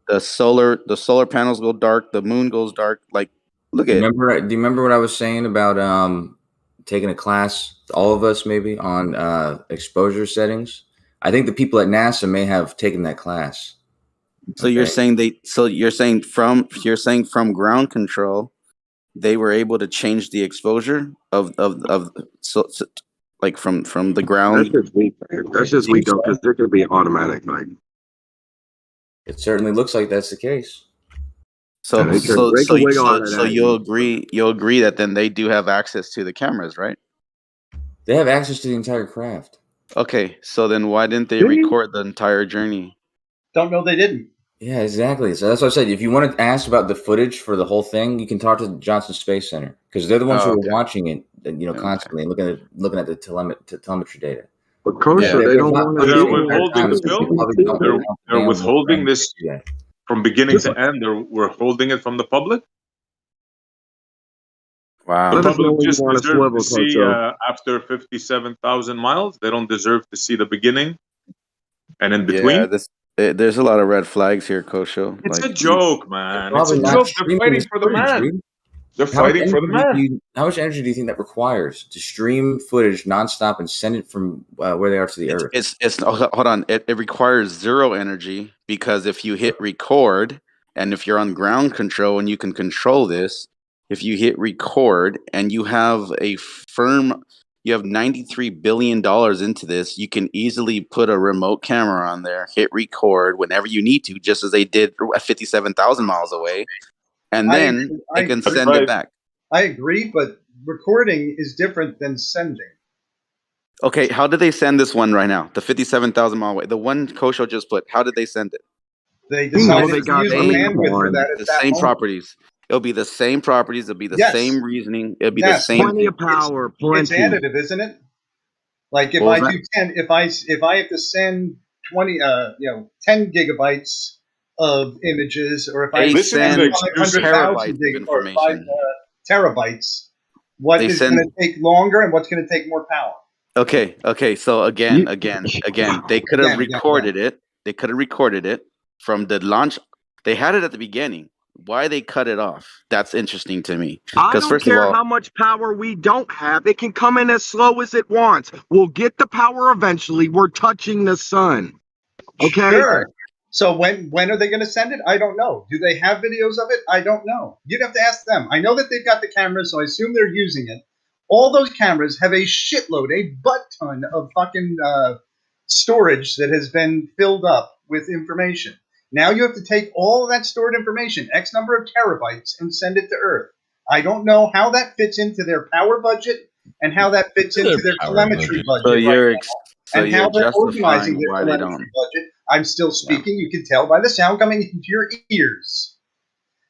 the solar panels go dark, the moon goes dark. Like, look at it. Do you remember what I was saying about taking a class, all of us maybe, on exposure settings? I think the people at NASA may have taken that class. So you're saying from ground control, they were able to change the exposure of like from the ground. That's just weak though, because there could be automatic. Like, it certainly looks like that's the case. So you'll agree that then they do have access to the cameras, right? They have access to the entire craft. Okay, so then why didn't they record the entire journey? Don't know they didn't. Yeah, exactly. So that's what I said. If you want to ask about the footage for the whole thing, you can talk to the Johnson Space Center because they're the ones who are watching it, constantly and looking at the telemetry data. But Kosho, they don't want to. They're withholding this. From beginning to end, we're holding it from the public. Wow. The Let us know public when you just want to deserve swivel, to see Kocho. after 57,000 miles. They don't deserve to see the beginning and in Yeah, between. there's a lot of red flags here, Kosho. It's a Like, joke, man. It's Probably a not joke. They're streaming fighting this for the footage, man. dude. They're fighting for the man. How much energy do you think that requires to stream footage nonstop and send it from where they are to the Earth? it's hold on. It requires zero energy because if you hit record and if you're on ground control and you can control this, if you hit record and you have you have $93 billion into this, you can easily put a remote camera on there, hit record whenever you need to, just as they did at 57,000 miles away, and then they can send it back. I agree, but recording is different than sending. Okay, how did they send this one right now? The 57,000 mile away. The one Kosho just put. How did they send it? They decided to use the Same- bandwidth for that at the that same moment. properties. It'll be the same properties. It'll be the Yes. same reasoning. It'll be the Yes, same. Plenty of power, It's plenty. additive, isn't it? Like if What I was do 10, if I have to send 10 gigabytes of images, or if I They have to send send 500,000 terabytes of gig or 5 information. terabytes, what They is send- going to take longer and what's going to take more power? Okay. So again, they could have Again. recorded it. They could have recorded it from the launch. They had it at the beginning. Why they cut it off? That's interesting to me. I Because don't first care of all, how much power we don't have. It can come in as slow as it wants. We'll get the power eventually. We're touching the sun. Okay? Sure. So when are they going to send it? I don't know. Do they have videos of it? I don't know. You'd have to ask them. I know that they've got the cameras, so I assume they're using it. All those cameras have a shitload, a butt ton of fucking storage that has been filled up with information. Now you have to take all of that stored information, X number of terabytes, and send it to Earth. I don't know how that fits into their power budget and how that fits into their telemetry budget. so you're right now, and how they're organizing their why they telemetry don't. budget. I'm still speaking. You can tell by the sound coming into your ears.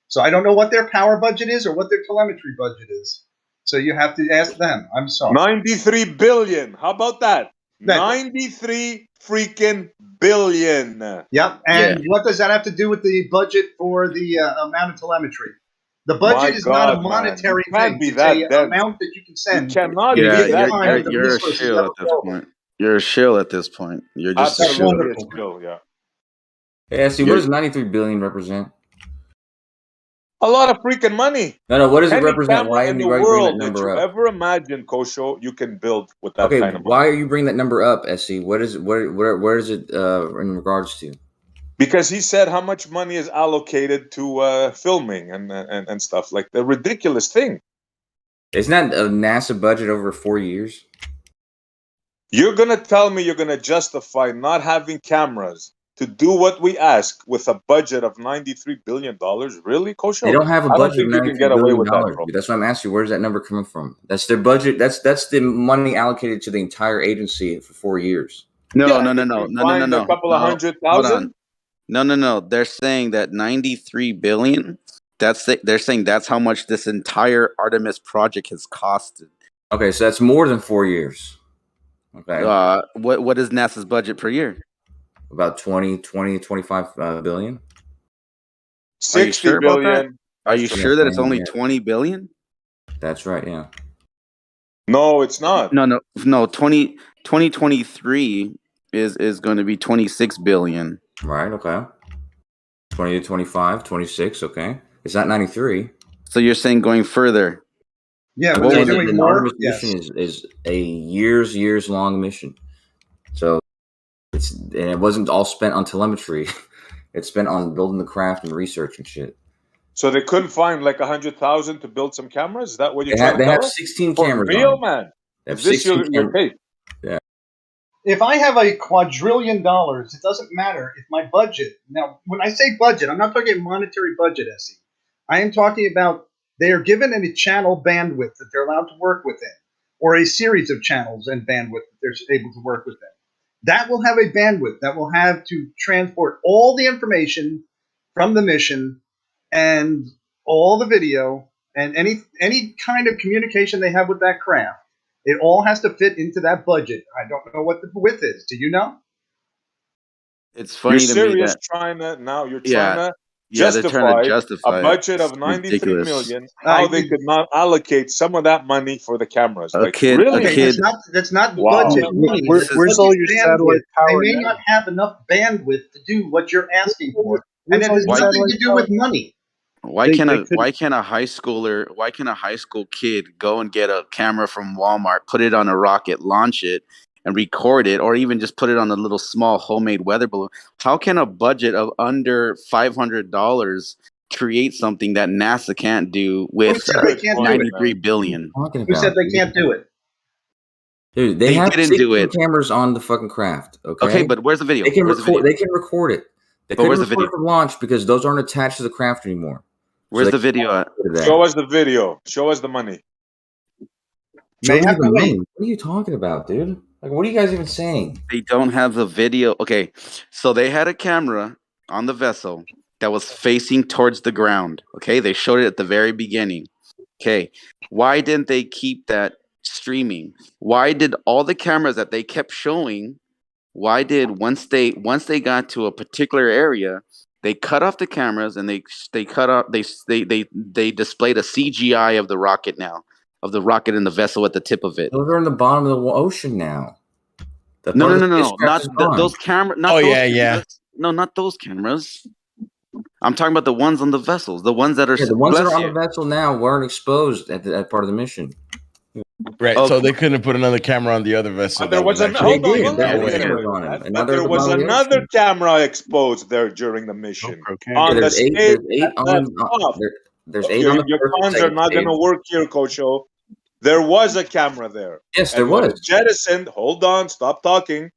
So I don't know what their power budget is or what their telemetry budget is. So you have to ask them. I'm sorry. 93 billion. How about that? 93 freaking billion. Yep. And what does that have to do with the budget for the amount of telemetry? The budget is not a monetary thing. It's an amount that you can send. You're a shill at this point. You're a shill at this point. You're just a shill. Yeah. Yeah, see, what does 93 billion represent? A lot of freaking money. No, what does it Any represent? camera Why in are the you bringing that world that number you up? ever imagined, Kosho, you can build with that Okay, kind of money. why are you bringing that number up, SC? Where is it in regards to? Because he said how much money is allocated to filming and stuff, like the ridiculous thing. Isn't that a NASA budget over 4 years? You're gonna tell me you're gonna justify not having cameras to do what we ask with a budget of $93 billion? Really, Kosho? They don't have a I don't budget of think you can $93 get away billion. with that, bro. That's what I'm asking you. Where's that number coming from? That's their budget. That's the money allocated to the entire agency for 4 years. No. A couple of 100,000. No. They're saying that 93 billion. They're saying that's how much this entire Artemis project has costed. Okay, so that's more than 4 years. Okay. What is NASA's budget per year? About 25 billion. 60 billion. Are you sure that it's only 20 billion? That's right, yeah. No, it's not. No. 2023 is going to be 26 billion. Right, okay. 20 to 25, 26, okay. It's not 93. So you're saying going further? Yeah, what they're doing more. Artemis mission is a years long mission. So it wasn't all spent on telemetry. It's spent on building the craft and research and shit. So they couldn't find like 100,000 to build some cameras? Is that what you're trying to They tell have us? 16 For cameras. real, man? Is this your case? Yeah. If I have $1 quadrillion, it doesn't matter if my budget. Now, when I say budget, I'm not talking monetary budget, Essie. I am talking about they are given a channel bandwidth that they're allowed to work within, or a series of channels and bandwidth that they're able to work within. That will have a bandwidth that will have to transport all the information from the mission and all the video and any kind of communication they have with that craft. It all has to fit into that budget. I don't know what the width is. Do you know? It's funny You're to me serious that trying to Yeah, they're trying to justify justify a it. budget It's of 93 ridiculous. million, how they could not allocate some of that money for the cameras. A Like, kid, a really? kid. That's not Wow. budget money. Where's That's all budget your bandwidth. satellite power They may now? not have enough bandwidth to do what you're asking for, and Where's it all has your nothing satellite to do power? with money. Why They can't could. a high school kid go and get a camera from Walmart, put it on a rocket, launch it, and record it, or even just put it on a little small homemade weather balloon? How can a budget of under $500 create something that NASA can't do Who with said they can't do it? 93 billion? Talking Who said about, they can't do it? dude, they They have didn't 16 do it. cameras on the fucking craft. Okay, Okay, but where's the video? they can Where's the record. video? They can record it. They But couldn't where's the record video? it from launch because those aren't attached to the craft anymore. Where's the video at? Show us the video. Show us the money. Show me have the to wait. money. What are you talking about, dude? Like, what are you guys even saying? They don't have the video. Okay, so they had a camera on the vessel that was facing towards the ground. Okay, they showed it at the very beginning. Okay, why didn't they keep that streaming? Why did all the cameras that they kept showing? Why did once they got to a particular area, they cut off the cameras and they cut off they displayed a CGI of the rocket now, of the rocket and the vessel at the tip of it. Those are in the bottom of the ocean now. No, not those cameras. Not those cameras. No, not those cameras. I'm talking about the ones on the vessels, the ones that are. Yeah, the ones that bless are on you. the vessel now weren't exposed at that part of the mission. Right, Okay. so they couldn't put another camera on the other vessel. But there was actually- hold on, we'll They get did. there. They on it. And now But they're there at the was bottom of the another ocean. camera exposed there during the mission. On the There's eight. stage, There's eight on. There's eight on the your first cons are not going to work here, Kocho. There was a camera there. Yes, And there when was. it jettisoned, hold on, stop talking.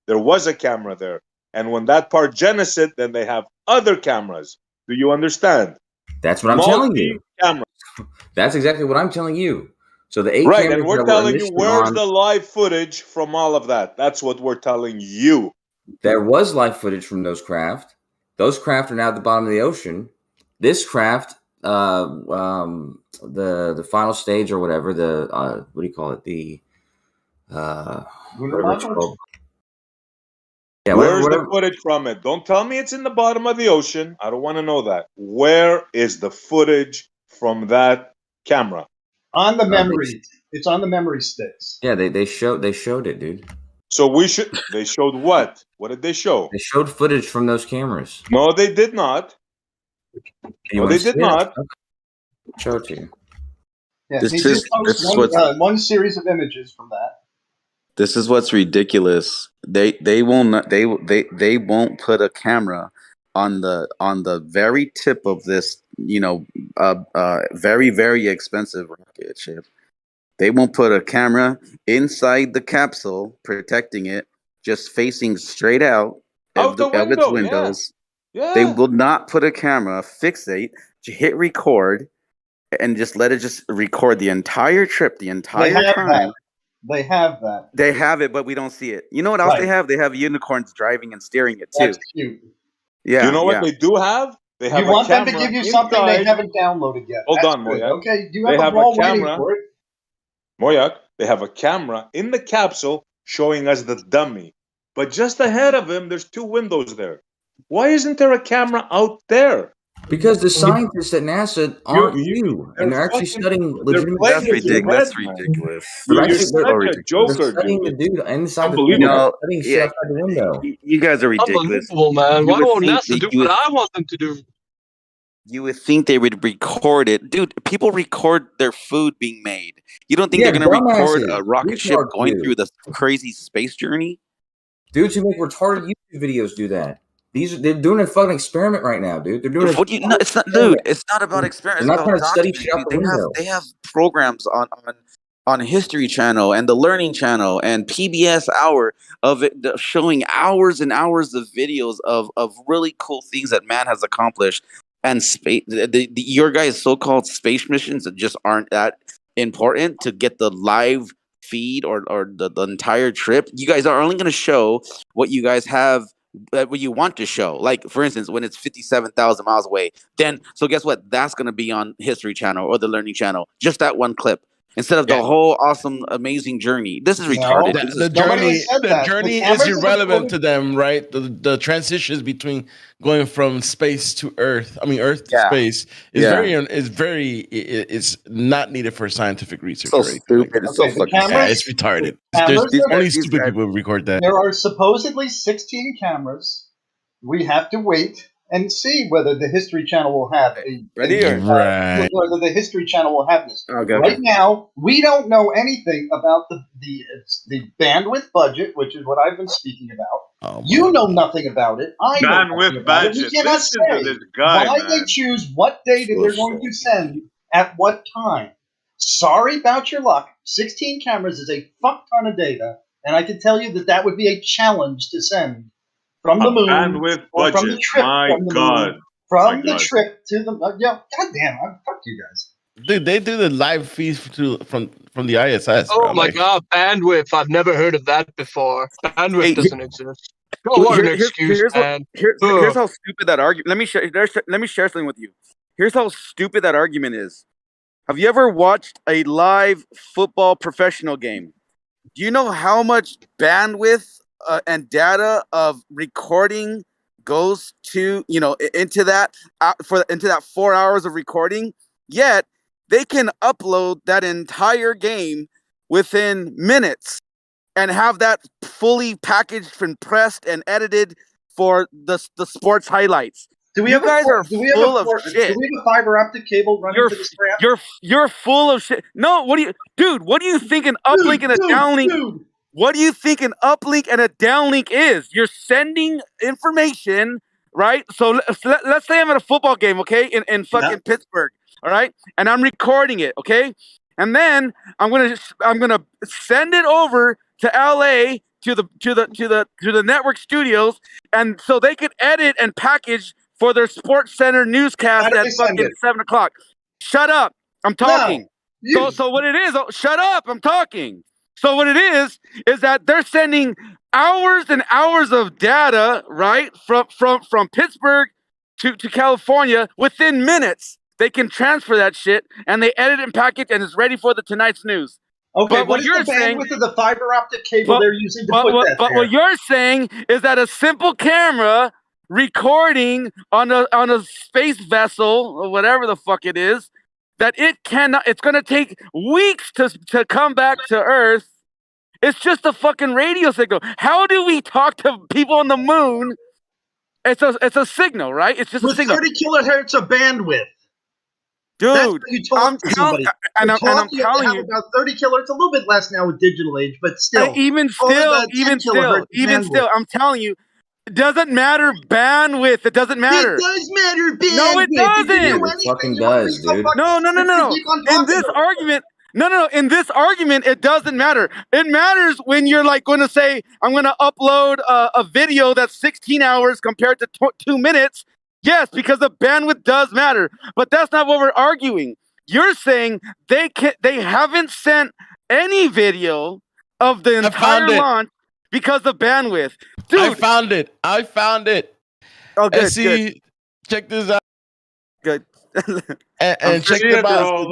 There was a camera there. And when that part jettisoned, then they have other cameras. Do you understand? That's what I'm telling you. Cameras. That's exactly what I'm telling you. So the eight Right, cameras and we're that were telling you initially where's on, the live footage from all of that. That's what we're telling you. there was live footage from those craft. Those craft are now at the bottom of the ocean. This craft, the final stage or whatever, the what do you call it? The whatever it's called. Yeah, Where's whatever. the footage from it? Don't tell me it's in the bottom of the ocean. I don't want to know that. Where is the footage from that camera? On the memory. It's on the memory sticks. Yeah, they showed it, dude. So they showed what? What did they show? They showed footage from those cameras. No, they did not. No, they did not. Show it to you. Yeah, This he is- did this is post what's- one series of images from that. This is what's ridiculous. They will not. They won't put a camera on the very tip of this. Very very expensive rocket ship. They won't put a camera inside the capsule protecting it, just facing straight out of its window, windows. Yeah. They will not put a camera, fixate, hit record, and just let it just record the entire trip, the entire time. They have that. They have it, but we don't see it. You know what else they have? They have unicorns driving and steering it too. That's cute. Yeah. You know what they do have? They have You want a them camera to give you something they inside- haven't downloaded yet. Hold That's on, good. Moyak. Okay, you They have a have a ball waiting camera. for it. Moyak, they have a camera in the capsule showing us the dummy. But just ahead of him, there's two windows there. Why isn't there a camera out there? Because the scientists at NASA aren't you, and they're actually studying legitimate. That's ridiculous. That's ridiculous. They're Joker, studying the dude inside the Unbelievable. studying shit outside the window. You guys are ridiculous. Unbelievable, man. You Why would won't think NASA that do you would- what I want them to do? You would think they would record it, dude. People record their food being made. You don't think Yeah, they're gonna record dumbasses. a rocket ship Retards going do. through the crazy space journey? Dudes who make retarded YouTube videos do that. They're doing a fucking experiment right now, dude. They're doing. What do you? No, it's not, dude. It's not about experiments. They're It's not about trying to study shit out the documenting. window. They have programs on History Channel and the Learning Channel and PBS Hour of it showing hours and hours of videos of really cool things that man has accomplished. And space, your guys' so-called space missions that just aren't that important to get the live feed or the entire trip. You guys are only going to show what you guys have, what you want to show. Like, for instance, when it's 57,000 miles away, then so guess what? That's going to be on History Channel or the Learning Channel. Just that one clip. instead of the whole awesome, amazing journey. This is retarded. This The is journey is irrelevant to them, right? The transitions between going from space to Earth, Earth to space, is it's not needed for scientific research. So right? stupid. It's so fucking yeah, it's retarded. Only stupid people record that. There are supposedly 16 cameras. We have to wait and see whether the History Channel will have Right. whether the History Channel will have this. Okay, right now, we don't know anything about the bandwidth budget, which is what I've been speaking about. You know nothing about it. I know nothing Bandwidth about it. We budget. cannot Listen say to this guy, why man. they choose what data they're going to send at what time. Sorry about your luck. 16 cameras is a fuck ton of data, and I can tell you that would be a challenge to send from the moon, bandwidth or budget. from the trip My from the God. moon, from My the God. trip to the goddamn, fuck you guys. Dude, they do the live feeds from the ISS. Oh bro. my god, bandwidth! I've never heard of that before. Bandwidth doesn't exist. Oh, what an excuse, man. Here's how stupid that argument. Let me share something with you. Here's how stupid that argument is. Have you ever watched a live football professional game? Do you know how much bandwidth and data of recording goes to into that 4 hours of recording? Yet they can upload that entire game within minutes and have that fully packaged and pressed and edited for the sports highlights. Do we you have guys are full of shit. Do we have a fiber optic cable running to this ramp? You're full of shit. No, what do you think an uplink and a downlink? What do you think an uplink and a downlink is? You're sending information, right? So let's say I'm at a football game, okay, in fucking Pittsburgh, all right, and I'm recording it, okay, and then I'm gonna send it over to LA to the network studios, and so they could edit and package for their Sports Center newscast at fucking 7:00. Shut up! I'm talking. No, so what it is? Shut up! I'm talking. So what it is that they're sending hours and hours of data, right, from Pittsburgh to California within minutes. They can transfer that shit, and they edit and package, and it's ready for the tonight's news. Okay, but what is you're the saying, bandwidth of the fiber optic cable they're using to put that but there? what you're saying is that a simple camera recording on a space vessel or whatever the fuck it is, that it's going to take weeks to come back to Earth. It's just a fucking radio signal. How do we talk to people on the moon? It's a signal, right? It's just with a signal. 30 kilohertz of bandwidth. Dude, that's how you talk to somebody. I'm telling you, about 30 kilohertz, a little bit less now with digital age, but still. Even still, I'm telling you, it doesn't matter bandwidth. It doesn't matter. It does matter bandwidth. No, it doesn't. It fucking does, dude. No. In this argument, in this argument, it doesn't matter. It matters when you're like going to say, I'm going to upload a video that's 16 hours compared to 2 minutes. Yes, because the bandwidth does matter. But that's not what we're arguing. You're saying they haven't sent any video of the entire launch because of bandwidth. Dude, I found it. Oh, good. See, check this out. Good. and check them out.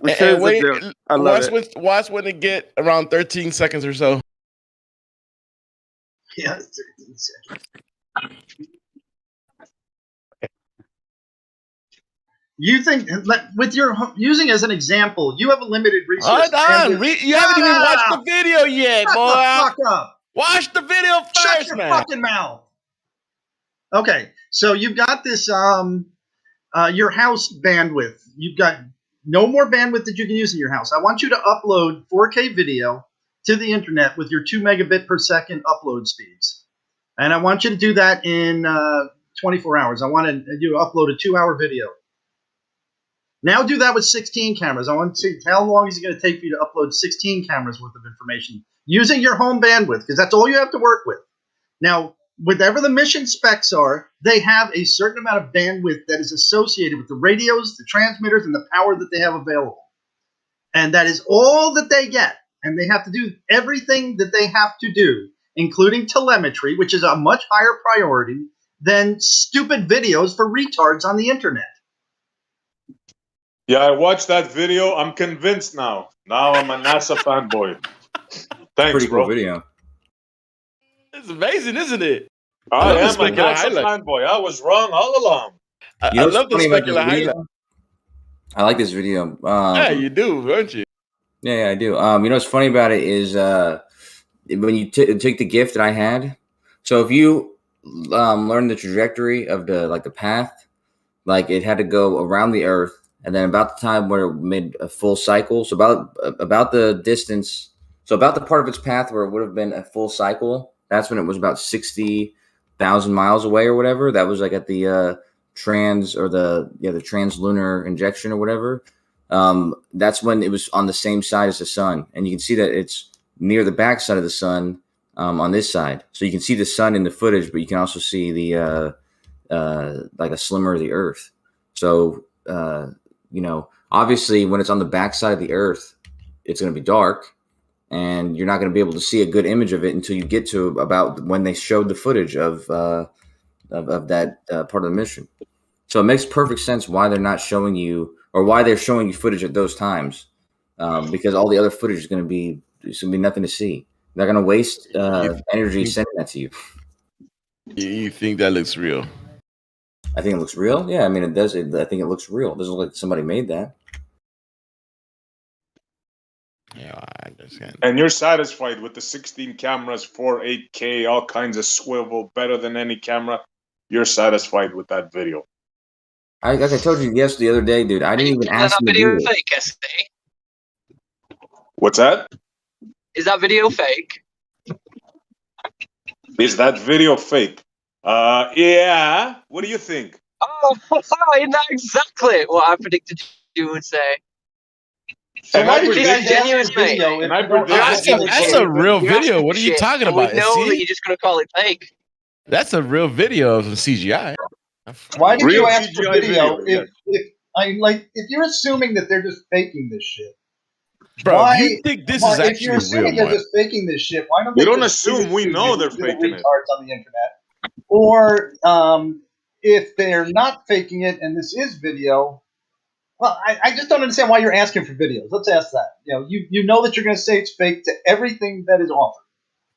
And wait, I love it. Watch when it get around 13 seconds or so. Yeah, 13 seconds. You think, with your using as an example, you have a limited resource. Hold on, you haven't even watched the video yet, Shut boy. the fuck up. Watch the video first, Shut your fucking mouth. Okay, so you've got this your house bandwidth. You've got no more bandwidth that you can use in your house. I want you to upload 4K video to the internet with your 2 megabit per second upload speeds, and I want you to do that in 24 hours. I want you to upload a 2-hour video. Now do that with 16 cameras. I want to see how long is it going to take for you to upload 16 cameras worth of information using your home bandwidth, because that's all you have to work with. Now, whatever the mission specs are, they have a certain amount of bandwidth that is associated with the radios, the transmitters, and the power that they have available. And that is all that they get. And they have to do everything that they have to do, including telemetry, which is a much higher priority than stupid videos for retards on the internet. Yeah, I watched that video. I'm convinced now. Now I'm a NASA fanboy. Thanks, Pretty bro. cool video. It's amazing, isn't it? I am a specular NASA highlight. fanboy. I was wrong all along. You know what's love the funny about this specular highlight. video? I like this video. Yeah, you do, don't you? Yeah, I do. You know what's funny about it is when you take the gift that I had. So if you learn the trajectory of the path, like it had to go around the Earth, and then about the time where it made a full cycle, so about the distance, so about the part of its path where it would have been a full cycle, that's when it was about 60,000 miles away or whatever. That was like at the the translunar injection or whatever. That's when it was on the same side as the sun, and you can see that it's near the back side of the sun on this side. So you can see the sun in the footage, but you can also see the like a slimmer of the Earth. So obviously when it's on the back side of the Earth, it's going to be dark, and you're not going to be able to see a good image of it until you get to about when they showed the footage of that part of the mission. So it makes perfect sense why they're not showing you, or why they're showing you footage at those times, because all the other footage is going to be nothing to see. They're going to waste energy sending that to you. You think that looks real? I think it looks real. Yeah, I mean it does. I think it looks real. It doesn't look like somebody made that. Yeah, I understand. And you're satisfied with the 16 cameras, 8K, all kinds of swivel, better than any camera. You're satisfied with that video. Like I told you the other day, dude. I didn't even ask that him to video do it. fake, SD? What's that? Is that video fake? Is that video fake? Yeah. What do you think? Oh, isn't that exactly what I predicted you would say? So why did you guys genuine ask for video? mate? That's a real video. What are you talking about? We know that you're just going to call it fake. That's a real video of CGI. Why did Real you ask for CGI video video, if you're assuming that they're just faking this shit? Bro, why, you think this is if actually you're assuming real, they're just faking this shit, why don't We they don't just assume, we know they're little faking it. retards on the internet? Or if they're not faking it and this is video, well, I just don't understand why you're asking for videos. Let's ask that. You know that you're going to say it's fake to everything that is offered.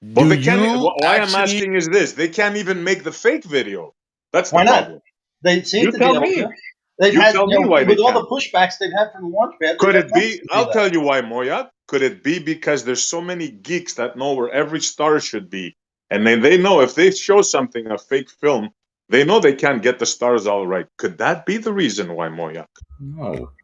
Well, they can't. Why I'm asking is this: they can't even make the fake video. That's the problem. They seem to tell be me. able to. They've You had, tell me why with they all can't. the pushbacks they've had from the launch pad. Could it be? I'll tell you why, Moya. Could it be because there's so many geeks that know where every star should be, and they know if they show something a fake film, they know they can't get the stars all right. Could that be the reason why, Moya?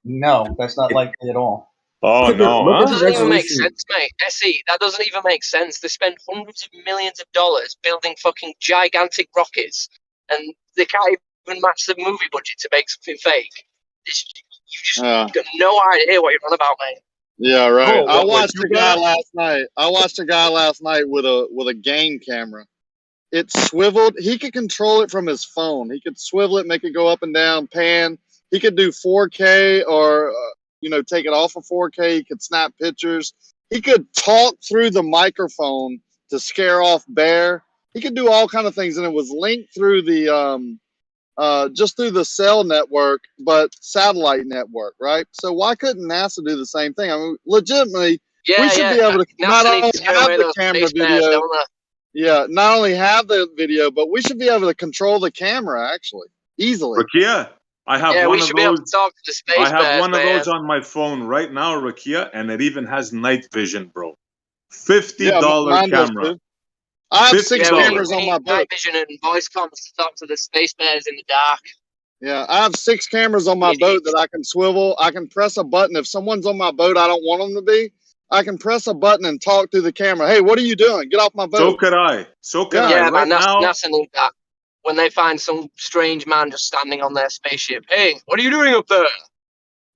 No, that's not likely at all. Oh no! That doesn't even make sense, mate. SE, that doesn't even make sense. They spend hundreds of millions of dollars building fucking gigantic rockets, and they can't even match the movie budget to make something fake. You just got no idea what you're on about, mate. Yeah, right. Oh, I watched a guy last night. With a game camera. It swiveled. He could control it from his phone. He could swivel it, make it go up and down, pan. He could do 4K or take it off of 4K. He could snap pictures. He could talk through the microphone to scare off bear. He could do all kind of things, and it was linked through the just through the cell network, but satellite network, right? So why couldn't NASA do the same thing? I mean, legitimately, we should be able to not only have the camera video, not only have the video, but we should be able to control the camera actually easily. Rakia, I have one of those. Be able to talk to the space I have bears, one of those on my phone right now, Rakia, and it even has night vision, bro. $50 camera. I have 6 cameras on my boat. Night vision and voice comms to talk to the space bears in the dark. Yeah, I have 6 cameras on my boat that I can swivel. I can press a button. If someone's on my boat I don't want them to be, I can press a button and talk through the camera. Hey, what are you doing? Get off my boat. So could I. Yeah, right man, now. NASA need that. When they find some strange man just standing on their spaceship. Hey, what are you doing up there?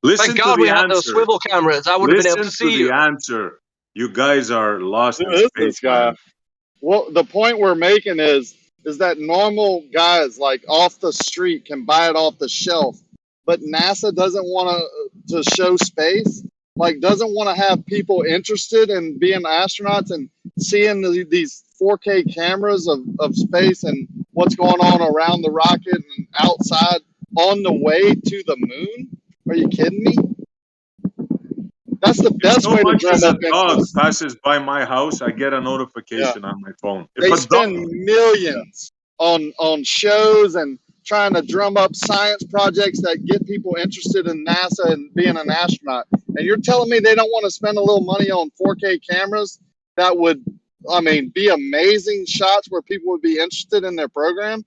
Listen Thank God to the we answer. had those swivel cameras. I would have been able to see you. Listen to the answer. You guys are lost in Who is space, this guy? man. Well, the point we're making is that normal guys like off the street can buy it off the shelf, but NASA doesn't want to show space. Like, doesn't want to have people interested in being astronauts and seeing these 4K cameras of space and what's going on around the rocket and outside on the way to the moon. Are you kidding me? That's the best way to much drum as a up dog interest. passes by my house, I get a Yeah. notification on my phone. If They a dog, spend millions on shows and trying to drum up science projects that get people interested in NASA and being an astronaut. And you're telling me they don't want to spend a little money on 4K cameras that would, I mean, be amazing shots where people would be interested in their program?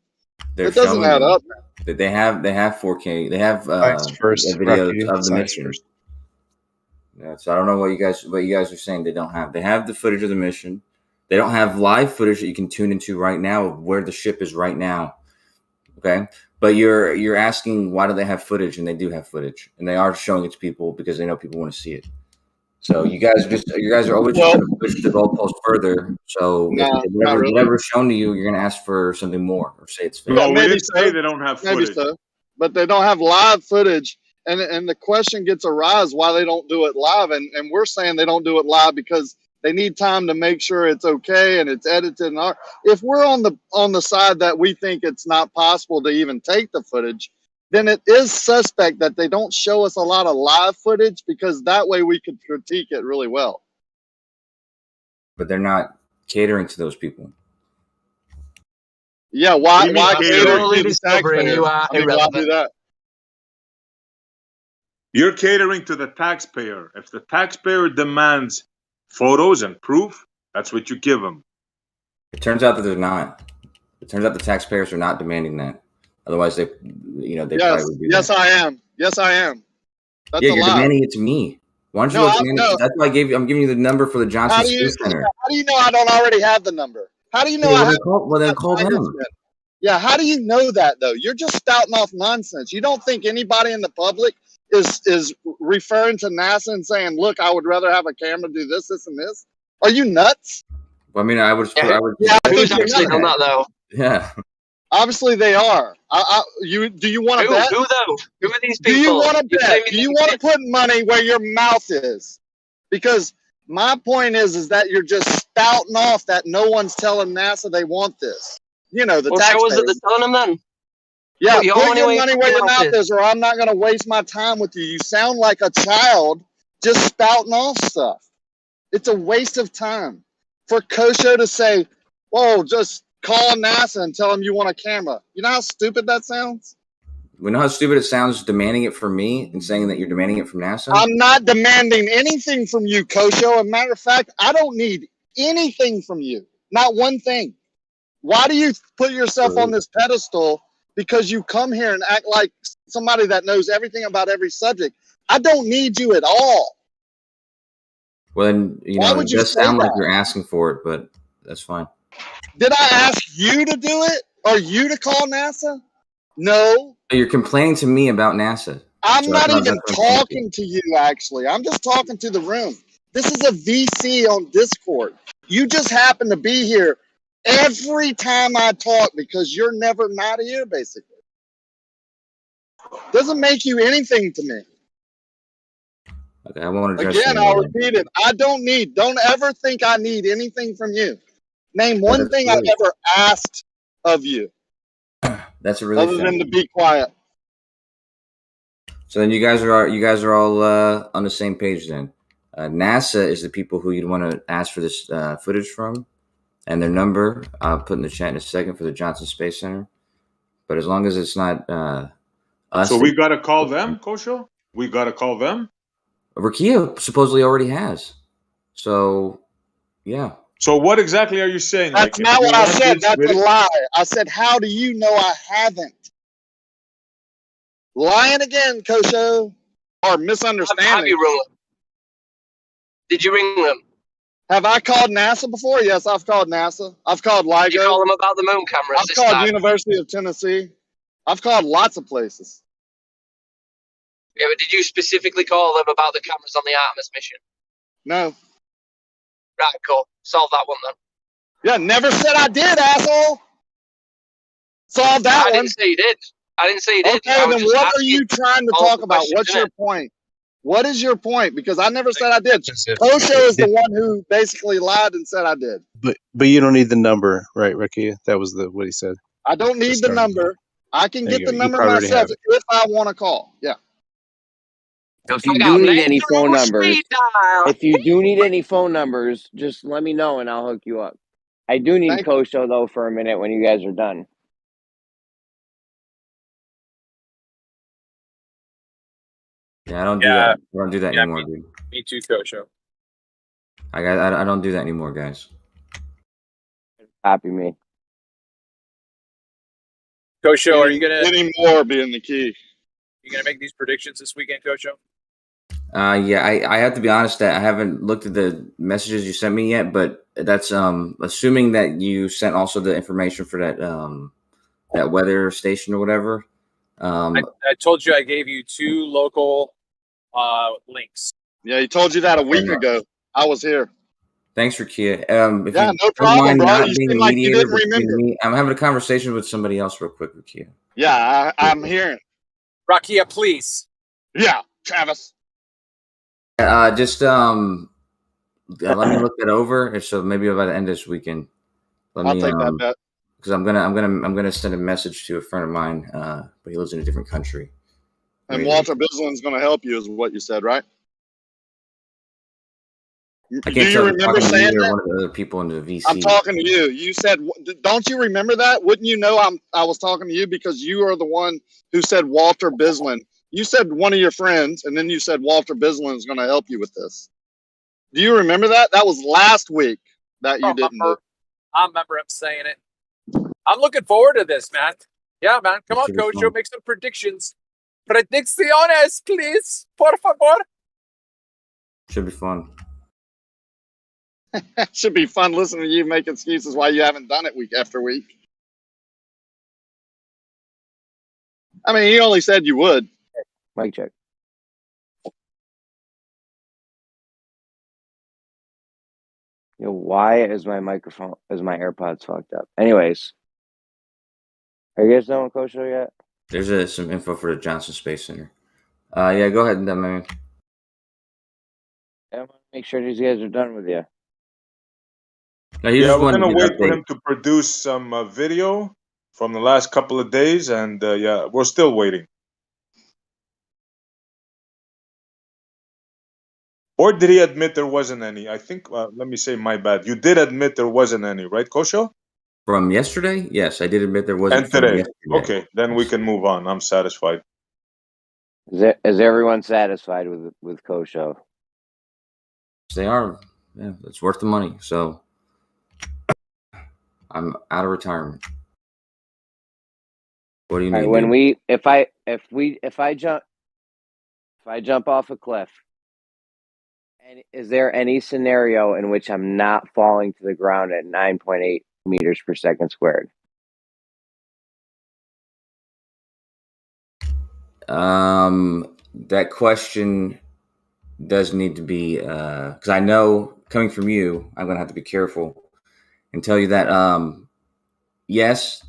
They're It doesn't showing add you up. that they have 4K. They have Science first, videos Rocky. of the Science mission. first. Yeah, so I don't know what you guys are saying they don't have. They have the footage of the mission. They don't have live footage that you can tune into right now of where the ship is right now. Okay, but you're asking why do they have footage, and they do have footage, and they are showing it to people because they know people want to see it. So you guys are always just going to push the goalpost further. So whatever's shown to you, you're going to ask for something more or say it's fake. no, we didn't say they don't have Maybe footage. so, but they don't have live footage. And the question gets arise why they don't do it live. And we're saying they don't do it live because they need time to make sure it's okay and it's edited. And if we're on the side that we think it's not possible to even take the footage, then it is suspect that they don't show us a lot of live footage because that way we could critique it really well. But they're not catering to those people. Yeah, why catering to the taxpayer? I mean, why do that? You're catering to the taxpayer. If the taxpayer demands photos and proof, that's what you give them. It turns out that they're not. It turns out the taxpayers are not demanding that. Otherwise, they probably would do yes, that. I am. Yes, I am. That's Yeah, a you're lie. demanding it to me. Why don't you That's why I'm giving you the number for the Johnson Space Center. How do you know I don't already have the number? How do you know then call them. Yeah, how do you know that though? You're just spouting off nonsense. You don't think anybody in the public is referring to NASA and saying, "Look, I would rather have a camera do this, this, and this." Are you nuts? Well, I mean, I would. Yeah, I think actually done that though? Yeah. Obviously, they are. Do you want to bet? Who though? Who are these people? Do you want to bet? Do you want to put money where your mouth is? Because my point is that you're just spouting off that no one's telling NASA they want this. You know, the taxpayers. Show us that they're telling them then. Yeah, Put your money where your mouth is, or I'm not going to waste my time with you. You sound like a child just spouting off stuff. It's a waste of time for Kosho to say, "Whoa, just call NASA and tell them you want a camera." You know how stupid that sounds? We know how stupid it sounds demanding it from me and saying that you're demanding it from NASA. I'm not demanding anything from you, Kosho. As a matter of fact, I don't need anything from you. Not one thing. Why do you put yourself on this pedestal because you come here and act like somebody that knows everything about every subject? I don't need you at all. Well, then, Why would it you does say sound like that? you're asking for it, but that's fine. Did I ask you to do it or you to call NASA? No. You're complaining to me about NASA. I'm not even talking to you, actually. I'm just talking to the room. This is a VC on Discord. You just happen to be here every time I talk because you're never not here, basically. Doesn't make you anything to me. Okay, I won't address Again, I'll repeat it. Don't ever think I need anything from you. Name one thing I've ever asked of you. That's a really other than to be quiet. So then you guys are all on the same page then. NASA is the people who you'd want to ask for this footage from, and their number I'll put in the chat in a second for the Johnson Space Center. But as long as it's not us, So we got to call them, Kosho? We got to call them? Rakia supposedly already has. So, yeah. So what exactly are you saying? That's not what I said. That's a lie. I said, how do you know I haven't? Lying again, Kosho. Or misunderstanding. Have you rung them? Did you ring them? Have I called NASA before? Yes, I've called NASA. I've called LIGO. Did you call them about the moon cameras? I've called University of Tennessee. I've called lots of places. Yeah, but did you specifically call them about the cameras on the Artemis mission? No. Right, cool. Solve that one then. Yeah, never said I did, asshole. Solve that one. I didn't say you did. I didn't say you did. Okay, then what are you trying to talk about? What's your point? What is your point? Because I never said I did. Kosho is the one who basically lied and said I did. But you don't need the number, right, Ricky? That was what he said. I don't need the number. I can get the number myself if I want to call. Yeah. If you do need any phone numbers, just let me know and I'll hook you up. I do need Kosho though for a minute when you guys are done. Yeah, I don't do that. I don't do that anymore, dude. Me too, Kosho. I don't do that anymore, guys. Copy me. Kosho, are you gonna any more being the key? You gonna make these predictions this weekend, Kosho? Yeah, I have to be honest that I haven't looked at the messages you sent me yet, but that's assuming that you sent also the information for that that weather station or whatever. I told you I gave you 2 local links. Yeah, he told you that a week ago. I was here. Thanks for Kia. If yeah, you no problem, bro. not You being seem a like you mediator didn't between remember. me, I'm having a conversation with somebody else real quick with Kia. Yeah, I'm hearing. Rakia, please. Yeah, Travis. Just let me look that over. So maybe by the end of this weekend, I'll take that bet. Because I'm gonna send a message to a friend of mine, but he lives in a different country. And Walter Bislin's going to help you, is what you said, right? I can't Do you tell if remember you're talking to saying me or that? one of the other people in the VC. I'm talking to you. You said, don't you remember that? Wouldn't you know I was talking to you because you are the one who said Walter Bislin. You said one of your friends, and then you said Walter Bislin is going to help you with this. Do you remember that? That was last week that you didn't do. I remember him saying it. I'm looking forward to this, man. Yeah, man. Come on, Kosho, make some predictions. Predicciones, please. Por favor. Should be fun. It should be fun listening to you make excuses why you haven't done it week after week. I mean, he only said you would. Mic check. Yo, why is my AirPods fucked up? Anyways, are you guys done with Kosho yet? There's some info for the Johnson Space Center. Yeah, go ahead, man. I want to make sure these guys are done with you. No, Yeah, we're gonna wait for him to produce some video from the last couple of days, and yeah, we're still waiting. Or did he admit there wasn't any? I think. Let me say my bad. You did admit there wasn't any, right, Kosho? From yesterday? Yes, I did admit there wasn't. And today. Yesterday. Okay, then we can move on. I'm satisfied. Is everyone satisfied with Kosho? They are. Yeah, it's worth the money. So I'm out of retirement. What do you need? When if I jump off a cliff, and is there any scenario in which I'm not falling to the ground at 9.8 meters per second squared? That question does need to be because I know coming from you, I'm gonna have to be careful and tell you that yes,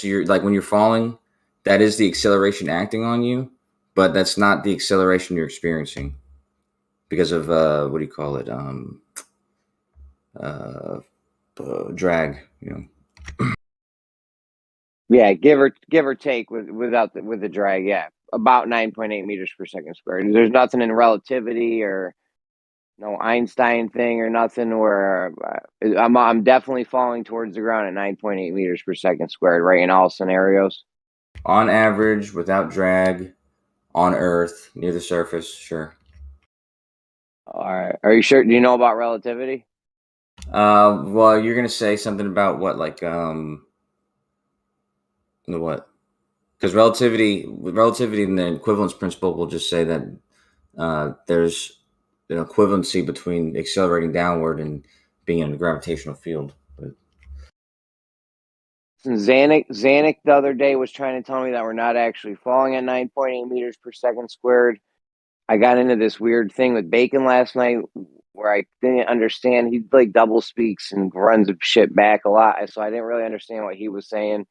you're like when you're falling, that is the acceleration acting on you, but that's not the acceleration you're experiencing because of what do you call it? Drag, you know. Yeah, give or take with the drag, yeah. About 9.8 meters per second squared. There's nothing in relativity or no Einstein thing or nothing where I'm definitely falling towards the ground at 9.8 meters per second squared, right, in all scenarios. On average, without drag, on Earth, near the surface, sure. All right. Are you sure? Do you know about relativity? Well, you're gonna say something about what, like what? Because relativity and the equivalence principle will just say that there's an equivalency between accelerating downward and being in a gravitational field. But Zanuck the other day was trying to tell me that we're not actually falling at 9.8 meters per second squared. I got into this weird thing with Bacon last night where I didn't understand. He like double speaks and runs shit back a lot, so I didn't really understand what he was saying.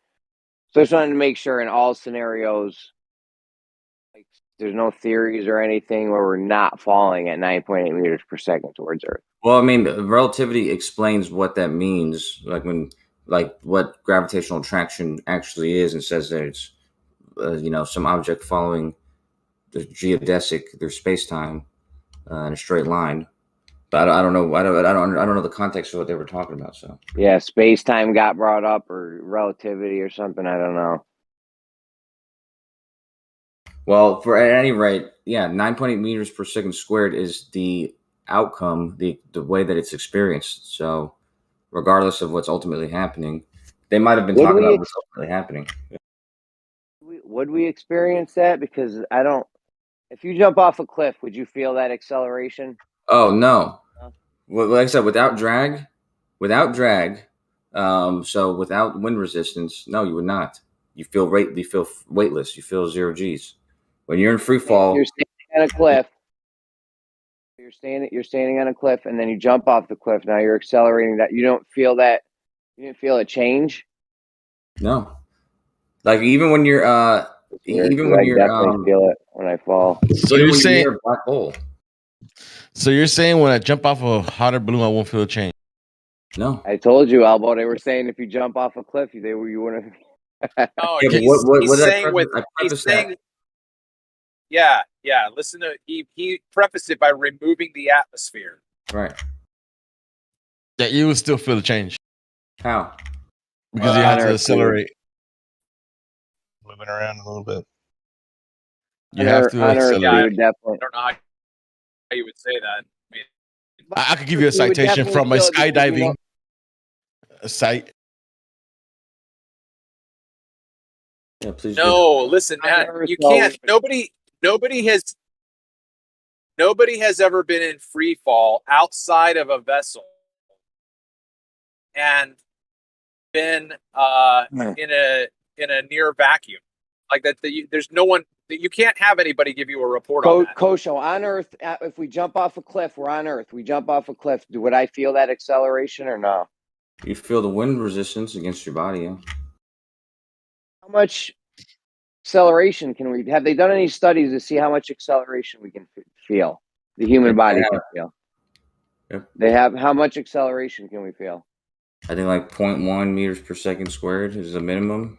So I just wanted to make sure in all scenarios, like there's no theories or anything where we're not falling at 9.8 meters per second towards Earth. Well, I mean, relativity explains what that means, like what gravitational attraction actually is, and says that it's some object following geodesic, they're space time in a straight line. But I don't know. I don't know the context of what they were talking about. So yeah, space time got brought up, or relativity, or something. I don't know. Well, at any rate, yeah, 9.8 meters per second squared is the outcome, the way that it's experienced. So, regardless of what's ultimately happening, they might have been talking about what's ultimately happening. Would we experience that? Because I don't. If you jump off a cliff, would you feel that acceleration? Oh no! Well, like I said, without drag, so without wind resistance, no, you would not. You feel weightless. You feel 0 G's. When you're in free fall, you're standing on a cliff. You're standing on a cliff, and then you jump off the cliff. Now you're accelerating. That you don't feel that. You didn't feel a change. No, like even when you're definitely feel it when I fall. So you're saying a black hole. So you're saying when I jump off a hot air balloon, I won't feel a change? No, I told you, Albo. They were saying if you jump off a cliff, you wouldn't. No, Yeah, he's saying yeah. Listen to he prefaced it by removing the atmosphere. Right. That you would still feel the change. How? Because you have to accelerate. Moving around a little bit. You have to accelerate. Definitely. I don't know how you would say that. I could give you a citation from my skydiving site. Yeah, please. No, listen, man, you can't. Nobody has ever been in free fall outside of a vessel and been in a near vacuum like that. There's no one that you can't have anybody give you a report on that. Kosho, on Earth, if we jump off a cliff, we're on Earth. We jump off a cliff. Would I feel that acceleration or no? You feel the wind resistance against your body. Yeah. How much acceleration can we have? They done any studies to see how much acceleration we can feel? The human body can feel. Yep. They have. How much acceleration can we feel? I think like 0.1 meters per second squared is the minimum.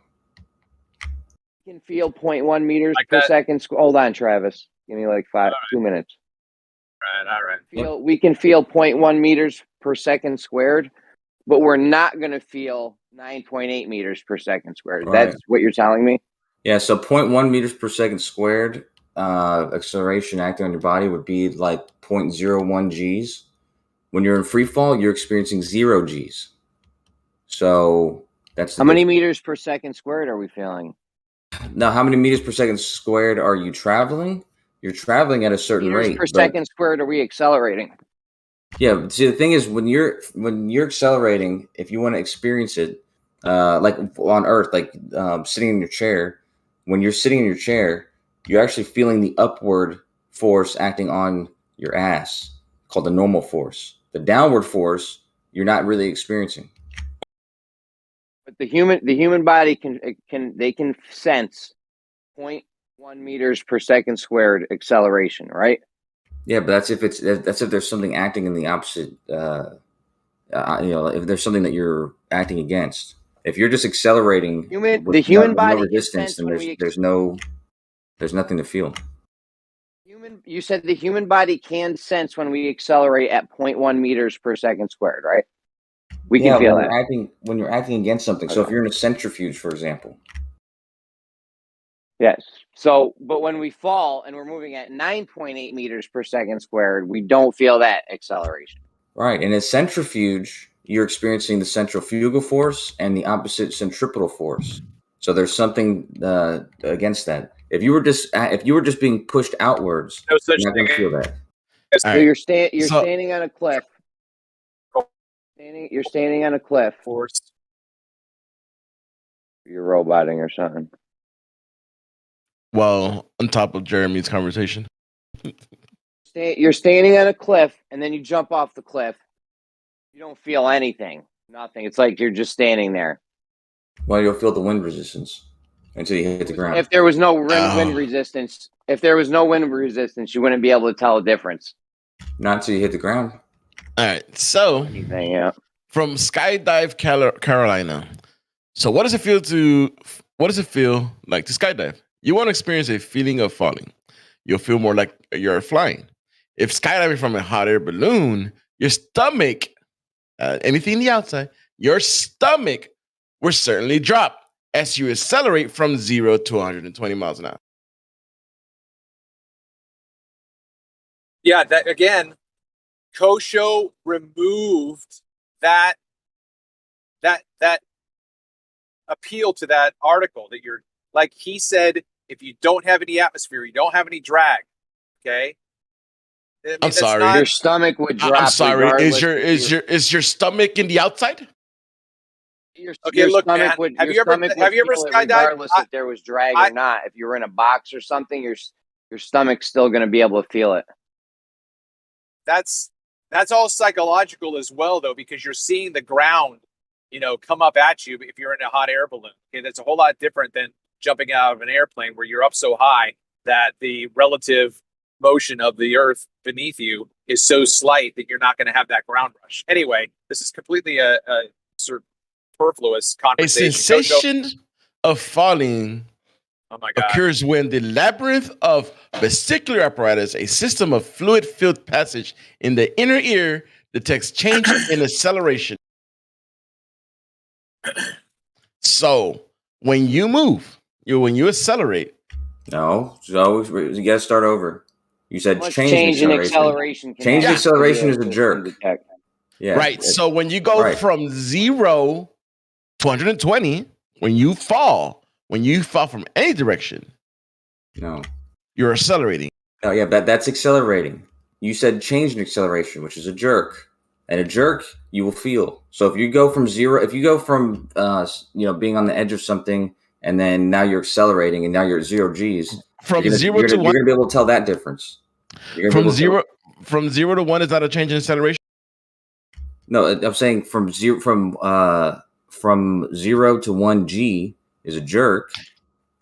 You can feel 0.1 meters per second. Hold on, Travis. Give me like 2 minutes. All right. We can feel 0.1 meters per second squared, but we're not going to feel 9.8 meters per second squared. Right. That's what you're telling me? Yeah, so 0.1 meters per second squared acceleration acting on your body would be like 0.01 G's. When you're in free fall, you're experiencing 0 G's. So that's how many meters per second squared are we feeling? Now, how many meters per second squared are you traveling? You're traveling at a certain rate. Per second squared, are we accelerating? Yeah. See, the thing is, when you're accelerating, if you want to experience it, like on Earth, like sitting in your chair, when you're sitting in your chair, you're actually feeling the upward force acting on your ass, called the normal force. The downward force, you're not really experiencing. But the human body can sense 0.1 meters per second squared acceleration, right? Yeah, but that's if there's something acting in the opposite. If there's something that you're acting against. If you're just accelerating, the human body no resistance, then there's nothing to feel. You said the human body can sense when we accelerate at 0.1 meters per second squared, right? We can feel that when you're acting against something. Okay. So if you're in a centrifuge, for example. Yes. So, but when we fall and we're moving at 9.8 meters per second squared, we don't feel that acceleration. Right. In a centrifuge, you're experiencing the centrifugal force and the opposite centripetal force. So there's something against that. If you were just being pushed outwards, you're not going to feel that. So you're standing on a cliff. You're standing on a cliff. You're roboting or something. Well, on top of Jeremy's conversation. You're standing on a cliff, and then you jump off the cliff. You don't feel anything. Nothing. It's like you're just standing there. Well, you'll feel the wind resistance until you hit the ground. If there was no wind resistance, you wouldn't be able to tell a difference. Not until you hit the ground. All right. So, from Skydive Carolina. So, what does it feel like to skydive? You want to experience a feeling of falling. you'll feel more like you're flying. If skydiving from a hot air balloon, your stomach, anything in the outside, your stomach will certainly drop as you accelerate from 0 to 120 miles an hour. Yeah, that again, Kosho removed that appeal to that article that you're like he said, if you don't have any atmosphere, you don't have any drag. Okay. I mean, I'm sorry. Your stomach would drop. I'm sorry. Regardless Is your stomach in the outside? Okay, look, man. Have you ever skydived? Regardless if there was drag or not, if you were in a box or something, your stomach's still going to be able to feel it. That's all psychological as well, though, because you're seeing the ground, come up at you. If you're in a hot air balloon, okay, that's a whole lot different than jumping out of an airplane where you're up so high that the relative motion of the earth beneath you is so slight that you're not going to have that ground rush. Anyway, this is completely a sort of superfluous conversation. A sensation of falling occurs when the labyrinth of vesicular apparatus, a system of fluid-filled passage in the inner ear, detects change in acceleration. So when you move, when you accelerate. No, so you got to start over. You said change in acceleration. Change in acceleration is a jerk. Yeah. Right. So when you go from 0 to 120, when you fall from any direction, no, you're accelerating. Oh yeah, that's accelerating. You said change in acceleration, which is a jerk, and a jerk you will feel. So if you go from being on the edge of something, and then now you're accelerating, and now you're at 0 G's. From you're 0 to 1, you're gonna be able to tell that difference. From 0 to 1 is that a change in acceleration? No, I'm saying from 0 to 1 G is a jerk,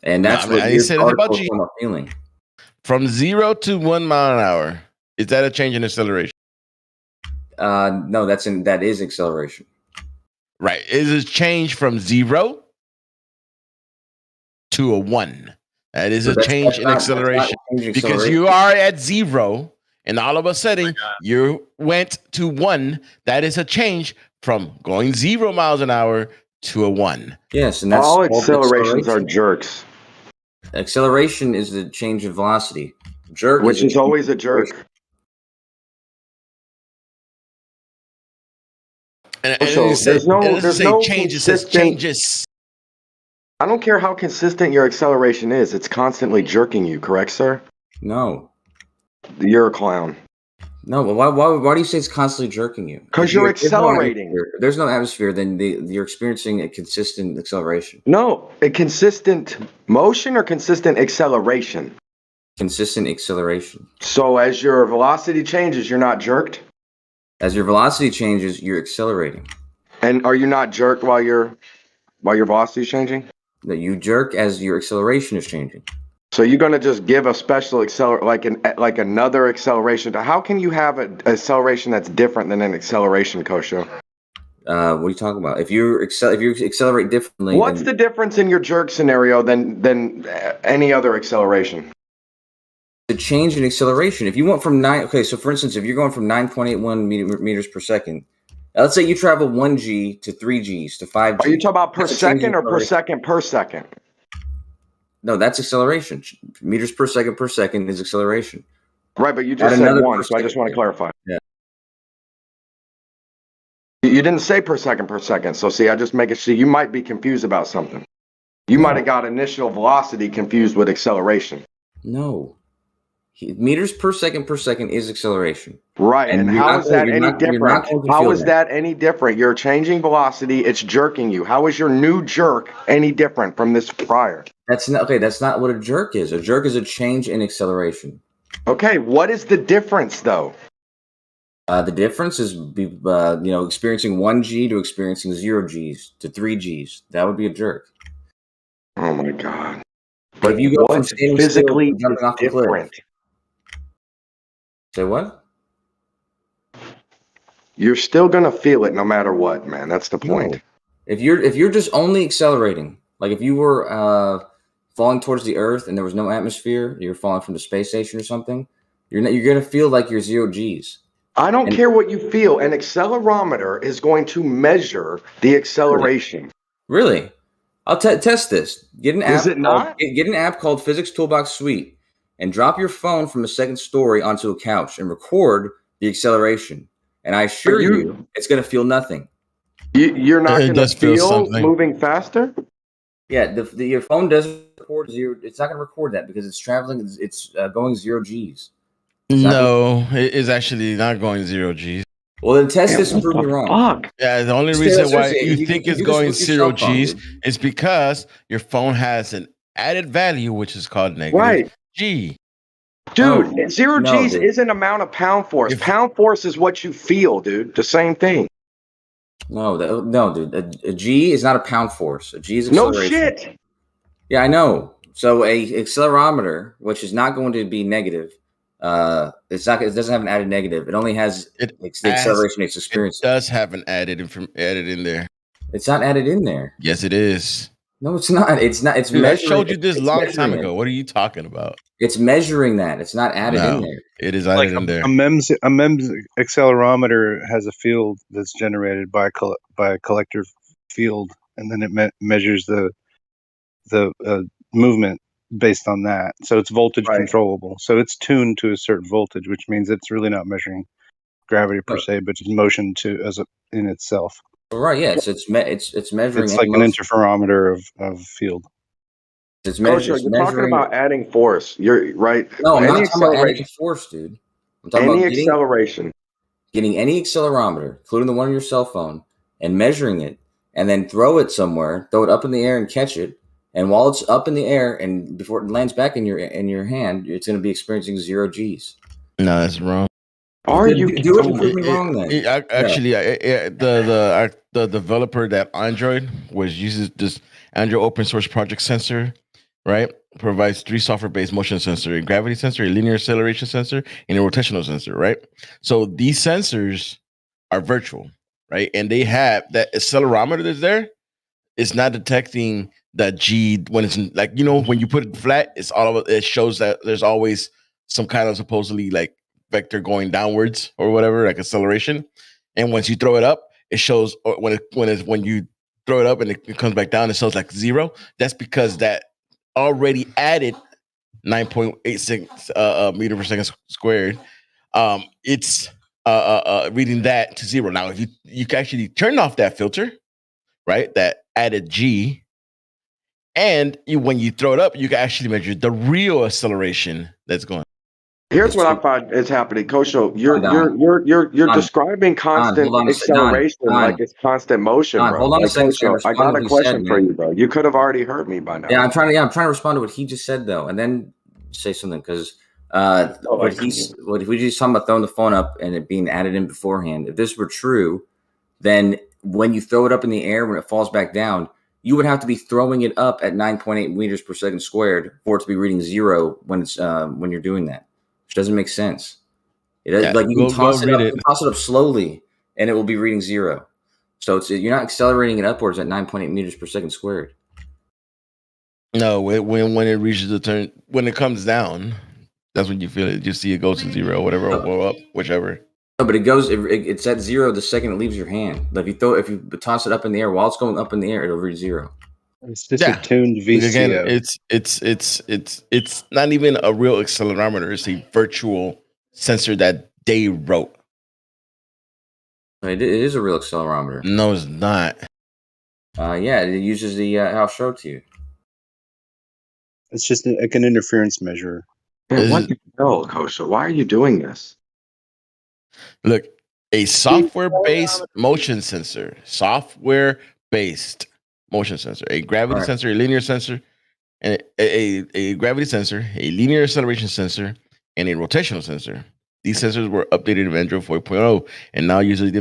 and that's what you said about G. Feeling. From 0 to 1 mile an hour, is that a change in acceleration? No, that is acceleration. Right. Is a change from 0 to a 1. That is a change in acceleration because you are at 0 and all of a sudden you went to 1. That is a change from going 0 miles an hour to a 1. Yes, and that's all accelerations are jerks. Acceleration is the change in velocity. Jerk, which is always a jerk. And there's no change. It says changes. I don't care how consistent your acceleration is. It's constantly jerking you, correct, sir? No. You're a clown. No, but why do you say it's constantly jerking you? Because you're accelerating. There's no atmosphere, then you're experiencing a consistent acceleration. No, a consistent motion or consistent acceleration? Consistent acceleration. So as your velocity changes, you're not jerked? As your velocity changes, you're accelerating. And are you not jerked while your velocity is changing? No, you jerk as your acceleration is changing. So you're going to just give a special like another acceleration. How can you have an acceleration that's different than an acceleration, Kosho? What are you talking about? If you accelerate differently, what's the difference in your jerk scenario than any other acceleration? The change in acceleration. If you went from so for instance, if you're going from 9.81 meters per second, let's say you travel 1 G to 3 Gs to 5 Gs. Are you talking about per second or per second per second? No, that's acceleration. Meters per second is acceleration. Right, but you just said 1, so I just want to clarify. Yeah. You didn't say per second. So see, I just make it so you might be confused about something. You might have got initial velocity confused with acceleration. No. Meters per second is acceleration. Right, and how is that any different? How is that any different? You're changing velocity, it's jerking you. How is your new jerk any different from this prior? That's not what a jerk is. A jerk is a change in acceleration. Okay, what is the difference though? The difference is experiencing 1 G to experiencing 0 Gs to 3 Gs. That would be a jerk. Oh my god. But if you go from standing physically still to jumping off a cliff. Say what? You're still gonna feel it no matter what, man. That's the point. No. If you're just only accelerating, like if you were falling towards the Earth and there was no atmosphere, you're falling from the space station or something, you're gonna feel like you're 0 G's. I don't care what you feel. An accelerometer is going to measure the acceleration. Really? I'll test this. Get an app. Is it not? Get an app called Physics Toolbox Suite and drop your phone from the second story onto a couch and record the acceleration. And I assure you, it's going to feel nothing. You're not going to feel moving faster? Yeah, your phone doesn't record zero. It's not going to record that because it's traveling. It's going 0 G's. No, it's actually not going 0 G's. Well, then test this and prove me wrong. Fuck. Yeah, the only reason why you think it's going 0 G's is because your phone has an added value, which is called negative G. Dude, 0 G's isn't amount of pound force. Pound force is what you feel, dude. The same thing. No, dude. A G is not a pound force. A G is acceleration. No shit. Yeah, I know. So a accelerometer, which is not going to be negative, it's not. It doesn't have an added negative. It only has the acceleration it's experiencing. It does have an added in there. It's not added in there. Yes, it is. No, it's not. It's not. It's Dude, I measuring. showed you this long time ago. What are you talking about? It's measuring that. It's not added in there. It is added in there. A MEMS accelerometer has a field that's generated by a collector field, and then it measures the movement based on that. So it's voltage controllable. So it's tuned to a certain voltage, which means it's really not measuring gravity per se, but just motion in itself. Right. Yeah. So it's measuring. It's like an interferometer of field. It's measuring. You're talking about adding force. You're right. No, I'm not talking about adding force, dude. I'm talking about acceleration. Getting any accelerometer, including the one on your cell phone, and measuring it, and then throw it somewhere, throw it up in the air and catch it. And while it's up in the air and before it lands back in your hand, it's going to be experiencing 0 G's. No, that's wrong. Are you do it and prove me wrong then? The developer that Android uses this Android open source project sensor, right? Provides 3 software-based motion sensor, a gravity sensor, a linear acceleration sensor, and a rotational sensor, right? So these sensors are virtual, right? And they have that accelerometer that's there. It's not detecting that G when it's like, when you put it flat, it shows that there's always some kind of supposedly like vector going downwards or whatever, like acceleration. And once you throw it up, it shows when you throw it up and it comes back down, it shows like 0. That's because that already added 9.86 meter per second squared. It's reading that to 0. Now, if you can actually turn off that filter, right? That added G. And when you throw it up, you can actually measure the real acceleration that's going. Here's what I find is happening, Kosho. You're describing constant acceleration like it's constant motion, bro. Hold on a second. I got a question for you, bro. You could have already heard me by now. Yeah, I'm trying to respond to what he just said though, and then say something because what we just talking about throwing the phone up and it being added in beforehand. If this were true, then when you throw it up in the air, when it falls back down, you would have to be throwing it up at 9.8 meters per second squared for it to be reading 0 when it's when you're doing that, which doesn't make sense. It like you can toss it up slowly, and it will be reading 0. So you're not accelerating it upwards at 9.8 meters per second squared. No, when it reaches the turn, when it comes down, that's when you feel it. You see it goes to 0, whatever, or up, whichever. No, but it goes. It's at 0 the second it leaves your hand. But if you toss it up in the air while it's going up in the air, it'll read 0. It's just a tuned VCO. Again, it's not even a real accelerometer. It's a virtual sensor that they wrote. It is a real accelerometer. No, it's not. Yeah, it uses the. I'll show it to you. It's just like an interference measure. Man, what the hell, Kosho? Why are you doing this? Look, a software-based motion sensor, a gravity sensor, a linear sensor, and a gravity sensor, a linear acceleration sensor, and a rotational sensor. These sensors were updated in Android 4.0 and now uses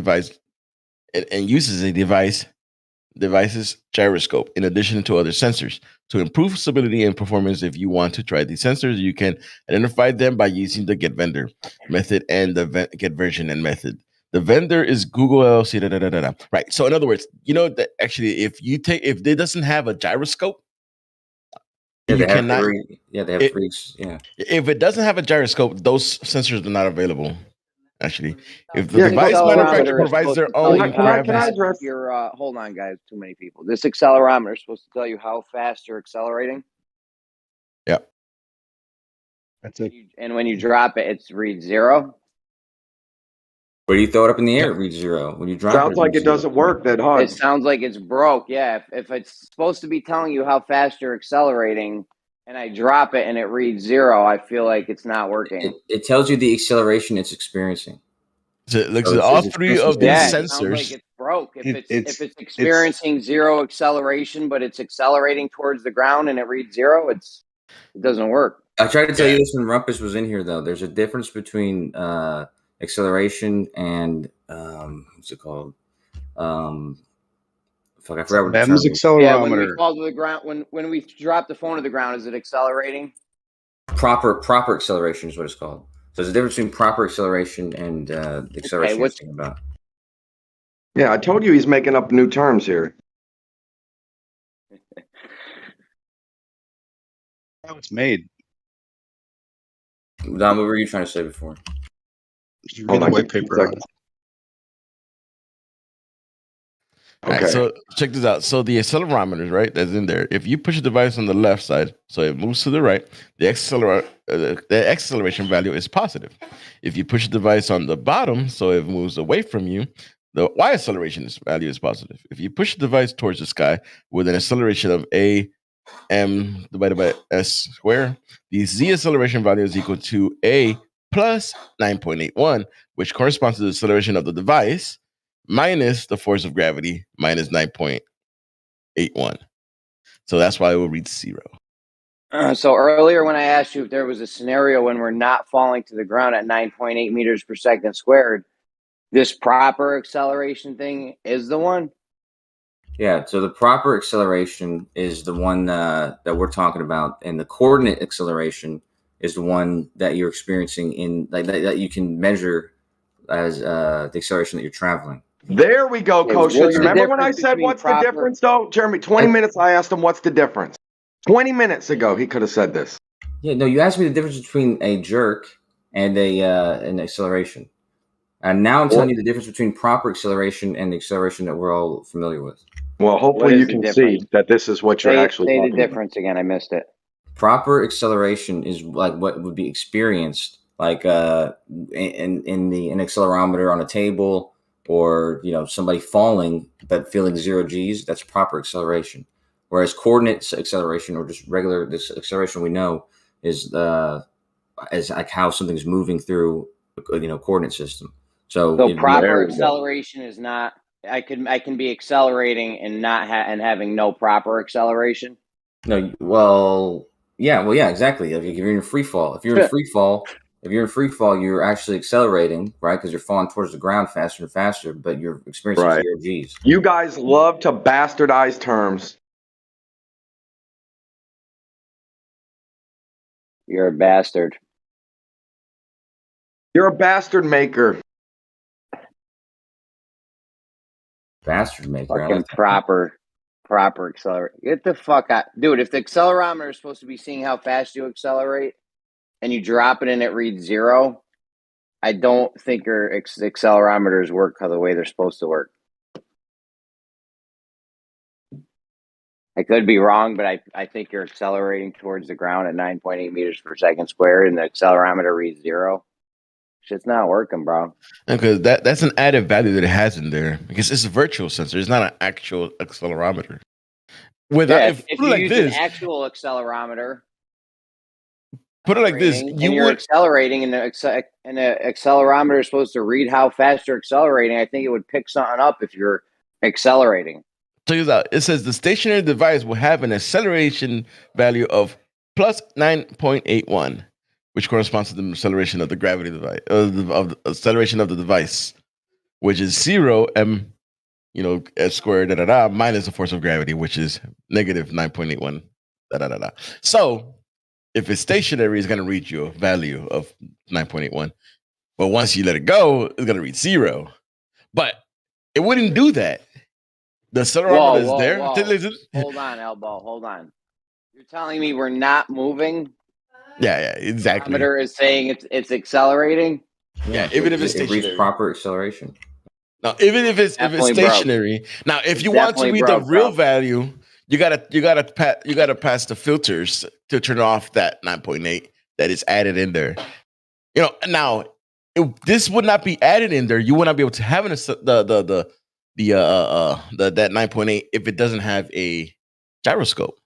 a device's gyroscope in addition to other sensors. To improve stability and performance, if you want to try these sensors, you can identify them by using the get vendor method and the get version and method. The vendor is Google LLC. Right. So in other words, that actually if it doesn't have a gyroscope, Yeah, you they have cannot. three. Yeah, they have three. Yeah. If it doesn't have a gyroscope, those sensors are not available. Actually, if the This device manufacturer accelerometer is provides supposed to their tell own you how parameters, fast you're. Hold on, guys. Too many people. This accelerometer is supposed to tell you how fast you're accelerating. Yeah. That's it. And when you drop it, it reads 0. When you throw it up in the air, it reads 0. When you drop Sounds it, like reads it 0. doesn't work. That It HUD. sounds like it's broke. Yeah. If it's supposed to be telling you how fast you're accelerating, and I drop it and it reads 0, I feel like it's not working. It tells you the acceleration it's experiencing. So it looks at all three of these It sensors. sounds like it's broke. If it's experiencing 0 acceleration, but it's accelerating towards the ground and it reads 0, it doesn't work. I tried to tell you this when Rumpus was in here, though. There's a difference between acceleration and what's it called? Fuck, I forgot what the term MEMS is. accelerometer. Yeah, when we fall to the ground, when we drop the phone to the ground, is it accelerating? Proper acceleration is what it's called. So there's a difference between proper acceleration and the acceleration you're thinking about. Yeah, I told you he's making up new terms here. How it's made. Don, what were you trying to say before? Read the white paper on it. All right, so check this out. So the accelerometers, right, that's in there. If you push the device on the left side, so it moves to the right, the acceleration value is positive. If you push the device on the bottom, so it moves away from you, the y acceleration value is positive. If you push the device towards the sky with an acceleration of m divided by s squared, the z acceleration value is equal to a plus 9.81, which corresponds to the acceleration of the device minus the force of gravity minus 9.81. So that's why it will read 0. So earlier when I asked you if there was a scenario when we're not falling to the ground at 9.8 meters per second squared, this proper acceleration thing is the one? Yeah, so the proper acceleration is the one that we're talking about, and the coordinate acceleration is the one that you're experiencing in that you can measure as the acceleration that you're traveling. There we go, Coach. what's the Remember when I difference said between what's the proper- difference, though? Jeremy, 20 minutes I asked him what's the difference. 20 minutes ago, he could have said this. Yeah, no, you asked me the difference between a jerk and an acceleration. And now I'm telling you the difference between proper acceleration and the acceleration that we're all familiar with. Well, hopefully you can see that this is what you're actually say talking the difference again. I missed it. Proper acceleration is like what would be experienced like in an accelerometer on a table, or somebody falling but feeling 0 G's. That's proper acceleration. Whereas coordinate acceleration, or just regular this acceleration we know, is like how something's moving through coordinate system. So proper acceleration is not. I can be accelerating and not and having no proper acceleration. No, well, yeah, exactly. If you're in free fall, if you're in free fall, you're actually accelerating, right? Because you're falling towards the ground faster and faster, but you're experiencing 0 G's. You guys love to bastardize terms. You're a bastard. You're a bastard maker. Bastard maker. Fucking proper accelerate. Get the fuck out, dude. If the accelerometer is supposed to be seeing how fast you accelerate, and you drop it and it reads 0, I don't think your accelerometers work the way they're supposed to work. I could be wrong, but I think you're accelerating towards the ground at 9.8 meters per second squared, and the accelerometer reads 0. Shit's not working, bro. Because that's an added value that it has in there, because it's a virtual sensor. It's not an actual accelerometer. If you use an actual accelerometer, put it like this: you're accelerating, and the accelerometer is supposed to read how fast you're accelerating. I think it would pick something up if you're accelerating. Check this out. It says the stationary device will have an acceleration value of plus 9.81, which corresponds to the acceleration of the gravity device, of the acceleration of the device, which is 0 m, s squared minus the force of gravity, which is negative 9.81. So if it's stationary, it's going to read you a value of 9.81. But once you let it go, it's going to read 0. But it wouldn't do that. The accelerometer is there. Hold on, Elbow. Hold on. You're telling me we're not moving? Yeah, exactly. The thermometer is saying it's accelerating. Yeah, even if it's it reached stationary. proper acceleration. Now, even if it's stationary. Now, if you want to read the real value, you gotta pass the filters to turn off that 9.8 that is added in there. You know, now if this would not be added in there, you would not be able to have that 9.8 if it doesn't have a gyroscope.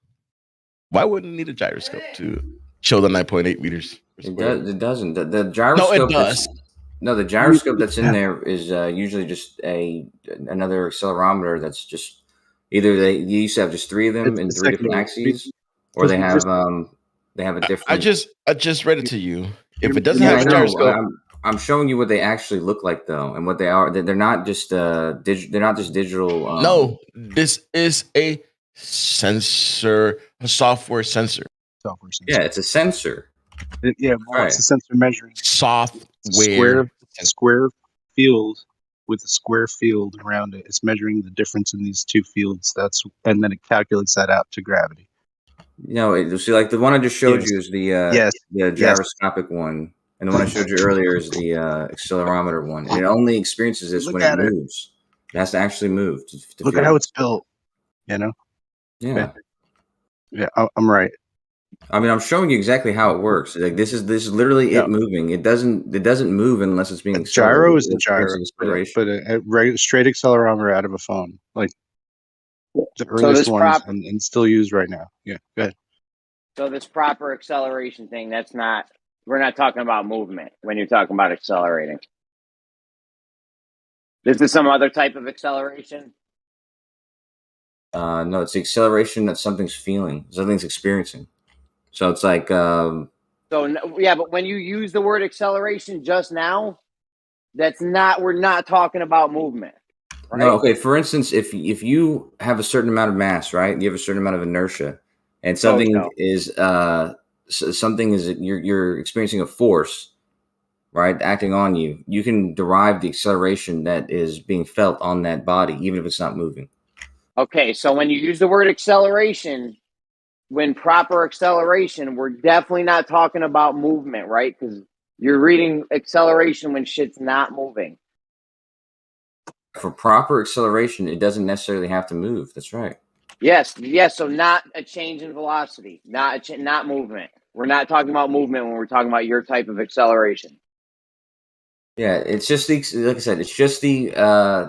Why wouldn't it need a gyroscope to show the 9.8 meters? It doesn't. The gyroscope. No, it does. No, the gyroscope that's in there is usually just another accelerometer. That's just either you used to have just 3 of them in 3 different axes, or they have a different. I just read it to you. If it doesn't have a gyroscope, I'm showing you what they actually look like though, and what they are. They're not just they're not just digital. No, this is a sensor, a software sensor. Yeah, it's a sensor. It's a sensor measuring software. Square field with a square field around it. It's measuring the difference in these two fields. And then it calculates that out to gravity. No, see, like the one I just showed you is the gyroscopic one, and the one I showed you earlier is the accelerometer one. And it only experiences this when it moves. It has to actually move. Look at how it's built. You know. Yeah. Yeah, I'm right. I mean, I'm showing you exactly how it works. Like this is literally it moving. It doesn't move unless it's being gyro is the gyro, but a straight accelerometer out of a phone, like the earliest ones, and still used right now. Yeah, go ahead. So this proper acceleration thing, we're not talking about movement when you're talking about accelerating. This is some other type of acceleration? No, it's the acceleration that something's feeling, something's experiencing. So it's like but when you use the word acceleration just now, we're not talking about movement. Right? No, okay. For instance, if you have a certain amount of mass, right? You have a certain amount of inertia, and something is you're experiencing a force, right, acting on you. You can derive the acceleration that is being felt on that body, even if it's not moving. Okay, so when you use the word acceleration, when proper acceleration, we're definitely not talking about movement, right? Because you're reading acceleration when shit's not moving. For proper acceleration, it doesn't necessarily have to move. That's right. Yes. So not a change in velocity, not movement. We're not talking about movement when we're talking about your type of acceleration. Yeah, it's just like I said, it's just the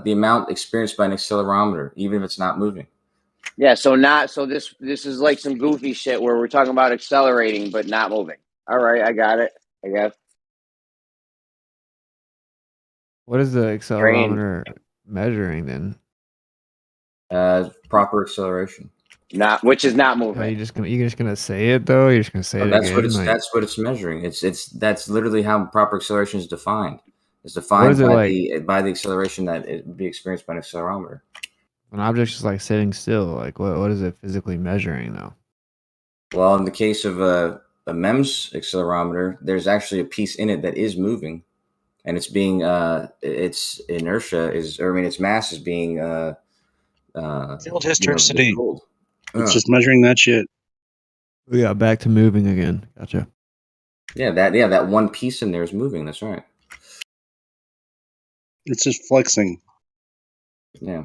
amount experienced by an accelerometer, even if it's not moving. Yeah, so this is like some goofy shit where we're talking about accelerating but not moving. All right, I got it, I guess. What is the accelerometer measuring then? Proper acceleration. Which is not moving. Are you just gonna say it though? You're just gonna say it that's again? That's what it's measuring. That's literally how proper acceleration is defined. It's defined by the acceleration that it would be experienced by an accelerometer. An object's just like sitting still. Like what is it physically measuring though? Well, in the case of a MEMS accelerometer, there's actually a piece in it that is moving, and it's being its inertia its mass is being field historicity. It's just measuring that shit. We got back to moving again. Gotcha. Yeah, that one piece in there is moving. That's right. It's just flexing. Yeah.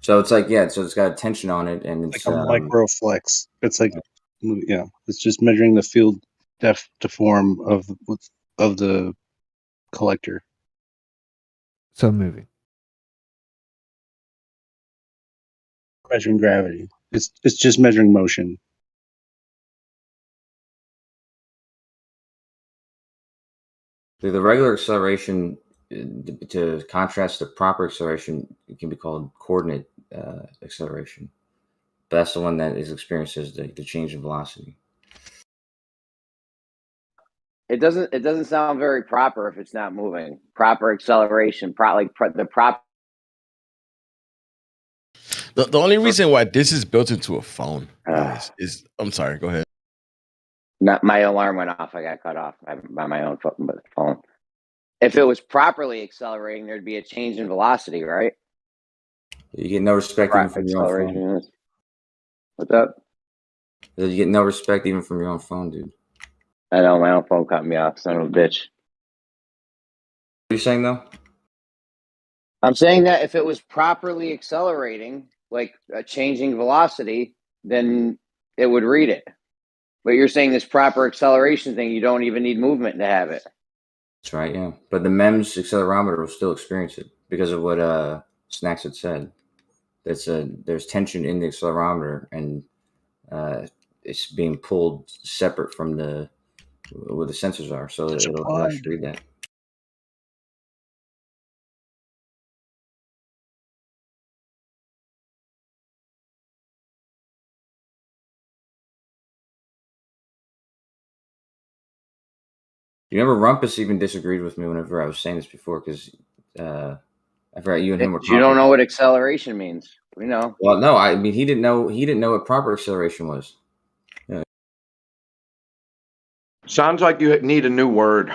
So it's like so it's got a tension on it, and it's like a micro flex. It's like it's just measuring the field depth to form of the collector. So moving. Measuring gravity. It's just measuring motion. The regular acceleration, to contrast the proper acceleration, it can be called coordinate acceleration. But that's the one that is experienced as the change in velocity. It doesn't sound very proper if it's not moving. Proper acceleration, the proper. The only reason why this is built into a phone is I'm sorry. Go ahead. My alarm went off. I got cut off by my own phone. If it was properly accelerating, there'd be a change in velocity, right? You get no respect even from your own phone. What's up? You get no respect even from your own phone, dude. I know, my own phone cut me off, son of a bitch. What are you saying, though? I'm saying that if it was properly accelerating, like a changing velocity, then it would read it. But you're saying this proper acceleration thing, you don't even need movement to have it. That's right, yeah. But the MEMS accelerometer will still experience it because of what Snacks had said. There's tension in the accelerometer, and it's being pulled separate from where the sensors are, so it'll actually read that. You remember Rumpus even disagreed with me whenever I was saying this before, because I forgot you and him were talking. You don't know what acceleration means. We know. Well, no, I mean he didn't know what proper acceleration was. Yeah. Sounds like you need a new word.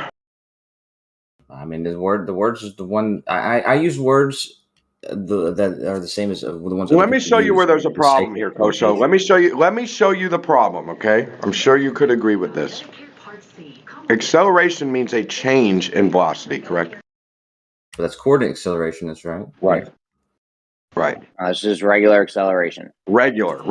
I mean, the words is the one I use words that are the same as the ones. Let me show you where there's a problem here, Kosho. Let me show you the problem, okay? I'm sure you could agree with this. Acceleration means a change in velocity, correct? But that's coordinate acceleration, that's right. Right. Right. It's just regular acceleration. Regular.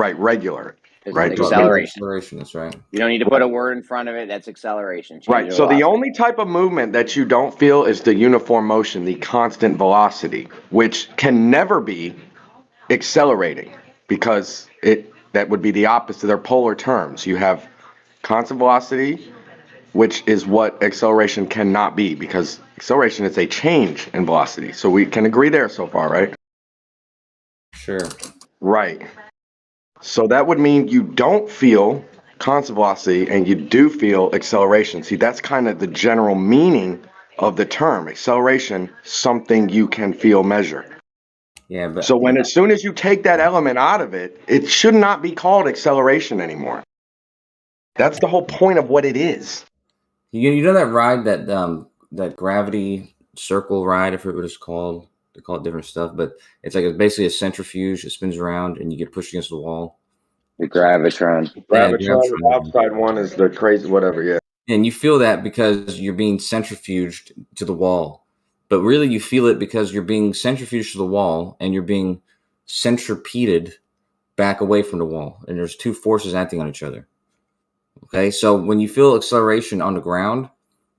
It's Right. acceleration. That's right. You don't need to put a word in front of it. That's acceleration. Right. So the only type of movement that you don't feel is the uniform motion, the constant velocity, which can never be accelerating because that would be the opposite. They're polar terms. You have constant velocity, which is what acceleration cannot be, because acceleration is a change in velocity. So we can agree there so far, right? Sure. Right. So that would mean you don't feel constant velocity and you do feel acceleration. See, that's kind of the general meaning of the term. Acceleration, something you can feel, measure. Yeah, but so as soon as you take that element out of it, it should not be called acceleration anymore. That's the whole point of what it is. You know that ride, that gravity circle ride, I forget what it's called. They call it different stuff, but it's basically a centrifuge. It spins around and you get pushed against the wall. The gravitron. The outside one is the crazy whatever, yeah. And you feel that because you're being centrifuged to the wall. But really you feel it because you're being centrifuged to the wall and you're being centripeded back away from the wall. And there's two forces acting on each other. Okay, so when you feel acceleration on the ground,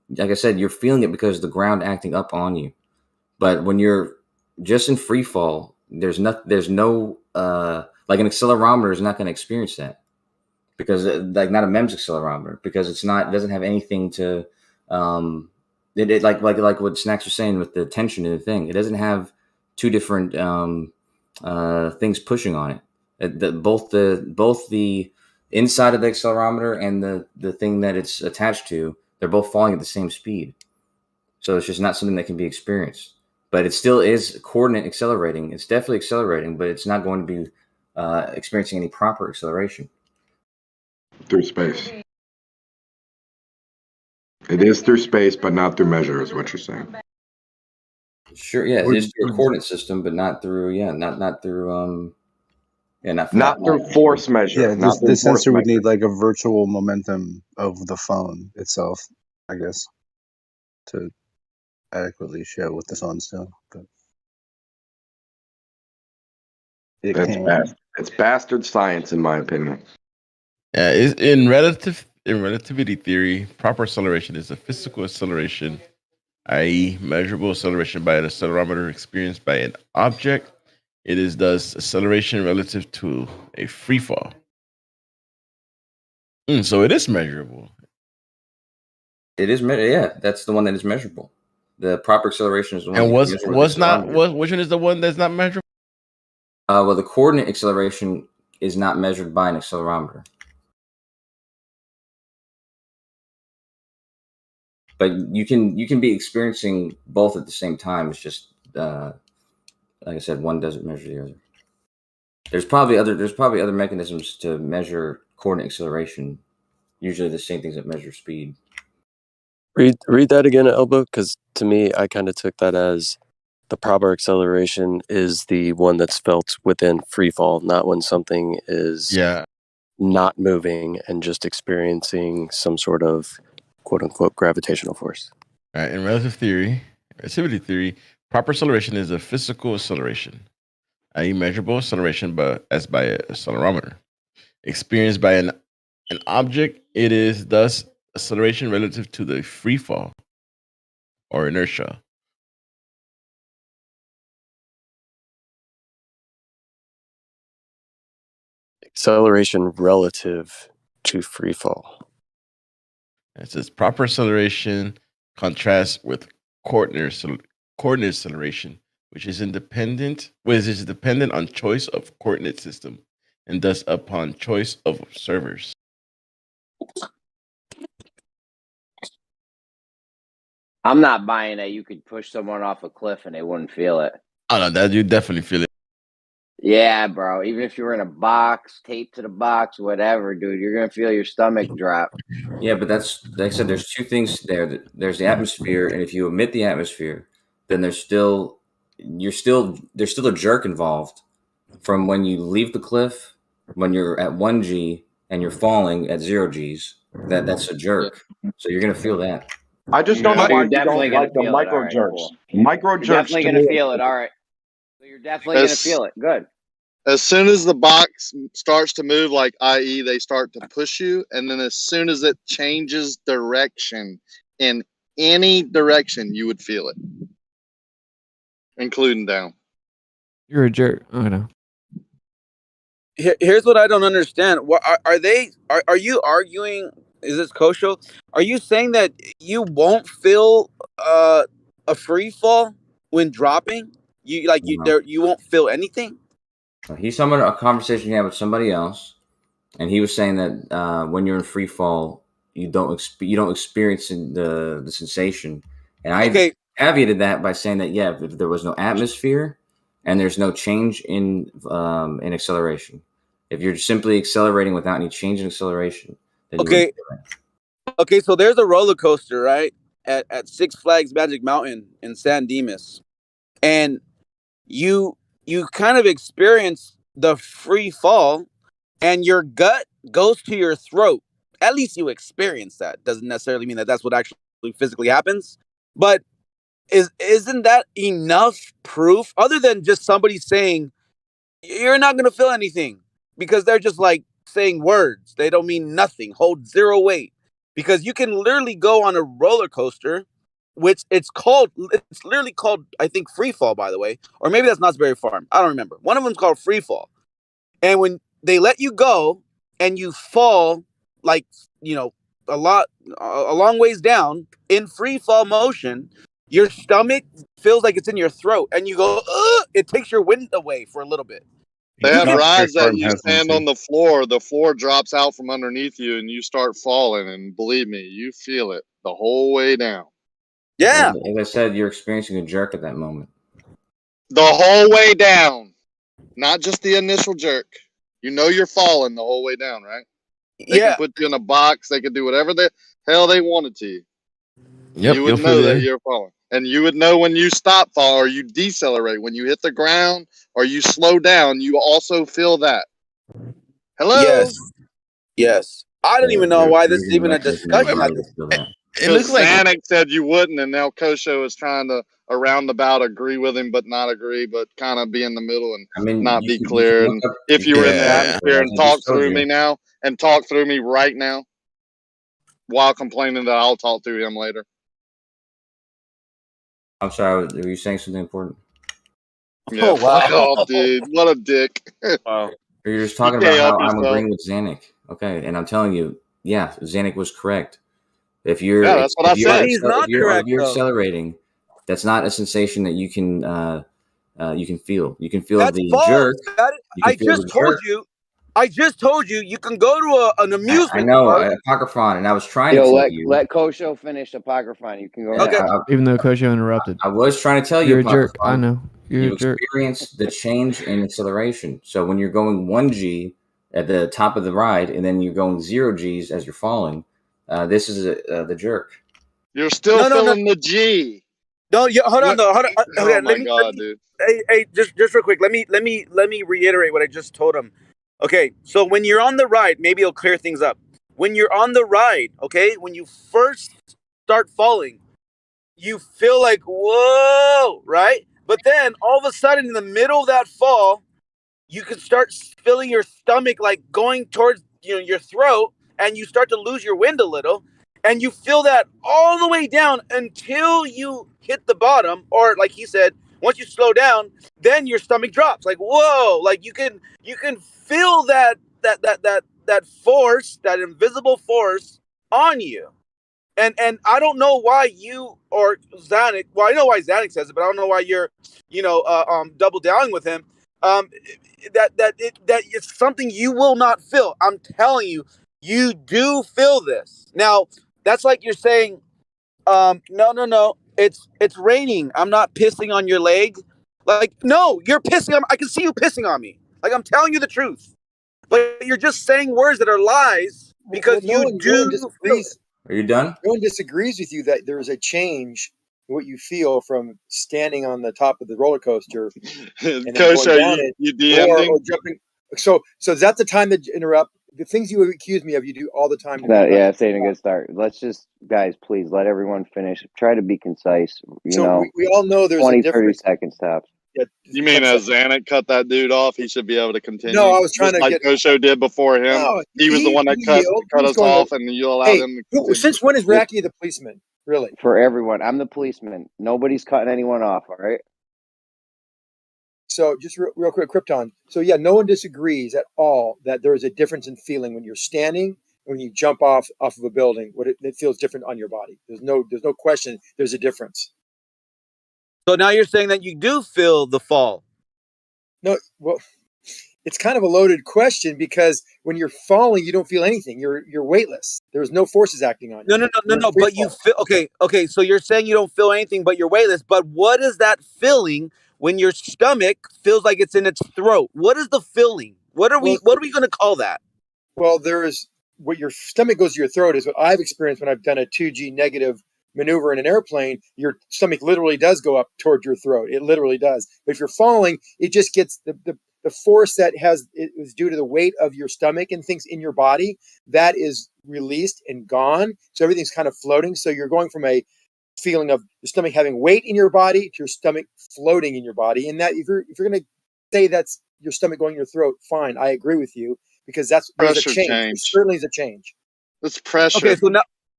like I said, you're feeling it because the ground acting up on you. But when you're just in free fall, there's no like an accelerometer is not going to experience that, because not a MEMS accelerometer, because it doesn't have anything to like what Snacks was saying with the tension in the thing. It doesn't have two different things pushing on it. Both the inside of the accelerometer and the thing that it's attached to, they're both falling at the same speed. So it's just not something that can be experienced. But it still is coordinate accelerating. It's definitely accelerating, but it's not going to be experiencing any proper acceleration. Through space. It is through space, but not through measure, is what you're saying. Sure, yeah, it is through a coordinate system, but not through, not through not through force measure. Yeah, the sensor would need like a virtual momentum of the phone itself, I guess, to adequately show what the phone's doing. But it's bastard science, in my opinion. Yeah, in relativity theory, proper acceleration is a physical acceleration, i.e., measurable acceleration by an accelerometer experienced by an object. It is thus acceleration relative to a free fall. So it is measurable. It is yeah, that's the one that is measurable. The proper acceleration is the one. And which one is the one that's not measurable? Well, the coordinate acceleration is not measured by an accelerometer. But you can be experiencing both at the same time. It's just like I said, one doesn't measure the other. There's probably other mechanisms to measure coordinate acceleration. Usually the same things that measure speed. Read that again, Elbow, because to me, I kind of took that as the proper acceleration is the one that's felt within free fall, not when something is not moving and just experiencing some sort of quote unquote gravitational force. All right, in relativity theory, proper acceleration is a physical acceleration, i.e., measurable acceleration, but as by a accelerometer, experienced by an object. It is thus acceleration relative to the free fall or inertia. Acceleration relative to free fall. It says proper acceleration contrasts with coordinate acceleration, which is dependent on choice of coordinate system and thus upon choice of observers. I'm not buying that you could push someone off a cliff and they wouldn't feel it. Oh no, that you definitely feel it. Yeah, bro. Even if you were in a box, taped to the box, whatever, dude, you're gonna feel your stomach drop. Yeah, but that's like I said. There's two things there. There's the atmosphere, and if you omit the atmosphere, then there's still a jerk involved from when you leave the cliff, when you're at 1G and you're falling at 0Gs. That's a jerk. So you're gonna feel that. I just don't know why You're you definitely don't like the gonna feel it. micro All right, jerks. cool. Micro You're jerks. definitely to gonna me- feel it. All right. So you're definitely gonna feel it. Good. As soon as the box starts to move, like i.e. they start to push you, and then as soon as it changes direction in any direction, you would feel it, including down. You're a jerk. I know. Here's what I don't understand. What are you arguing? Is this kosher? Are you saying that you won't feel a free fall when dropping? You won't feel anything? He's talking about a conversation he had with somebody else, and he was saying that when you're in free fall, you don't experience the sensation. And I caveated that by saying that if there was no atmosphere and there's no change in acceleration, if you're simply accelerating without any change in acceleration, then you wouldn't feel it. Okay, so there's a roller coaster, right? At Six Flags Magic Mountain in San Dimas. And you kind of experience the free fall and your gut goes to your throat. At least you experience that. Doesn't necessarily mean that that's what actually physically happens. But isn't that enough proof other than just somebody saying you're not going to feel anything because they're just like saying words. They don't mean nothing. Hold zero weight. Because you can literally go on a roller coaster, which it's literally called, I think, free fall, by the way. Or maybe that's Knott's Berry Farm. I don't remember. One of them's called free fall. And when they let you go and you fall like, a long ways down in free fall motion, your stomach feels like it's in your throat and you go, ugh! It takes your wind away for a little bit. They have rides that you stand on the floor drops out from underneath you and you start falling, and believe me, you feel it the whole way down. Yeah. As I said, you're experiencing a jerk at that moment. The whole way down. Not just the initial jerk. You know you're falling the whole way down, right? They can put you in a box, they can do whatever the hell they wanted to you. Yep, you would know that you're falling. And you would know when you stop fall or you decelerate. When you hit the ground or you slow down, you also feel that. Hello? Yes. I don't even know why this is even a discussion. It looks like Zanuck said you wouldn't, and now Kosho is trying to around about agree with him, but not agree, but kind of be in the middle and not be clear. And if you were in the atmosphere and talk through me now, and talk through me right now, while complaining that I'll talk through him later. I'm sorry, were you saying something important? Yeah, oh, wow. Fuck off, dude. What a dick. Wow. You're just talking about how I'm agreeing with Zanuck. Okay, and I'm telling you, Zanuck was correct. If you're, that's what I said. He's not correct, if you're though. Accelerating, that's not a sensation that you can feel. You can feel That's the false. jerk. I just told you you can go to an amusement I know, park. Apocryphon, and I was trying to tell you. Let Kosho finish Apocryphon. You can go. Okay. Even though Kosho interrupted. I was trying to tell you, You're a jerk. I know. You're a jerk. Experience the change in acceleration. So when you're going 1G at the top of the ride, and then you're going 0Gs as you're falling, this is the jerk. You're still feeling the G. No, hold on. Okay, oh my God, dude. Hey, just real quick. Let me reiterate what I just told him. Okay, so when you're on the ride, maybe it'll clear things up. When you're on the ride, okay, when you first start falling, you feel like, whoa, right? But then all of a sudden in the middle of that fall, you can start feeling your stomach like going towards your throat, and you start to lose your wind a little, and you feel that all the way down until you hit the bottom, or like he said, once you slow down, then your stomach drops. Like, whoa, like you can feel that force, that invisible force on you. And I don't know why you or Zanuck. Well, I know why Zanuck says it, but I don't know why you're, double down with him. That it's something you will not feel. I'm telling you, you do feel this. Now, that's like you're saying, no, it's raining. I'm not pissing on your leg. Like, no, you're pissing on. I can see you pissing on me. Like, I'm telling you the truth, but you're just saying words that are lies because no one feel disagrees. Are you done? No one disagrees with you that there is a change in what you feel from standing on the top of the roller coaster and then going down it, you DM'd him? or jumping. So is that the time that interrupt? The things you accuse me of, you do all the time. Yeah, it's ain't a good start. Let's just, guys, please let everyone finish. Try to be concise. We all know there's 20, a difference. 30 seconds tops. Yeah, you mean as Zanuck cut that dude off, he should be able to continue? No, I was trying just to like get Kosho did before him. No, he was the one that cut us off, and you allowed him to continue. Since when is Racky the policeman? Really? For everyone, I'm the policeman. Nobody's cutting anyone off. All right. So just real quick, Krypton. So yeah, no one disagrees at all that there is a difference in feeling when you're standing, when you jump off of a building. It feels different on your body. There's no question. There's a difference. So now you're saying that you do feel the fall. No, well, it's kind of a loaded question because when you're falling, you don't feel anything. You're weightless. There's no forces acting on you. No. But you feel okay. So you're saying you don't feel anything, but you're weightless. But what is that feeling when your stomach feels like it's in its throat? What is the feeling? What are we going to call that? Well, there is what your stomach goes to your throat is what I've experienced when I've done a 2G negative maneuver in an airplane. Your stomach literally does go up toward your throat. It literally does. But if you're falling, it just gets the force that is due to the weight of your stomach and things in your body that is released and gone. So everything's kind of floating. So you're going from a feeling of your stomach having weight in your body to your stomach floating in your body. And that if you're going to say that's your stomach going in your throat, fine, I agree with you because there's a change. It certainly is a change. It's pressure. Okay,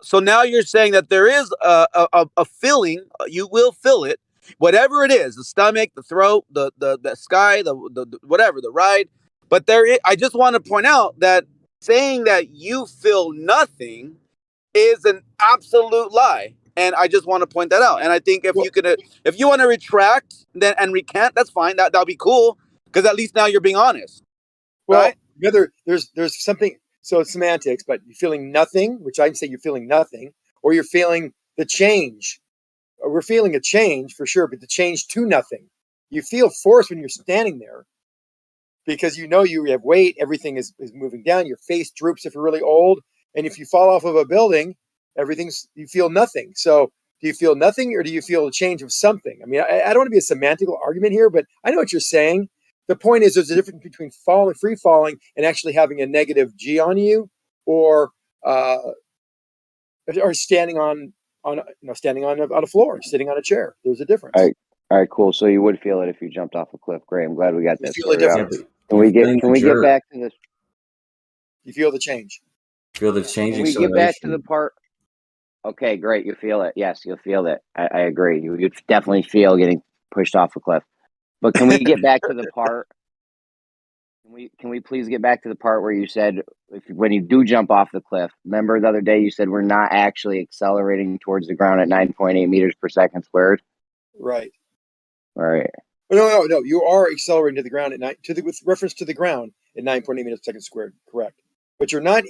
so now you're saying that there is a feeling. You will feel it. Whatever it is, the stomach, the throat, the sky, the whatever, the ride. But I just want to point out that saying that you feel nothing is an absolute lie. And I just want to point that out. And I think if you want to retract and recant, that's fine. That'll be cool. Because at least now you're being honest. Well, right? There's something, so it's semantics, but you're feeling nothing, which I can say you're feeling nothing, or you're feeling the change. We're feeling a change for sure, but the change to nothing. You feel force when you're standing there because you have weight, everything is moving down, your face droops if you're really old, and if you fall off of a building, you feel nothing. So do you feel nothing or do you feel a change of something? I mean, I don't want to be a semantical argument here, but I know what you're saying. The point is there's a difference between free falling and actually having a negative G on you or standing on a floor, sitting on a chair. There's a difference. All right, cool. So you would feel it if you jumped off a cliff. Great. I'm glad we got that. You feel the difference. Can we get back to this? You feel the change. Feel the change. Can we get back to the part? Okay, great. You feel it. Yes, you'll feel it. I agree. You definitely feel getting pushed off a cliff. But can we get back to the part? Can we please get back to the part where you said when you do jump off the cliff? Remember the other day you said we're not actually accelerating towards the ground at 9.8 meters per second squared. Right. All right. No. You are accelerating to the ground with reference to the ground at 9.8 meters per second squared. Correct. But you're not.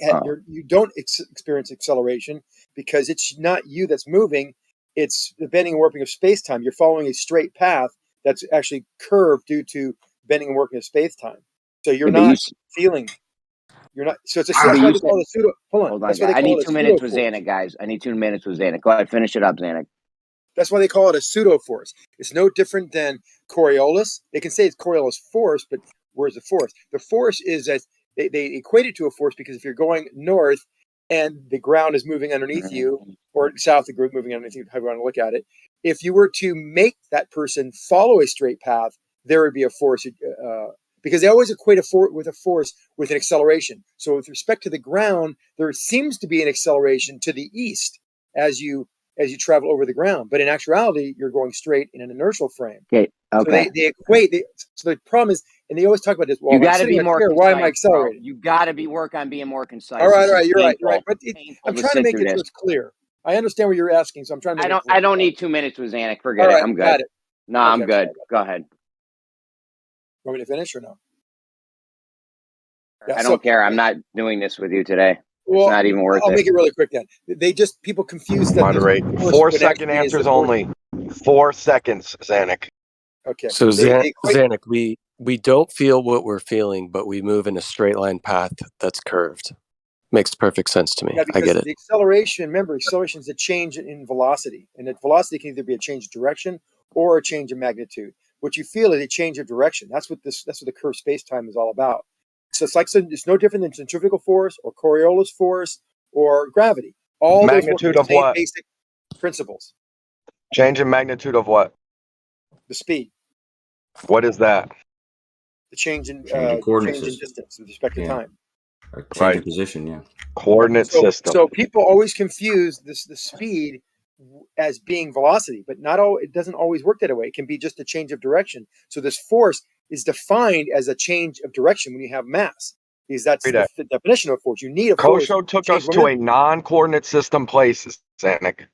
You don't experience acceleration because it's not you that's moving. It's the bending and warping of space time. You're following a straight path that's actually curved due to bending and warping of space time. So you're not feeling. You're not. So it's that's why they call it a pseudo. Hold on. I need 2 minutes with Zanuck, guys. I need 2 minutes with Zanuck. Go ahead, finish it up, Zanuck. That's why they call it a pseudo force. It's no different than Coriolis. They can say it's Coriolis force, but where's the force? The force is that they equate it to a force because if you're going north and the ground is moving underneath you, or south, the ground moving underneath you, however you want to look at it, if you were to make that person follow a straight path, there would be a force, because they always equate a force with an acceleration. So with respect to the ground, there seems to be an acceleration to the east as you travel over the ground, but in actuality, you're going straight in an inertial frame. Okay. So they equate. So the problem is, and they always talk about this. Well, You got to be more concise. Why am I accelerating? You got to work on being more concise. All right, you're right. But I'm trying to make it so it's clear. I understand what you're asking, so I'm trying to make it clear. I don't need 2 minutes with Zanuck. Forget All right, it. I'm good. got it. No, Okay, I'm good. Go ahead. Want me to finish or no? I don't care. I'm not doing this with you today. Well, it's not even worth I'll it. make it really quick then. People confuse that. Moderate. 4-second answers only. 4 seconds, Zanuck. Okay. So Zanuck, we don't feel what we're feeling, but we move in a straight line path that's curved. Makes perfect sense to me. Yeah, I get it. The acceleration, remember, acceleration is a change in velocity. And that velocity can either be a change of direction or a change of magnitude. What you feel is a change of direction. That's what the curved space-time is all about. So it's no different than centrifugal force or Coriolis force or gravity. All magnitude those of what? basic principles. Change in magnitude of what? The speed. What is that? The change in coordinate change in distance with respect to time. Or change of position, yeah. Coordinate system. So people always confuse the speed as being velocity, but it doesn't always work that way. It can be just a change of direction. So this force is defined as a change of direction when you have mass, because that's the definition of force. You need a force. Kosho took us to a non-coordinate system place, Zanuck.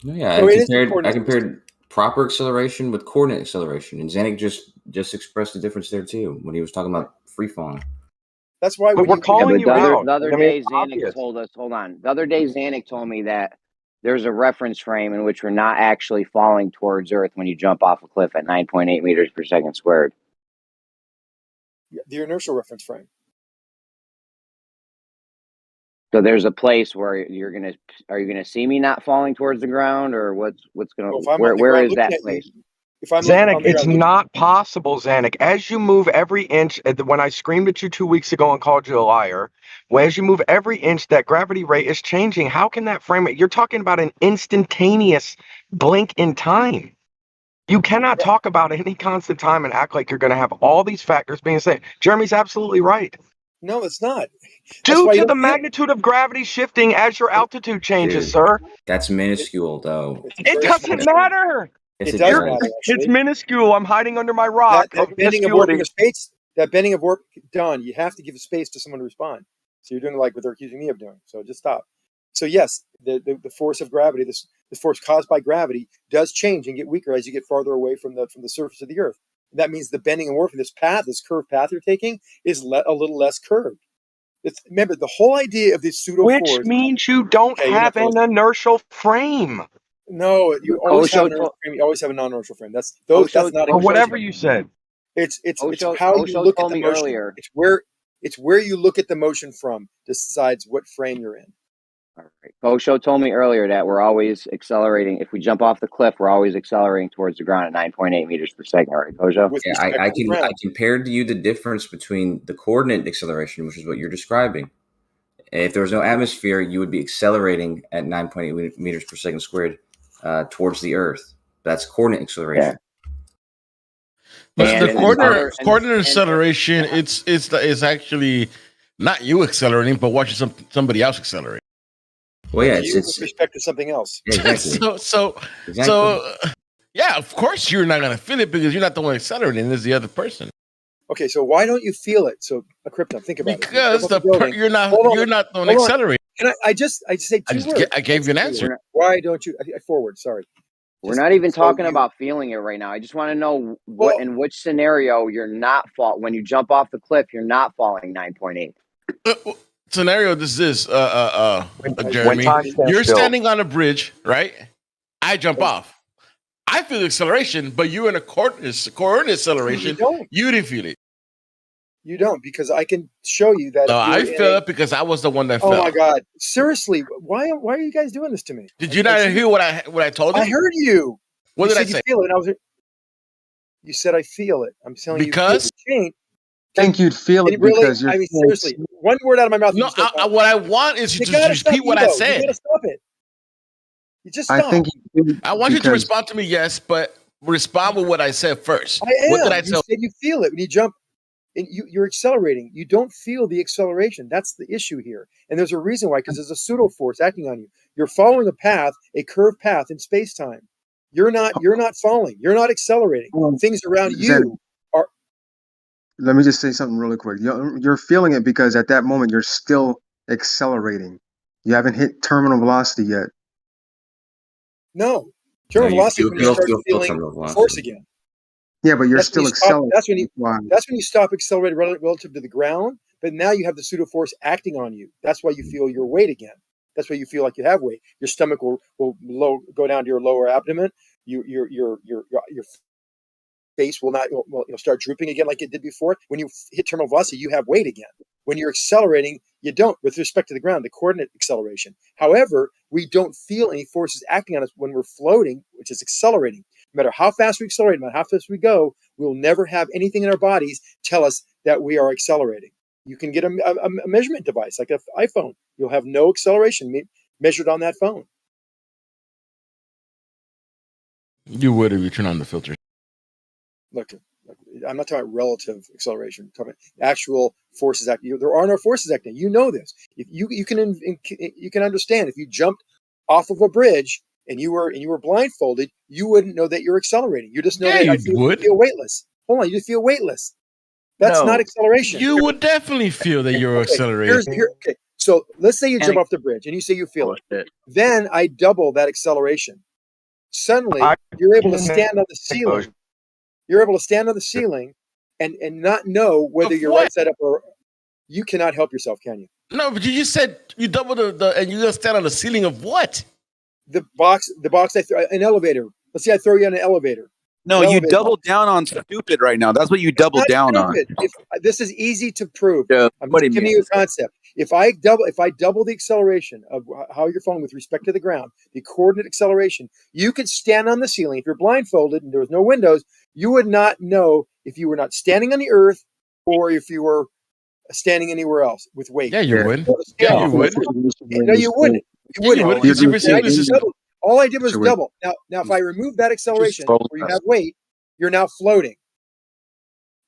Yeah, I compared proper acceleration with coordinate acceleration, and Zanuck just expressed the difference there too when he was talking about free falling. That's why we're calling you out. The other day, Zanuck told us. Hold on. The other day, Zanuck told me that there's a reference frame in which we're not actually falling towards Earth when you jump off a cliff at 9.8 meters per second squared. The inertial reference frame. So there's a place where are you gonna see me not falling towards the ground, or what's gonna where is that place? Zanuck, it's not possible, Zanuck. As you move every inch, when I screamed at you 2 weeks ago and called you a liar, as you move every inch, that gravity rate is changing. How can that frame it? You're talking about an instantaneous blink in time. You cannot talk about any constant time and act like you're going to have all these factors being said. Jeremy's absolutely right. No, it's not. Due to the magnitude of gravity shifting as your altitude changes, sir. That's minuscule, though. It doesn't matter. Yes, it does matter. It's minuscule. I'm hiding under my rock. That bending of warp space. That bending of warp done. You have to give a space to someone to respond. So you're doing like what they're accusing me of doing. So just stop. So yes, the force of gravity, the force caused by gravity, does change and get weaker as you get farther away from the surface of the Earth. That means the bending and warping, this curved path you're taking, is a little less curved. Remember, the whole idea of this pseudo force, which means you don't have an inertial frame. No, you always have an inertial frame. You always have a non-inertial frame. That's not or whatever you said. It's how you look at the motion. Earlier. It's where you look at the motion from decides what frame you're in. All right. Kosho told me earlier that we're always accelerating. If we jump off the cliff, we're always accelerating towards the ground at 9.8 meters per second. All right, Kosho? Yeah, I compared to you the difference between the coordinate acceleration, which is what you're describing. If there was no atmosphere, you would be accelerating at 9.8 meters per second squared towards the Earth. That's coordinate acceleration. But the coordinate acceleration, it's actually not you accelerating, but watching somebody else accelerate. Well, yeah, it's with respect to something else. Exactly. So, yeah, of course you're not gonna feel it because you're not the one accelerating; it's the other person. Okay, so why don't you feel it? So, Krypton, think about it. Because you're not the one accelerating. Can I just say two words? I gave you an answer. Why don't you? Forward. Sorry. We're not even talking about feeling it right now. I just want to know in which scenario you're not when you jump off the cliff, you're not falling 9.8. Scenario this is Jeremy. You're standing on a bridge, right? I jump off. I feel the acceleration, but you're in a coordinate acceleration. You didn't feel it. You don't, because I can show you that. No, I feel it because I was the one that fell. Oh my God! Seriously, why are you guys doing this to me? Did you not hear what I told you? I heard you. What did I say? You feel it. You said I feel it. I'm telling you because think you'd feel it because you're. I mean, seriously, one word out of my mouth. No, what I want is you to just repeat what I said. You gotta stop it. You just stop. I think I want you to respond to me, yes, but respond with what I said first. I am. What did I You tell? said you feel it when you jump. And you're accelerating. You don't feel the acceleration. That's the issue here. And there's a reason why, because there's a pseudo force acting on you. You're following a path, a curved path in space time. You're not falling. You're not accelerating. Things around you are. Let me just say something really quick. You're feeling it because at that moment you're still accelerating. You haven't hit terminal velocity yet. No, terminal velocity is when you start feeling force again. Yeah, but you're still accelerating. That's when you stop accelerating relative to the ground. But now you have the pseudo force acting on you. That's why you feel your weight again. That's why you feel like you have weight. Your stomach will go down to your lower abdomen. Your face will not. You'll start drooping again like it did before. When you hit terminal velocity, you have weight again. When you're accelerating, you don't. With respect to the ground, the coordinate acceleration. However, we don't feel any forces acting on us when we're floating, which is accelerating. No matter how fast we accelerate, no matter how fast we go, we'll never have anything in our bodies tell us that we are accelerating. You can get a measurement device like an iPhone. You'll have no acceleration measured on that phone. You would if you turn on the filter. Look, I'm not talking about relative acceleration. I'm talking about actual forces acting. There are no forces acting. You know this. If you can understand if you jumped off of a bridge and you were blindfolded, you wouldn't know that you're accelerating. You just know that you feel weightless. Hold on, you just feel weightless. That's not acceleration. You would definitely feel that you're accelerating. Okay. So let's say you jump off the bridge and you say you feel it. Then I double that acceleration. Suddenly, you're able to stand on the ceiling. You're able to stand on the ceiling and not know whether you're right side up or you cannot help yourself, can you? No, but you just said you double the and you just stand on the ceiling of what? The box an elevator. Let's say I throw you on an elevator. No, you double down on stupid right now. That's what you double down on. If this is easy to prove. Yeah, I'm just giving you a concept. If I double the acceleration of how you're falling with respect to the ground, the coordinate acceleration, you could stand on the ceiling. If you're blindfolded and there was no windows, you would not know if you were not standing on the earth or if you were standing anywhere else with weight. Yeah, you would. Yeah, you would. No, you wouldn't. You wouldn't. All I did was double. Now, if I remove that acceleration where you have weight, you're now floating.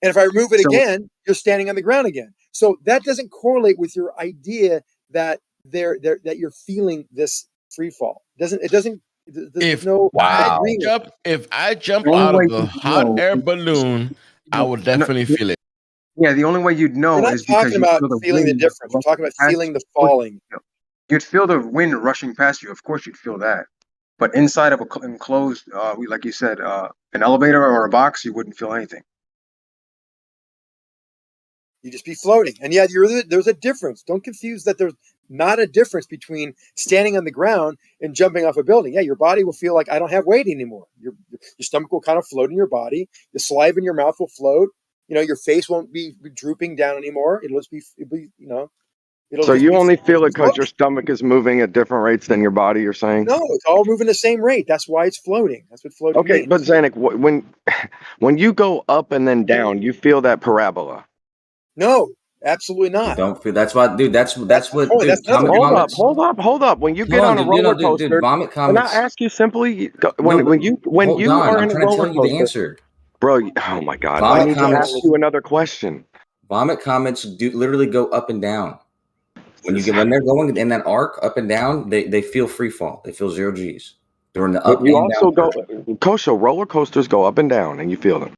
And if I remove it again, you're standing on the ground again. So that doesn't correlate with your idea that that you're feeling this free fall. It doesn't. There's no agreement. If I jump out of a hot air balloon, I would definitely feel it. Yeah, the only way you'd know is because you're talking about feeling the difference. We're talking about feeling the falling. You'd feel the wind rushing past you. Of course, you'd feel that. But inside of an enclosed, like you said, an elevator or a box, you wouldn't feel anything. You just be floating. And yeah, there's a difference. Don't confuse that there's not a difference between standing on the ground and jumping off a building. Yeah, your body will feel like I don't have weight anymore. Your stomach will kind of float in your body. The saliva in your mouth will float. Your face won't be drooping down anymore. It'll be. So you only feel it because your stomach is moving at different rates than your body, you're saying? No, it's all moving the same rate. That's why it's floating. That's what floating means. But Zanuck, when you go up and then down, you feel that parabola. No, absolutely not. You don't feel that's why, dude. That's what. Dude, Hold up. When you get on a roller coaster, vomit can I ask you simply? When you are in a roller coaster, bro. Oh my God! I need to ask you another question. Vomit comments literally go up and down. When they're going in that arc up and down, they feel free fall. They feel 0 G's. During the up you and also down. Kosho, roller coasters go up and down, and you feel them.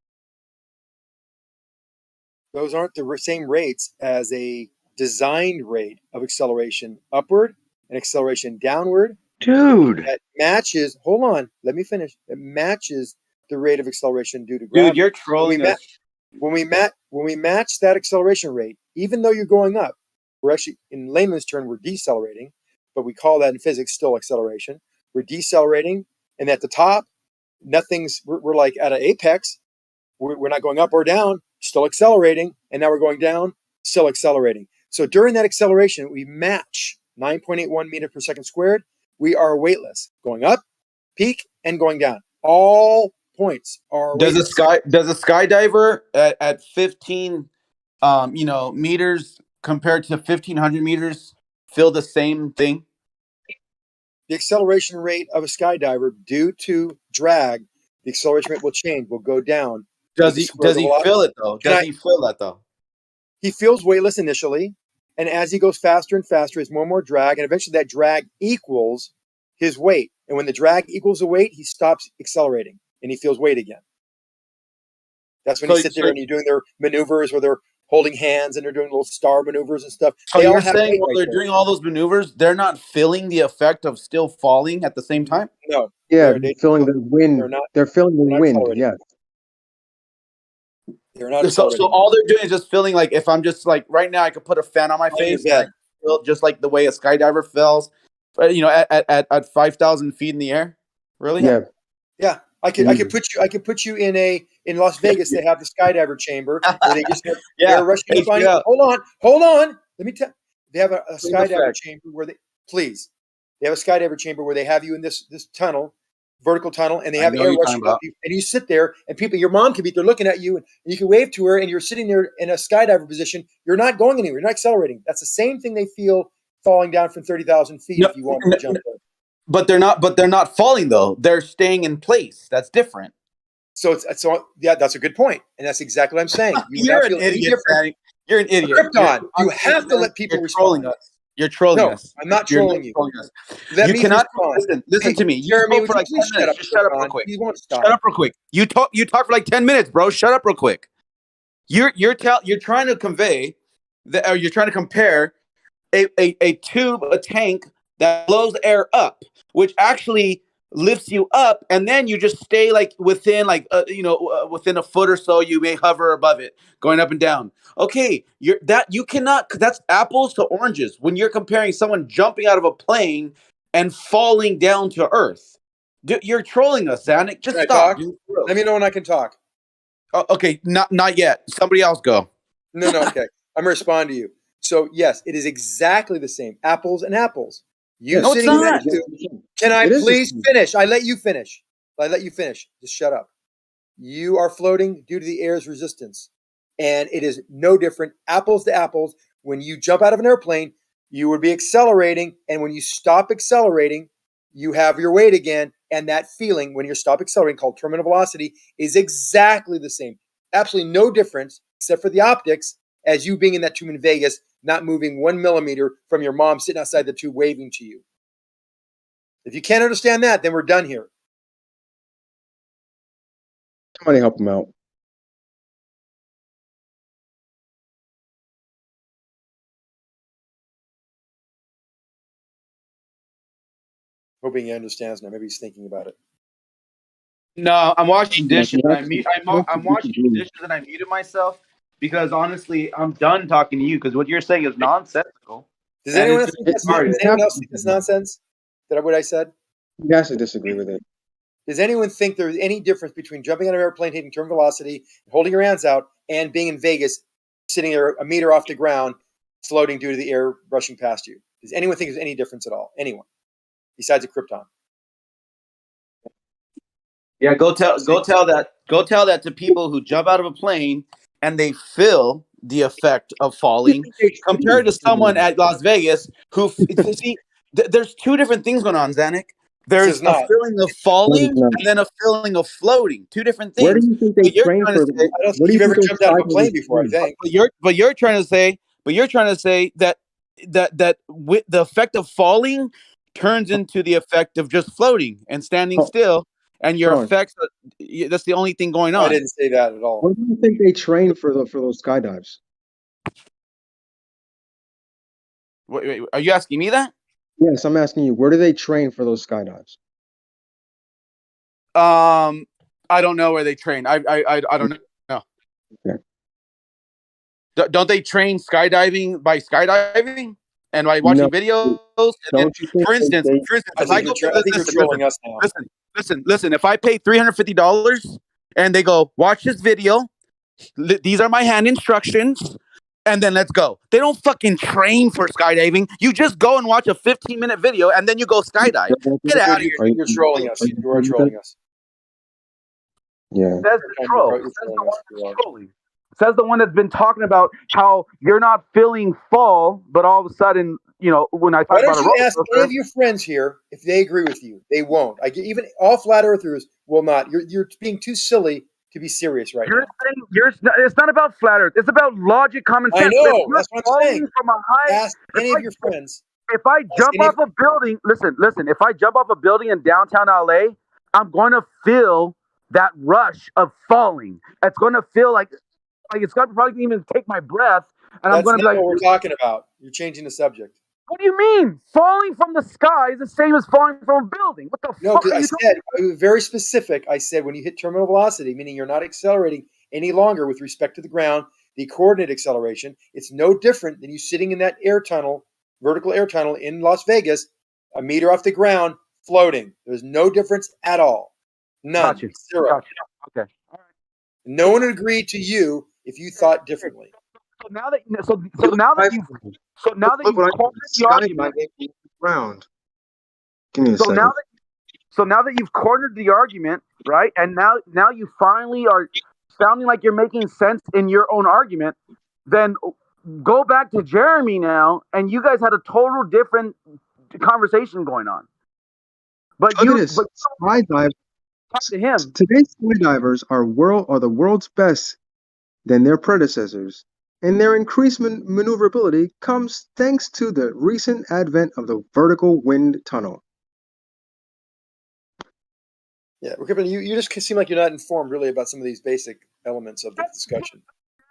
Those aren't the same rates as a designed rate of acceleration upward and acceleration downward. Dude. That matches, hold on, let me finish. It matches the rate of acceleration due to gravity. Dude, you're trolling us. When we match that acceleration rate, even though you're going up, we're actually, in layman's term, we're decelerating, but we call that in physics still acceleration. We're decelerating, and at the top, we're like at an apex. We're not going up or down, still accelerating, and now we're going down, still accelerating. So during that acceleration, we match 9.81 meters per second squared. We are weightless, going up, peak, and going down. All points are weightless. Does a skydiver at 15 meters compared to 1,500 meters feel the same thing? The acceleration rate of a skydiver due to drag, the acceleration rate will change, will go down. Does he feel it though? Does he feel that though? He feels weightless initially, and as he goes faster and faster, there's more and more drag, and eventually that drag equals his weight. And when the drag equals the weight, he stops accelerating and he feels weight again. That's when you sit there and you're doing their maneuvers where they're holding hands and they're doing little star maneuvers and stuff. So you're saying while they're doing all those maneuvers, they're not feeling the effect of still falling at the same time? No. Yeah, they're feeling the wind. They're feeling the wind. Yeah. They're not. So all they're doing is just feeling like if I'm just like right now, I could put a fan on my face and I feel just like the way a skydiver feels, at 5,000 feet in the air. Really? Yeah. Yeah. I could put you in Las Vegas. They have the skydiver chamber where they just have air rushing up on you. Hold on. Let me tell. They have a skydiver chamber where they have a skydiver chamber where they have you in this tunnel, vertical tunnel, and they have air rushing up you, and you sit there, and your mom could be there looking at you, and you can wave to her, and you're sitting there in a skydiver position. You're not going anywhere. You're not accelerating. That's the same thing they feel falling down from 30,000 feet if you want to jump there. But they're not falling though. They're staying in place. That's different. So that's a good point, and that's exactly what I'm saying. You're an idiot. You're an idiot. Krypton. You have to let people respond. You're trolling us. I'm not trolling you. You cannot listen to me. Jeremy, you spoke for like 10 minutes. Just shut up real quick. He won't stop. Shut up real quick. You talk for like 10 minutes, bro. Shut up real quick. You're trying to convey that, or you're trying to compare a tube, a tank that blows air up, which actually lifts you up, and then you just stay like within within a foot or so. You may hover above it, going up and down. Okay, you cannot. That's apples to oranges when you're comparing someone jumping out of a plane and falling down to earth. You're trolling us, Zanuck. Just stop. Let me know when I can talk. Okay, not yet. Somebody else go. No, okay. I'm gonna respond to you. So yes, it is exactly the same. Apples and apples. No, it's not. Can I please finish? I let you finish. Just shut up. You are floating due to the air's resistance. And it is no different, apples to apples. When you jump out of an airplane, you would be accelerating. And when you stop accelerating, you have your weight again. And that feeling when you stop accelerating, called terminal velocity, is exactly the same. Absolutely no difference, except for the optics, as you being in that tube in Vegas, not moving 1 millimeter from your mom sitting outside the tube waving to you. If you can't understand that, then we're done here. Somebody help him out. Hoping he understands now. Maybe he's thinking about it. No, I'm washing dishes. I'm washing dishes and I muted myself because honestly, I'm done talking to you because what you're saying is nonsensical. Does anyone else think that's nonsense? That what I said? You actually disagree with it. Does anyone think there's any difference between jumping on an airplane, hitting terminal velocity, holding your hands out, and being in Vegas, sitting there a meter off the ground, floating due to the air rushing past you? Does anyone think there's any difference at all? Anyone? Besides a Krypton? Yeah, go tell that to people who jump out of a plane and they feel the effect of falling compared to someone at Las Vegas who see there's two different things going on, Zanuck. There's a feeling of falling and then a feeling of floating. Two different things. Where do you think they train for? I don't think you've ever jumped out of a plane before, I think. But you're trying to say that with the effect of falling turns into the effect of just floating and standing still, and your effects. That's the only thing going on. I didn't say that at all. Where do you think they train for those skydives? Wait, are you asking me that? Yes, I'm asking you. Where do they train for those skydives? I don't know where they train. I don't know. Okay. Don't they train skydiving by skydiving and by watching videos? For instance, if I go, listen. If I pay $350 and they go watch this video, these are my hand instructions. And then let's go. They don't fucking train for skydiving. You just go and watch a 15-minute video and then you go skydive. Get out of here. You're trolling us. You are trolling us. Yeah. That's the troll. That's the one that's trolling. Says the one that's been talking about how you're not feeling fall, but all of a sudden, when I talk Why about don't a you roller ask coaster, any of your friends here if they agree with you? They won't. Even all flat earthers will not. You're being too silly to be serious right now. it's not about flat Earth. It's about logic, common I sense. If know. you're That's what I'm falling saying. from a high, Ask any of your friends. if I jump off a building, listen. If I jump off a building in downtown LA, I'm going to feel that rush of falling. It's going to feel like it's going to probably even take my breath, and I'm That's going to be not like, what we're talking about. You're changing the subject. "What do you mean? Falling from the sky is the same as falling from a building? What the No, fuck because are I you said, I was very specific. I said when you hit terminal velocity, meaning you're not accelerating any longer with respect to the ground, the coordinate acceleration, it's no different than you sitting in that air tunnel, vertical air tunnel in Las Vegas, a meter off the ground, floating. There's no difference at all. None. Gotcha. Zero. Gotcha. Okay. No one would agree to you if you thought differently. So now that you've cornered the argument, Ground. Give me a so second. now that you've cornered the argument, right, and now you finally are sounding like you're making sense in your own argument, then go back to Jeremy now, and you guys had a total different conversation going on. But Look at this. Skydive. talk to him. Today's skydivers are the world's best than their predecessors, and their increased maneuverability comes thanks to the recent advent of the vertical wind tunnel. Yeah, you just seem like you're not informed really about some of these basic elements of the discussion.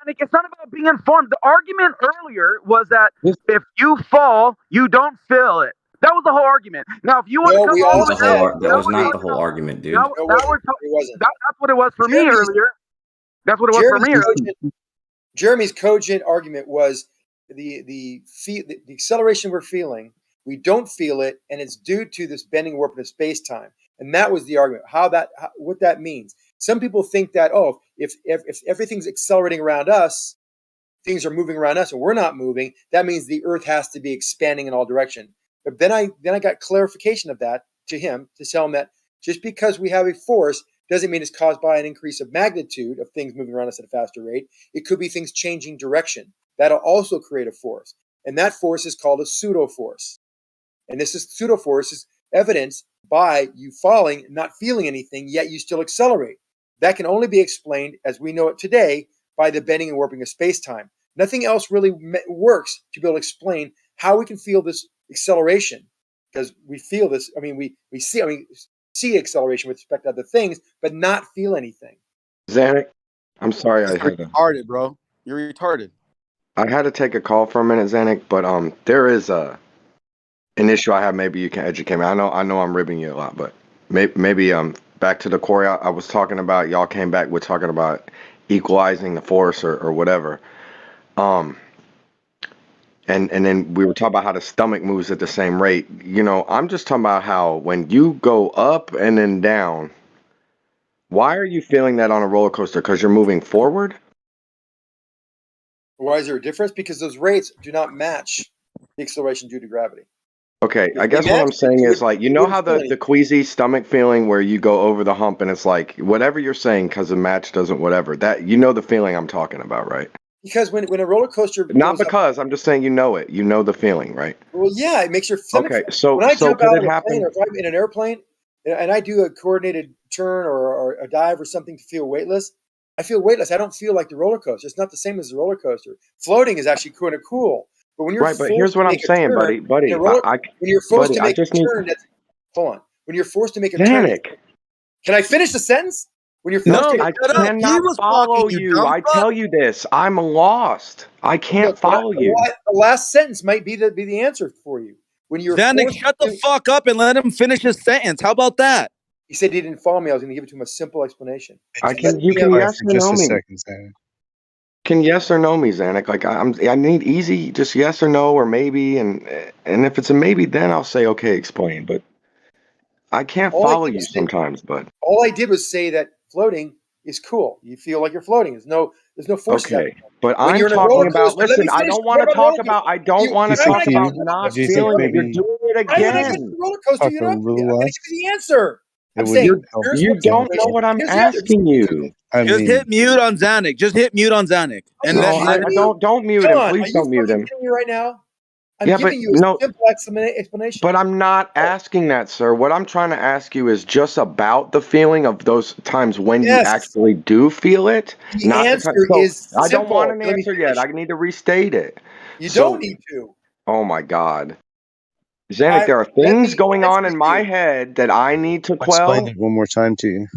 It's not about being informed. The argument earlier was that if you fall, you don't feel it. That was the whole argument. Now, if you want to come all the way, that was not the whole argument, dude. That's what it was for me earlier. That's what it was for me earlier. Jeremy's cogent argument was the acceleration we're feeling, we don't feel it, and it's due to this bending warp of space-time. And that was the argument, what that means. Some people think that, if everything's accelerating around us, things are moving around us and we're not moving, that means the Earth has to be expanding in all directions. But then I got clarification of that to tell him that just because we have a force doesn't mean it's caused by an increase of magnitude of things moving around us at a faster rate. It could be things changing direction. That'll also create a force. And that force is called a pseudo-force. And this pseudo-force is evidenced by you falling, not feeling anything, yet you still accelerate. That can only be explained, as we know it today, by the bending and warping of space-time. Nothing else really works to be able to explain how we can feel this acceleration, because we feel this. I mean, we see acceleration with respect to other things, but not feel anything. Zanuck, I'm sorry, You're retarded, bro. You're retarded. I had to take a call for a minute, Zanuck, but there is an issue I have. Maybe you can educate me. I know I'm ribbing you a lot, but maybe back to the core I was talking about. Y'all came back with talking about equalizing the force or whatever. And then we were talking about how the stomach moves at the same rate. I'm just talking about how when you go up and then down, why are you feeling that on a roller coaster? Because you're moving forward? Why is there a difference? Because those rates do not match the acceleration due to gravity. Okay, I guess what I'm saying is how the queasy stomach feeling where you go over the hump and it's like whatever you're saying because the match doesn't whatever. That the feeling I'm talking about, right? Because when a roller coaster I'm just saying it. You know the feeling, right? Well, yeah, it makes your stomach. Okay, so when I jump out of a happen? plane, or if I'm in an airplane and I do a coordinated turn or a dive or something to feel weightless, I feel weightless. I don't feel like the roller coaster. It's not the same as the roller coaster. Floating is actually kind of cool, but when you're right, but here's what I'm saying, buddy. When you're forced to make a turn, hold on. When you're forced to make a turn, can I finish the sentence? When you're forced I cannot follow you. I tell you this. I'm lost. I can't follow you. The last sentence might be the answer for you. When you're Zanuck, shut the fuck up and let him finish his sentence. How about that? He said he didn't follow me. I was going to give it to him a simple explanation. You can yes or no me. Can yes or no me, Zanuck? Like I need easy, just yes or no or maybe, and if it's a maybe, then I'll say okay, explain. But I can't follow you sometimes. But all I did was say that floating is cool. You feel like you're floating. There's no force. Okay, but I'm talking about. Listen, I don't want to talk about. I don't want to talk about not feeling it. You're doing it again. I'm going to get the roller coaster. You're not going to give me the answer. It I'm would saying, help. here's You what the don't know situation. what I'm Here's the other. asking you. I Just mean, hit mute on Zanuck. Just hit mute on Zanuck, and No, then I don't mute him. John, are Please you don't mute fucking him. kidding me right now? I'm Yeah, but giving you a no, simple explanation. but I'm not asking that, sir. What I'm trying to ask you is just about the feeling of those times when you Yes. actually do feel it. The Not the answer time. So is I don't want simple. an Let me answer finish. yet. I need to restate it. You So, don't need to. oh my God. Zanuck, there are Let things me going on answer in my you. head that I need to I'll explain quell. it one more time to you.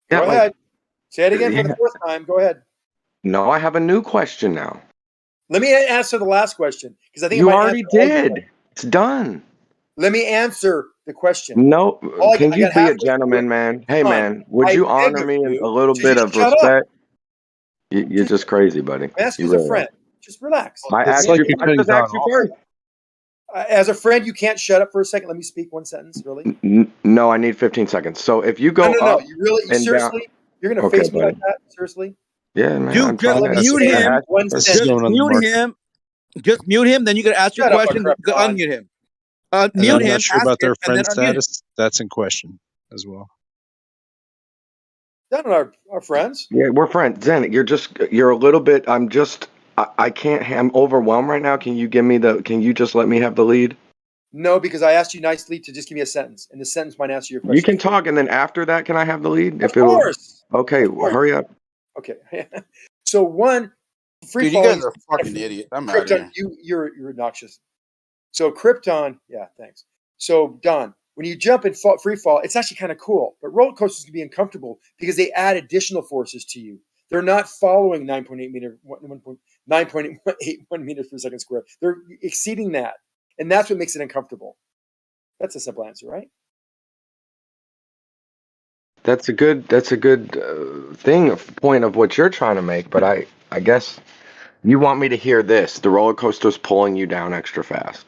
Go Yeah, ahead. Say it again for the yeah. fourth time. Go ahead. No, I have a new question now. Let me answer the last question because I think it You might already answer all your did. questions. It's done. Let me answer the question. No, can I you got be a halfway through it. gentleman, man? Hey, John, man, would I you beg honor of me in a you little to bit just of shut up. respect? You're just crazy, buddy. I ask you You as a really friend. Just relax. are. I It's asked like you. you're I cutting just John asked you off. first. As a friend, you can't shut up for a second. Let me speak one sentence, really. No, I need 15 seconds. So if you go No. up You and down, seriously? You're gonna okay, face me like buddy. that? Seriously? Yeah, man. dude, I'm just trying Let to. me mute say him. one This is Just sentence. going on the mute market. him. Just mute him. Then you can ask your Shut up, question. Krypton. Unmute him. And Mute I'm not him. sure Ask about it, their and then friend unmute him. status. That's in question as well. None of our friends. Yeah, we're friends. Zen, you're a little bit. I can't. I'm overwhelmed right now. Can you just let me have the lead? No, because I asked you nicely to just give me a sentence, and the sentence might answer your You question. can talk, and then after that, can I have the lead? Of course. Okay, well, hurry up. Okay. So one, free Dude, you falling. guys are fucking idiots. I'm out of Krypton, here. you're obnoxious. So Krypton, yeah, thanks. So Don, when you jump in free fall, it's actually kind of cool. But roller coasters can be uncomfortable because they add additional forces to you. They're not following 9.81 meters per second squared. They're exceeding that, and that's what makes it uncomfortable. That's a simple answer, right? That's a good point of what you're trying to make. But I guess you want me to hear this: the roller coaster's pulling you down extra fast.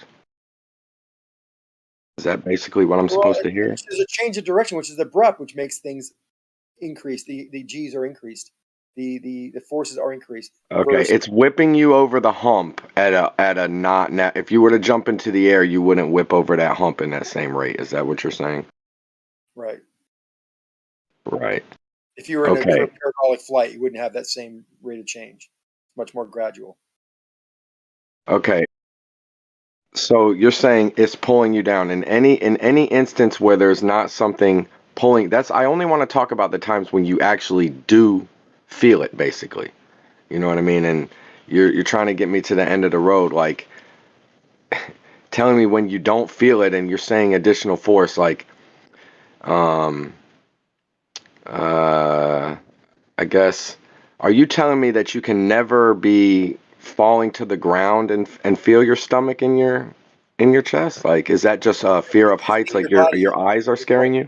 Is that basically what I'm Well, supposed to hear? there's a change of direction, which is abrupt, which makes things increase. The G's are increased. The forces are increased. Okay, Versus, it's whipping you over the hump at a not now. If you were to jump into the air, you wouldn't whip over that hump in that same rate. Is that what you're saying? right. Right. If you were in a Okay. parabolic flight, you wouldn't have that same rate of change. It's much more gradual. Okay. So you're saying it's pulling you down in any instance where there's not something pulling. I only want to talk about the times when you actually do feel it, basically. You know what I mean? And you're trying to get me to the end of the road, like telling me when you don't feel it, and you're saying additional force, like um I guess, are you telling me that you can never be falling to the ground and feel your stomach in your chest? Like, is that just a fear of heights? Like your eyes are scaring you?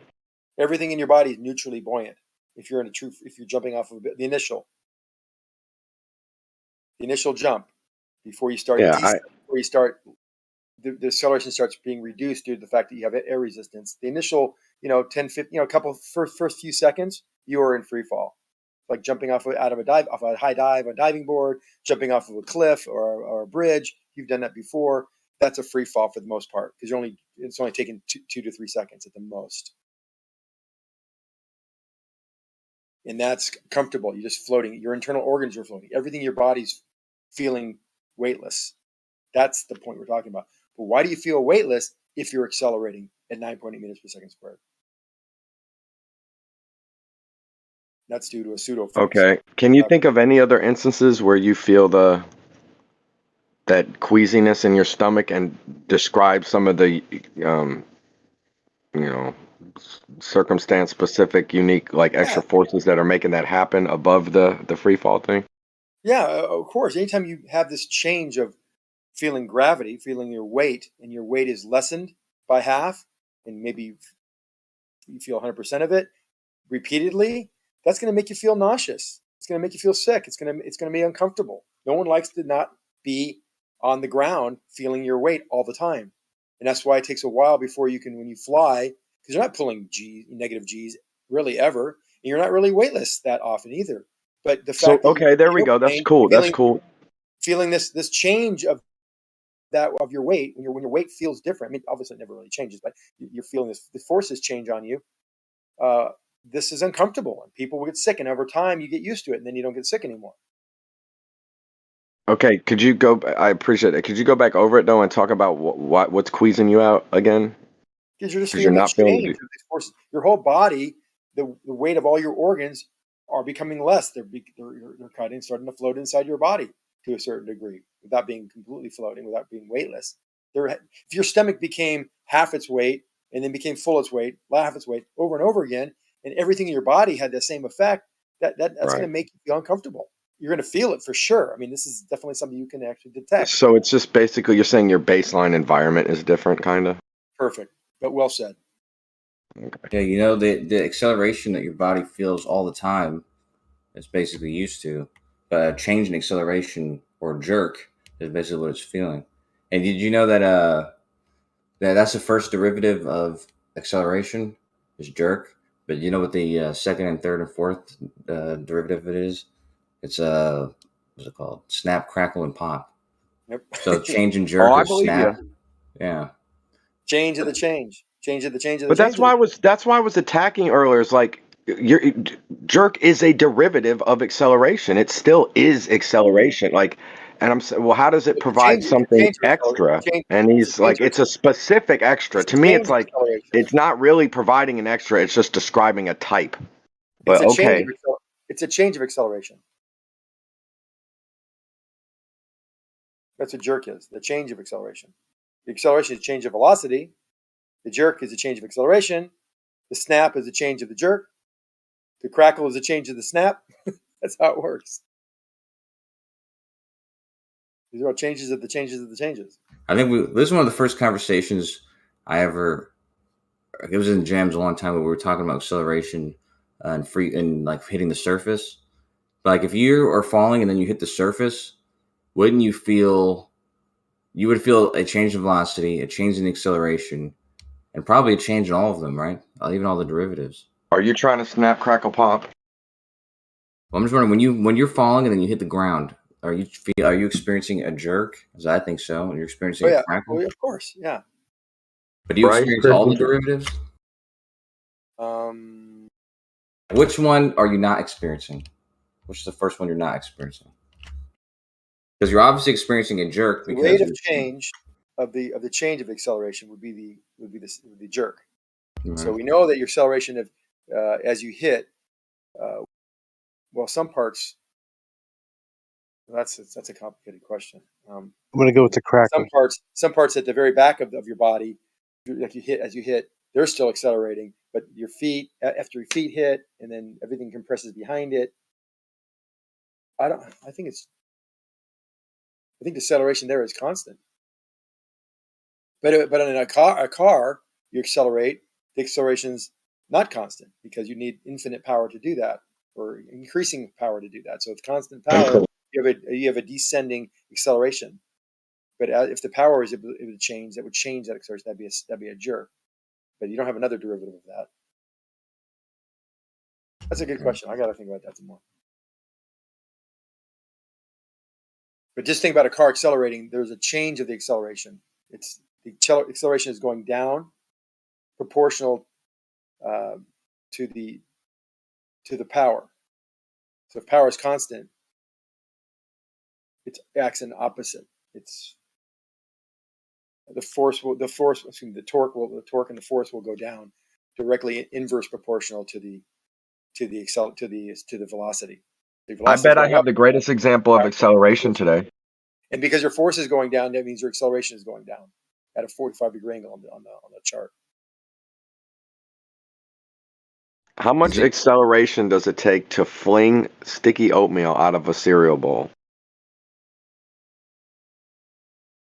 Everything in your body is neutrally buoyant. If you're jumping off of the initial jump before you start Yeah, the acceleration starts being reduced due to the fact that you have air resistance. The initial 10, 15, couple first few seconds, you are in free fall, like jumping off a high dive, a diving board, jumping off of a cliff or a bridge. You've done that before. That's a free fall for the most part because it's only taking 2 to 3 seconds at the most, and that's comfortable. You're just floating. Your internal organs are floating. Everything in your body's feeling weightless. That's the point we're talking about. But why do you feel weightless if you're accelerating at 9.8 meters per second squared? That's due to a pseudo force. okay. Can you think of any other instances where you feel that queasiness in your stomach and describe some of the you know, circumstance specific, unique, like extra forces that are making that happen above the free fall thing? Yeah, of course. Anytime you have this change of feeling gravity, feeling your weight, and your weight is lessened by half, and maybe you feel 100% of it repeatedly, that's going to make you feel nauseous. It's going to make you feel sick. It's going to be uncomfortable. No one likes to not be on the ground feeling your weight all the time. And that's why it takes a while before you can, when you fly, because you're not pulling negative G's really ever, and you're not really weightless that often either. But the fact that Okay, there we go. That's cool. That's cool. Feeling this change of your weight when your weight feels different. I mean, obviously it never really changes, but you're feeling this. The forces change on you. this is uncomfortable and people will get sick. And over time, you get used to it and then you don't get sick anymore. Okay, could you go? I appreciate it. Could you go back over it though and talk about what's queasing you out again? Because you're just Because you're feeling not the feeling. change of these forces. Your whole body, the weight of all your organs are becoming less. They're cutting, starting to float inside your body to a certain degree without being completely floating, without being weightless. If your stomach became half its weight and then became full its weight, half its weight over and over again, and everything in your body had the same effect, that's going to make you feel uncomfortable. You're going to feel it for sure. I mean, this is definitely something you can actually detect. So it's just basically you're saying your baseline environment is different, kind of. Perfect, but well said. Yeah, you know, the acceleration that your body feels all the time, it's basically used to. But a change in acceleration or jerk is basically what it's feeling. And did you know that that's the first derivative of acceleration is jerk? But you know what the second and third and fourth derivative of it is? It's what's it called? Snap, crackle, and pop. Yep. So change and jerk I is believe snap. you. Yeah. Change of the change. Change of the change of the But change. that's why I was attacking earlier. It's like jerk is a derivative of acceleration. It still is acceleration. Like, and I'm saying, well, how does it provide something extra? And he's like, it's a specific extra. To me, it's like it's not really providing an extra. It's just describing a type. But okay. It's a change of acceleration. That's what jerk is. The change of acceleration. The acceleration is a change of velocity. The jerk is a change of acceleration. The snap is a change of the jerk. The crackle is a change of the snap. That's how it works. These are all changes of the changes of the changes. I think this is one of the first conversations I ever. It was in jams a long time ago. We were talking about acceleration and like hitting the surface. But like if you are falling and then you hit the surface, wouldn't you feel? You would feel a change in velocity, a change in acceleration, and probably a change in all of them, right? Even all the derivatives. Are you trying to snap, crackle, pop? Well, I'm just wondering when you're falling and then you hit the ground, are you experiencing a jerk? Because I think so. When you're experiencing a crackle, of course, yeah. But do you experience all the derivatives? Which one are you not experiencing? Which is the first one you're not experiencing? Because you're obviously experiencing a jerk. The rate of change of the change of acceleration would be the jerk. Right. So we know that your acceleration of as you hit, some parts. That's a complicated question. I'm going to go with the crackle. Some parts at the very back of your body, like as you hit, they're still accelerating. But your feet, after your feet hit, and then everything compresses behind it. I think the acceleration there is constant. But in a car, you accelerate. The acceleration's not constant because you need infinite power to do that, or increasing power to do that. So it's constant power. You have a descending acceleration. But if the power is able to change, that would change that acceleration. That'd be a jerk. But you don't have another derivative of that. That's a good question. I got to think about that some more. But just think about a car accelerating. There's a change of the acceleration. The acceleration is going down, proportional to the power. So if power is constant, it acts in opposite. It's the torque and the force will go down directly inverse proportional to the velocity. I bet I have the greatest example of acceleration today. And because your force is going down, that means your acceleration is going down at a 45-degree angle on the chart. How much acceleration does it take to fling sticky oatmeal out of a cereal bowl?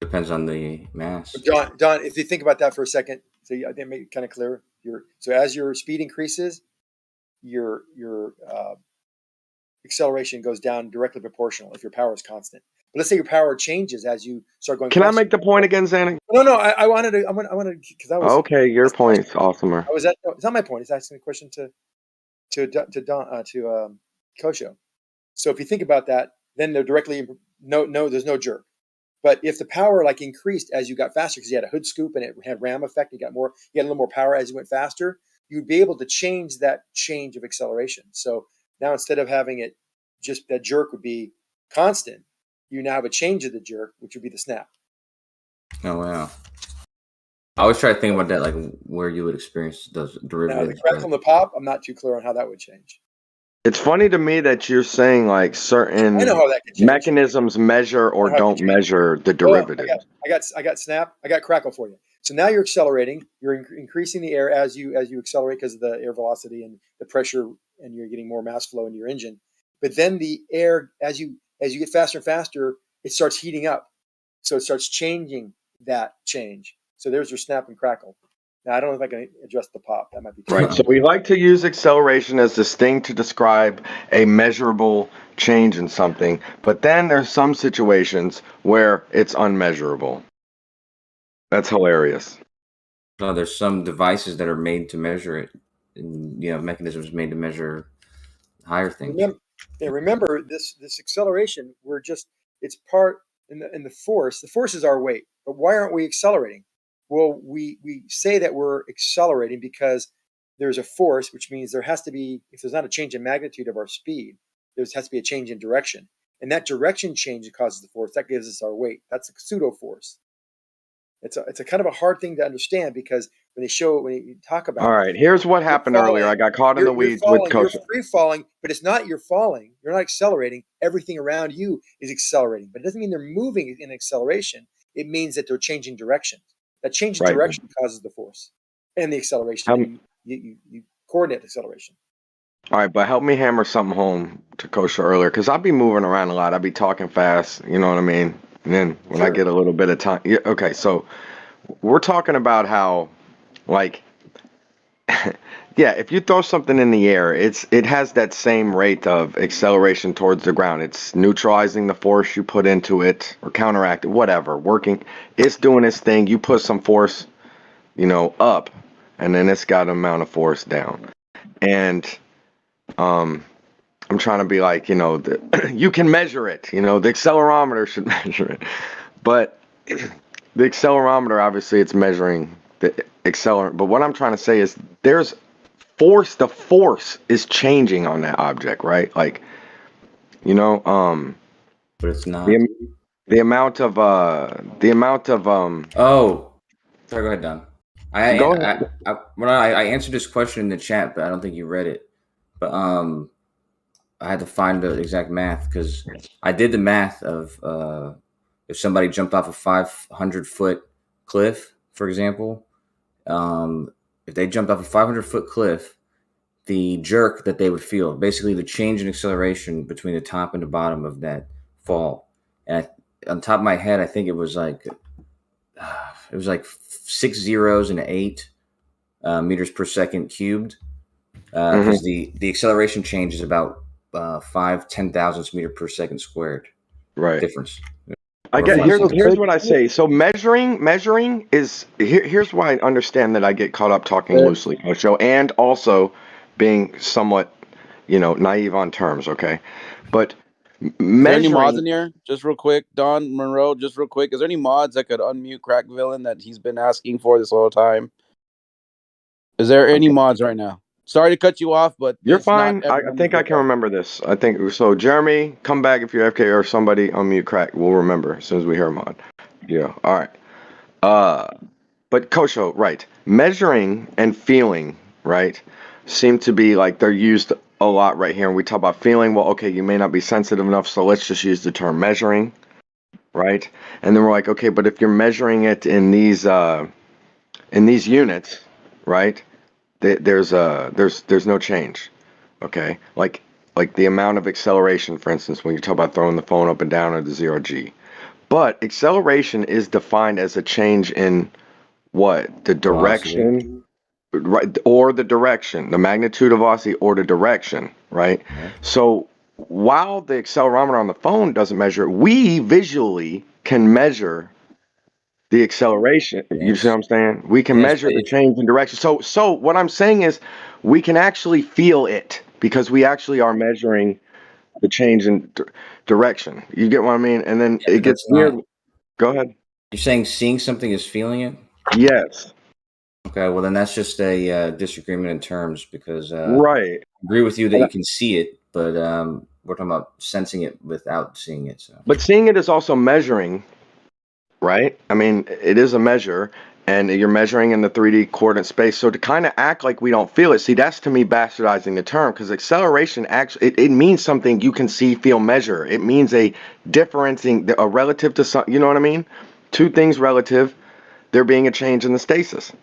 Depends on the mass. Don, if you think about that for a second, so I think make it kind of clear. So as your speed increases, your acceleration goes down directly proportional if your power is constant. But let's say your power changes as you start going. Can I make the point again, Xander? No. I wanted to because that was okay. Your point's awesomer. It's not my point. It's asking a question to Kosho. So if you think about that, then they're directly there's no jerk. But if the power increased as you got faster, because you had a hood scoop and it had ram effect, you had a little more power as you went faster, you'd be able to change that change of acceleration. So now instead of having it just that jerk would be constant, you now have a change of the jerk, which would be the snap. Oh wow. I always try to think about that, like where you would experience those derivatives. Now the crackle and the pop, I'm not too clear on how that would change. It's funny to me that you're saying like certain I know how that could change. mechanisms measure or don't measure the derivative. I got snap. I got crackle for you. So now you're accelerating. You're increasing the air as you accelerate because of the air velocity and the pressure, and you're getting more mass flow into your engine. But then the air, as you get faster and faster, it starts heating up. So it starts changing that change. So there's your snap and crackle. Now I don't know if I can address the pop. That might be too Right. So we like to use acceleration as this thing to describe a measurable change in something, but then there's some situations where it's unmeasurable. That's hilarious. No, there's some devices that are made to measure it, and mechanisms made to measure higher things. Remember this acceleration. It's part in the force. The force is our weight, but why aren't we accelerating? Well, we say that we're accelerating because there's a force, which means there has to be, if there's not a change in magnitude of our speed, there has to be a change in direction. And that direction change causes the force. That gives us our weight. That's a pseudo force. It's a kind of a hard thing to understand because when you talk about all right, here's what happened earlier. I got caught in the weeds with Coach. You're free falling, but it's not you're falling. You're not accelerating. Everything around you is accelerating. But it doesn't mean they're moving in acceleration. It means that they're changing direction. That change in direction causes the force and the acceleration. You coordinate the acceleration. All right, but help me hammer something home to Kosha earlier, because I'll be moving around a lot. I'll be talking fast, you know what I mean? And then when I get a little bit of time. Yeah, okay, so we're talking about how, like, yeah, if you throw something in the air, it has that same rate of acceleration towards the ground. It's neutralizing the force you put into it or counteract it, whatever, working. It's doing its thing. You put some force, up, and then it's got an amount of force down. And I'm trying to be like, you can measure it. The accelerometer should measure it. But the accelerometer, obviously, it's measuring the accelerant. But what I'm trying to say is there's force. The force is changing on that object, right? Like, but it's not. The amount of Oh, sorry. Go ahead, Don. I answered this question in the chat, but I don't think you read it. But I had to find the exact math because I did the math of if somebody jumped off a 500-foot cliff, for example, if they jumped off a 500-foot cliff, the jerk that they would feel, basically the change in acceleration between the top and the bottom of that fall. And on top of my head, I think it was like 6 zeros and 8 meters per second cubed. Because the acceleration change is about 5/10 thousandths meter per second squared. Right. Difference. I get here's what I say. So measuring is here's why I understand that I get caught up talking loosely, Joe, and also being somewhat, naive on terms. Okay, but is there any mods in here? Just real quick, Don Monroe. Just real quick, is there any mods that could unmute Crack Villain that he's been asking for this whole time? Is there any mods right now? Sorry to cut you off, but you're fine. I think I can remember this. I think so. Jeremy, come back if you're FK or somebody unmute Crack. We'll remember as soon as we hear a mod. Yeah. All right. But Kosho, right? Measuring and feeling, right, seem to be like they're used a lot right here. And we talk about feeling. Well, okay, you may not be sensitive enough, so let's just use the term measuring, right? And then we're like, okay, but if you're measuring it in these units, right? There's no change, okay? Like the amount of acceleration, for instance, when you talk about throwing the phone up and down or the 0G. But acceleration is defined as a change in what? The direction, right? Or the direction, the magnitude of velocity or the direction, right? So while the accelerometer on the phone doesn't measure it, we visually can measure the acceleration. You see what I'm saying? We can measure the change in direction. So what I'm saying is we can actually feel it because we actually are measuring the change in direction. You get what I mean? And then it gets weird. Go ahead. You're saying seeing something is feeling it? Yes. Okay, well then that's just a disagreement in terms because Right. I agree with you that you can see it, but we're talking about sensing it without seeing it. So, But seeing it is also measuring, right? I mean, it is a measure, and you're measuring in the 3D coordinate space. So to kind of act like we don't feel it, see, that's to me bastardizing the term, because acceleration actually it means something you can see, feel, measure. It means a relative to some. You know what I mean? Two things relative. There being a change in the stasis.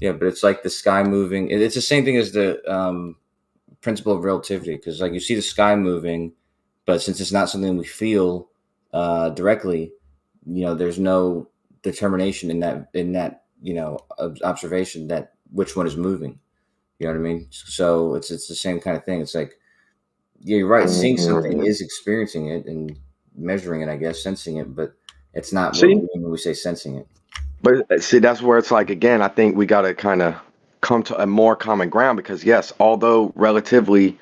yeah, but it's like the sky moving. It's the same thing as the principle of relativity, because like you see the sky moving, but since it's not something we feel directly, there's no determination in that observation that which one is moving. You know what I mean? So it's the same kind of thing. It's like, yeah, you're right. Seeing something is experiencing it and measuring it, I guess, sensing it, but it's not what we mean when we say sensing it. But see, that's where it's like, again, I think we got to kind of come to a more common ground, because yes, although relatively,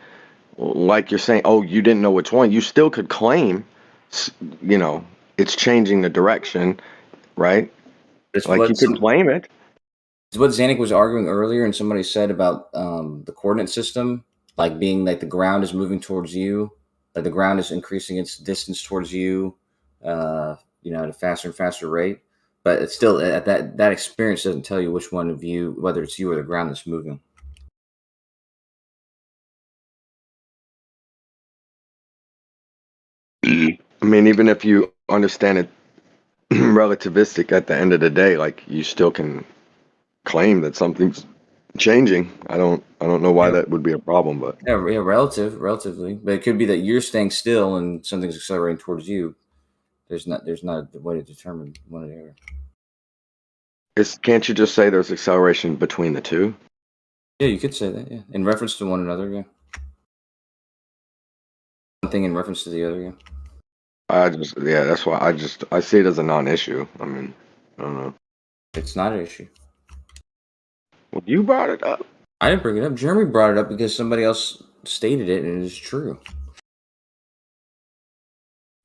like you're saying, oh, you didn't know which one, you still could claim, it's changing the direction, right? It's like you could claim it. It's what Zanuck was arguing earlier, and somebody said about the coordinate system, like being like the ground is moving towards you, like the ground is increasing its distance towards you, at a faster and faster rate. But it's still at that experience doesn't tell you which one of you, whether it's you or the ground that's moving. I mean, even if you understand it relativistic, at the end of the day, like you still can claim that something's changing. I don't know why that would be a problem, but yeah, relatively. But it could be that you're staying still and something's accelerating towards you. There's not a way to determine one or the other. Can't you just say there's acceleration between the two? Yeah, you could say that. Yeah, in reference to one another. Yeah, one thing in reference to the other. Yeah. That's why I see it as a non-issue. I mean, I don't know. It's not an issue. Well, you brought it up. I didn't bring it up. Jeremy brought it up because somebody else stated it, and it is true.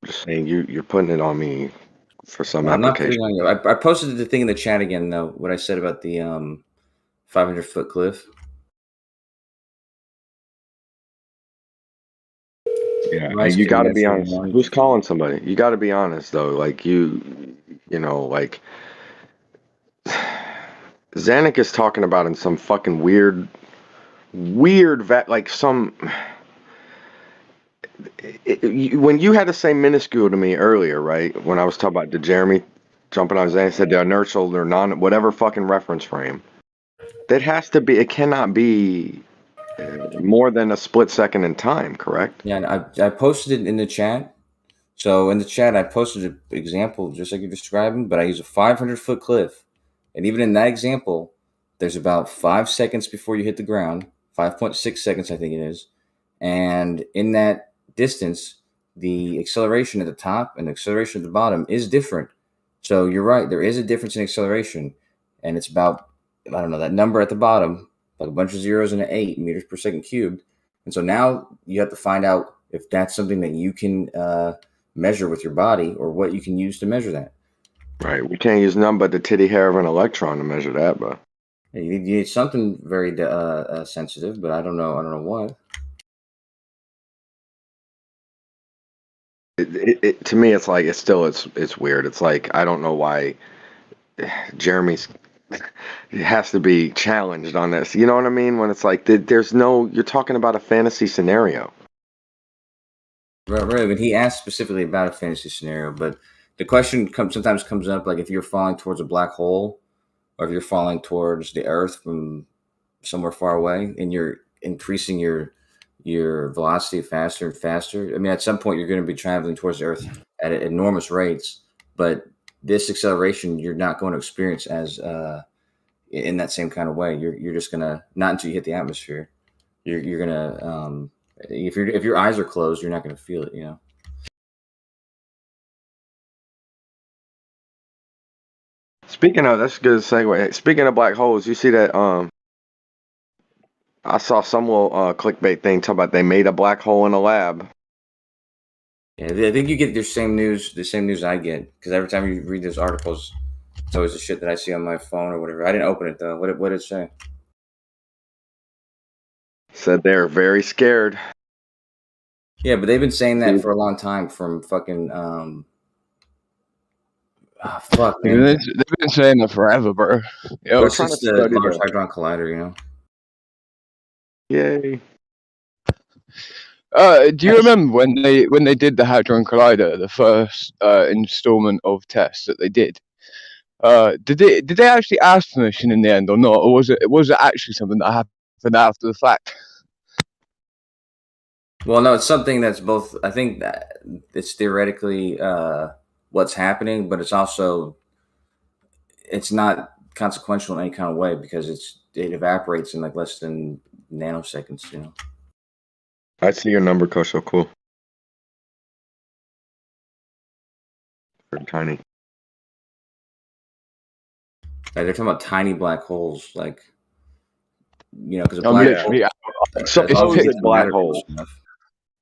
Just saying, you're putting it on me for some I'm not application. putting on you. I posted the thing in the chat again, though. What I said about the 500-foot cliff. Yeah, you got to be honest. Who's calling somebody? You got to be honest, though. Like like Zanuck is talking about in some fucking weird like some. When you had to say minuscule to me earlier, right? When I was talking about Jeremy jumping on Zanuck, said the inertial or non whatever fucking reference frame. That has to be. It cannot be more than a split second in time, correct? Yeah, I posted it in the chat. So in the chat, I posted an example just like you're describing, but I use a 500-foot cliff. And even in that example, there's about 5 seconds before you hit the ground, 5.6 seconds, I think it is. And in that distance, the acceleration at the top and the acceleration at the bottom is different. So you're right. There is a difference in acceleration. And it's about, I don't know, that number at the bottom, like a bunch of zeros and an 8 meters per second cubed. And so now you have to find out if that's something that you can measure with your body or what you can use to measure that. Right. We can't use none but the titty hair of an electron to measure that, but you need something very sensitive, but I don't know what. To me, it's like it's weird. It's like I don't know why Jeremy's has to be challenged on this. You know what I mean? When it's like you're talking about a fantasy scenario. Right. But he asked specifically about a fantasy scenario, but the question sometimes comes up like if you're falling towards a black hole, or if you're falling towards the Earth from somewhere far away, and you're increasing your velocity faster and faster. I mean, at some point you're going to be traveling towards the Earth at enormous rates, but this acceleration you're not going to experience as in that same kind of way. You're just gonna, not until you hit the atmosphere. You're gonna if your eyes are closed, you're not gonna feel it. Speaking of, that's a good segue. Speaking of black holes, you see that I saw some little clickbait thing talking about they made a black hole in a lab. Yeah, I think you get the same news I get, because every time you read those articles, It's always the shit that I see on my phone or whatever. I didn't open it though. What did it say? Said they're very scared. Yeah, but they've been saying that for a long time from fucking fuck, man. They've been saying that forever, bro. Yeah, Well, since the Large Hadron Collider, you know. Yay. Do you remember when they did the Hadron Collider, the first installment of tests that they did? Did they actually ask permission in the end or not, or was it actually something that happened after the fact? Well, no, it's something that's both. I think that it's theoretically what's happening, but it's not consequential in any kind of way because it evaporates in like less than nanoseconds. You know. I see your number, Kosho. Cool. Pretty tiny. Like they're talking about tiny black holes, like because a black hole. It's black hole.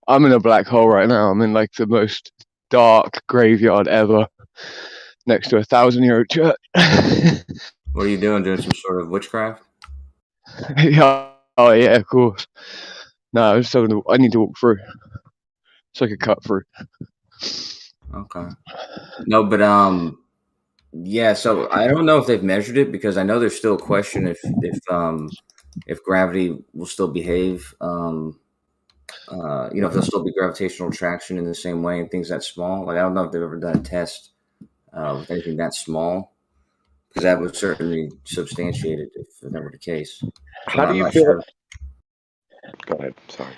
I'm in a black hole right now. I'm in like the most dark graveyard ever, next to a 1,000-year-old church. What are you doing? Doing some sort of witchcraft? Yeah. Oh yeah, of course. No, I need to walk through. So I could cut through. Okay. No, but yeah. So I don't know if they've measured it because I know there's still a question if gravity will still behave. If there'll still be gravitational attraction in the same way and things that small. Like I don't know if they've ever done a test with anything that small, because that would certainly substantiate it if that were the case. How do you feel? Sure. Go ahead. Sorry.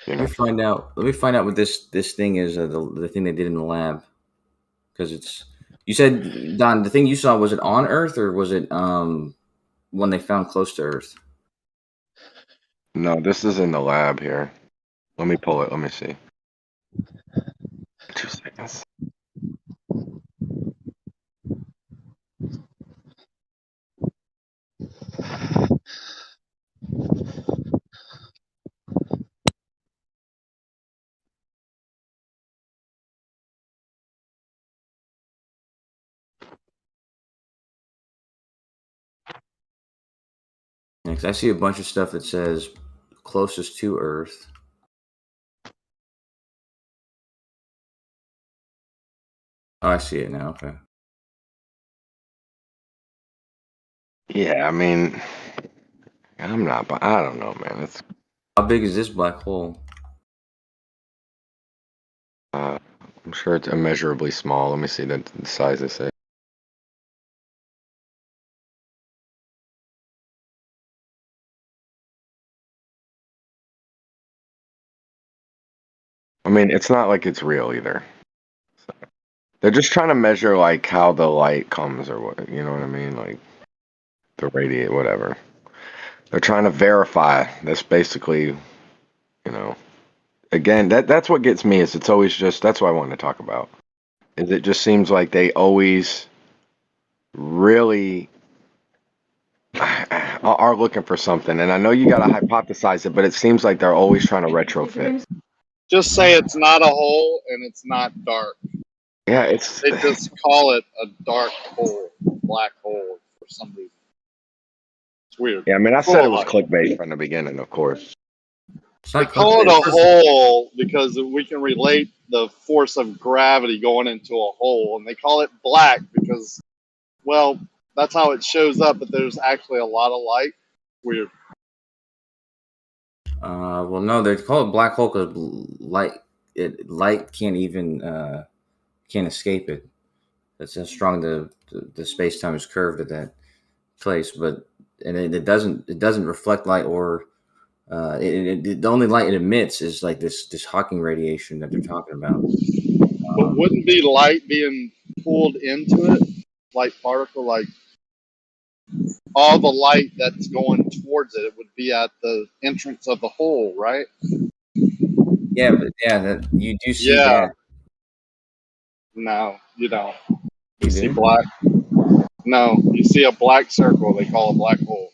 Let me find out what this thing is. The thing they did in the lab, because you said, Don, the thing you saw, was it on Earth or was it one they found close to Earth? No, this is in the lab here. Let me pull it. Let me see. 2 seconds. Because I see a bunch of stuff that says closest to Earth. Oh, I see it now. Okay. Yeah, I mean, I don't know, man. How big is this black hole? I'm sure it's immeasurably small. Let me see the size they say. I mean, it's not like it's real either. So, they're just trying to measure like how the light comes or what, you know what I mean? Like the radiate, whatever. They're trying to verify. That's basically, again, that's what gets me is it's always just, that's what I wanted to talk about. Is it just seems like they always really are looking for something. And I know you got to hypothesize it, but it seems like they're always trying to retrofit. Just say it's not a hole and it's not dark. Yeah, they just call it a dark hole, black hole for some reason. It's weird. Yeah, I mean, I said it was clickbait from the beginning, of course. They call it a hole because we can relate the force of gravity going into a hole, and they call it black because, well, that's how it shows up, but there's actually a lot of light. Weird. Well, no, they call it black hole because light can't even can't escape it. That's how strong the space time is curved at that place. But it doesn't reflect light or the only light it emits is like this Hawking radiation that they're talking about. But wouldn't be light being pulled into it, light particle, like all the light that's going towards it would be at the entrance of the hole, right? Yeah, but that you do see that. No, you don't. You see black. No, you see a black circle. They call a black hole.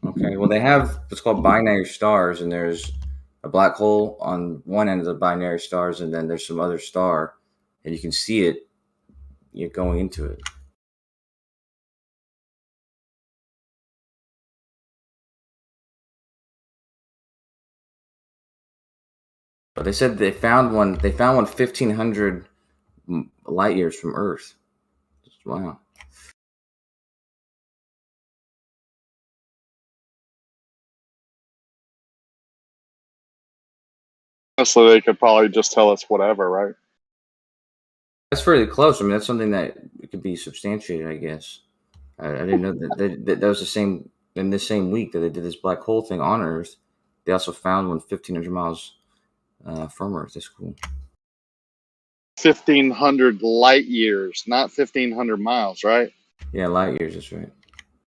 Okay, well, they have what's called binary stars, and there's a black hole on one end of the binary stars, and then there's some other star, and you can see it, going into it. But they said they found one. They found one 1,500 light years from Earth. Wow. Honestly, they could probably just tell us whatever, right? That's fairly close. I mean, that's something that could be substantiated, I guess. I didn't know that was the same in this same week that they did this black hole thing on Earth. They also found one 1,500 miles from Earth. That's cool. 1,500 light years, not 1,500 miles, right? Yeah, light years. That's right.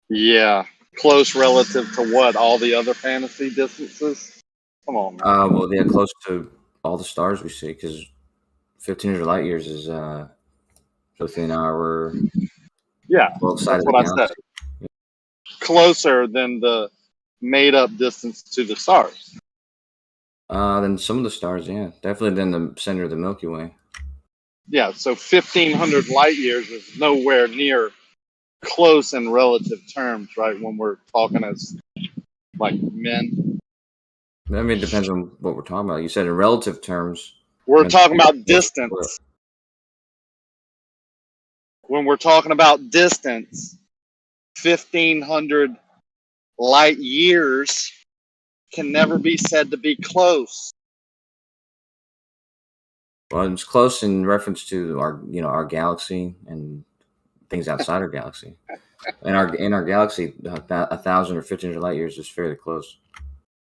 Yeah, close relative to what? All the other fantasy distances? Come on, man. Well, yeah, close to all the stars we see, because 1,500 light years is within our Yeah, side that's of the what I galaxy. said. Closer than the made-up distance to the stars. Than some of the stars, yeah, definitely than the center of the Milky Way. Yeah, so 1,500 light years is nowhere near close in relative terms, right? When we're talking as like men. I mean, it depends on what we're talking about. You said in relative terms. We're talking about distance. When we're talking about distance, 1,500 light years can never be said to be close. Well, it's close in reference to our galaxy and things outside our galaxy. In our galaxy, 1,000 or 1,500 light years is fairly close.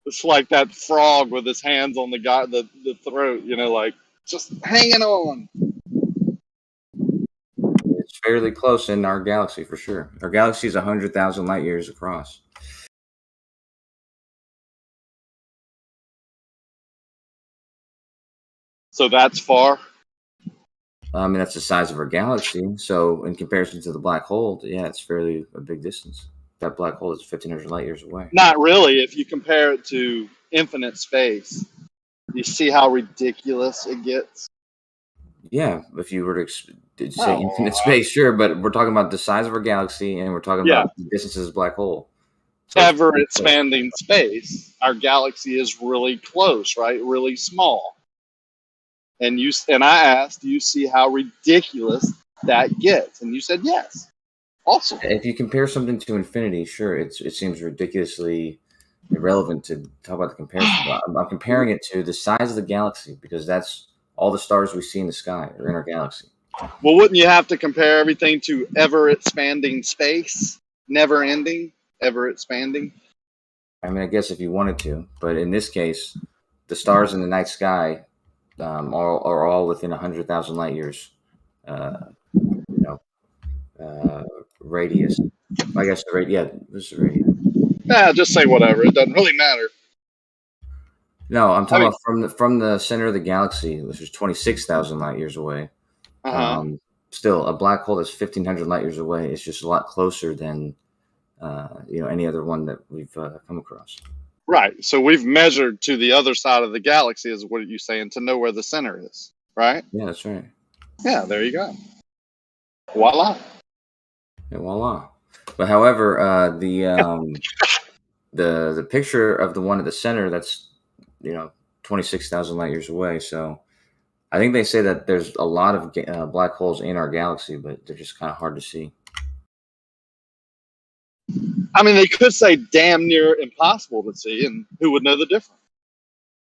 It's like that frog with his hands on the throat, like just hanging on. It's fairly close in our galaxy for sure. Our galaxy is 100,000 light years across. So that's far. I mean, that's the size of our galaxy. So in comparison to the black hole, yeah, it's fairly a big distance. That black hole is 1,500 light years away. Not really. If you compare it to infinite space, you see how ridiculous it gets. Yeah, if you were to say infinite space, sure, but we're talking about the size of our galaxy, and we're talking about the distances of black hole. So ever expanding space, our galaxy is really close, right? Really small. And I asked, do you see how ridiculous that gets? And you said yes. Awesome. If you compare something to infinity, sure, it seems ridiculously irrelevant to talk about the comparison. But I'm comparing it to the size of the galaxy because that's all the stars we see in the sky are in our galaxy. Well, wouldn't you have to compare everything to ever expanding space, never ending, ever expanding? I mean, I guess if you wanted to, but in this case, the stars in the night sky are all within 100,000 light years, radius. I guess the radius. Yeah, what's the radius? Yeah, just say whatever. It doesn't really matter. No, I'm talking about from the center of the galaxy, which is 26,000 light years away. Still, a black hole that's 1,500 light years away is just a lot closer than any other one that we've come across. Right. So we've measured to the other side of the galaxy, is what you're saying, to know where the center is, right? Yeah, that's right. Yeah, there you go. Voila. Yeah, voila. But however, the picture of the one at the center, that's 26,000 light years away. So I think they say that there's a lot of black holes in our galaxy, but they're just kind of hard to see. I mean, they could say damn near impossible to see, and who would know the difference?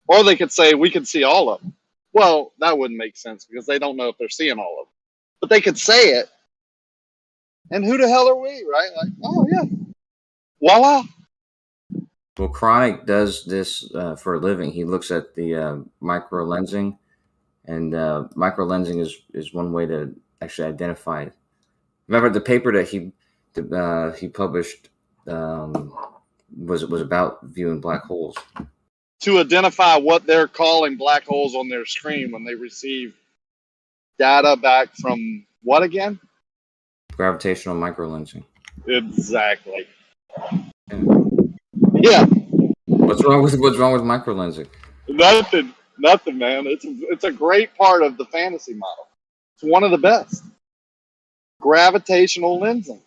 Or they could say we could see all of them. Well, that wouldn't make sense because they don't know if they're seeing all of them. But they could say it, and who the hell are we, right? Like, oh yeah, voila. Well, Chronic does this for a living. He looks at the micro lensing, and micro lensing is one way to actually identify it. Remember the paper that he published was about viewing black holes. To identify what they're calling black holes on their screen when they receive data back from what again? Gravitational microlensing. Exactly. Yeah. What's wrong with microlensing? Nothing, man. It's a great part of the fantasy model. It's one of the best. gravitational lensing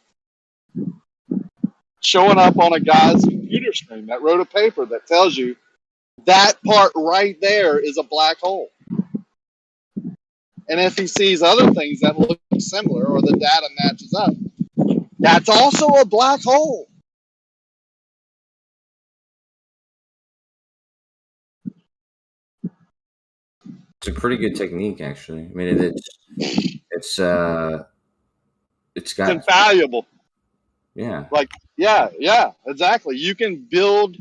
showing up on a guy's computer screen that wrote a paper that tells you that part right there is a black hole. And if he sees other things that look similar or the data matches up, that's also a black hole. It's a pretty good technique, actually. I mean, it's got It's invaluable. Yeah. Like, yeah, exactly. You can build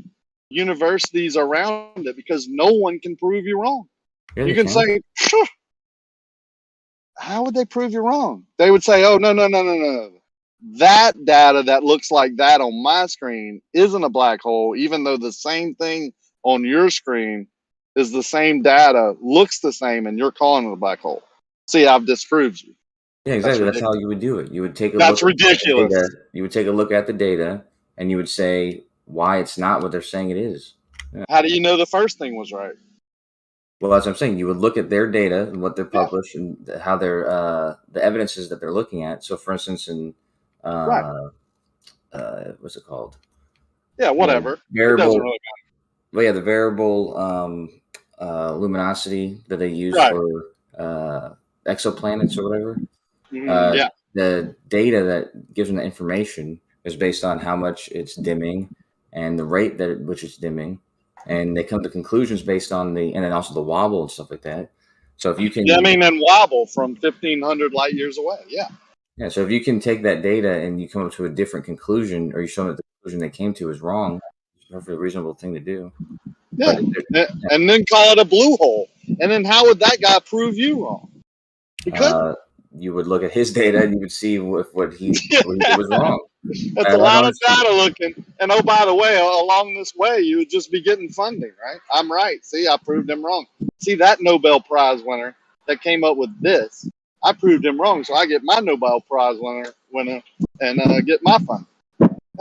universities around it because no one can prove you wrong. Yeah, you they can say, "Phew, how would they prove you wrong? They would say, oh, no. That data that looks like that on my screen isn't a black hole, even though the same thing on your screen is the same data, looks the same, and you're calling it a black hole. See, I've disproved you. Yeah, exactly. That's how you would do it. You would take a That's look ridiculous. At the data. You would take a look at the data, and you would say why it's not what they're saying it is. Yeah. How do you know the first thing was right? Well, as I'm saying, you would look at their data and what they're published and how they're the evidences that they're looking at. So, for instance, in what's it called? Yeah, whatever. Variable. It doesn't really matter. Well, yeah, the variable luminosity that they use for exoplanets or whatever. Yeah. The data that gives them the information is based on how much it's dimming and the rate at which it's dimming, and they come to conclusions based on and then also the wobble and stuff like that. So if you can, and wobble from 1,500 light years away, yeah. Yeah, so if you can take that data and you come up to a different conclusion, or you show them that the conclusion they came to is wrong, it's a perfectly reasonable thing to do. Yeah, and then call it a blue hole. And then how would that guy prove you wrong? He couldn't. You would look at his data and you would see if what he did was wrong. That's a lot of data looking. And oh, by the way, along this way, you would just be getting funding, right? I'm right. See, I proved him wrong. See, that Nobel Prize winner that came up with this, I proved him wrong, so I get my Nobel Prize winner and get my funding.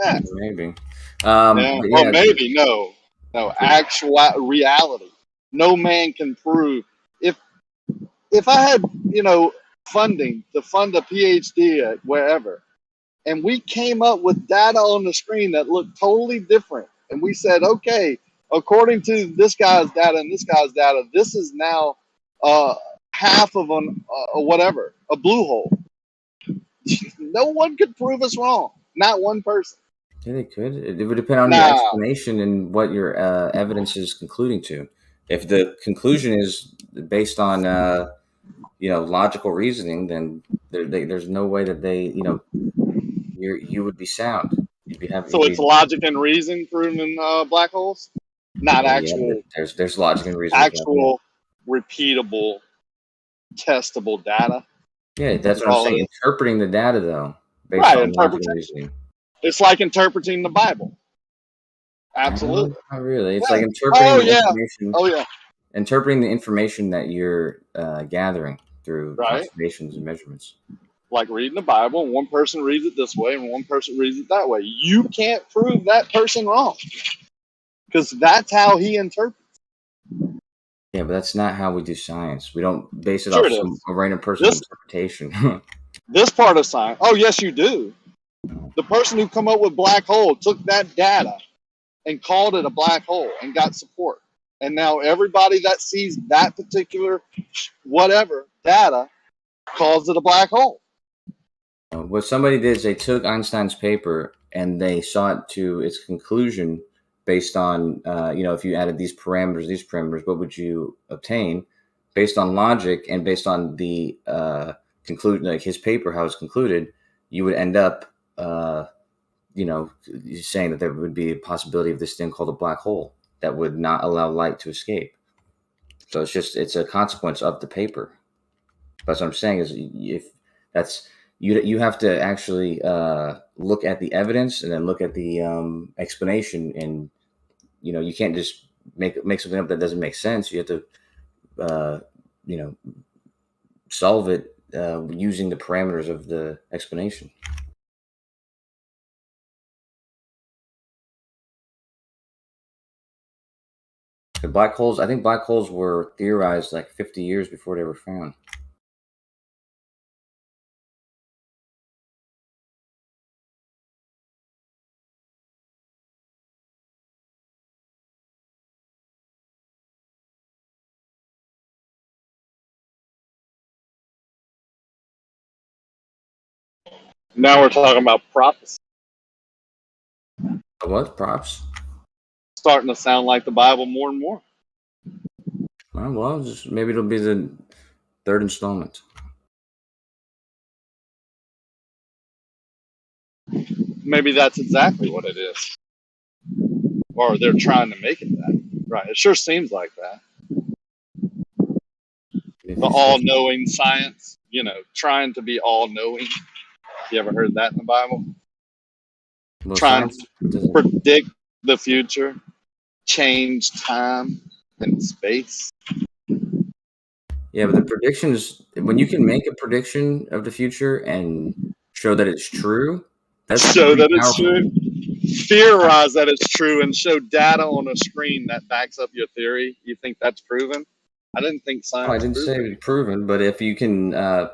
Yeah. Maybe. Well, maybe, no. Actual reality. No man can prove. If I had, funding to fund a PhD at wherever, and we came up with data on the screen that looked totally different, and we said, okay, according to this guy's data and this guy's data, this is now half of a blue hole. No one could prove us wrong. Not one person. Yeah, they could. It would depend on your explanation and what your evidence is concluding to. If the conclusion is based on logical reasoning, then there's no way that you would be sound. You'd be happy. So it's logic and reason proving black holes, not actual. Yeah, there's logic and reason. Actual, repeatable, testable data. Yeah, that's what I'm saying. Interpreting the data, though, based on logic and reasoning. It's like interpreting the Bible. Absolutely. Not really. It's like interpreting the information. Oh, yeah. Interpreting the information that you're gathering through Right. observations and measurements. Like reading the Bible, and one person reads it this way and one person reads it that way. You can't prove that person wrong because that's how he interprets. Yeah, but that's not how we do science. We don't base it off a random person's interpretation. This part of science. Oh, yes, you do. The person who come up with black hole took that data and called it a black hole and got support. And now everybody that sees that particular whatever data calls it a black hole. What somebody did is they took Einstein's paper and they saw it to its conclusion based on, if you added these parameters, what would you obtain? Based on logic and based on the conclusion, like his paper, how it's concluded, you would end up, saying that there would be a possibility of this thing called a black hole that would not allow light to escape. So it's a consequence of the paper. That's what I'm saying is you have to actually look at the evidence and then look at the explanation, and you can't just make something up that doesn't make sense. You have to solve it using the parameters of the explanation. I think black holes were theorized like 50 years before they were found. Now we're talking about prophecy. What props? Starting to sound like the Bible more and more. Well, just maybe it'll be the third installment. Maybe that's exactly what it is. Or they're trying to make it that. Right. It sure seems like that. The all-knowing science, trying to be all-knowing. You ever heard that in the Bible? Well, trying to predict the future, change time and space. Yeah, but the predictions, when you can make a prediction of the future and show that it's true, that's show that it's powerful. true. Theorize that it's true and show data on a screen that backs up your theory. You think that's proven? I didn't think science. I didn't say it's proven, but if you can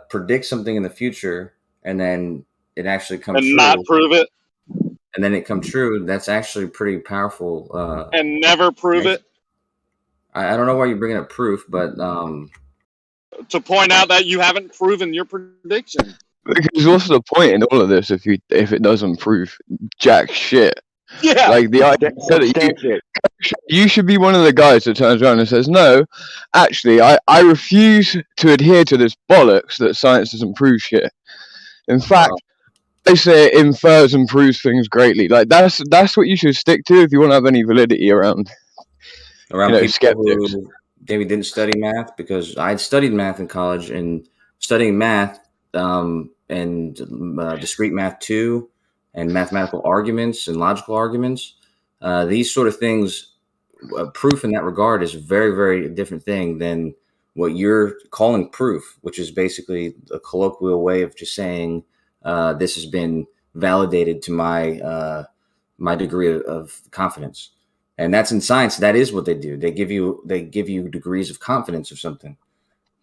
predict something in the future and then it actually comes and true, not prove it, and then it come true, that's actually pretty powerful. And never prove it. I don't know why you're bringing up proof, but to point out that you haven't proven your prediction. Because what's the point in all of this if it doesn't prove jack shit? Yeah. Like the idea that you should be one of the guys that turns around and says, no, actually, I refuse to adhere to this bollocks that science doesn't prove shit. In fact, they say it infers and proves things greatly. Like that's what you should stick to if you want to have any validity around people skeptics. who maybe didn't study math, because I had studied math in college, and studying math and discrete math too, and mathematical arguments and logical arguments, these sort of things, proof in that regard is a very, very different thing than what you're calling proof, which is basically a colloquial way of just saying this has been validated to my my degree of confidence. And that's in science. That is what they do. They give you degrees of confidence of something.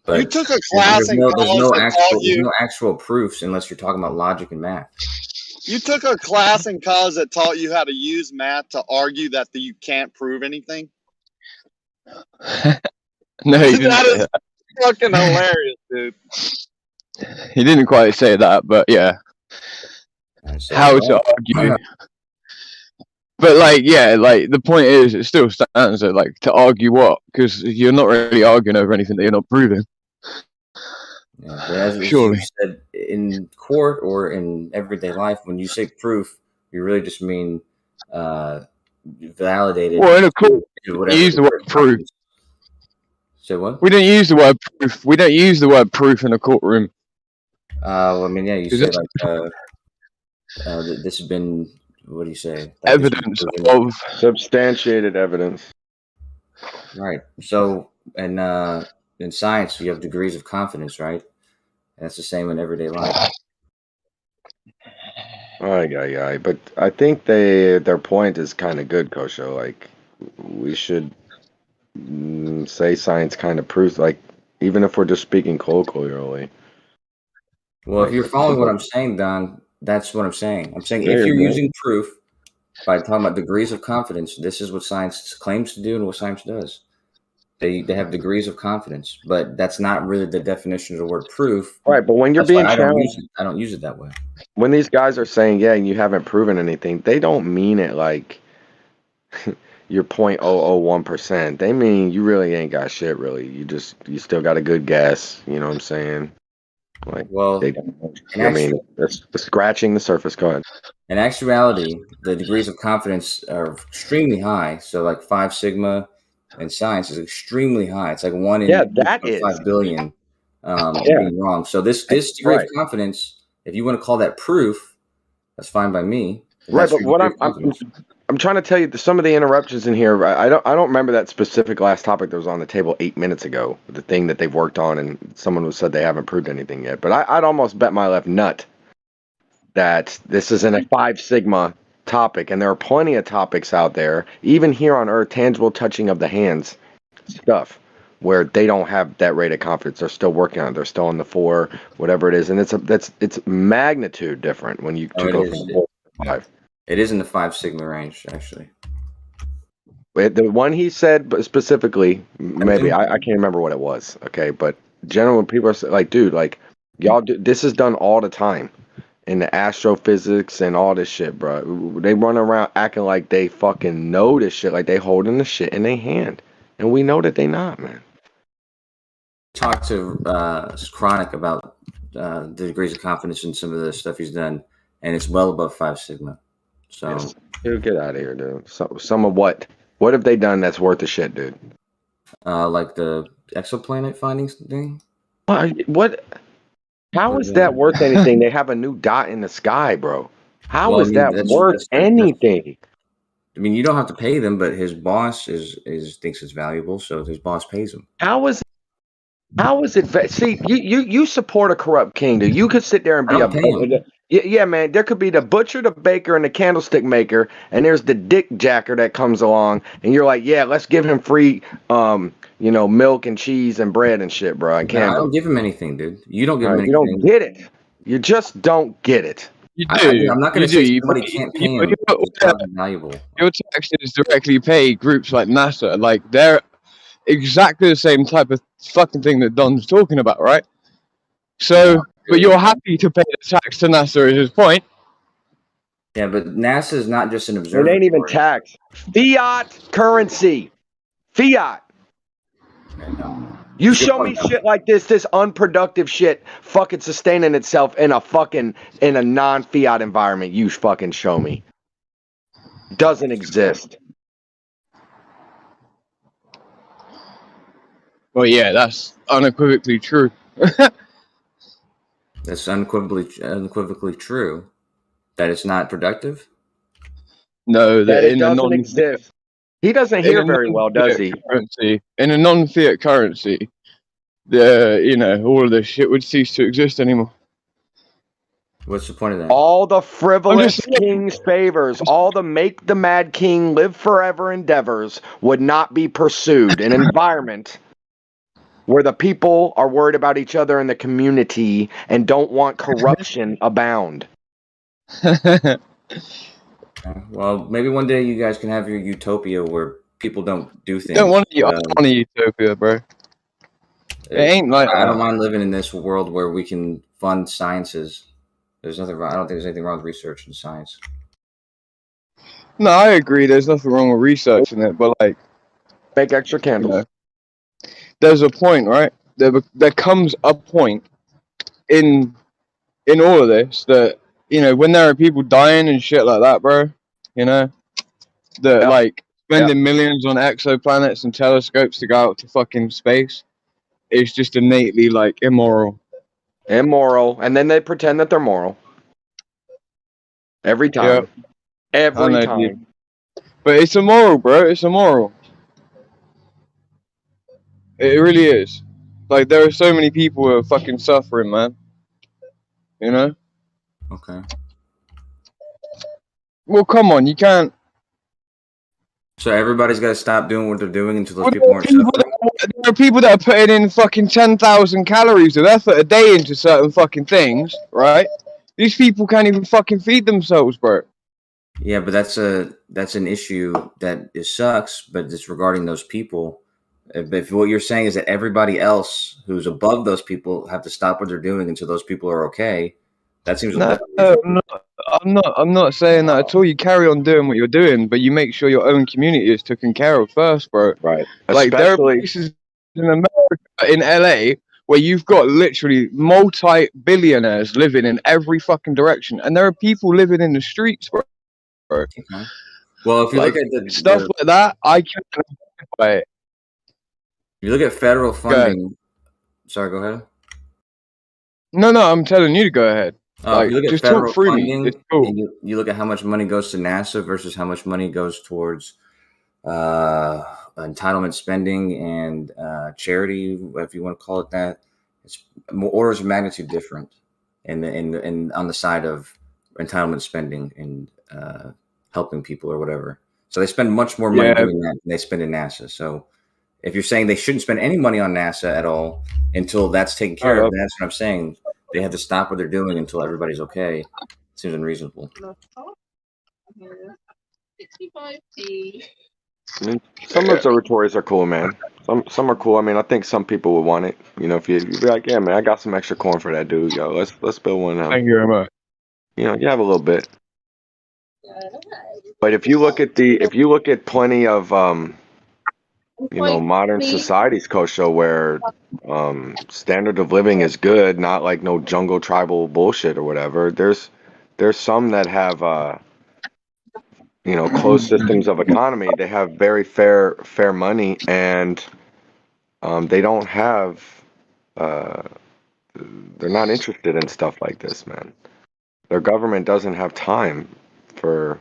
But you took a class in college there's no actual proofs unless you're talking about logic and math. You took a class in college that taught you how to use math to argue that you can't prove anything. No, he didn't. That is fucking hilarious, dude. He didn't quite say that, but yeah. How to argue. But the point is, it still stands there, to argue what? Because you're not really arguing over anything that you're not proving. Yeah, but as Surely. you said, in court or in everyday life, when you say proof, you really just mean validated. Well, in a court, we use the word proof. Say what? We don't use the word proof. We don't use the word proof in a courtroom. Well, I mean, yeah, you say this has been. What do you say? Evidence of substantiated evidence. Right. So, and in science, you have degrees of confidence, right? And that's the same in everyday life. But I think their point is kind of good, Kosho. Like, we should say science kind of proves, even if we're just speaking colloquially. Well, if you're following what I'm saying, Don, that's what I'm saying. I'm saying if you're using proof by talking about degrees of confidence, this is what science claims to do and what science does. They have degrees of confidence, but that's not really the definition of the word proof. Right, but when you're being challenged, I don't use it that way. When these guys are saying, yeah, you haven't proven anything, they don't mean it like you're 0.001%. They mean you really ain't got shit, really. You still got a good guess. You know what I'm saying? That's scratching the surface. Go ahead. In actuality, the degrees of confidence are extremely high. So, 5 sigma in science is extremely high. It's 1 in 5 billion being wrong. So this degree of confidence, if you want to call that proof, that's fine by me. Right, but what I'm trying to tell you, some of the interruptions in here, I don't remember that specific last topic that was on the table 8 minutes ago, the thing that they've worked on, and someone said they haven't proved anything yet. But I'd almost bet my left nut that this isn't a 5 sigma topic, and there are plenty of topics out there, even here on Earth, tangible touching of the hands stuff, where they don't have that rate of confidence. They're still working on it. They're still on the 4, whatever it is, and it's magnitude different when you go from 4 to 5. It is in the 5 sigma range, actually. The one he said specifically, maybe I can't remember what it was. Okay, but generally, when people are like, "Dude, y'all, this is done all the time," and the astrophysics and all this shit, bro. They run around acting like they fucking know this shit, like they holding the shit in their hand, and we know that they not, man. Talk to Chronic about the degrees of confidence in some of the stuff he's done, and it's well above 5 sigma. So yes. Dude, get out of here, dude. Some of what? What have they done that's worth the shit, dude? Like the exoplanet findings thing. What? How is that worth anything? They have a new dot in the sky, bro. How is that worth anything? I mean, you don't have to pay them, but his boss thinks it's valuable, so his boss pays him. How is it? See, you support a corrupt king, dude. You could sit there and be yeah, man. There could be the butcher, the baker, and the candlestick maker, and there's the dick jacker that comes along, and you're like, yeah, let's give him free, milk and cheese and bread and shit, bro. And I don't give him anything, dude. You don't give him anything. You don't get it. You just don't get it. You do. I'm not going to say somebody can't pay him. It's valuable. Your taxes directly pay groups like NASA. Like, they're exactly the same type of fucking thing that Don's talking about, right? So, but you're happy to pay the tax to NASA is his point. Yeah, but NASA is not just an observer. It ain't even tax. Fiat currency. Fiat. You show me shit like this unproductive shit fucking sustaining itself in a non-fiat environment. You fucking show me. Doesn't exist. Well, yeah, that's unequivocally true. That's unequivocally true. That it's not productive? No, that it doesn't exist. He doesn't hear very well, does he? In a non-fiat currency, all of this shit would cease to exist anymore. What's the point of that? All the frivolous king's favors, all the make the mad king live forever endeavors would not be pursued. An environment where the people are worried about each other in the community and don't want corruption abound. Well, maybe one day you guys can have your utopia where people don't do things. I don't want a utopia, bro. It ain't like I don't mind living in this world where we can fund sciences. There's nothing wrong. I don't think there's anything wrong with research and science. No, I agree. There's nothing wrong with researching it, but like, make extra candles. There's a point, right? There comes a point in all of this that when there are people dying and shit like that, bro. Like spending millions on exoplanets and telescopes to go out to fucking space. It's just innately like immoral. Immoral, and then they pretend that they're moral. Every time. Yep. Every time. But it's immoral, bro. It's immoral. It really is. Like, there are so many people who are fucking suffering, man. Okay. Well, come on, you can't. So everybody's got to stop doing what they're doing until those people aren't suffering? There are people that are putting in fucking 10,000 calories of effort a day into certain fucking things, right? These people can't even fucking feed themselves, bro. Yeah, but that's an issue that sucks, but it's regarding those people. If what you're saying is that everybody else who's above those people have to stop what they're doing until those people are okay, that seems I'm not saying that at all. You carry on doing what you're doing, but you make sure your own community is taken care of first, bro. Right. Like, there are places in America, in LA, where you've got literally multi-billionaires living in every fucking direction, and there are people living in the streets, bro. Okay. Well, if you look at the stuff like that, I can't identify it. If you look at federal funding, sorry, go ahead. No, I'm telling you to go ahead. If you look at just federal talk through funding, me. It's cool. and you look at how much money goes to NASA versus how much money goes towards entitlement spending and charity, if you want to call it that, it's orders of magnitude different. And on the side of entitlement spending and helping people or whatever, so they spend much more money doing that than they spend in NASA. So if you're saying they shouldn't spend any money on NASA at all until that's taken care of, that's what I'm saying. They have to stop what they're doing until everybody's okay. Seems unreasonable. Some observatories are cool, man. Some are cool. I mean, I think some people would want it. If you'd be like, yeah, man, I got some extra corn for that dude. Yo, let's build one out. Thank you very much. you have a little bit. But if you look at plenty of modern societies, Kosho, where standard of living is good, not like no jungle tribal bullshit or whatever. There's some that have closed systems of economy. They have very fair money, and they don't have they're not interested in stuff like this, man. Their government doesn't have time for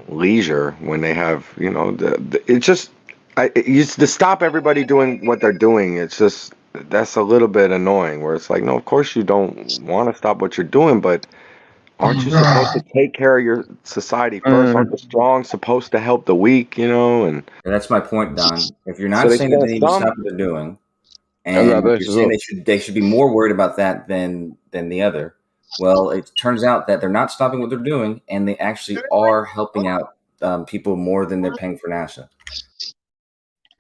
leisure when they have it's just to stop everybody doing what they're doing. It's just that's a little bit annoying, where it's like, no, of course you don't want to stop what you're doing, but aren't you supposed to take care of your society first? Aren't the strong supposed to help the weak? And that's my point, Don. If you're so not they saying that send they need to some. stop what they're doing, and you're saying they should be more worried about that than the other, well, it turns out that they're not stopping what they're doing, and they actually are helping out people more than they're paying for NASA.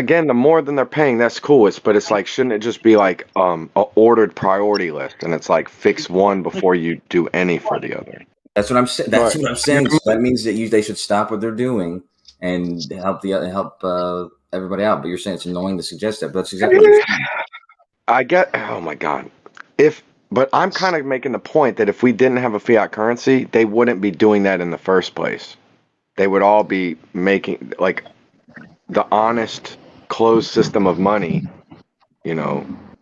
Again, the more than they're paying, that's cool. But it's like, shouldn't it just be like a ordered priority list, and it's like fix one before you do any for the other? That's what I'm saying. That's what I'm saying. So that means that they should stop what they're doing and help everybody out. But you're saying it's annoying to suggest that. But that's exactly what you're saying. I get. Oh my god. But I'm kind of making the point that if we didn't have a fiat currency, they wouldn't be doing that in the first place. They would all be making like the honest closed system of money,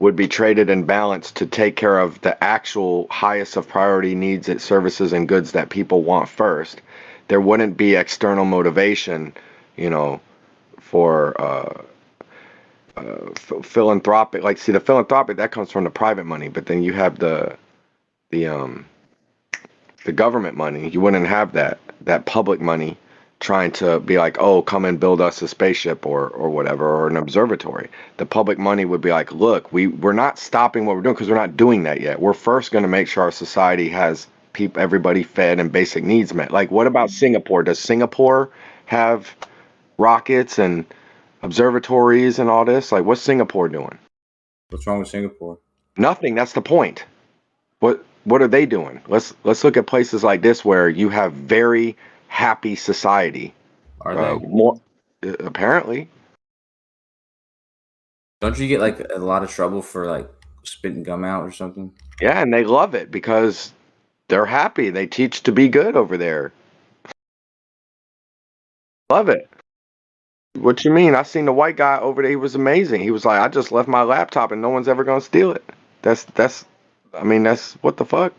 would be traded and balanced to take care of the actual highest of priority needs and services and goods that people want first. There wouldn't be external motivation, for philanthropic. Like, see, the philanthropic, that comes from the private money, but then you have the government money. You wouldn't have that public money trying to be like, oh, come and build us a spaceship or whatever, or an observatory. The public money would be like, look, we're not stopping what we're doing because we're not doing that yet. We're first going to make sure our society has everybody fed and basic needs met. Like, what about Singapore? Does Singapore have rockets and observatories and all this? Like, what's Singapore doing? What's wrong with Singapore? Nothing. That's the point. What are they doing? Let's look at places like this where you have very happy society. Are they? More apparently. Don't you get like a lot of trouble for like spitting gum out or something? Yeah, and they love it because they're happy. They teach to be good over there. Love it. What you mean? I seen the white guy over there. He was amazing. He was like, I just left my laptop and no one's ever gonna steal it. That's what the fuck?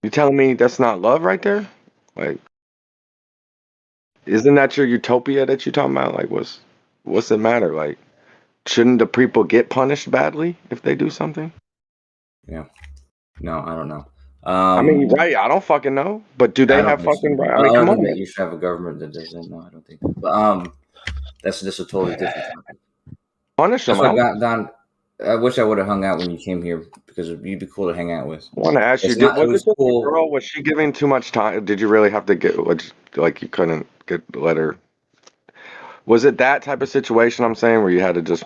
You telling me that's not love right there? Like, isn't that your utopia that you're talking about? Like, what's it matter? Like, shouldn't the people get punished badly if they do something? Yeah. No, I don't know. I mean, right? I don't fucking know. But do they have fucking right? I mean, come on. You should have a government that doesn't. No, I don't think. But that's just a totally different topic. Punish them. Don, I wish I would have hung out when you came here because you'd be cool to hang out with. I want to ask you, was it cool. Girl? Was she giving too much time? Did you really have to like you couldn't let her? Was it that type of situation I'm saying where you had to just?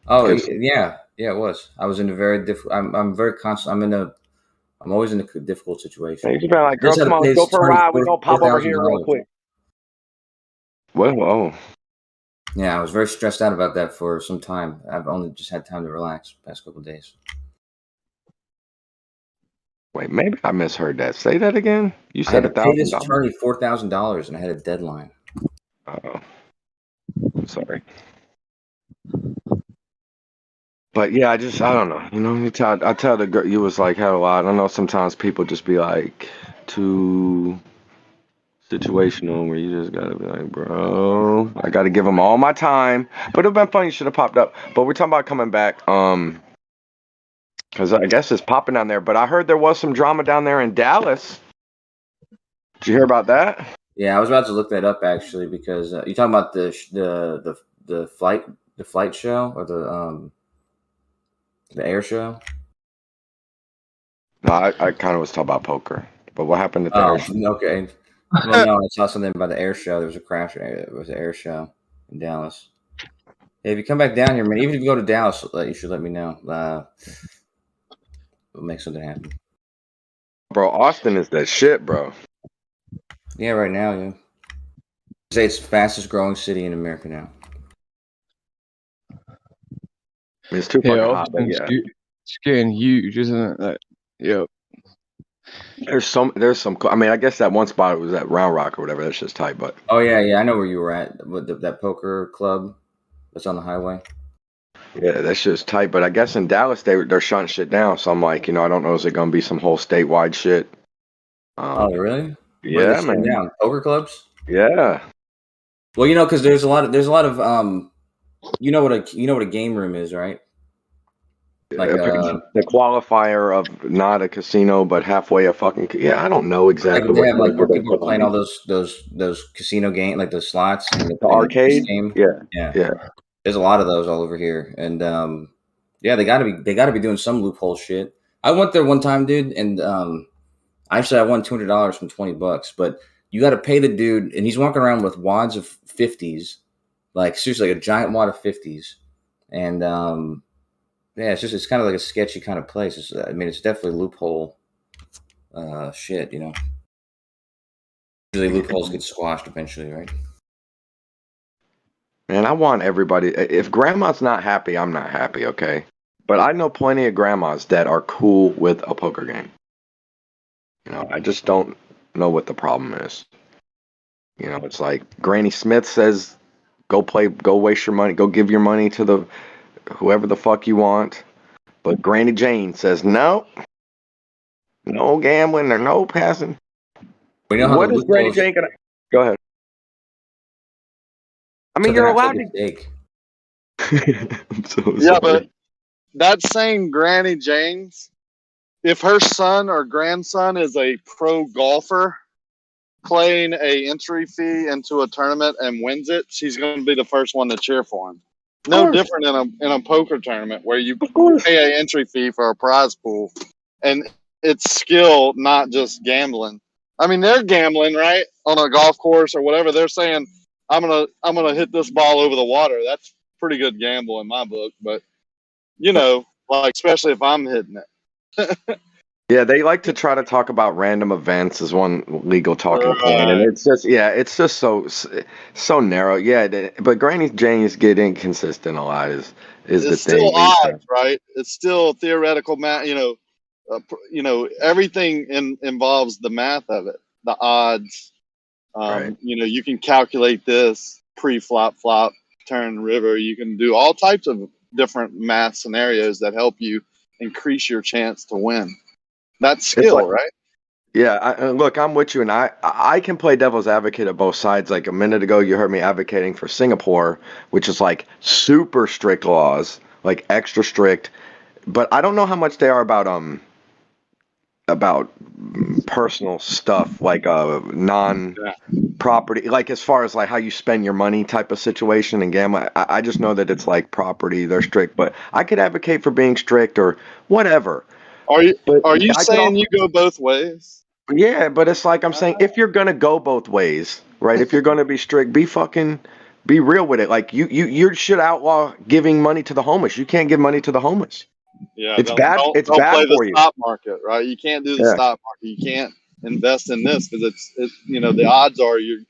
Oh yeah, it was. I was in a very difficult. I'm very constant. I'm always in a difficult situation. You been like, girl, come on, let's go for a ride. We're gonna pop over here real quick. Whoa. Yeah, I was very stressed out about that for some time. I've only just had time to relax the past couple of days. Wait, maybe I misheard that. Say that again. You said $1,000. I paid this attorney $4,000 and I had a deadline. Oh, sorry. But yeah, I don't know. I tell the girl, you was like, had a lot. I know sometimes people just be like too situational where you just gotta be like, bro, I gotta give them all my time. But it'd been fun. You should have popped up. But we're talking about coming back, because I guess it's popping down there. But I heard there was some drama down there in Dallas. Did you hear about that? Yeah, I was about to look that up actually because you talking about the flight show or the air show? No, I kind of was talking about poker. But what happened at the air show? Okay. Well, no, I saw something about the air show. There was a crash. It was an air show in Dallas. Hey, if you come back down here, man, even if you go to Dallas, you should let me know. We'll make something happen. Bro, Austin is that shit, bro. Yeah, right now, yeah. Say it's the fastest growing city in America now. It's too fucking hot, but yeah. It's getting huge, isn't it? Like, yeah. There's some. I mean, I guess that one spot was at Round Rock or whatever. That's just tight, but. Oh yeah, I know where you were at. With that poker club that's on the highway. Yeah, that's just tight. But I guess in Dallas they're shutting shit down. So I'm like, I don't know, is it gonna be some whole statewide shit? Oh really? Yeah, What are they shutting man. down? Poker clubs? Yeah. Well, because there's a lot of you know what a game room is, right? Like the qualifier of not a casino, but halfway a fucking. Yeah, I don't know exactly. Like they have where people are playing all those casino games, like those slots and the arcade game. Yeah. There's a lot of those all over here, and they gotta be doing some loophole shit. I went there one time, dude, and actually I won $200 from $20, but you got to pay the dude, and he's walking around with wads of 50s, like seriously, like a giant wad of 50s, and it's kind of like a sketchy kind of place. It's definitely loophole shit, Usually loopholes get squashed eventually, right? Man, I want everybody. If grandma's not happy, I'm not happy, okay? But I know plenty of grandmas that are cool with a poker game. I just don't know what the problem is. It's like Granny Smith says, go waste your money, go give your money to whoever the fuck you want. But Granny Jane says, no gambling or no passing. What is Granny Jane gonna? Go ahead. I mean, you're allowed to. Yeah, but that same Granny James, if her son or grandson is a pro golfer playing a entry fee into a tournament and wins it, she's going to be the first one to cheer for him. No different in a poker tournament where you pay an entry fee for a prize pool, and it's skill, not just gambling. I mean, they're gambling, right, on a golf course or whatever. They're saying, I'm gonna hit this ball over the water. That's pretty good gamble in my book. But like especially if I'm hitting it. Yeah, they like to try to talk about random events as one legal talking point, and it's just so narrow. Yeah, but Granny Jane's getting inconsistent a lot is the thing. It's still odds, right? It's still theoretical math. Everything involves the math of it, the odds. Right. You can calculate this pre-flop, flop, turn, river. You can do all types of different math scenarios that help you increase your chance to win. That's skill, right? Yeah, look, I'm with you, and I can play devil's advocate at both sides. Like a minute ago, you heard me advocating for Singapore, which is like super strict laws, like extra strict. But I don't know how much they are about personal stuff, like non-property, like as far as like how you spend your money type of situation and gamble. I just know that it's like property, they're strict, but I could advocate for being strict or whatever. Are you saying you go both ways? Yeah, but it's like I'm saying, if you're gonna go both ways, right? If you're gonna be strict, be real with it. Like you should outlaw giving money to the homeless. You can't give money to the homeless. Yeah, it's bad. It's don't bad play for the you. stock market, right? You can't do the stock market. You can't invest in this because it's the odds are you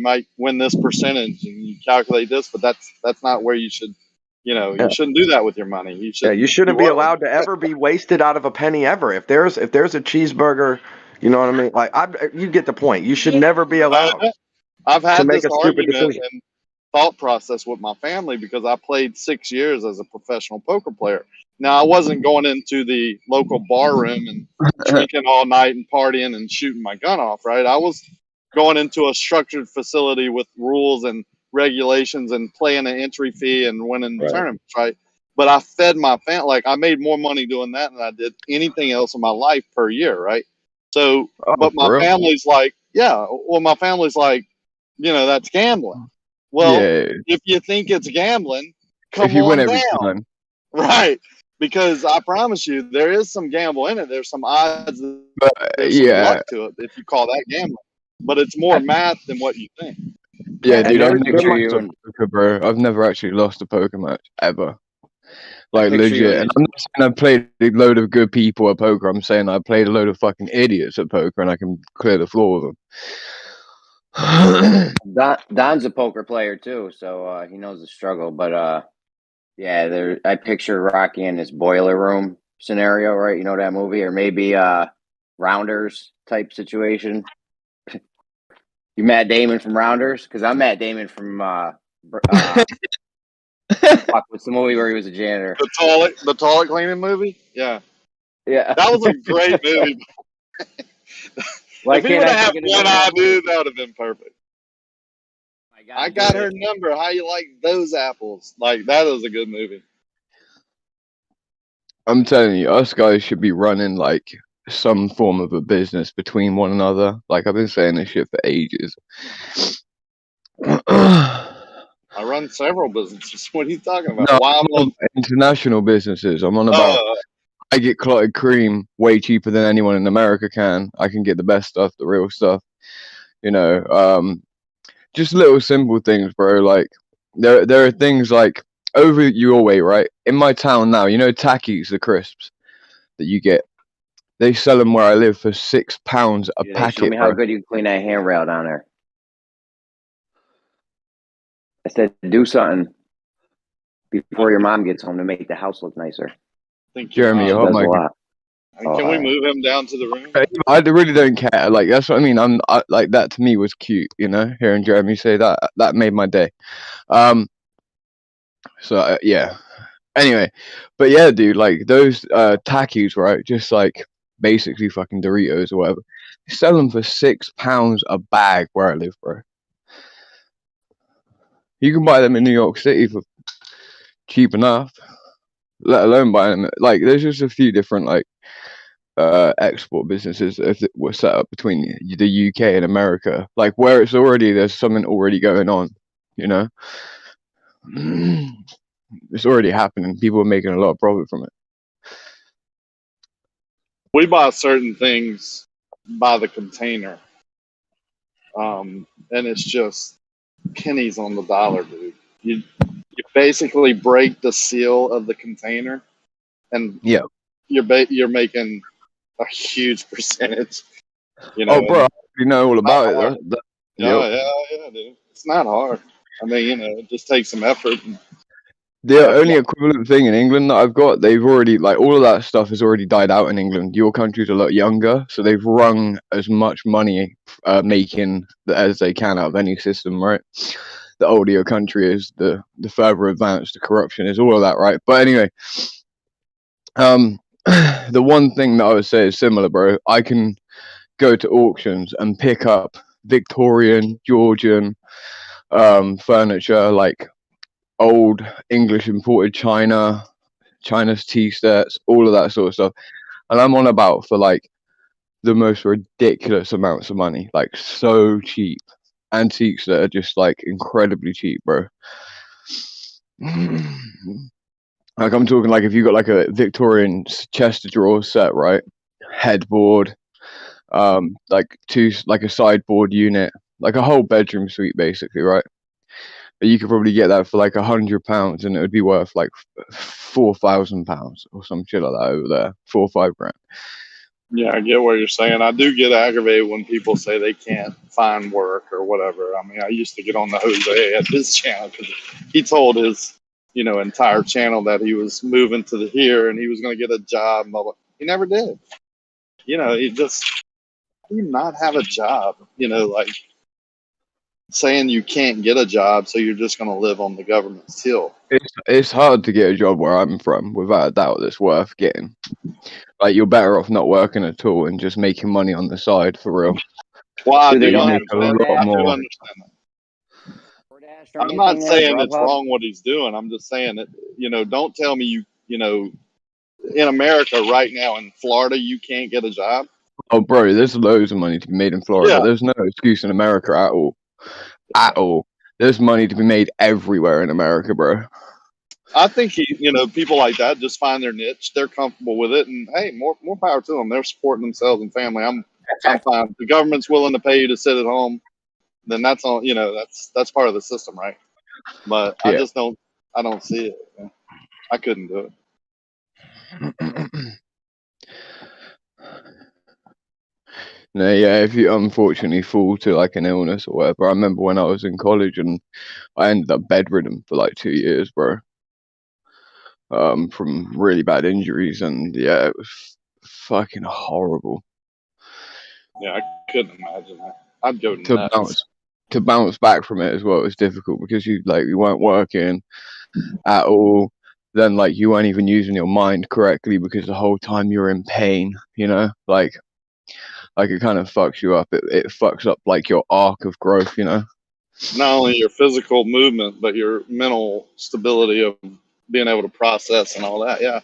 might win this percentage and you calculate this, but that's not where you should. You shouldn't do that with your money. You shouldn't be allowed to ever be wasted out of a penny ever. If there's a cheeseburger, you know what I mean? Like you get the point. You should never be allowed. I've had to make this a stupid argument decision. and thought process with my family because I played 6 years as a professional poker player. Now I wasn't going into the local bar room and drinking all night and partying and shooting my gun off, right? I was going into a structured facility with rules and regulations and playing an entry fee and winning tournaments, right? But I fed my family, like I made more money doing that than I did anything else in my life per year, right? So, but my family's like, my family's like, that's gambling. Well, if you think it's gambling, come on down. Right. Because I promise you, there is some gamble in it. There's some odds. There's some luck to it if you call that gambling. But it's more math than what you think. Yeah, dude, I've never lost a poker, bro. I've never actually lost a poker match ever. Like legit. And I'm not saying I played a load of good people at poker. I'm saying I played a load of fucking idiots at poker, and I can clear the floor with them. Don's a poker player too, so he knows the struggle. But yeah, I picture Rocky in this boiler room scenario, right? You know that movie, or maybe Rounders type situation. You Matt Damon from Rounders? Because I'm Matt Damon from fuck, what's the movie where he was a janitor? The toilet cleaning movie? Yeah. Yeah. That was a great movie. Why if he can't would I have had think of the one name of eye, that movie? dude, that would have been perfect. I got her number. How you like those apples? Like, that is a good movie. I'm telling you, us guys should be running like some form of a business between one another. Like I've been saying this shit for ages. I run several businesses. What are you talking about? No, Wild I'm on international businesses. I'm on about. I get clotted cream way cheaper than anyone in America can. I can get the best stuff, the real stuff. You know, just little simple things, bro. Like there are things like over your way, right? In my town now, you know, Takis, the crisps that you get. They sell them where I live for £6 a Dude, packet. show me how good you can clean that handrail down there. I said, do something before your mom gets home to make the house look nicer. Jeremy, oh my God. Can we move him down to the room? I really don't care. Like that's what I mean. Like that to me was cute. You know, hearing Jeremy say that made my day. So yeah. Anyway, but yeah, dude, like those Takis, right? Just like basically fucking Doritos or whatever. They sell them for £6 a bag where I live, bro. You can buy them in New York City for cheap enough. Let alone buy them. Like there's just a few different like export businesses if it were set up between the UK and America. Like where it's already there's something already going on. You know. It's already happening. People are making a lot of profit from it. We buy certain things by the container. And it's just pennies on the dollar, dude. You basically break the seal of the container, and you're making a huge percentage. You know. Oh, bro, you know all about it. Yeah, dude. It's not hard. I mean, you know, it just takes some effort. The only equivalent thing in England that I've got, they've already, like, all of that stuff has already died out in England. Your country's a lot younger, so they've wrung as much money making as they can out of any system, right? The older your country is, the further advanced the corruption is, all of that, right? But anyway, the one thing that I would say is similar, bro. I can go to auctions and pick up Victorian, Georgian furniture, like old English imported China's tea sets, all of that sort of stuff. And I'm on about for like the most ridiculous amounts of money, like so cheap. Antiques that are just like incredibly cheap, bro. Like I'm talking like if you got like a Victorian chest of drawers set, right? Headboard, like a sideboard unit, like a whole bedroom suite basically, right? But you could probably get that for like £100 and it would be worth like £4,000 or some shit like that over there. 4 or 5 grand. Yeah, I get what you're saying. I do get aggravated when people say they can't find work or whatever. I mean, I used to get on the Jose at his channel because he told his, you know, entire channel that he was moving to the here and he was going to get a job. And blah, blah. He never did. You know, he just, how do you not have a job? You know, like saying you can't get a job, so you're just going to live on the government's till. It's hard to get a job where I'm from, without a doubt. That's worth getting. Like you're better off not working at all and just making money on the side for real. Well, I do make a lot more. understand that. I'm not saying it's wrong what he's doing. I'm just saying that, you know, don't tell me you know, in America right now in Florida you can't get a job. Oh, bro, there's loads of money to be made in Florida. Yeah. There's no excuse in America at all. At all. There's money to be made everywhere in America, bro. I think you know, people like that just find their niche. They're comfortable with it, and hey, more power to them. They're supporting themselves and family. I'm fine. The government's willing to pay you to sit at home, then that's all. You know, that's part of the system, right? But I just don't. I don't see it. I couldn't do it. No, yeah, if you unfortunately fall to like an illness or whatever. I remember when I was in college and I ended up bedridden for like 2 years, bro. From really bad injuries, and yeah, it was fucking horrible. Yeah, I couldn't imagine that. I'd go To nuts. bounce to bounce back from it as well was difficult because you weren't working at all. Then like you weren't even using your mind correctly because the whole time you're in pain, like it kind of fucks you up. It fucks up like your arc of growth, Not only your physical movement, but your mental stability of being able to process and all that. Yeah,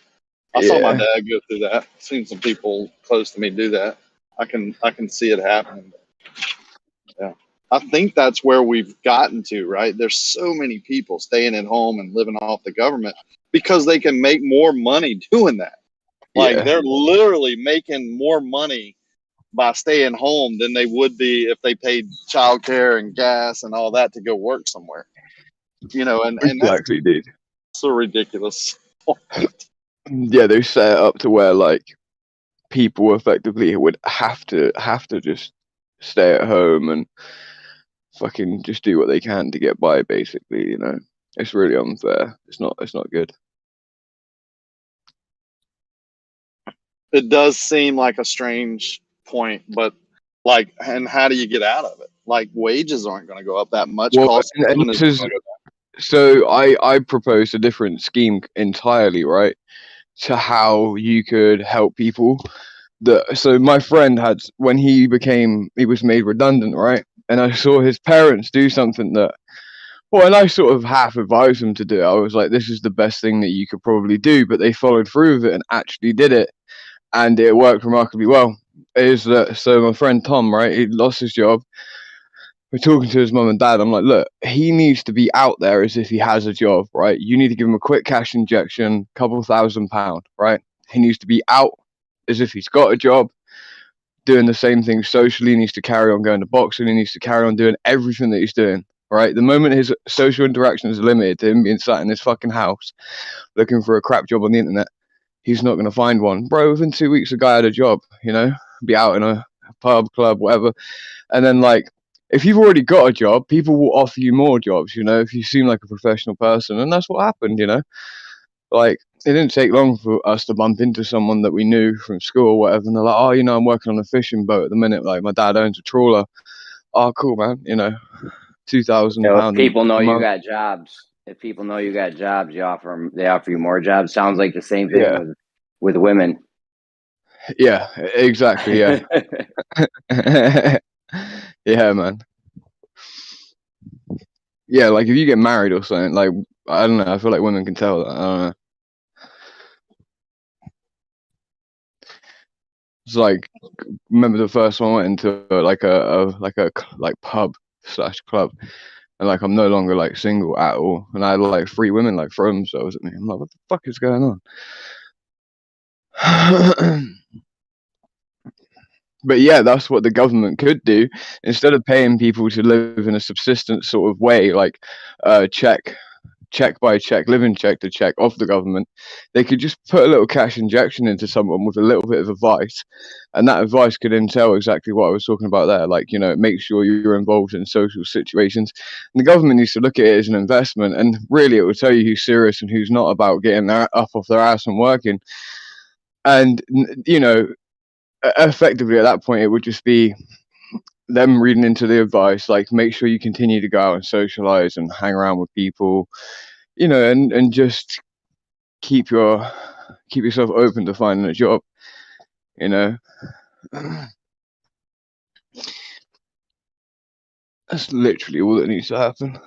I saw my Yeah. dad go through that. Seen some people close to me do that. I can see it happening. Yeah, I think that's where we've gotten to. Right, there's so many people staying at home and living off the government because they can make more money doing that. Like Yeah. they're literally making more money by staying home than they would be if they paid childcare and gas and all that to go work somewhere. And that's Exactly, dude. so ridiculous. Yeah, they set it up to where like people effectively would have to just stay at home and fucking just do what they can to get by, basically. It's really unfair. It's not good. It does seem like a strange point, but like, and how do you get out of it? Like, wages aren't going to go up that much. Well, Cost of and living this isn't is going to go so I proposed a different scheme entirely, right, to how you could help people. So my friend had, when he was made redundant, right, and I saw his parents do something that, well, and I sort of half advised them to do. I was like, this is the best thing that you could probably do, but they followed through with it and actually did it, and it worked remarkably well. Is that so? My friend Tom, right, he lost his job. We're talking to his mum and dad. I'm like, look, he needs to be out there as if he has a job, right? You need to give him a quick cash injection, couple £1,000, right? He needs to be out as if he's got a job, doing the same thing socially. He needs to carry on going to boxing. He needs to carry on doing everything that he's doing, right? The moment his social interaction is limited to him being sat in his fucking house looking for a crap job on the internet, he's not going to find one. Bro, within 2 weeks, a guy had a job, be out in a pub, club, whatever. And then, like, if you've already got a job, people will offer you more jobs, if you seem like a professional person. And that's what happened, Like, it didn't take long for us to bump into someone that we knew from school or whatever. And they're like, oh, I'm working on a fishing boat at the minute. Like, my dad owns a trawler. Oh, cool, man. £2,000 If people know a you month. got jobs, they offer you more jobs. Sounds like the same thing Yeah. with women. Yeah, exactly. Yeah. Yeah, man. Yeah, like if you get married or something, like, I don't know, I feel like women can tell that. I don't know. It's like, remember the first one I went into like pub / club, and like I'm no longer like single at all, and I had like 3 women like throw themselves at me. I'm like, what the fuck is going on? But yeah, that's what the government could do. Instead of paying people to live in a subsistence sort of way, like check by check, living check to check off the government, they could just put a little cash injection into someone with a little bit of advice, and that advice could entail exactly what I was talking about there. Like, make sure you're involved in social situations. And the government needs to look at it as an investment, and really it will tell you who's serious and who's not about getting up off their ass and working. And effectively at that point it would just be them reading into the advice, like, make sure you continue to go out and socialize and hang around with people, and just keep yourself open to finding a job, That's literally all that needs to happen.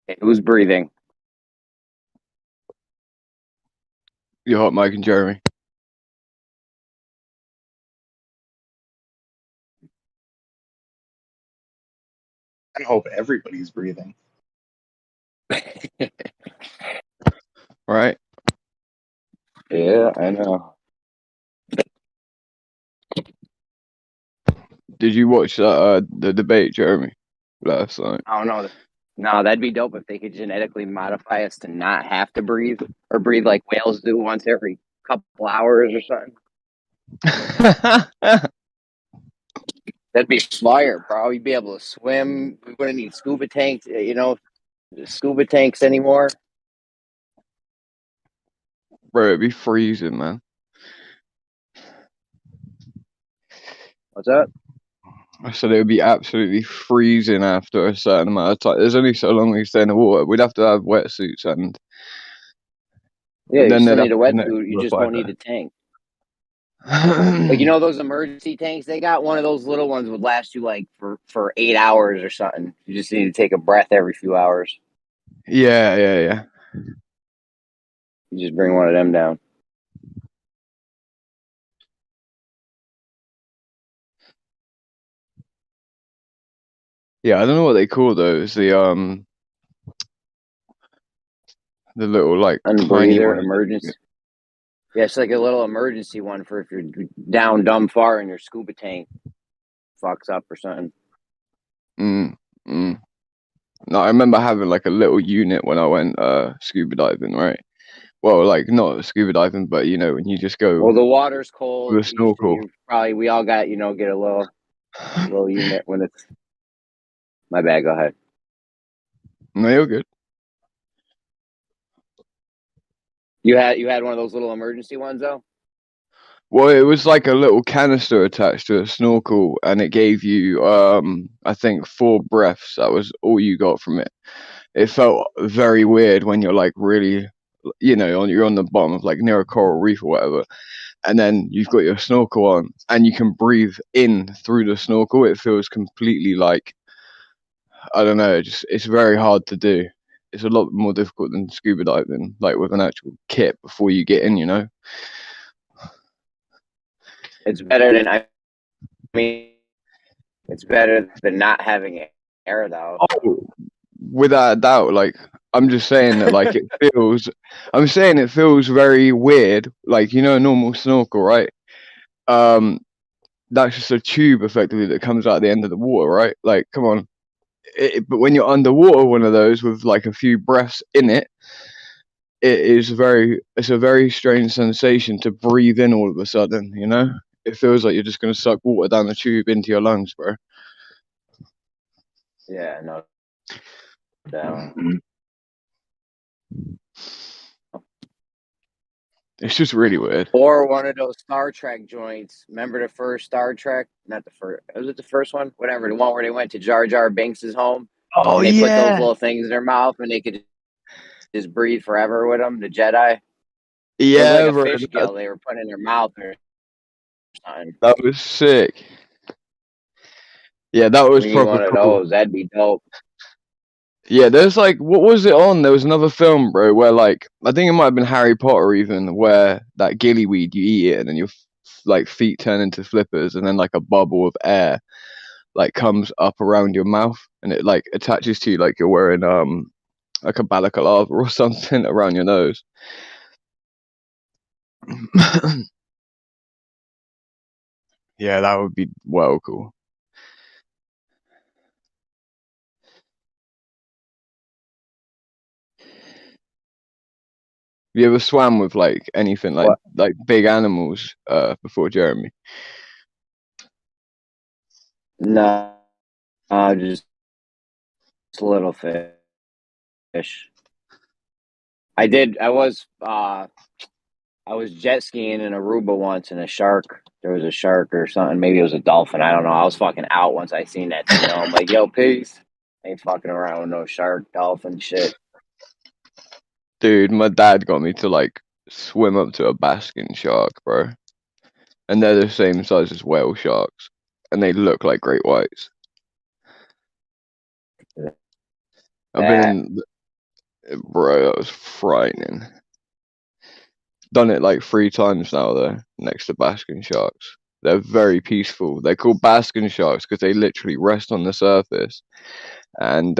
Okay, who's breathing? You're hot, Mike and Jeremy. I hope everybody's breathing. Right? Yeah, I know. Did you watch the debate, Jeremy, last night? I don't know. No, that'd be dope if they could genetically modify us to not have to breathe or breathe like whales do once every couple hours or something. That'd be fire, bro. You'd be able to swim. We wouldn't need scuba tanks, scuba tanks anymore. Bro, it'd be freezing, man. What's that? I said it would be absolutely freezing after a certain amount of time. There's only so long we stay in the water. We'd have to have wetsuits, and Yeah, you then still they'd have need a to wetsuit. You just won't need a tank. Like, you know those emergency tanks? They got one of those little ones would last you like for 8 hours or something. You just need to take a breath every few hours. Yeah. You just bring one of them down. Yeah, I don't know what they call those. The little like tiny Unbreather, ones. emergency. Yeah, it's like a little emergency one for if you're down dumb far and your scuba tank fucks up or something. No, I remember having like a little unit when I went scuba diving, right? Well, like not scuba diving, but you know when you just go. Well, the water's cold. With a snorkel. We all got get a little unit when it's. My bad. Go ahead. No, you're good. You had one of those little emergency ones though. Well, it was like a little canister attached to a snorkel, and it gave you, I think, 4 breaths. That was all you got from it. It felt very weird when you're like really, you're on the bottom of like near a coral reef or whatever, and then you've got your snorkel on, and you can breathe in through the snorkel. It feels completely like, I don't know, it's very hard to do. It's a lot more difficult than scuba diving, like with an actual kit before you get in, It's better than it's better than not having air though. Oh, without a doubt. Like I'm just saying that like I'm saying it feels very weird, like a normal snorkel, right? That's just a tube effectively that comes out the end of the water, right? Like come on. But when you're underwater, one of those with like a few breaths in it, it's a very strange sensation to breathe in all of a sudden, It feels like you're just gonna suck water down the tube into your lungs, bro. Yeah, no doubt. It's just really weird. Or one of those Star Trek joints. Remember the first Star Trek? Not the first. Was it the first one? Whatever. The one where they went to Jar Jar Binks' home. Oh, and they put those yeah. little things in their mouth and they could just breathe forever with them. The Jedi. Yeah, it was like bro, a fish gill they were putting in their mouth or something. that was sick. Yeah, that was We need proper one of cool. those. That'd be dope. Yeah, there's like, what was it on? There was another film, bro, where like, I think it might have been Harry Potter even, where that gillyweed, you eat it and then your like feet turn into flippers and then like a bubble of air like comes up around your mouth and it like attaches to you like you're wearing like a balaclava or something around your nose. Yeah, that would be well cool. You ever swam with like anything like big animals before, Jeremy? No, just little fish. I did. I was jet skiing in Aruba once, and there was a shark or something. Maybe it was a dolphin. I don't know. I was fucking out once I seen that thing. I'm like, yo, peace. Ain't fucking around with no shark, dolphin shit. Dude, my dad got me to like swim up to a basking shark, bro. And they're the same size as whale sharks. And they look like great whites. I've been Bro, that was frightening. Done it like 3 times now though, next to basking sharks. They're very peaceful. They're called basking sharks because they literally rest on the surface and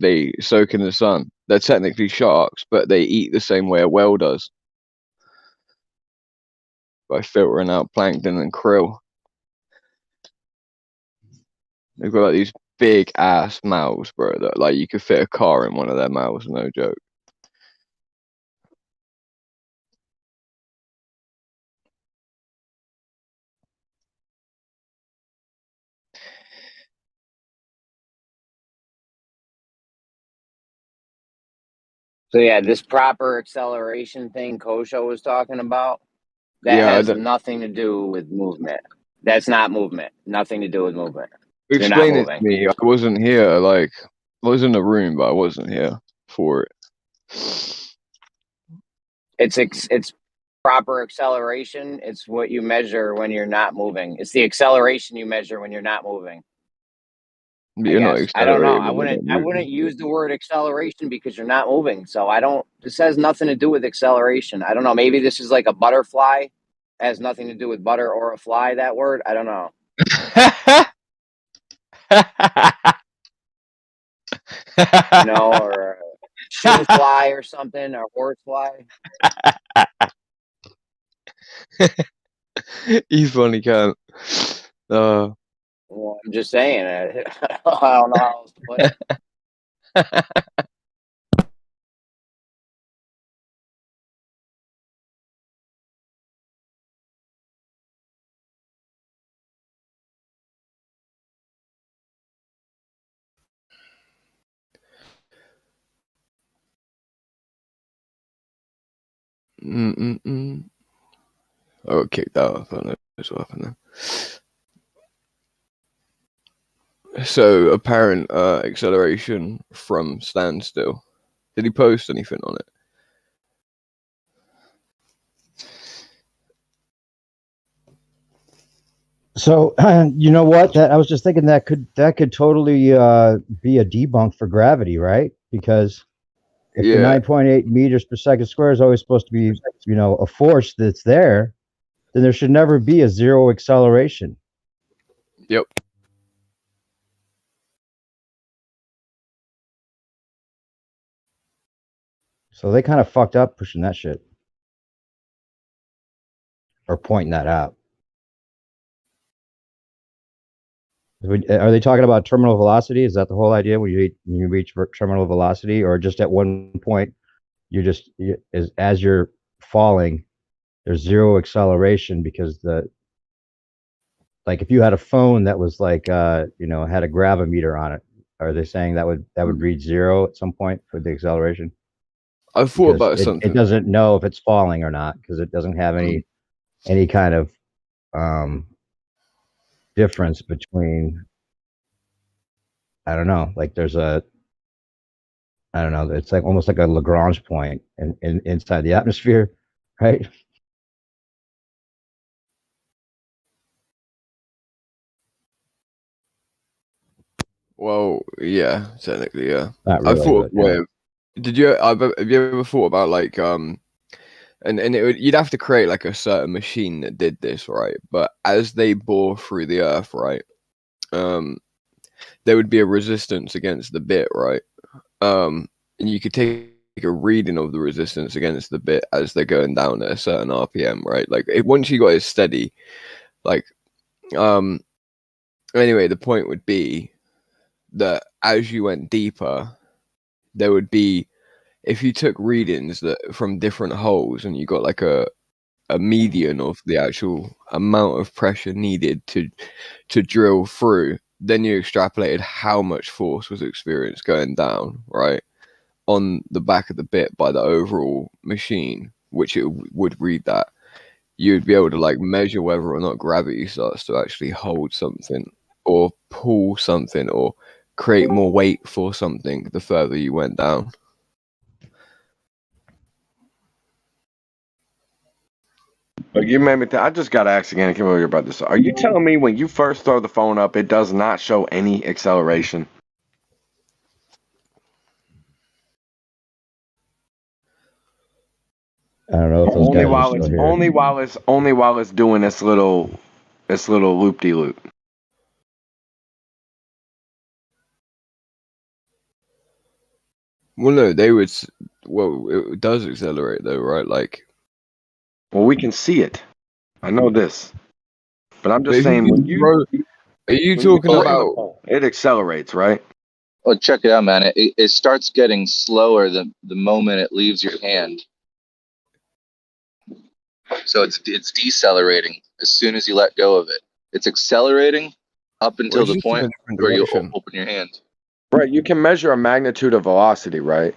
they soak in the sun. They're technically sharks, but they eat the same way a whale does, by filtering out plankton and krill. They've got like these big ass mouths, bro, that like you could fit a car in one of their mouths, no joke. So yeah, this proper acceleration thing Kosho was talking about, that has nothing to do with movement. That's not movement. Nothing to do with movement. You're not Explain it to moving. me. I wasn't here. Like, I was in the room, but I wasn't here for it. It's proper acceleration. It's what you measure when you're not moving. It's the acceleration you measure when you're not moving. You're not I don't know. accelerating. I wouldn't use the word acceleration because you're not moving. So I don't. This has nothing to do with acceleration. I don't know. Maybe this is like a butterfly. It has nothing to do with butter or a fly. That word. I don't know. You know, or a shoe fly or something, or horse fly. He's funny, cunt. Well, I'm just saying. I don't know how else to put it. Oh, kicked that off. I don't know what's happening. So apparent acceleration from standstill. Did he post anything on it? So you know what? That I was just thinking that could totally be a debunk for gravity, right? Because if the 9.8 meters per second square is always supposed to be, you know, a force that's there, then there should never be a zero acceleration. Yep. So they kind of fucked up pushing that shit or pointing that out. Are they talking about terminal velocity? Is that the whole idea when you reach terminal velocity, or just at one point as you're falling, there's zero acceleration because like if you had a phone that was like you know, had a gravimeter on it, are they saying that would read zero at some point for the acceleration? I thought about something. It doesn't know if it's falling or not because it doesn't have any kind of difference between, I don't know, like there's a, I don't know, it's like almost like a Lagrange point inside the atmosphere, right? Well, yeah, technically, yeah. Not really, I thought, but, yeah. Have you ever thought about like and you'd have to create like a certain machine that did this, right? But as they bore through the earth, right, there would be a resistance against the bit, right? And you could take a reading of the resistance against the bit as they're going down at a certain RPM, right? Like once you got it steady, like anyway, the point would be that as you went deeper, there would be, if you took readings that from different holes and you got like a median of the actual amount of pressure needed to drill through, then you extrapolated how much force was experienced going down, right, on the back of the bit by the overall machine, which it would read that. You'd be able to like measure whether or not gravity starts to actually hold something or pull something or create more weight for something the further you went down. But you made me I just got to ask again. I can't believe you're about this. Are you telling me when you first throw the phone up, it does not show any acceleration? I don't know if those Only guys are while still it's here. only while it's doing this little loop de loop. Well, no, they would. Well, it does accelerate though, right? Like, well, we can see it. I know this, but I'm just if saying when you are you when talking throw the about? ball, it accelerates, right? Well, check it out, man. It starts getting slower the moment it leaves your hand. So it's decelerating as soon as you let go of it. It's accelerating up until it's the just in a point different where you direction. open your hand. Right. You can measure a magnitude of velocity, right?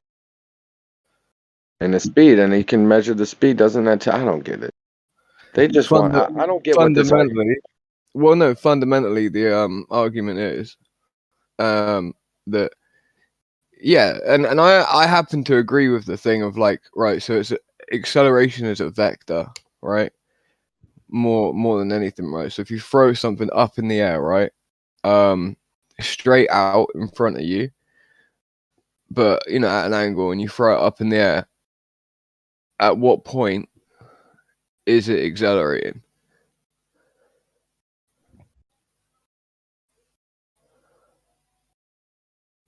And the speed, and you can measure the speed. Doesn't that? I don't get it. They just want. I don't get what this. Fundamentally, well, no. Fundamentally, the argument is that yeah, and I happen to agree with the thing of like, right. So it's acceleration is a vector, right? More than anything, right? So if you throw something up in the air, right, straight out in front of you, but you know at an angle, and you throw it up in the air, at what point is it accelerating?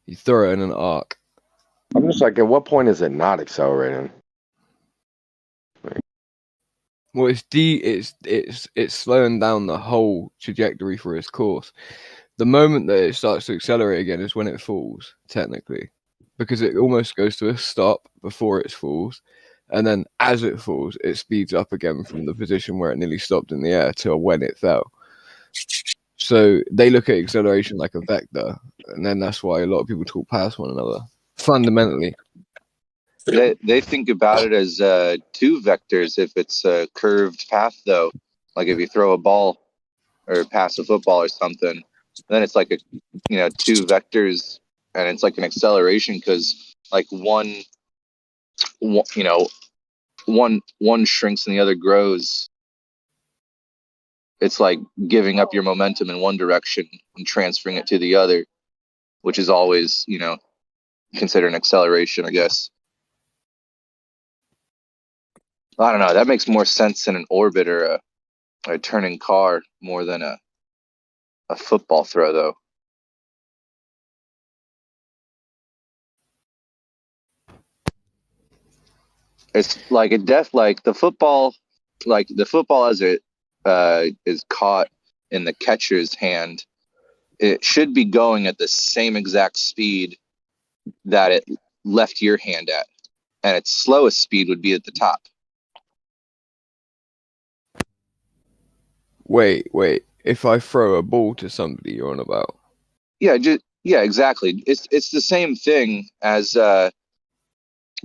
You throw it in an arc. I'm just like, at what point is it not accelerating? Well, it's slowing down the whole trajectory for its course. The moment that it starts to accelerate again is when it falls, technically, because it almost goes to a stop before it falls, and then as it falls, it speeds up again from the position where it nearly stopped in the air to when it fell. So they look at acceleration like a vector, and then that's why a lot of people talk past one another. Fundamentally, They think about it as two vectors if it's a curved path, though. Like if you throw a ball or pass a football or something, then it's like two vectors, and it's like an acceleration because like one shrinks and the other grows. It's like giving up your momentum in one direction and transferring it to the other, which is always considered an acceleration, I guess. I don't know. That makes more sense in an orbit or a turning car more than a football throw, though. It's like the football as it is caught in the catcher's hand. It should be going at the same exact speed that it left your hand at, and its slowest speed would be at the top. wait. If I throw a ball to somebody, you're on about? Yeah, exactly. It's the same thing as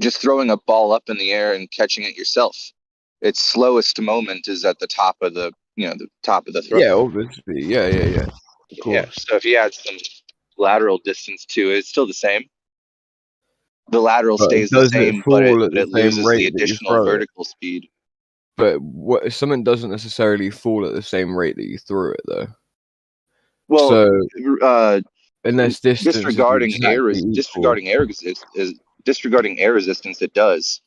just throwing a ball up in the air and catching it yourself. Its slowest moment is at the top of the top of the throw. Yeah, obviously. Yeah. Of course. Yeah. So if you add some lateral distance to it, it's still the same. The lateral stays the same, but it loses the additional vertical speed. But something doesn't necessarily fall at the same rate that you threw it, though. Well, so unless distance disregarding air resistance, it does.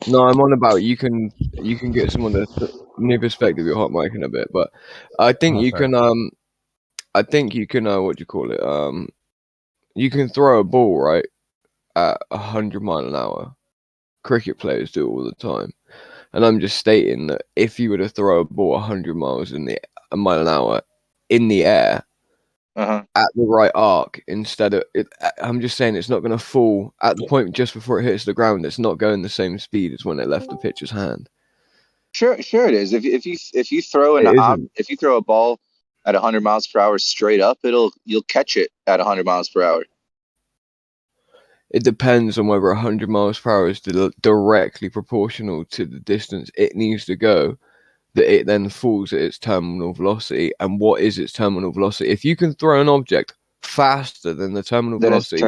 No, I'm on about you can get someone to new perspective your hot mic in a bit, but I think you can what do you call it? You can throw a ball right at 100 miles an hour. Cricket players do it all the time. And I'm just stating that if you were to throw a ball 100 miles a mile an hour in the air at the right arc, instead of I'm just saying it's not going to fall at the point just before it hits the ground. It's not going the same speed as when it left the pitcher's hand. Sure it is. If you throw a ball at 100 miles per hour straight up, you'll catch it at 100 miles per hour. It depends on whether 100 miles per hour is directly proportional to the distance it needs to go, that it then falls at its terminal velocity. And what is its terminal velocity? If you can throw an object faster than the terminal velocity,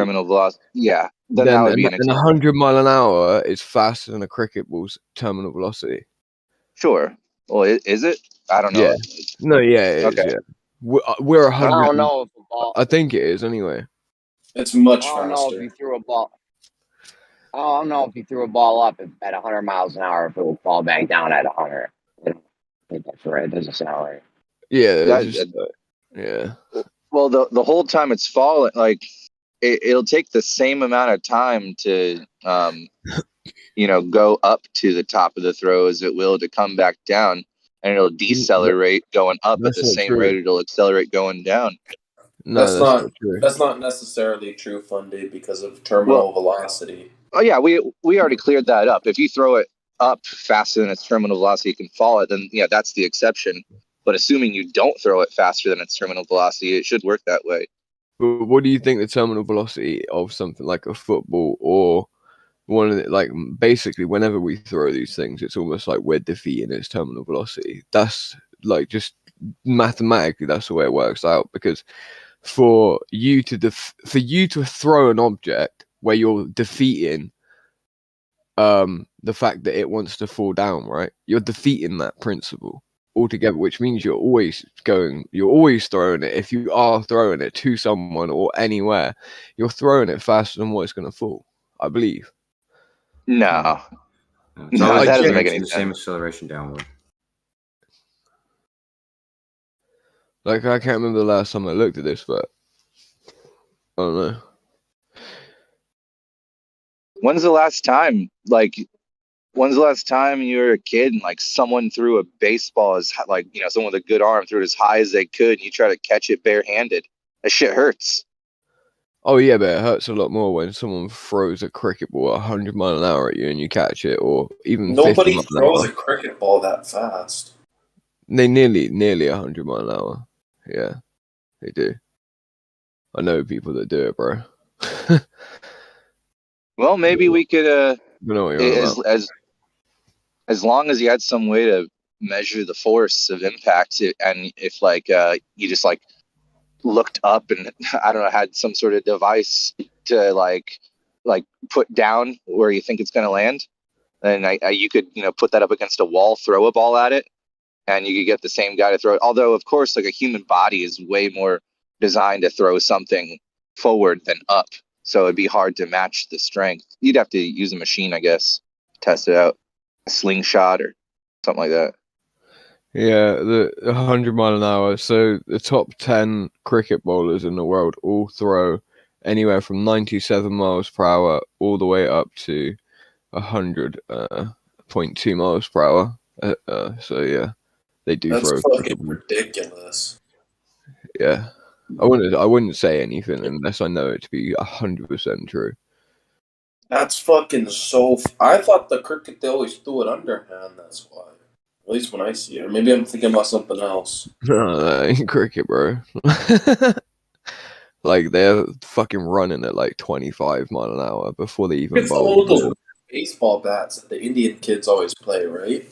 yeah, then that would be an 100 mile an hour is faster than a cricket ball's terminal velocity. Sure. Well, is it? I don't know. Yeah. No, yeah, it is. Yeah. We're 100. I don't know if a ball. I think it is anyway. It's much I don't faster. know if you threw a ball. I don't know if you threw a ball up at 100 miles an hour, if it will fall back down at 100. I think that's right. It doesn't sound right. Yeah, yeah. Well, the whole time it's falling, like it'll take the same amount of time to, go up to the top of the throw as it will to come back down, and it'll decelerate going up at the same rate it'll accelerate going down. No, that's not necessarily true, Fundy, because of terminal velocity. Oh yeah, we already cleared that up. If you throw it up faster than its terminal velocity, you can fall it. Then yeah, that's the exception. But assuming you don't throw it faster than its terminal velocity, it should work that way. What do you think the terminal velocity of something like a football or one of the, like basically whenever we throw these things, it's almost like we're defeating its terminal velocity. That's like just mathematically, that's the way it works out. Because for you to throw an object where you're defeating the fact that it wants to fall down, right? You're defeating that principle altogether, which means you're always throwing it. If you are throwing it to someone or anywhere, you're throwing it faster than what it's going to fall, I believe. No, that doesn't make any sense. The same acceleration downward. Like, I can't remember the last time I looked at this, but I don't know. When's the last time you were a kid and like someone threw a baseball as like, someone with a good arm threw it as high as they could and you try to catch it barehanded? That shit hurts. Oh yeah, but it hurts a lot more when someone throws a cricket ball 100 miles an hour at you and you catch it, or even nobody throws a cricket ball that fast. They nearly 100 miles an hour. Yeah, they do. I know people that do it, bro. Well, maybe we could as long as you had some way to measure the force of impact, and if like you just like looked up and I don't know, had some sort of device to like put down where you think it's going to land, then you could put that up against a wall, throw a ball at it, and you could get the same guy to throw it. Although of course, like a human body is way more designed to throw something forward than up, so it'd be hard to match the strength. You'd have to use a machine, I guess, test it out, a slingshot or something like that. Yeah, the 100 mile an hour. So the top 10 cricket bowlers in the world all throw anywhere from 97 miles per hour all the way up to 100.2 miles per hour. So yeah, they do That's throw. fucking ridiculous. Yeah, I wouldn't say anything unless I know it to be 100% true. That's fucking so. I thought the cricket they always threw it underhand. That's why. At least when I see it. Or maybe I'm thinking about something else. No, that ain't cricket, bro. Like, they're fucking running at like 25 mile an hour before they even It's all of those baseball bats that the Indian kids always play, right?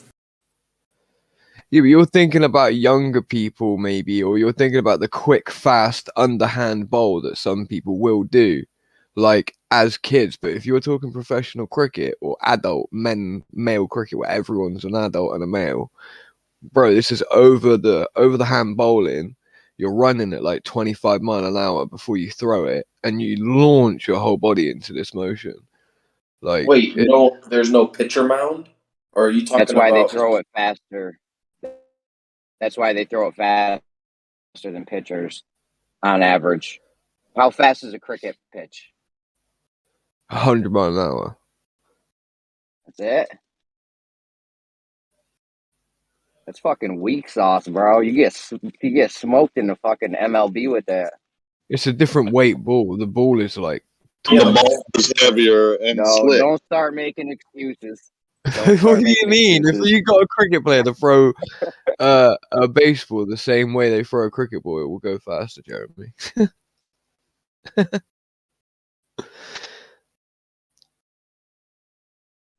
Yeah, but you're thinking about younger people, maybe, or you're thinking about the quick, fast, underhand bowl that some people will do, like as kids. But if you're talking professional cricket or adult male cricket, where everyone's an adult and a male, bro, this is over the hand bowling. You're running at like 25 mile an hour before you throw it, and you launch your whole body into this motion. Like, wait, no, there's no pitcher mound, or are you talking about? That's why they throw it faster. That's why they throw it faster than pitchers, on average. How fast is a cricket pitch? 100 miles an hour. That's it. That's fucking weak sauce, bro. You get smoked in the fucking MLB with that. It's a different weight ball. The ball is like. The ball is heavier and slick. Don't start making excuses. What do you mean? If you got a cricket player to throw a baseball the same way they throw a cricket ball, it will go faster, Jeremy.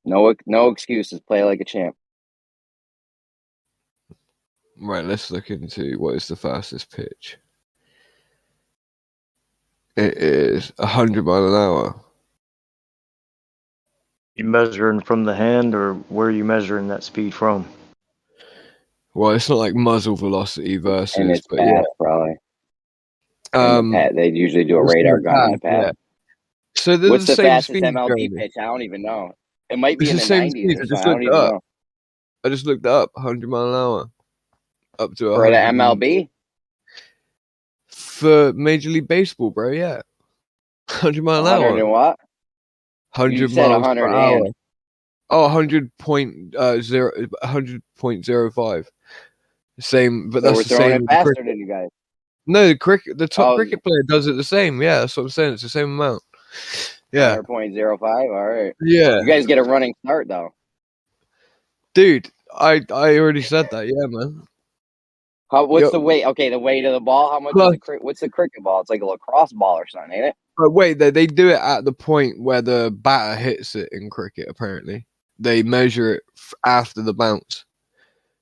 No excuses. Play like a champ. Right, let's look into what is the fastest pitch. It is 100 miles an hour. You measuring from the hand, or where are you measuring that speed from? Well, it's not like muzzle velocity versus, And it's but pad, yeah. probably. They usually do a radar gun in the pad. So they're What's the the same fastest speed, MLB Jeremy. pitch? I don't even know. It might be It's in the the same 90s speed. or I just something. I don't looked it even up. know. I just looked it up. 100 mile an hour, up to For the 100 MLB? for Major League Baseball, bro. Yeah, 100 mile an 100 hour. and what? You 100 said miles 100 per hour. and. Oh, 100.05. Same, but So that's we're the throwing same it with the faster cricket. than you guys. No, the top Oh, cricket player does it the same. Yeah, that's what I'm saying. It's the same amount. Yeah. 100.05. All right. Yeah. You guys get a running start though. Dude, I already said that. Yeah, man. What's Yo, the weight? Okay, the weight of the ball. How much is plus, what's the cricket ball? It's like a lacrosse ball or something, ain't it? but wait, they do it at the point where the batter hits it in cricket. Apparently, they measure it after the bounce.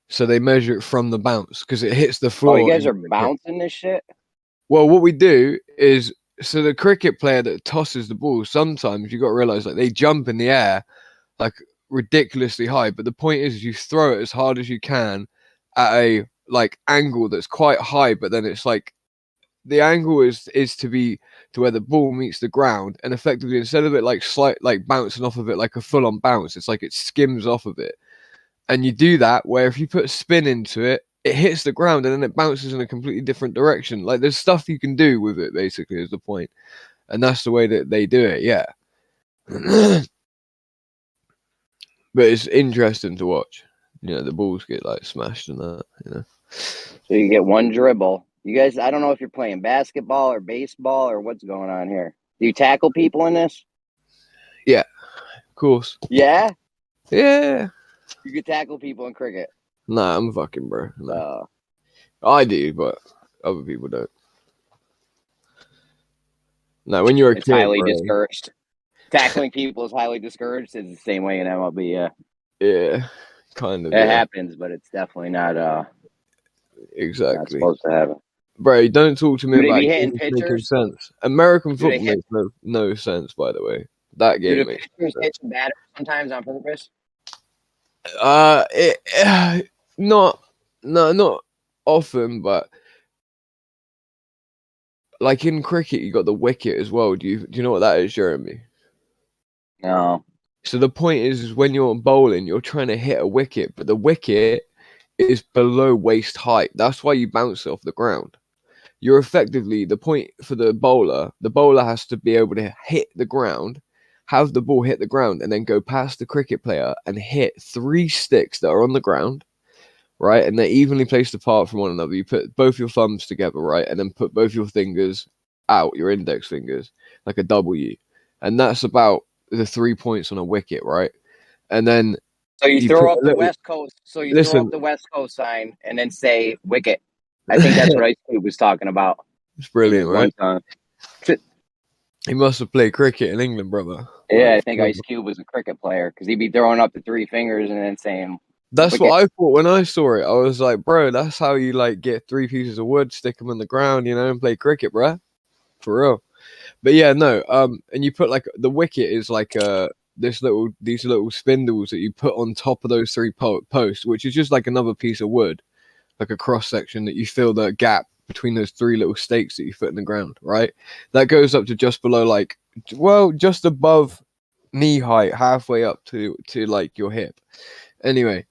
So they measure it from the bounce because it hits the floor. Oh, you guys in are cricket. bouncing this shit? Well, what we do is, so the cricket player that tosses the ball, sometimes you got to realize like they jump in the air like ridiculously high, but the point is you throw it as hard as you can at a like angle that's quite high, but then it's like the angle is to be to where the ball meets the ground, and effectively instead of it like like bouncing off of it like a full on bounce, it's like it skims off of it. And you do that where if you put spin into it, it hits the ground and then it bounces in a completely different direction. Like there's stuff you can do with it, basically, is the point. And that's the way that they do it, yeah. But it's interesting to watch. You know, the balls get like smashed and that, you know. So you get one dribble. You guys, I don't know if you're playing basketball or baseball or what's going on here. Do you tackle people in this? Yeah, of course. Yeah? Yeah. You could tackle people in cricket. Nah, I'm fucking bro. No. I do, but other people don't. No, when you're a It's kid, highly bro. discouraged. Tackling people is highly discouraged. It's the same way in MLB, yeah. Yeah, kind of. It Yeah. happens, but it's definitely not Exactly. not supposed to happen. Bro, don't talk to me Do they about be hitting games making pitchers? sense. American Do they football hit? makes no sense, by the way. That Do game the makes pitchers no hit sense. the batter sometimes on purpose? Not often, but like in cricket, you got the wicket as well. Do you know what that is, Jeremy? No. So the point is when you're bowling, you're trying to hit a wicket, but the wicket is below waist height. That's why you bounce it off the ground. You're effectively the point for the bowler. The bowler has to be able to hit the ground, have the ball hit the ground, and then go past the cricket player and hit 3 sticks that are on the ground, right? And they're evenly placed apart from one another. You put both your thumbs together, right? And then put both your fingers out, your index fingers, like a W. And that's about the 3 points on a wicket, right? And then So you you throw put up a the little. West Coast. So you throw Listen, up the West Coast sign and then say wicket. I think that's what Ice Cube was talking about. It's brilliant, One right? time. He must have played cricket in England, brother. Yeah, I think Ice Cube was a cricket player because he'd be throwing up the 3 fingers and then saying That's wicket. what I thought when I saw it. I was like, bro, that's how you like get 3 pieces of wood, stick them in the ground, you know, and play cricket, bro. For real. But yeah, no. And you put like the wicket is like these little spindles that you put on top of those 3 posts, which is just like another piece of wood, like a cross section that you fill the gap between those 3 little stakes that you put in the ground, right? That goes up to just below, like, well, just above knee height, halfway up to like your hip. Anyway,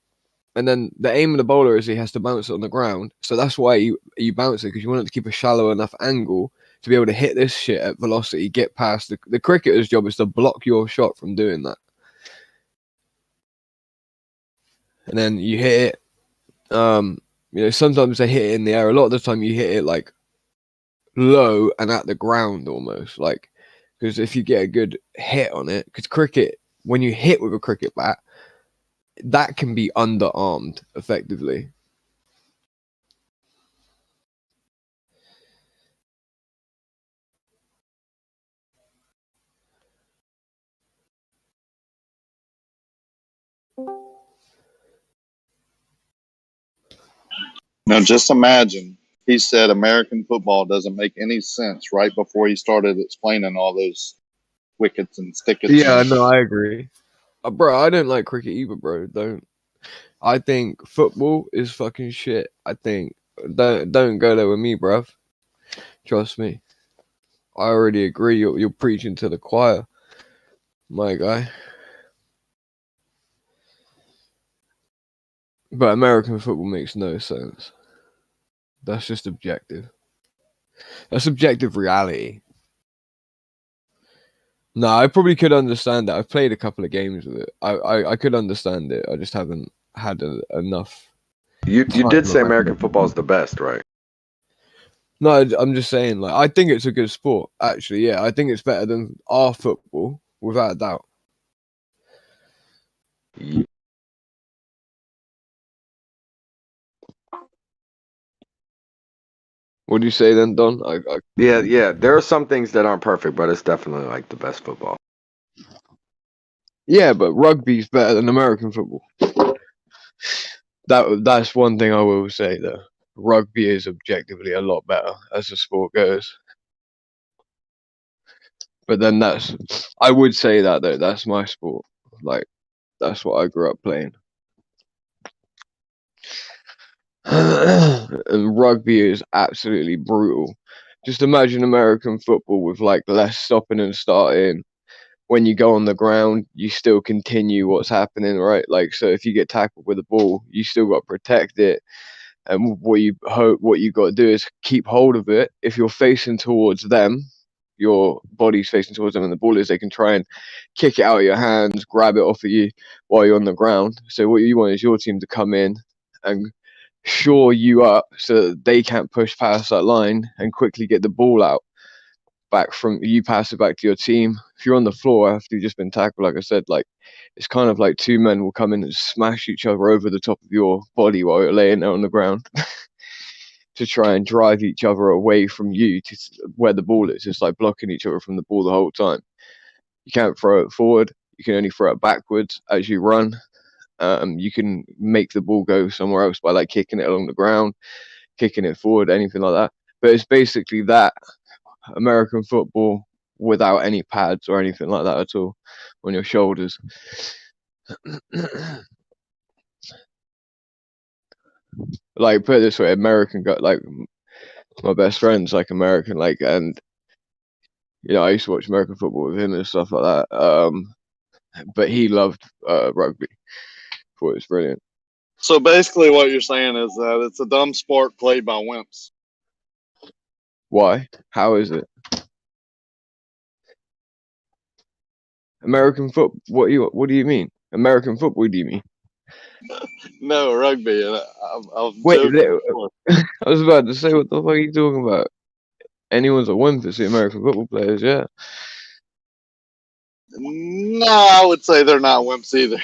and then the aim of the bowler is he has to bounce it on the ground, so that's why you bounce it, because you want it to keep a shallow enough angle to be able to hit this shit at velocity, get past the cricketer's job is to block your shot from doing that, and then you hit it. You know, sometimes they hit it in the air. A lot of the time, you hit it like low and at the ground almost, like, because if you get a good hit on it, because cricket, when you hit with a cricket bat, that can be underarmed effectively. Now, just imagine he said American football doesn't make any sense right before he started explaining all those wickets and stickets. Yeah, no, I agree. Bro, I don't like cricket either, bro. Don't. I think football is fucking shit. I think don't go there with me, bruv. Trust me. I already agree. You're preaching to the choir, my guy. But American football makes no sense. That's just objective. That's objective reality. No, I probably could understand that. I've played a couple of games with it. I could understand it. I just haven't had enough. You did say American football is the best, right? No, I'm just saying, like, I think it's a good sport. Actually, yeah, I think it's better than our football, without a doubt. Yeah. What do you say then, Don? Yeah. There are some things that aren't perfect, but it's definitely like the best football. Yeah, but rugby's better than American football. That's one thing I will say though. Rugby is objectively a lot better as the sport goes. But then I would say that though, that's my sport. Like, that's what I grew up playing. And rugby is absolutely brutal. Just imagine American football with like less stopping and starting. When you go on the ground, you still continue what's happening, right? Like, so if you get tackled with a ball, you still got to protect it. And what you got to do is keep hold of it. If you're facing towards them, your body's facing towards them, and the ball is, they can try and kick it out of your hands, grab it off of you while you're on the ground. So what you want is your team to come in and shore you up so that they can't push past that line and quickly get the ball out. Back from you, pass it back to your team. If you're on the floor after you've just been tackled, like I said, like it's kind of like two men will come in and smash each other over the top of your body while you're laying there on the ground to try and drive each other away from you to where the ball is. It's like blocking each other from the ball the whole time. You can't throw it forward. You can only throw it backwards as you run. You can make the ball go somewhere else by like kicking it along the ground, kicking it forward, anything like that. But it's basically that. American football without any pads or anything like that at all on your shoulders. Like, put it this way, American got like my best friend's like American, like, and you know, I used to watch American football with him and stuff like that. But he loved rugby. Thought it was brilliant. So basically, what you're saying is that it's a dumb sport played by wimps. Why? How is it? American football? What do you mean? American football? Do you mean? No, rugby. I'm Wait, joking. I was about to say, what the fuck are you talking about? Anyone's a wimp to see American football players, yeah. No, I would say they're not wimps either.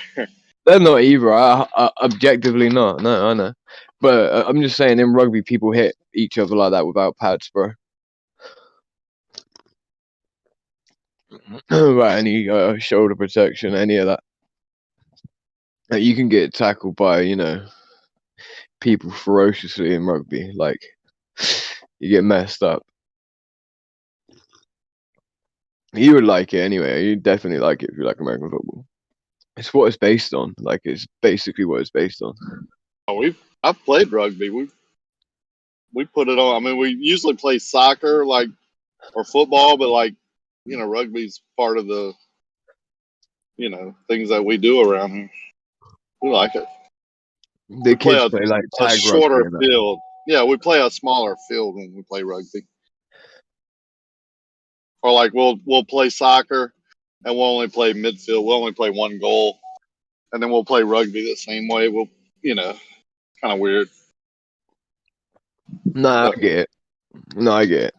They're not either. Objectively not. No, I know. But I'm just saying, in rugby, people hit each other like that without pads, bro. Without any shoulder protection, any of that. You can get tackled by, you know, people ferociously in rugby. Like, you get messed up. You would like it anyway. You'd definitely like it if you like American football. It's what it's based on. Like, it's basically what it's based on. I've played rugby. We put it on. I mean, we usually play soccer, like, or football, but like, you know, rugby's part of the, you know, things that we do around here. We like it. The kids play like a tag shorter rugby. field. Yeah, we play a smaller field when we play rugby. Or like we'll play soccer and we'll only play midfield. We'll only play one goal, and then we'll play rugby the same way. We'll, you know, kind of weird. No, I get it. No, I get it.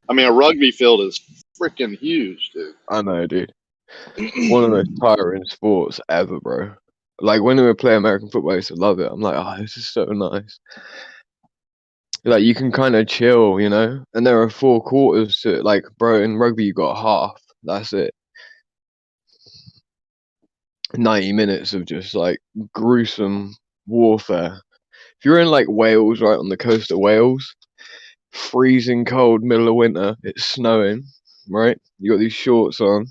I mean, a rugby field is freaking huge, dude. I know, dude. One of the most tiring sports ever, bro. Like, when we play American football, I used to love it. I'm like, oh, this is so nice. Like, you can kind of chill, you know? And there are 4 quarters to it. Like, bro, in rugby, you got half. That's it. 90 minutes of just, like, gruesome warfare. If you're in, like, Wales, right, on the coast of Wales, freezing cold, middle of winter, it's snowing, right? You got these shorts on.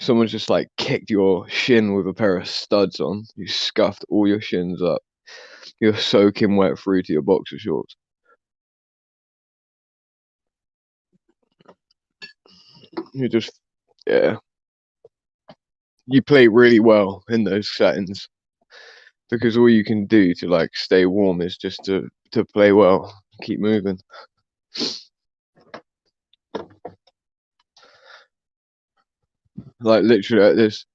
Someone's just like kicked your shin with a pair of studs on. You scuffed all your shins up. You're soaking wet through to your boxer shorts. You just, yeah, you play really well in those settings because all you can do to like stay warm is just to play well, keep moving. Like literally at this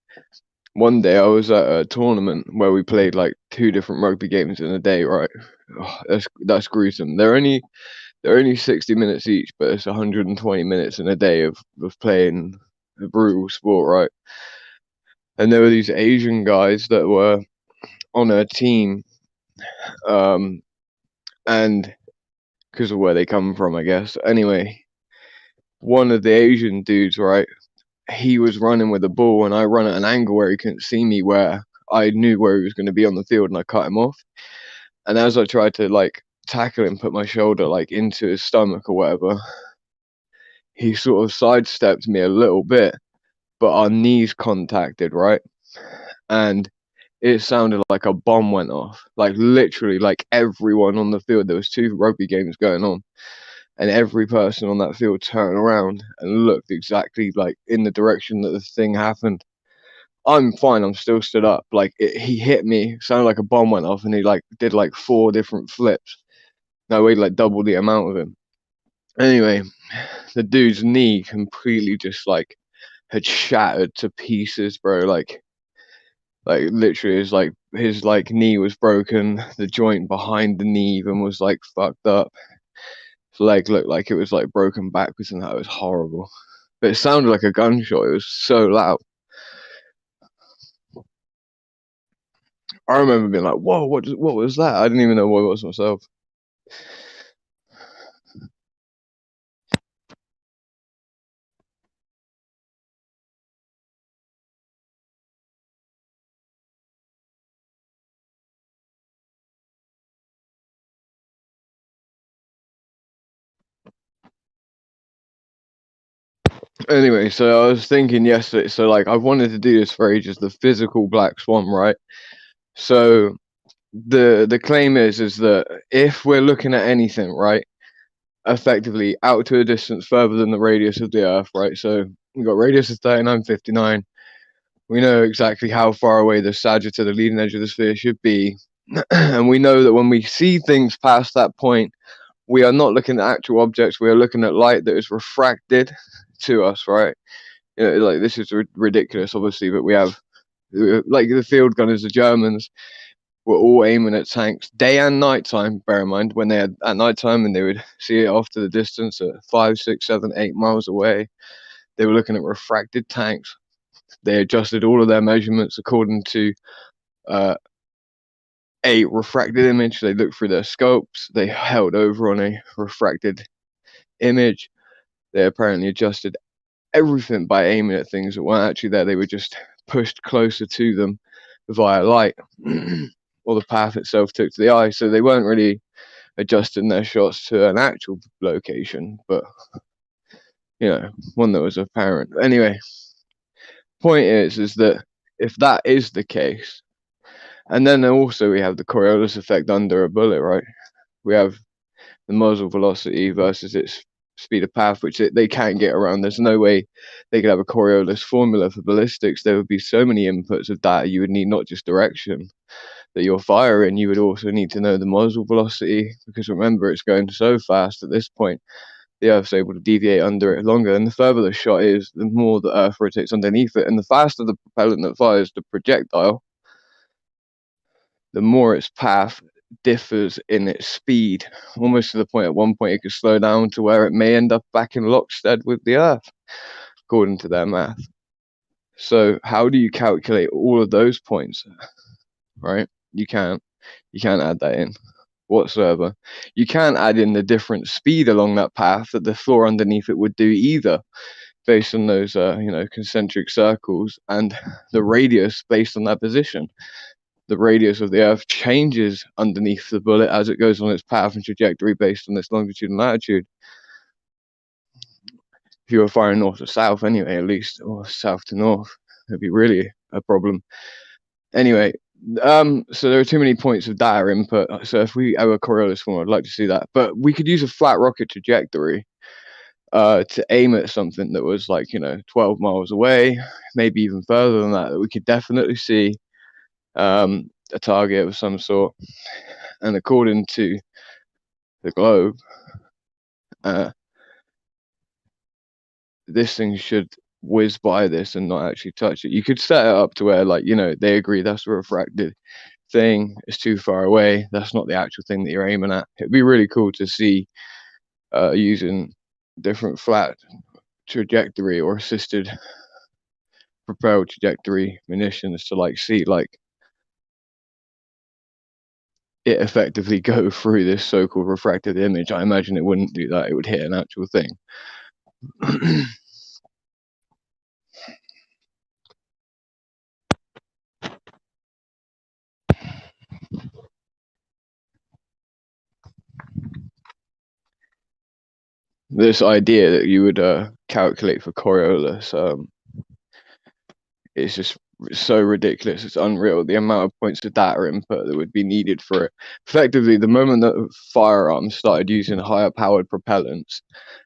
one day I was at a tournament where we played like 2 different rugby games in a day, right? Oh, that's gruesome. They're only 60 minutes each, but it's 120 minutes in a day of playing a brutal sport, right? And there were these Asian guys that were on a team, and because of where they come from, I guess. Anyway, one of the Asian dudes, right? He was running with the ball, and I run at an angle where he couldn't see me, where I knew where he was going to be on the field, and I cut him off. And as I tried to like tackle him, put my shoulder like into his stomach or whatever, he sort of sidestepped me a little bit, but our knees contacted, right? And it sounded like a bomb went off. Like literally, like everyone on the field. There was 2 rugby games going on, and every person on that field turned around and looked exactly like in the direction that the thing happened. I'm fine. I'm still stood up. Like he hit me. Sounded like a bomb went off, and he like did like 4 different flips. I weighed like double the amount of him. Anyway, the dude's knee completely just like had shattered to pieces, bro. Like literally his knee was broken. The joint behind the knee even was like fucked up. His leg looked like it was like broken backwards, and that was horrible. But it sounded like a gunshot. It was so loud. I remember being like, "Whoa, what was that?" I didn't even know what it was myself. Anyway, so I was thinking yesterday, so like I wanted to do this for ages, the physical black swan, right? So the claim is that if we're looking at anything, right, effectively out to a distance further than the radius of the Earth, right? So we've got radius of 3959. We know exactly how far away the sagitta to the leading edge of the sphere should be. And we know that when we see things past that point, we are not looking at actual objects, we are looking at light that is refracted to us, right? You know, like this is ridiculous, obviously, but we have like the field gunners, the Germans, were all aiming at tanks day and night time. Bear in mind, when they had at night time and they would see it off to the distance at 5, 6, 7, 8 miles away, they were looking at refracted tanks. They adjusted all of their measurements according to a refracted image. They looked through their scopes. They held over on a refracted image. They apparently adjusted everything by aiming at things that weren't actually there. They were just pushed closer to them via light, or the path itself took to the eye. So they weren't really adjusting their shots to an actual location, but you know, one that was apparent. Anyway, point is that if that is the case, and then also we have the Coriolis effect under a bullet, right? We have the muzzle velocity versus its speed of path, which they can't get around. There's no way they could have a Coriolis formula for ballistics. There would be so many inputs of data. You would need not just direction that you're firing, you would also need to know the muzzle velocity, because remember, it's going so fast at this point. The Earth's able to deviate under it longer, and the further the shot is, the more the Earth rotates underneath it, and the faster the propellant that fires the projectile, the more its path differs in its speed, almost to the point at one point it could slow down to where it may end up back in lockstep with the Earth, according to their math. So how do you calculate all of those points, right? You can't add that in whatsoever. You can't add in the different speed along that path that the floor underneath it would do either, based on those concentric circles, and the radius based on that position. The radius of the Earth changes underneath the bullet as it goes on its path and trajectory based on its longitude and latitude. If you were firing north to south anyway, at least, or south to north, it'd be really a problem. Anyway, so there are too many points of data input. So if we have a Coriolis form, I'd like to see that. But we could use a flat rocket trajectory. to aim at something that was like 12 miles away, maybe even further than that we could definitely see a target of some sort. And according to the globe, this thing should whiz by this and not actually touch it. You could set it up to where they agree that's a refracted thing, it's too far away, that's not the actual thing that you're aiming at. It'd be really cool to see using different flat trajectory or assisted propelled trajectory munitions to see it effectively go through this so-called refracted image. I imagine it wouldn't do that, it would hit an actual thing. This idea that you would calculate for Coriolis, it's just so ridiculous. It's unreal. The amount of points of data input that would be needed for it. Effectively, the moment that firearms started using higher powered propellants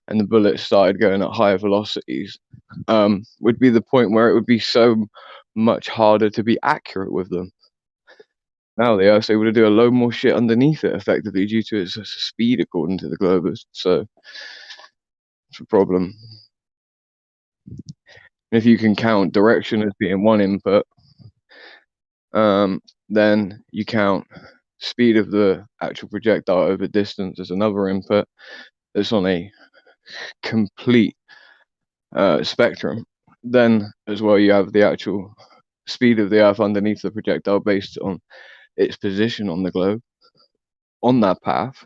and the bullets started going at higher velocities, would be the point where it would be so much harder to be accurate with them. Now they are able to do a load more shit underneath it, effectively due to its speed, according to the Globus. So it's a problem. If you can count direction as being one input, then you count speed of the actual projectile over distance as another input. That's on a complete spectrum. Then as well, you have the actual speed of the Earth underneath the projectile based on its position on the globe on that path.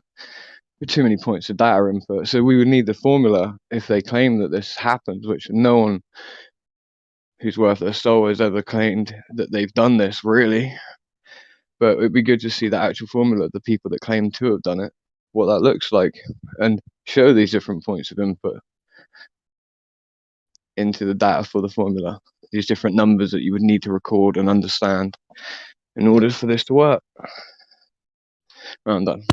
With too many points of data input, so we would need the formula if they claim that this happens, which no one who's worth their soul has ever claimed that they've done this, really. But it'd be good to see the actual formula of the people that claim to have done it, what that looks like, and show these different points of input into the data for the formula, these different numbers that you would need to record and understand in order for this to work. Well, I'm done.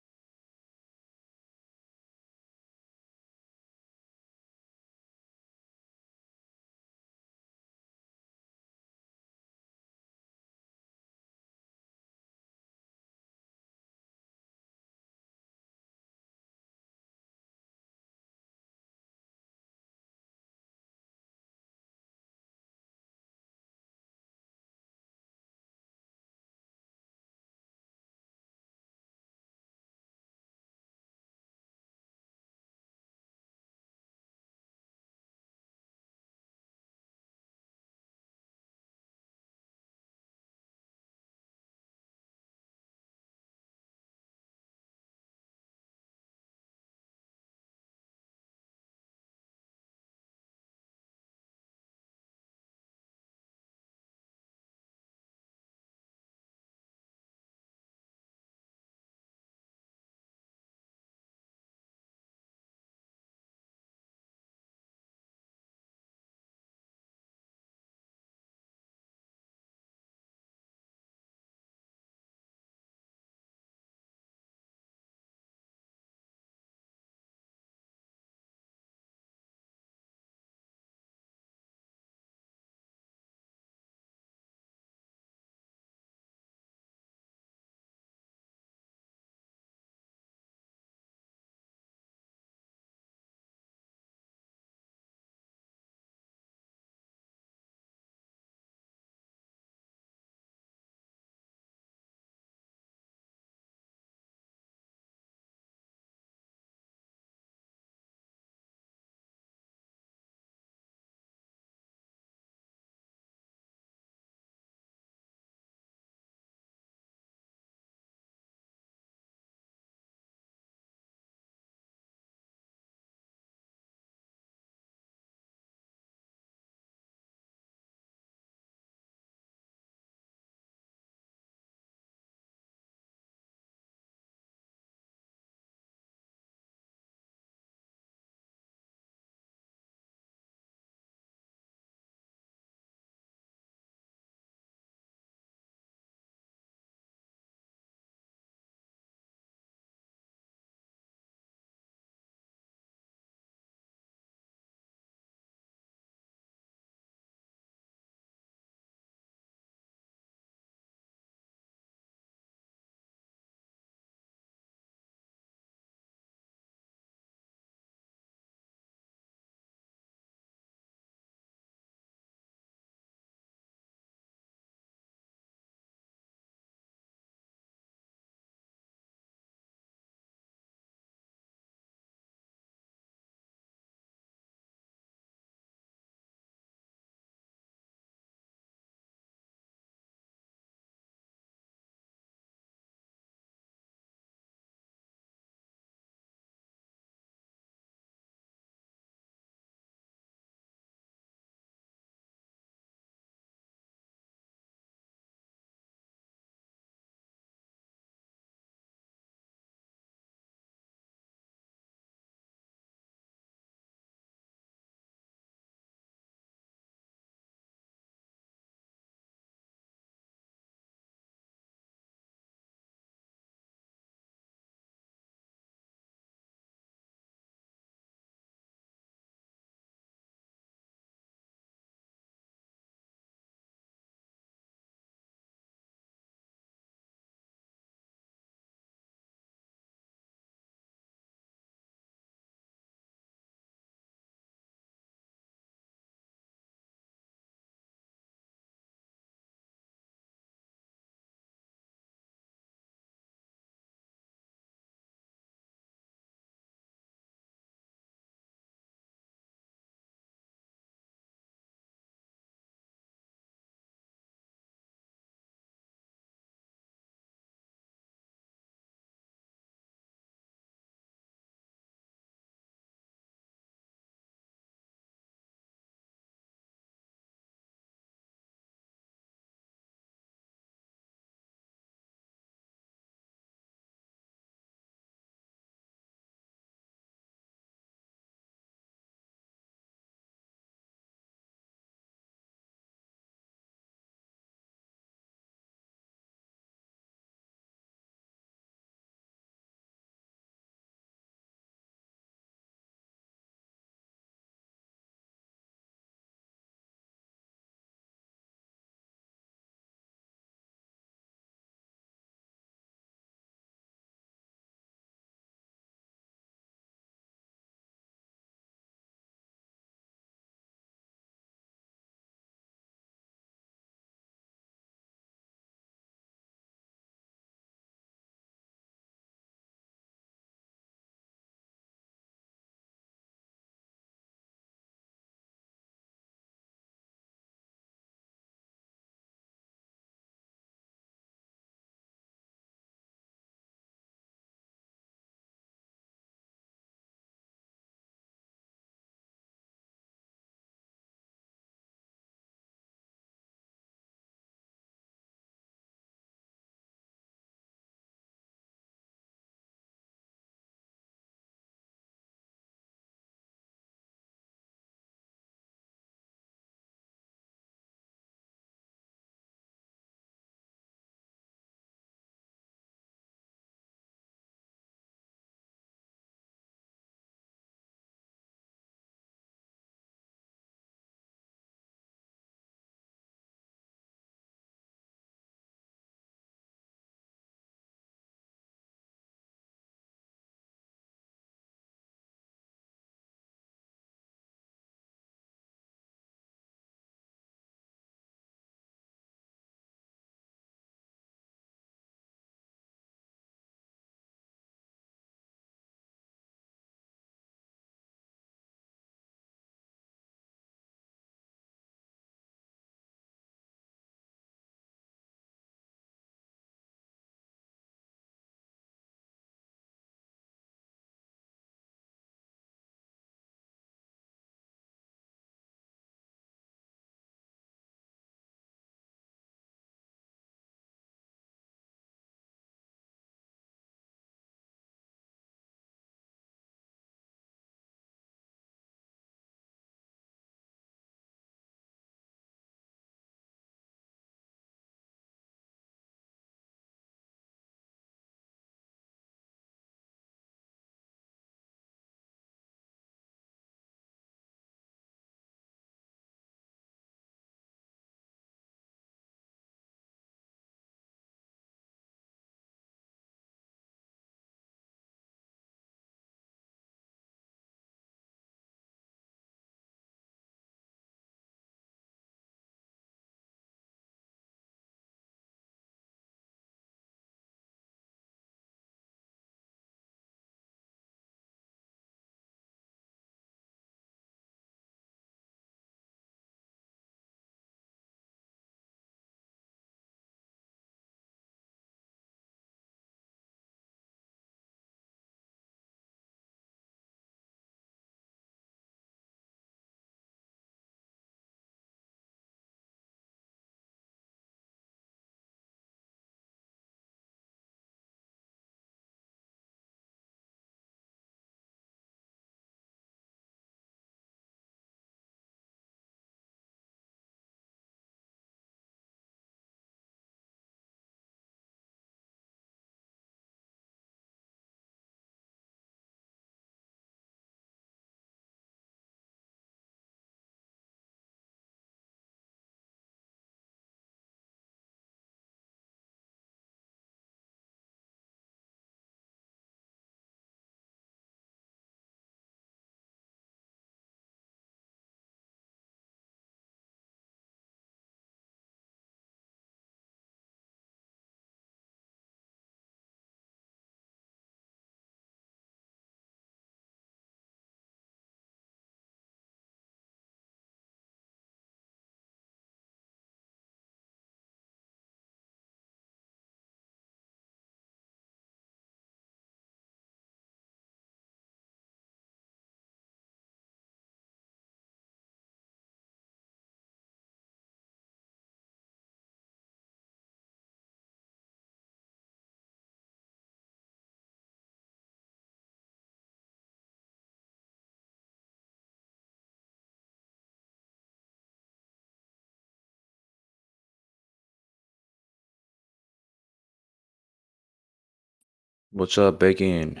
What's up, Bacon?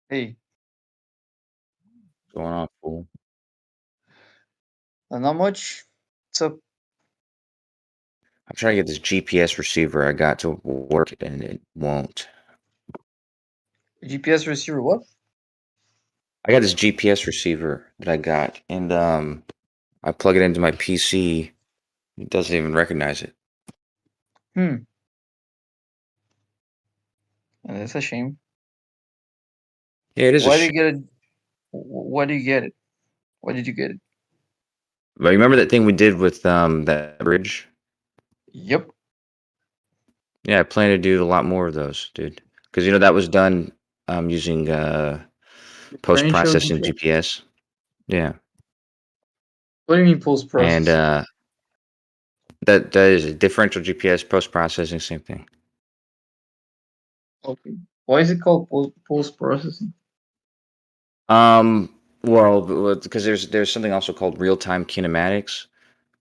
Hey, What's going on, fool? not much. What's up? I'm trying to get this GPS receiver I got to work, and it won't. GPS receiver, what? I got this GPS receiver that I got, and I plug it into my PC. It doesn't even recognize it. That's a shame. Yeah, it is Why a do you shame. get it? Why do you get it? Why did you get it? But remember that thing we did with that bridge? Yep. Yeah, I plan to do a lot more of those, dude. Because that was done using Differential post-processing GPS? GPS. Yeah. What do you mean post And processing? that is a differential GPS post-processing, same thing. Okay. Why is it called post processing? Well, because there's something also called real-time kinematics,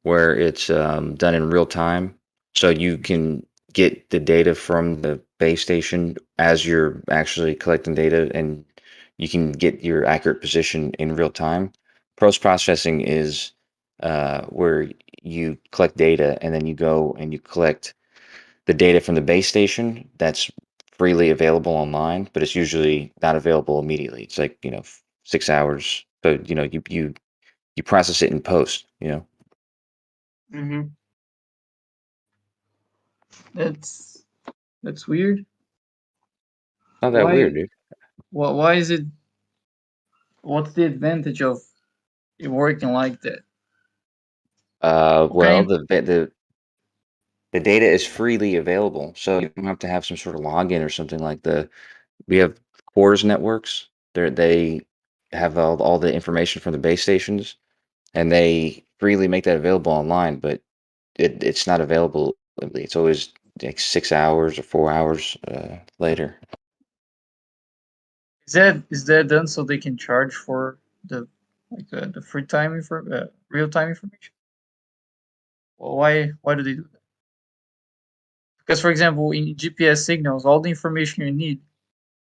where it's done in real time, so you can get the data from the base station as you're actually collecting data, and you can get your accurate position in real time. Post-processing is where you collect data and then you go and you collect the data from the base station that's freely available online, but it's usually not available immediately. It's like 6 hours, but you process it in post. Mm-hmm. That's weird. Not that Why? weird, dude. Why is it? What's the advantage of it working like that? Well, Okay. the data is freely available, so you don't have to have some sort of login or something like we have cores networks. They have all the information from the base stations, and they freely make that available online, but it's not available. It's always like 6 hours or 4 hours later. Is that done so they can charge for the the free time real time information? Well, why do they do that? Because for example, in GPS signals, all the information you need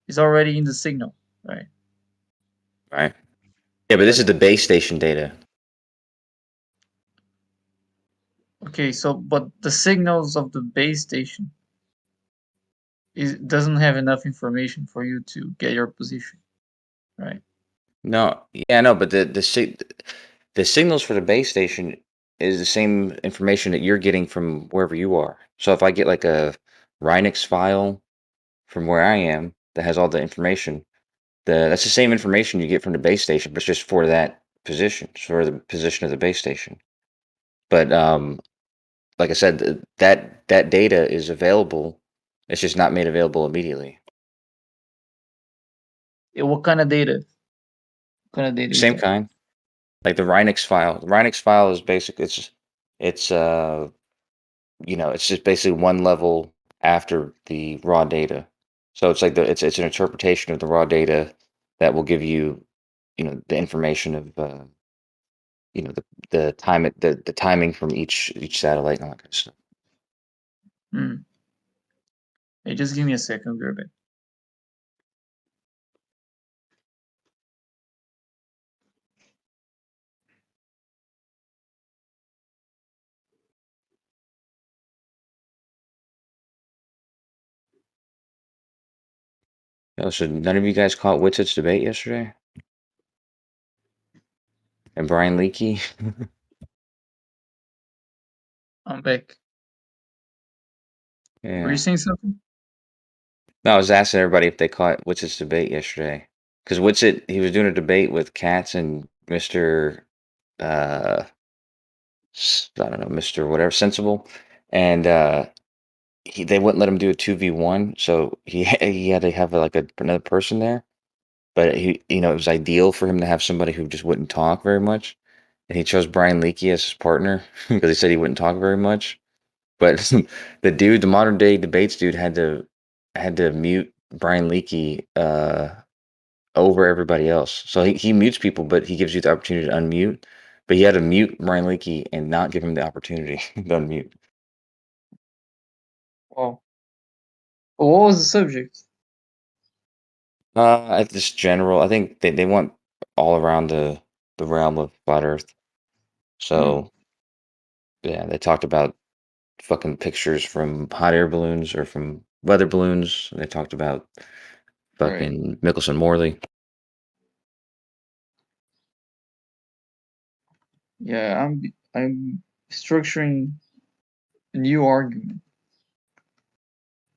is already in the signal, right? Right. Yeah, but this is the base station data. Okay, so but the signals of the base station doesn't have enough information for you to get your position, right? No, yeah, no, but the signals for the base station is the same information that you're getting from wherever you are. So if I get like a Rhinix file from where I am that has all the information, that's the same information you get from the base station, but it's just for that position, for the position of the base station. But like I said, that data is available. It's just not made available immediately. Yeah, what kind of data? What kind of data is Same that? kind, like the Rhinix file. The Rhinix file is basic. It's it's just basically one level after the raw data. So it's like it's an interpretation of the raw data that will give you, the information of the the timing from each satellite and all that kind of stuff. Hmm. Hey, just give me a second, Gerben. Oh, so none of you guys caught Witsit's debate yesterday? And Brian Leakey? I'm back. Were Yeah. you saying something? No, I was asking everybody if they caught Witsit's debate yesterday. Because Witsit, he was doing a debate with Katz and Mr. I don't know, Mr. whatever, Sensible. And they wouldn't let him do a 2v1, so he had to have another person there. But it was ideal for him to have somebody who just wouldn't talk very much. And he chose Brian Leakey as his partner because he said he wouldn't talk very much. But the modern day debates dude, had to mute Brian Leakey over everybody else. So he mutes people, but he gives you the opportunity to unmute. But he had to mute Brian Leakey and not give him the opportunity to unmute. Wow. Well, what was the subject? At this general, I think they went all around the realm of flat Earth. So yeah, they talked about fucking pictures from hot air balloons or from weather balloons. And they talked about Right. fucking Mickelson Morley. Yeah, I'm structuring a new argument,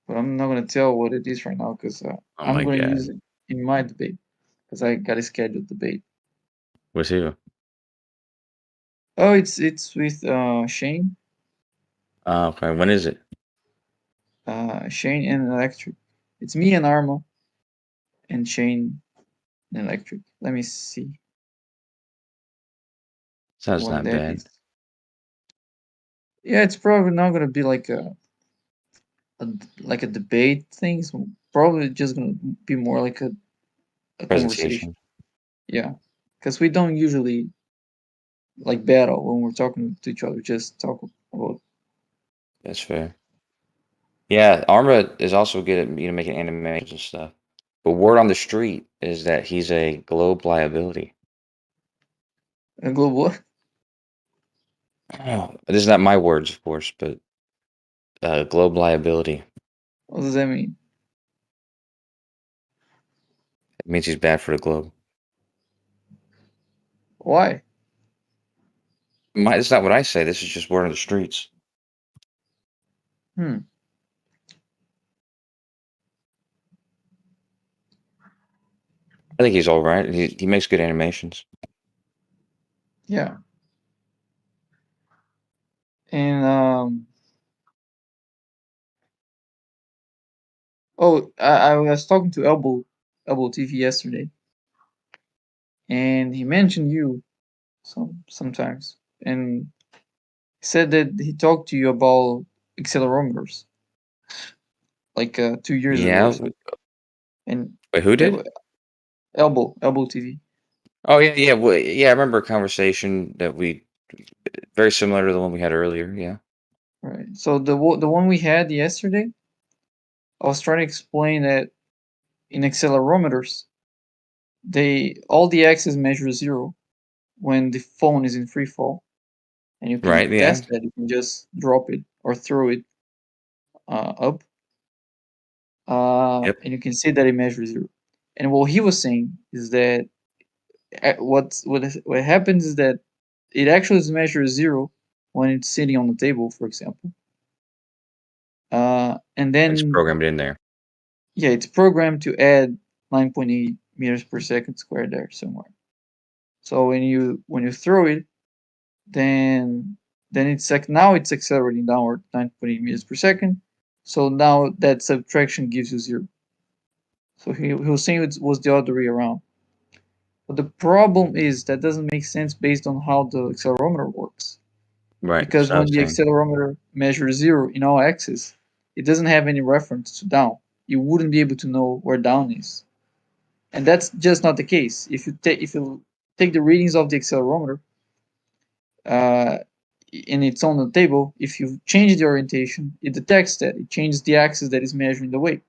but I'm not gonna tell what it is right now because Oh I'm my gonna god. use it in my debate because I got a scheduled debate. With who? Oh, it's with Shane. Okay. When is it? Shane and Electric. It's me and Armo and Shane and Electric. Let me see Sounds what not that bad. is. Yeah, it's probably not gonna be like a debate thing. It's probably just gonna be more like a conversation. Presentation. Yeah, because we don't usually like battle when we're talking to each other. Just talk about. That's fair. Yeah, Arma is also good at making animations and stuff. But word on the street is that he's a globe liability. A global what? Oh, this is not my words, of course, but globe liability. What does that mean? It means he's bad for the globe. Why? It's not what I say. This is just word on the streets. Hmm. I think he's all right. He makes good animations. Yeah. And oh, I was talking to Elbow TV yesterday, and he mentioned you sometimes, and said that he talked to you about accelerometers like 2 years ago or Yeah. something. And Wait, who did? Elbow TV. Oh yeah, yeah. Well, yeah, I remember a conversation that we very similar to the one we had earlier. Yeah. Right. So the one we had yesterday, I was trying to explain that in accelerometers, all the axes measure 0 when the phone is in free fall, and you can Right. Yeah. test that. You can just drop it or throw it up, Yep. and you can see that it measures 0. And what he was saying is that what happens is that it actually measures 0 when it's sitting on the table, for example. And It's then programmed in there. yeah, it's programmed to add 9.8 meters per second squared there somewhere. So when you throw it, then it's like now it's accelerating downward 9.8 meters per second. So now that subtraction gives you 0. So he was saying it was the other way around. But the problem is that doesn't make sense based on how the accelerometer works. Right. Because That's what I when was the saying. accelerometer measures 0 in all axes, it doesn't have any reference to down. You wouldn't be able to know where down is. And that's just not the case. If you take the readings of the accelerometer, and it's on the table, if you change the orientation, it detects that. It changes the axis that is measuring the weight.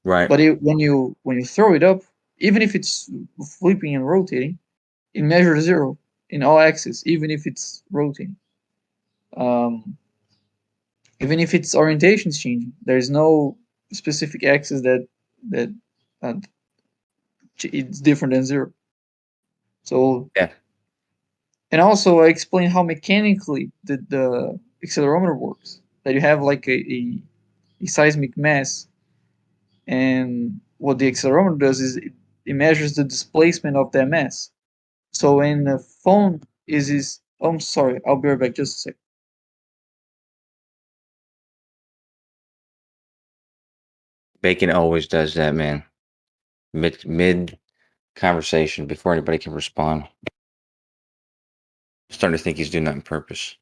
Right. But when you throw it up, even if it's flipping and rotating, it measures 0 in all axes, even if it's rotating. Even if its orientation is changing, there is no specific axis that uh, it's different than 0. So Yeah. and also I explain how mechanically the accelerometer works. That you have like a seismic mass, and what the accelerometer does is it measures the displacement of that mass. So when the phone is oh, I'm sorry, I'll be right back, just a sec. Bacon always does that, man. Mid conversation before anybody can respond. I'm starting to think he's doing that on purpose.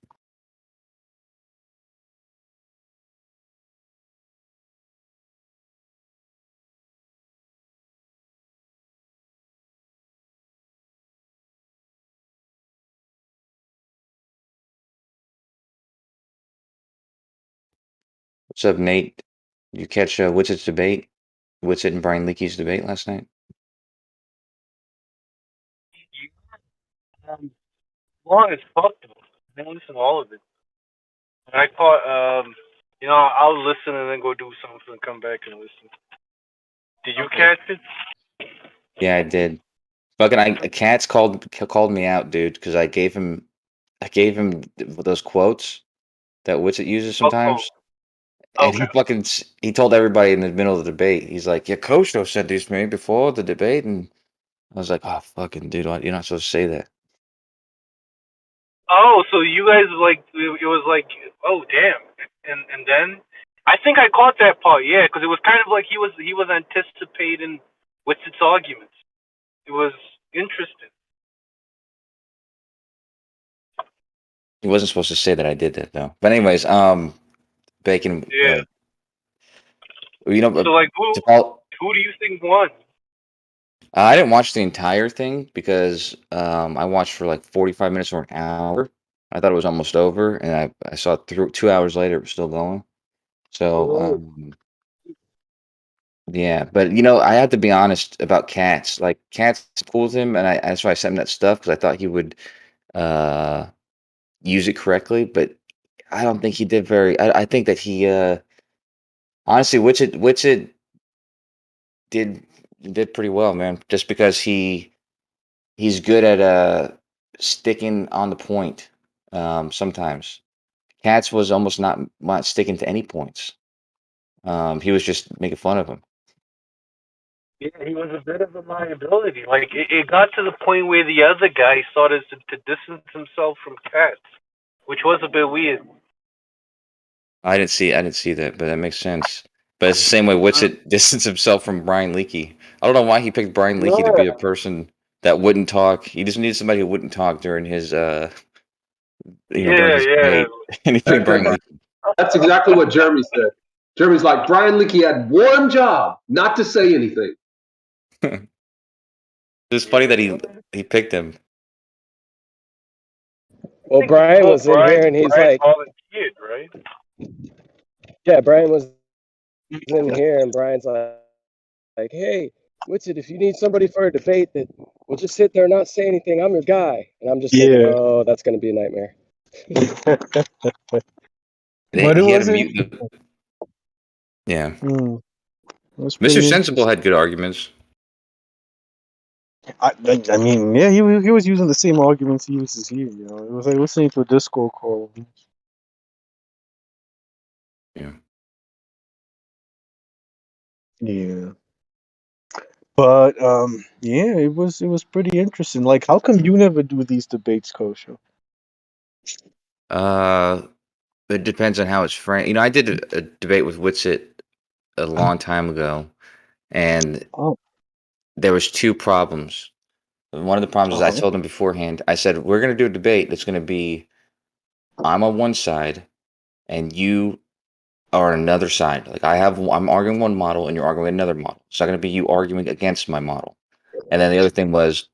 What's up, Nate? You catch Witset's debate? Witset and Brian Leakey's debate last night? Long as fuck though. I didn't listen to all of it. And I caught, I'll listen and then go do something and come back and listen. Did you catch it? Yeah, I did. Fucking, Katz called me out, dude, because I gave him those quotes that Witset uses sometimes, and he told everybody in the middle of the debate. He's like, "Yeah, Kosho said these to me before the debate," and I was like, "Oh, fucking dude, you're not supposed to say that." Oh, so you guys it was like, oh damn, and then I think I caught that part, yeah, because it was kind of like he was anticipating Witset's arguments. It was interesting. He wasn't supposed to say that I did that though. But anyways, Bacon. Yeah. So like, who do you think won? I didn't watch the entire thing because I watched for like 45 minutes or an hour. I thought it was almost over, and I saw it through 2 hours later it was still going. So yeah, but I have to be honest about Katz. Like Katz cool with him, and that's why I sent him that stuff because I thought he would use it correctly. But I don't think he did very. I think that he honestly, Witsit did pretty well, man. Just because he's good at sticking on the point. Sometimes Katz was almost not sticking to any points. He was just making fun of him. Yeah, he was a bit of a liability. Like it got to the point where the other guy started to distance himself from Katz, which was a bit weird. I didn't see that, but that makes sense. But it's the same way Witsit distanced himself from Brian Leakey. I don't know why he picked Brian Leakey to be a person that wouldn't talk. He just needed somebody who wouldn't talk during his during his debate. And he picked Brian Leakey. That's exactly what Jeremy said. Jeremy's like, Brian Leakey had one job, not to say anything. It's funny that he picked him. Well, Brian was in here and he's like, volunteered, right? Yeah, Brian was in here and Brian's like, hey, Witsit, if you need somebody for a debate that will just sit there and not say anything, I'm your guy. And I'm just thinking, oh, that's going to be a nightmare. He had to mute the. Yeah. Mr. Sensible had good arguments. I mean, yeah, he was using the same arguments he uses here. It was like listening to a Discord call. Yeah. Yeah. But yeah, it was pretty interesting. Like, how come you never do these debates, Kosho? It depends on how it's framed. I did a debate with Witsit a long time ago, and there was two problems. One of the problems is I told him beforehand. I said we're going to do a debate that's going to be I'm on one side, and you are on another side. Like I'm arguing one model, and you're arguing another model. It's not going to be you arguing against my model. And then the other thing was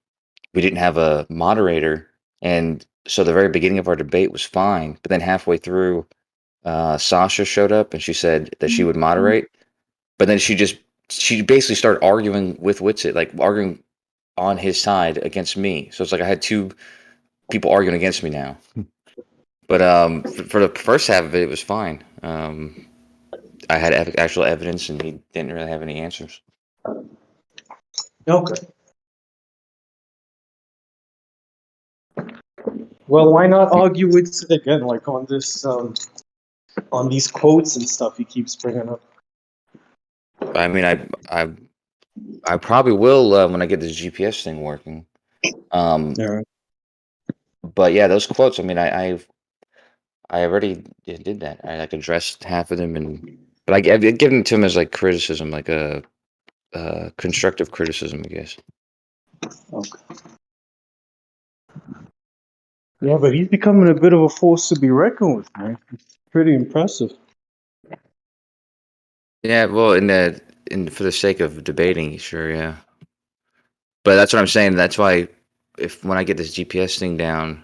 we didn't have a moderator, and so the very beginning of our debate was fine, but then halfway through, Sasha showed up and she said that she would moderate, but then she basically started arguing with Witsit, like arguing on his side against me. So it's like I had two people arguing against me now. But for the first half of it, it was fine. I had actual evidence, and he didn't really have any answers. Okay. Well, why not argue with it again, like on this, on these quotes and stuff he keeps bringing up? I mean, I probably will when I get this GPS thing working. But yeah, those quotes. I mean, I already did that. I like addressed half of them, but I've given them to him as like criticism, like a constructive criticism, I guess. Okay. Yeah, but he's becoming a bit of a force to be reckoned with, man. It's pretty impressive. Yeah, well, for the sake of debating, sure, yeah. But that's what I'm saying. That's why when I get this GPS thing down,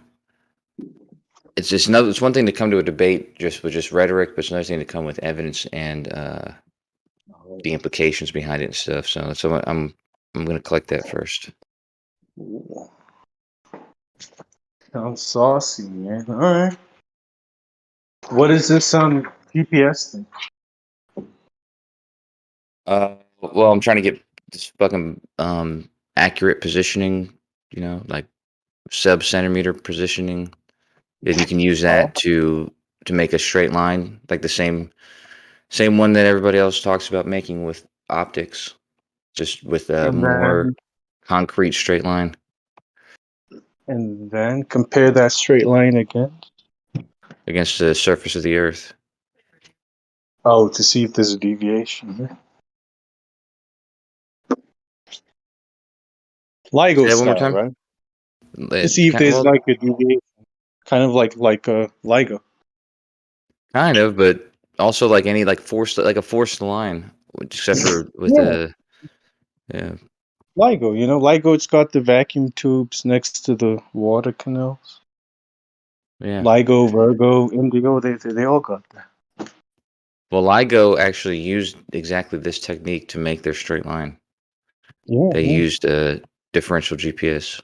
it's just another. It's one thing to come to a debate just with just rhetoric, but it's another thing to come with evidence and the implications behind it and stuff. So I'm going to collect that first. Sounds saucy, man. All right. What is this GPS thing? Well, I'm trying to get this fucking accurate positioning. You know, like sub-centimeter positioning, and you can use that to make a straight line, like the same one that everybody else talks about making with optics, just with a And more then concrete straight line. and then compare that straight line against the surface of the Earth. Oh, to see if there's a deviation. LIGO Say that one more style, time. right? To see if there's like a deviation, kind of like a LIGO. Kind of, but also like any like a forced line, except for with Yeah. yeah. LIGO, LIGO, it's got the vacuum tubes next to the water canals. Yeah. LIGO, Virgo, Indigo, they all got that. Well, LIGO actually used exactly this technique to make their straight line. Yeah. They used a differential GPS.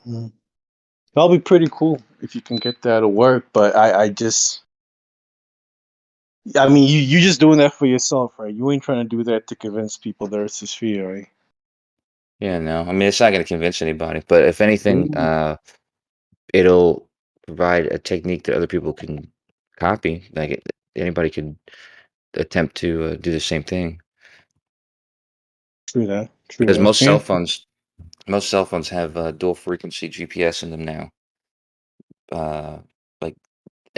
That'll be pretty cool if you can get that to work, but I mean, you just doing that for yourself, right? You ain't trying to do that to convince people the Earth's a sphere, right? Yeah, no. I mean, it's not going to convince anybody, but if anything, it'll provide a technique that other people can copy. Like anybody could attempt to do the same thing. True that. Because most cell phones have dual frequency GPS in them now. Like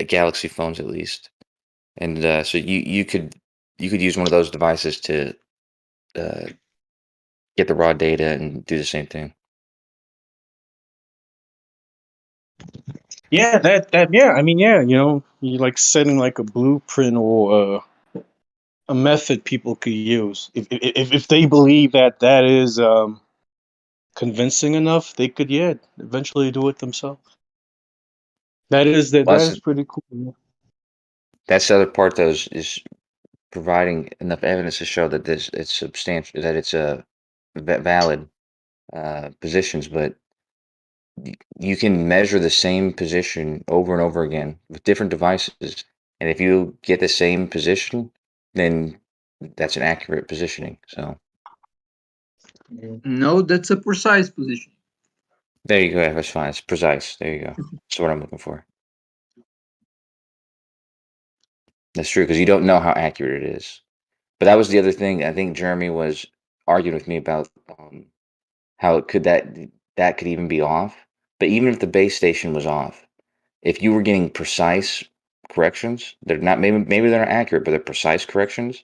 Galaxy phones, at least, and so you could use one of those devices to get the raw data and do the same thing. Yeah, that yeah. I mean, yeah, you like setting like a blueprint or a method people could use. If they believe that is convincing enough, they could eventually do it themselves. That is pretty cool. Yeah. That's the other part, though, is providing enough evidence to show that it's substantial, that it's a valid positions, but you can measure the same position over and over again with different devices, and if you get the same position, then that's an accurate positioning. So No, that's a precise position. there you go. That's fine. It's precise. There you go. That's what I'm looking for. That's true, because you don't know how accurate it is. But that was the other thing. I think Jeremy was arguing with me about how it could that could even be off. But even if the base station was off, if you were getting precise corrections, they're not maybe they're not accurate, but they're precise corrections,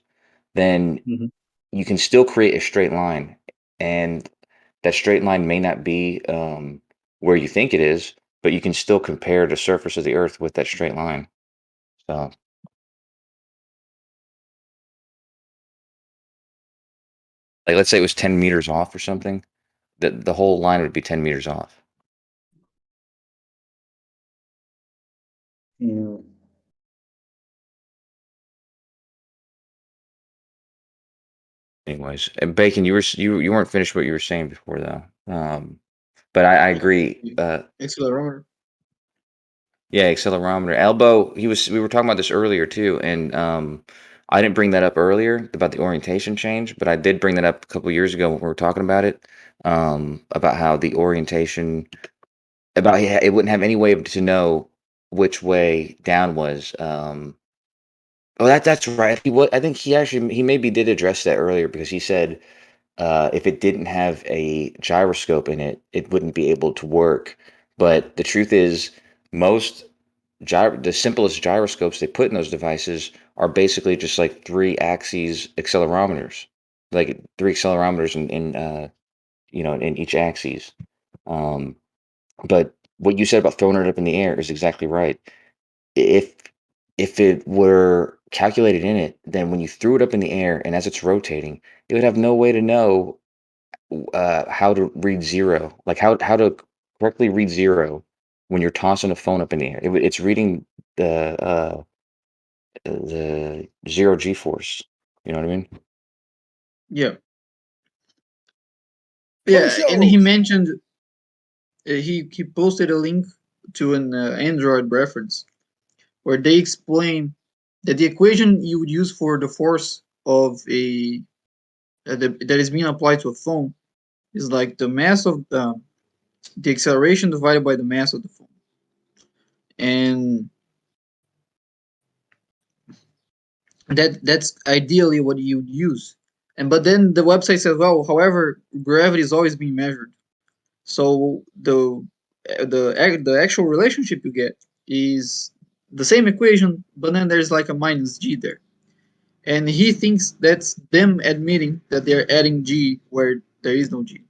then you can still create a straight line, and that straight line may not be where you think it is, but you can still compare the surface of the Earth with that straight line. So. Like, let's say it was 10 meters off or something, the whole line would be 10 meters off. Yeah. Anyways, and Bacon, you weren't finished what you were saying before, though. But I agree. Accelerometer. Yeah, accelerometer. Elbow, we were talking about this earlier too, and I didn't bring that up earlier about the orientation change, but I did bring that up a couple years ago when we were talking about it, about how the orientation, about it wouldn't have any way to know which way down was. Oh, that's right. I think he maybe did address that earlier, because he said if it didn't have a gyroscope in it, it wouldn't be able to work. But the truth is, most the simplest gyroscopes they put in those devices are basically just like 3-axis accelerometers, like 3 accelerometers in each axis. But what you said about throwing it up in the air is exactly right. If it were calculated in it, then when you threw it up in the air and as it's rotating, it would have no way to know how to read zero, like how to correctly read zero when you're tossing a phone up in the air. It's reading the zero G force. You know what I mean? Yeah. Yeah, and he mentioned he posted a link to an Android reference where they explain that the equation you would use for the force of a that is being applied to a phone is like the mass of the acceleration divided by the mass of the phone, and that's ideally what you would use. And but then the website says, well, however, gravity is always being measured, so the actual relationship you get is the same equation, but then there's like a minus g there, and he thinks that's them admitting that they're adding g where there is no g,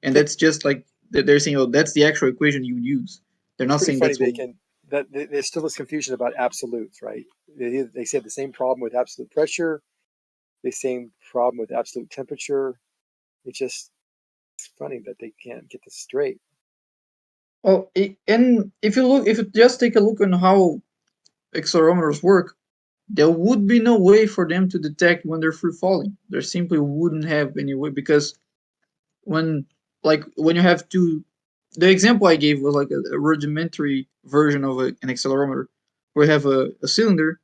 and that's just like they're saying, oh, that's the actual equation you would use. They're not It's pretty saying funny that's what. there's still this confusion about absolutes, right? They say the same problem with absolute pressure, the same problem with absolute temperature. It's funny that they can't get this straight. Oh, and if you just take a look on how accelerometers work, there would be no way for them to detect when they're free falling. There simply wouldn't have any way, because when you have two, the example I gave was like a rudimentary version of an accelerometer, where you have a cylinder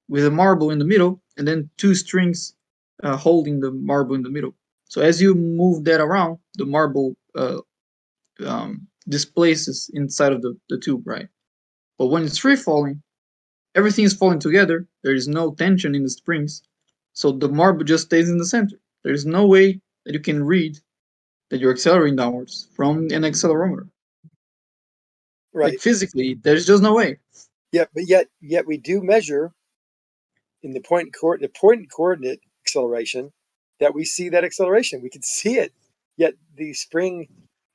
with a marble in the middle and then two strings holding the marble in the middle. So as you move that around, the marble displaces inside of the tube, right? But when it's free falling, everything is falling together. There is no tension in the springs, so the marble just stays in the center. There is no way that you can read that you're accelerating downwards from an accelerometer. Right. Like physically, there's just no way. Yeah, but yet we do measure in the point coordinate acceleration that we see that acceleration. We can see it. Yet the spring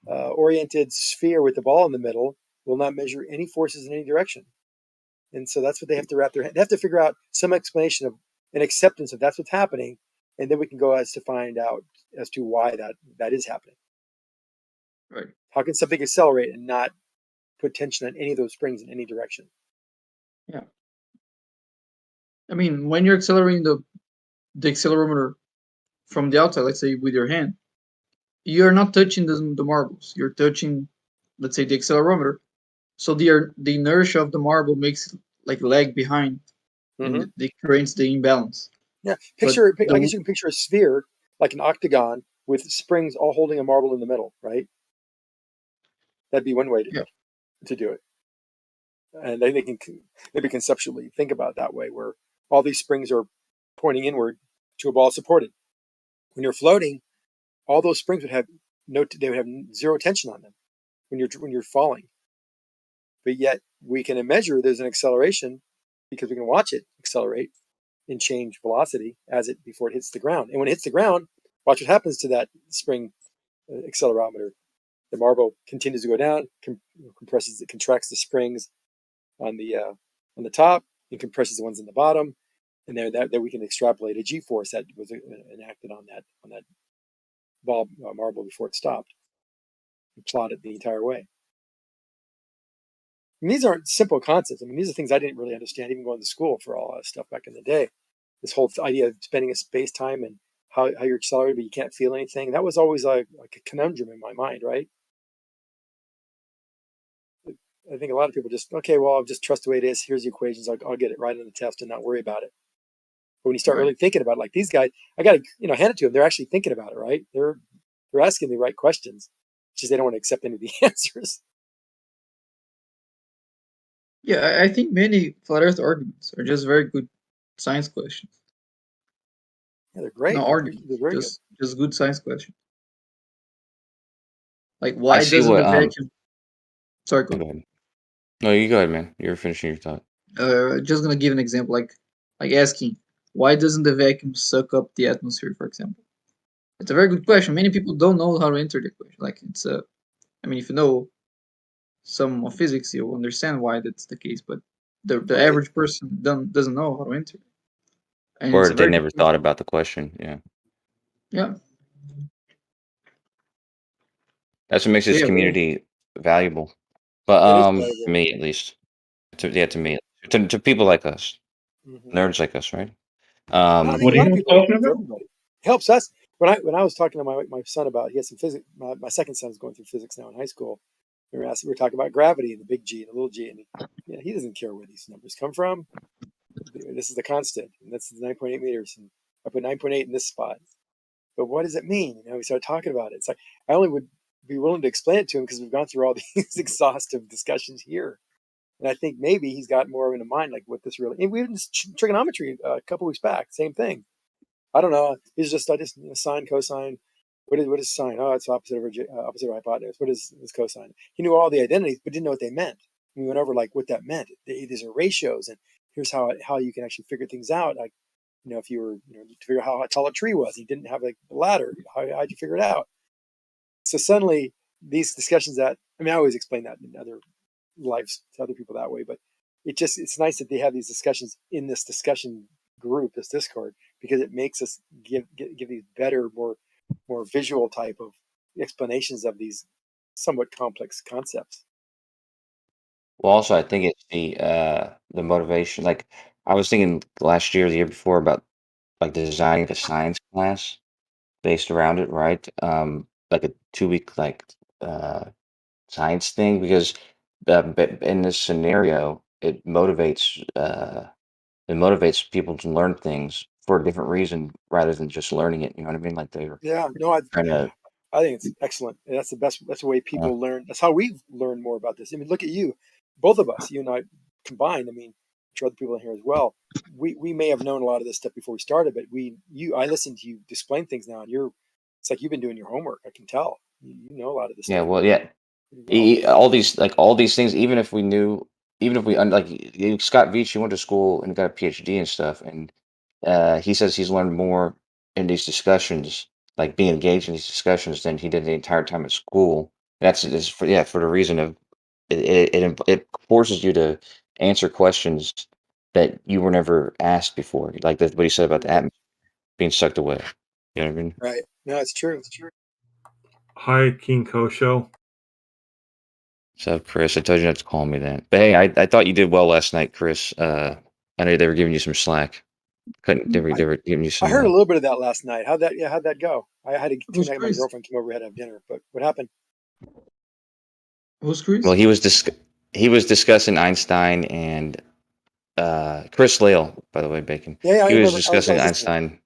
oriented sphere with the ball in the middle will not measure any forces in any direction. And so that's what they have to wrap their head. They have to figure out some explanation of an acceptance of that's what's happening, and then we can go as to find out as to why that is happening. Right. How can something accelerate and not put tension on any of those springs in any direction? Yeah. I mean, when you're accelerating the accelerometer from the outside, let's say with your hand, you're not touching the marbles. You're touching, let's say, the accelerometer. So the inertia of the marble makes like lag behind, and it creates the imbalance. Yeah, I guess you can picture a sphere like an octagon with springs all holding a marble in the middle, right? That'd be one way to do it. And they can maybe conceptually think about it that way, where all these springs are pointing inward to a ball supported. When you're floating, all those springs would have zero tension on them when you're falling. But yet we can measure there's an acceleration because we can watch it accelerate and change velocity before it hits the ground. And when it hits the ground, watch what happens to that spring accelerometer. The marble continues to go down, contracts the springs on the top, and compresses the ones in the bottom. And there we can extrapolate a G-force that was enacted on that ball marble before it stopped, and plot it the entire way. And these aren't simple concepts. I mean, these are things I didn't really understand, even going to school for all that stuff back in the day. This whole idea of spending a space time and how you're accelerated, but you can't feel anything. That was always like a conundrum in my mind, right? I think a lot of people just, okay, well, I'll just trust the way it is. Here's the equations. I'll get it right on the test and not worry about it. But when you start really thinking about it, like these guys, I got to hand it to them. They're actually thinking about it, right? They're asking the right questions. It's just they don't want to accept any of the answers. Yeah, I think many flat Earth arguments are just very good science questions. Yeah, they're great. No arguments, They're very just good science questions. Like, why doesn't the vacuum? Sorry, go ahead. No, you go ahead, man. You're finishing your thought. Just gonna give an example, like asking, why doesn't the vacuum suck up the atmosphere, for example? It's a very good question. Many people don't know how to answer the question. Like, it's I mean, if you know some of physics, you'll understand why that's the case. But the average person doesn't know how to answer it. And or they never thought about the question. Yeah. Yeah. That's what makes this community valuable. But It is playable. to me at least, to me, to people like us, Mhm. nerds like us, right? No, I think a lot of people, for everybody, it helps us. When I was talking to my son about, he has some physics. My second son is going through physics now in high school. We were talking about gravity and the big G and the little g, and he doesn't care where these numbers come from. This is the constant, and that's 9.8 meters, and I put 9.8 in this spot. But what does it mean? We started talking about it. It's like I only would be willing to explain it to him because we've gone through all these exhaustive discussions here. And I think maybe he's got more in mind, like what this really. And we had trigonometry a couple weeks back, same thing. I don't know. It's just sine, cosine. What is sine? Oh, it's opposite of opposite of hypotenuse. What is cosine? He knew all the identities, but didn't know what they meant. We went over like what that meant. These are ratios, and here's how you can actually figure things out. Like if you were to figure out how tall a tree was, he didn't have like a ladder. How'd you figure it out? So suddenly these discussions I always explain that in other lives to other people that way, but it's nice that they have these discussions in this discussion group, this Discord, because it makes us give these better, more visual type of explanations of these somewhat complex concepts. Well, also, I think it's the motivation. Like I was thinking last year, the year before, about like designing a science class based around it, right? Like a 2 week uh science thing because but in this scenario, it motivates people to learn things for a different reason rather than just learning it. You know what I mean? Like they're Yeah, no, trying to. I think it's excellent. And that's the best. That's the way people learn. That's how we've learned more about this. Look at you, both of us, you and I combined. I'm sure other people in here as well. We may have known a lot of this stuff before we started, but I listened to you explain things now, and it's like you've been doing your homework. I can tell. You know a lot of this Yeah, stuff well, yeah. pretty well. All these things, even if we Scott Veach, he went to school and got a PhD and stuff, and he says he's learned more in these discussions, like being engaged in these discussions, than he did the entire time at school. That's is for for the reason of it forces you to answer questions that you were never asked before, like what he said about the atmosphere being sucked away. You know what I mean? Right. No, it's true. It's true. Hi, King Kosho. What's up, Chris? I told you not to call me that. But hey, I thought you did well last night, Chris. I know they were giving you some slack. They were giving you I some. heard a little bit of that last night. How'd that go? I had to Who's tune out. My Chris? girlfriend came over. We had to have dinner. But what happened? Who's Chris? Well, he was discussing Einstein and Chris Lale, by the way, Bacon. Yeah, I He was remember. I discussing was listening. Einstein.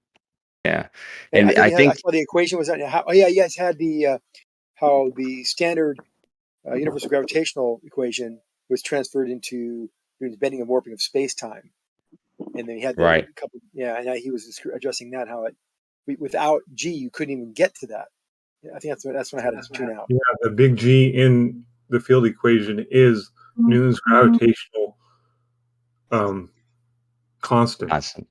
Yeah, And and I think I I think saw the equation was how. Oh yeah, yes, had the how the standard universal gravitational equation was transferred into the bending and warping of space time, and then he had the right. couple. Yeah, and he was addressing that how without G you couldn't even get to that. I think that's when I had to tune out. Yeah, the big G in the field equation is Newton's gravitational constant. Constant.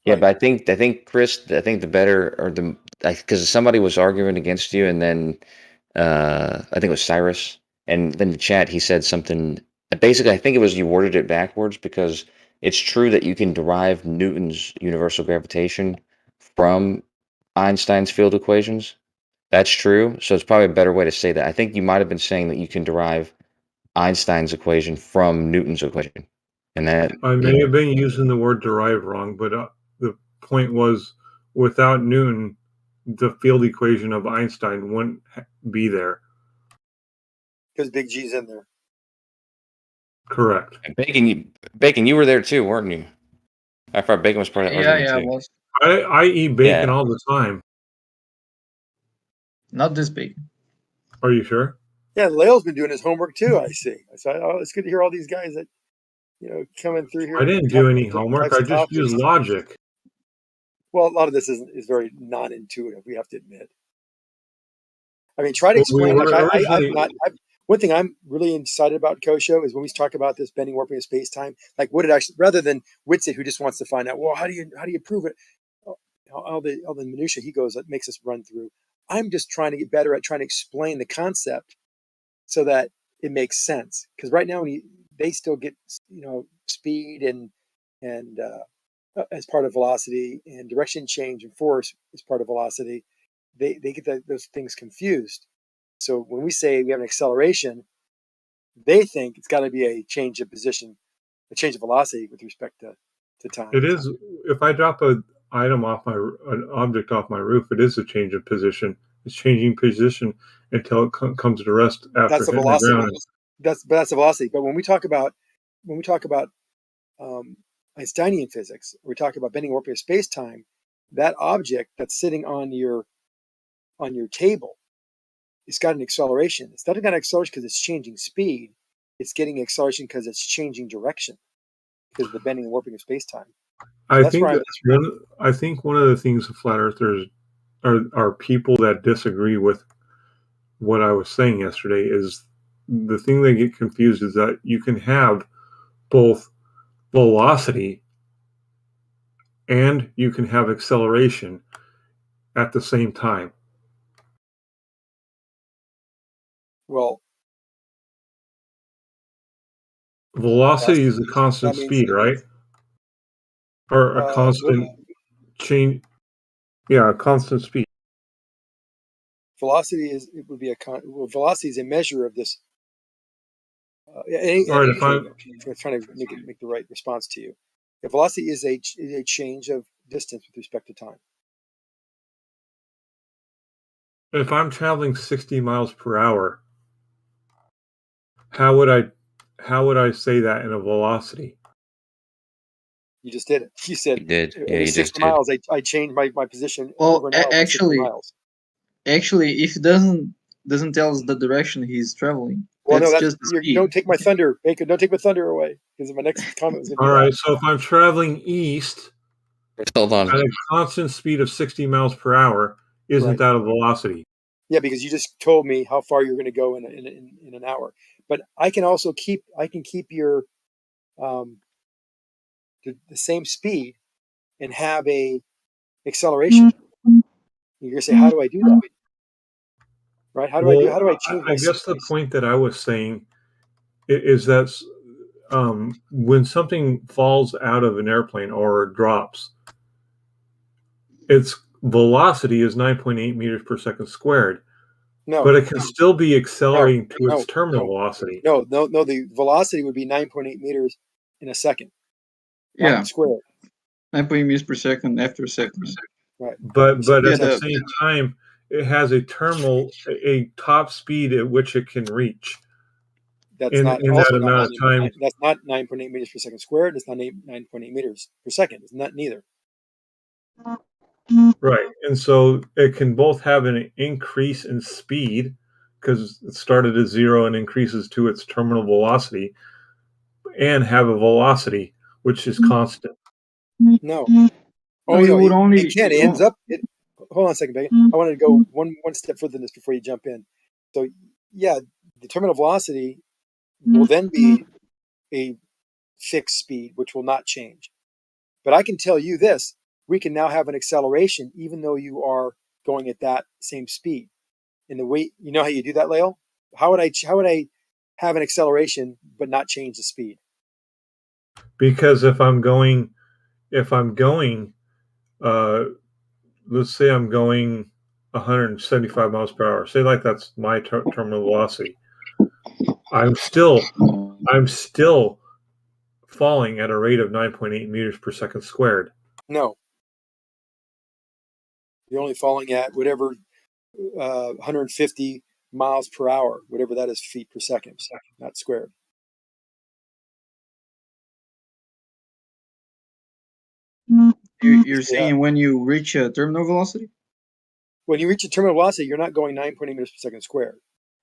Yeah, but I think Chris, I think the better or the because somebody was arguing against you, and then I think it was Cyrus, and then the chat he said something. Basically, I think it was you worded it backwards because it's true that you can derive Newton's universal gravitation from Einstein's field equations. That's true. So it's probably a better way to say that. I think you might have been saying that you can derive Einstein's equation from Newton's equation, and that I you may know. have been using the word derive wrong, but the point was without Newton, the field equation of Einstein wouldn't be there. Because big G's in there. Correct. And Bacon, you were there too, weren't you? I thought Bacon was part of the argument I too. was. I eat bacon Yeah. all the time. Not this big. Are you sure? Yeah, Lale's been doing his homework too. I see. So it's good to hear all these guys that coming through here. I didn't do any homework. I just used logic. Well, a lot of this is very non-intuitive. We have to admit. Try to explain. One thing I'm really excited about Kosho is when we talk about this bending, warping of space time. Like, what it actually, rather than Witsit, who just wants to find out, well, how do you prove it? All the minutia he goes that makes us run through. I'm just trying to get better at trying to explain the concept so that it makes sense. Because right now, they still get speed and as part of velocity, and direction change and force as part of velocity. They get those things confused. So when we say we have an acceleration, They think it's got to be a change of position, a change of velocity with respect to time. It is. If I drop an object off my roof, it is a change of position. It's changing position until it comes to rest after That's the hitting velocity. the ground. That's the velocity. But when we talk about Einsteinian physics, we talk about bending warping of space time. That object that's sitting on your table, it's got an acceleration. It's not got an acceleration because it's changing speed. It's getting acceleration because it's changing direction because of the bending and warping of space time. So I think one of the things of flat earthers are people that disagree with what I was saying yesterday. Is the thing they get confused is that you can have both velocity and you can have acceleration at the same time. Well, velocity is a constant speed, right? Or a constant change. Yeah, a constant speed. Velocity velocity is a measure of this. All right, if I'm trying to make the right response to you, the velocity is a change of distance with respect to time. If I'm traveling 60 miles per hour, how would I say that in a velocity? You just did it. You said you did. Yeah, every you 60 just miles I changed my position Well, over an hour. actually, if it doesn't tell us the direction he's traveling, well, that's no, just the speed. don't take my thunder, Baker. Don't take my thunder away because my next comment was going to be all right. So if I'm traveling east, hold on, at a constant speed of 60 miles per hour, isn't that a velocity? Yeah, because you just told me how far you're going to go in an hour. But I can also keep your the same speed and have a acceleration. You're going to say, how do I do that? Right? How do I change? I guess the point that I was saying is that when something falls out of an airplane or drops, its velocity is 9.8 meters per second squared. No, but it can still be accelerating to its terminal velocity. No. The velocity would be 9.8 meters in a second. Yeah, squared. 9.8 meters per second after a second. Right. But at the same time, it has a top speed at which it can reach. That's in not that amount of time. That's not 9.8 meters per second squared. It's not 9.8 meters per second. It's not neither. Right. And so it can both have an increase in speed because it started at 0 and increases to its terminal velocity, and have a velocity which is constant. No. It can. It ends up. Hold on a second, Megan. I wanted to go one step further than this before you jump in. So, yeah, the terminal velocity will then be a fixed speed, which will not change. But I can tell you this: we can now have an acceleration, even though you are going at that same speed. In the way, you know how you do that, Lael? How would I have an acceleration but not change the speed? Because if I'm going, let's say I'm going 175 miles per hour. Say like that's my terminal velocity. I'm still falling at a rate of 9.8 meters per second squared. No. You're only falling at whatever 150 miles per hour, whatever that is, feet per second, not squared. You're saying when you reach a terminal velocity? When you reach a terminal velocity, you're not going 9.8 meters per second squared.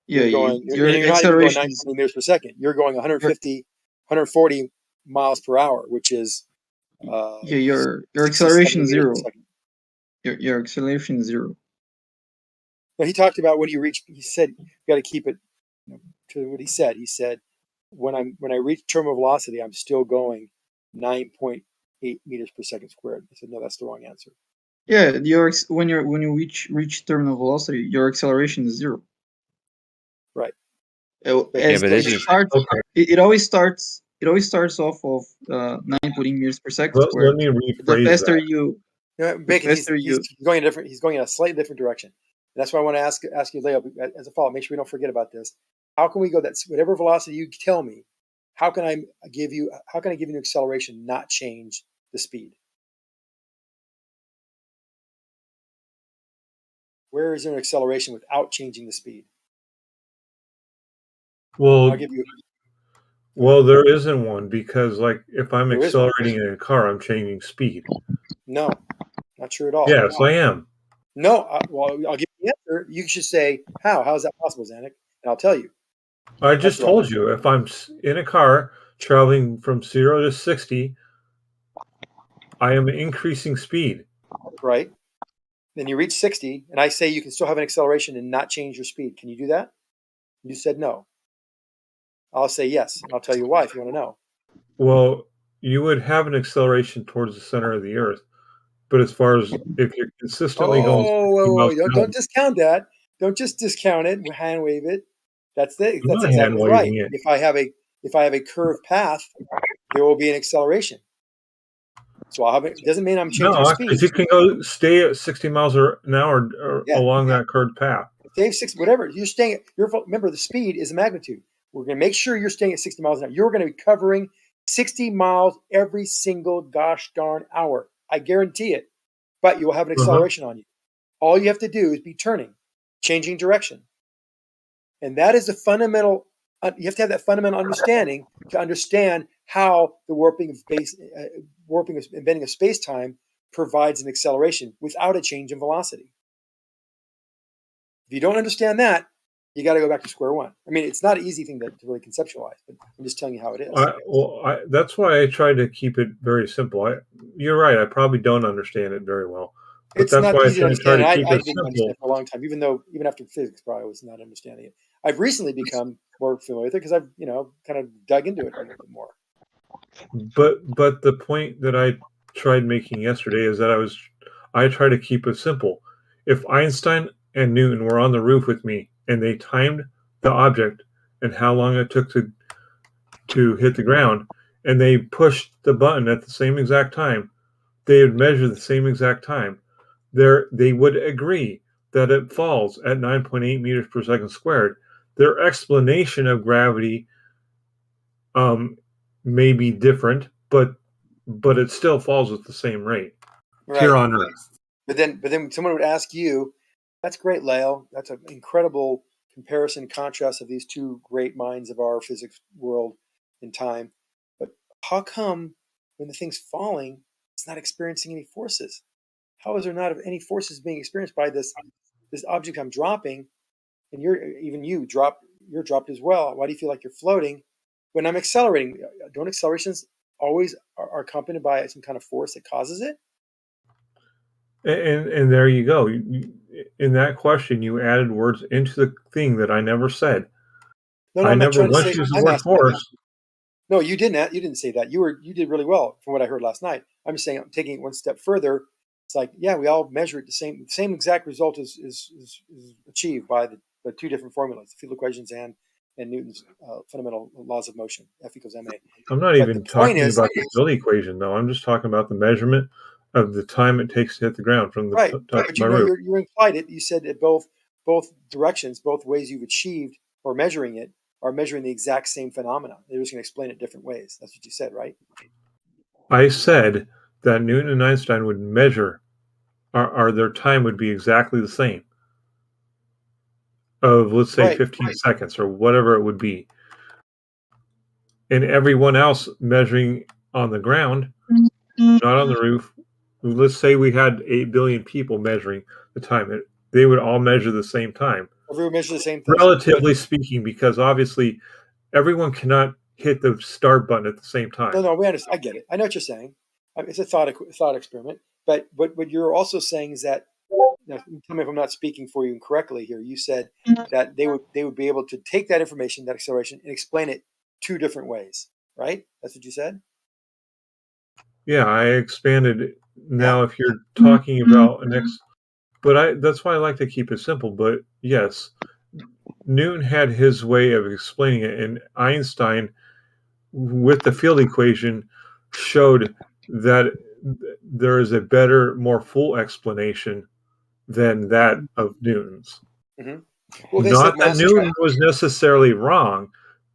Yeah, you're not even going 9.8 meters per second. You're going 150, 140 miles per hour, which is your acceleration is 0. Your acceleration is 0. But he talked about when you reach. He said you got to keep it to what he said. He said when I reach terminal velocity, I'm still going 9.8 meters per second squared. I said no, that's the wrong answer. Yeah, when you reach terminal velocity, your acceleration is 0. Right. It always starts off of 9.8 meters per second squared. Let me rephrase the faster that. He's going in a slightly different direction. And that's why I want to ask you, Leo, as a follow-up, make sure we don't forget about this. How can we go that whatever velocity you tell me? How can I give you an acceleration, not change the speed? Where is there an acceleration without changing the speed? Well, I'll give you. Well, there isn't one because, like, if I'm There is one. accelerating in a car, I'm changing speed. No, not true at all. Yes, I am. No, well, I'll give you the answer. You should say, how? How is that possible, Zanuck? And I'll tell you. I just told you, if I'm in a car traveling from 0 to 60, I am increasing speed. Right. Then you reach 60, and I say you can still have an acceleration and not change your speed. Can you do that? You said no. I'll say yes, and I'll tell you why if you want to know. Well, you would have an acceleration towards the center of the Earth, but as far as if you're consistently going 60 miles per hour, Don't discount that. Don't just discount it. Hand wave it. That's I'm not exactly hand right. waving it. If I have a curved path, there will be an acceleration. So I'll have it. Doesn't mean I'm changing speed. Because you can stay at 60 miles an hour along that curved path. Save 60, whatever you're staying at. Remember, the speed is a magnitude. We're going to make sure you're staying at 60 miles an hour. You're going to be covering 60 miles every single gosh darn hour. I guarantee it. But you will have an acceleration on you. All you have to do is be turning, changing direction. And that is the fundamental. You have to have that fundamental understanding to understand how the warping of and bending of space-time provides an acceleration without a change in velocity. If you don't understand that, you got to go back to square one. I mean, it's not an easy thing to really conceptualize, but I'm just telling you how it is. That's why I try to keep it very simple. You're right. I probably don't understand it very well. But It's that's not why easy to understand. I didn't simple. understand for a long time, even after physics, probably was not understanding it. I've recently become more familiar with it because I've kind of dug into it a little bit more. But the point that I tried making yesterday is that I try to keep it simple. If Einstein and Newton were on the roof with me and they timed the object and how long it took to hit the ground, and they pushed the button at the same exact time, they would measure the same exact time. They would agree that it falls at 9.8 meters per second squared. Their explanation of gravity may be different, but it still falls at the same rate here on Earth. But then someone would ask you, "That's great, Lael. That's an incredible comparison, contrast of these two great minds of our physics world and time. But how come when the thing's falling, it's not experiencing any forces? How is there not any forces being experienced by this object I'm dropping? And you're dropped as well. Why do you feel like you're floating when I'm accelerating? Don't accelerations always are accompanied by some kind of force that causes it?" And there you go. In that question, you added words into the thing that I never said. No, I never once used the word force. No, you didn't. You didn't say that. You did really well from what I heard last night. I'm just saying, I'm taking it one step further. It's like, yeah, we all measure it the same exact result is achieved by the two different formulas, the field equations and Newton's fundamental laws of motion, F equals ma. I'm not even talking about the field equation, though. I'm just talking about the measurement of the time it takes to hit the ground from the top of my roof. You implied it. You said that both directions, both ways you've achieved or measuring it, are measuring the exact same phenomena. They're just going to explain it different ways. That's what you said, right? I said that Newton and Einstein would measure, or their time would be exactly the same. Of, let's say, 15 seconds or whatever it would be. And everyone else measuring on the ground, not on the roof. Let's say we had 8 billion people measuring the time. They would all measure the same time. Everyone measures the same thing. Relatively speaking, because obviously everyone cannot hit the start button at the same time. No, we understand. I get it. I know what you're saying. It's a thought experiment. But what you're also saying is that, tell me if I'm not speaking for you incorrectly here. You said that they would be able to take that information, that acceleration, and explain it two different ways, right? That's what you said? Yeah, I expanded it. Now, if you're talking about that's why I like to keep it simple. But yes, Newton had his way of explaining it, and Einstein, with the field equation, showed that there is a better, more full explanation than that of Newton's. Mm-hmm. Well, they Not said that mass Newton attraction. was necessarily wrong,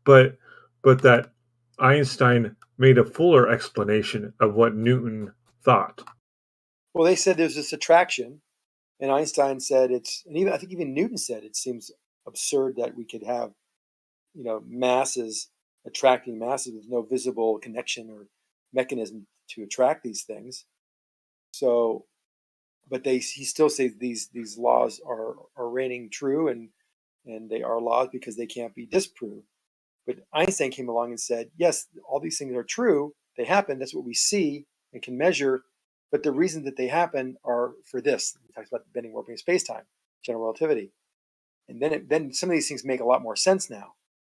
but that Einstein made a fuller explanation of what Newton thought. Well, they said there's this attraction, and Einstein said and even I think even Newton said it seems absurd that we could have, masses attracting masses with no visible connection or mechanism to attract these things. So, but he still says these laws are reigning true, and they are laws because they can't be disproved. But Einstein came along and said, yes, all these things are true. They happen. That's what we see and can measure. But the reason that they happen are for this. He talks about the bending, warping of space-time, general relativity. And then some of these things make a lot more sense now.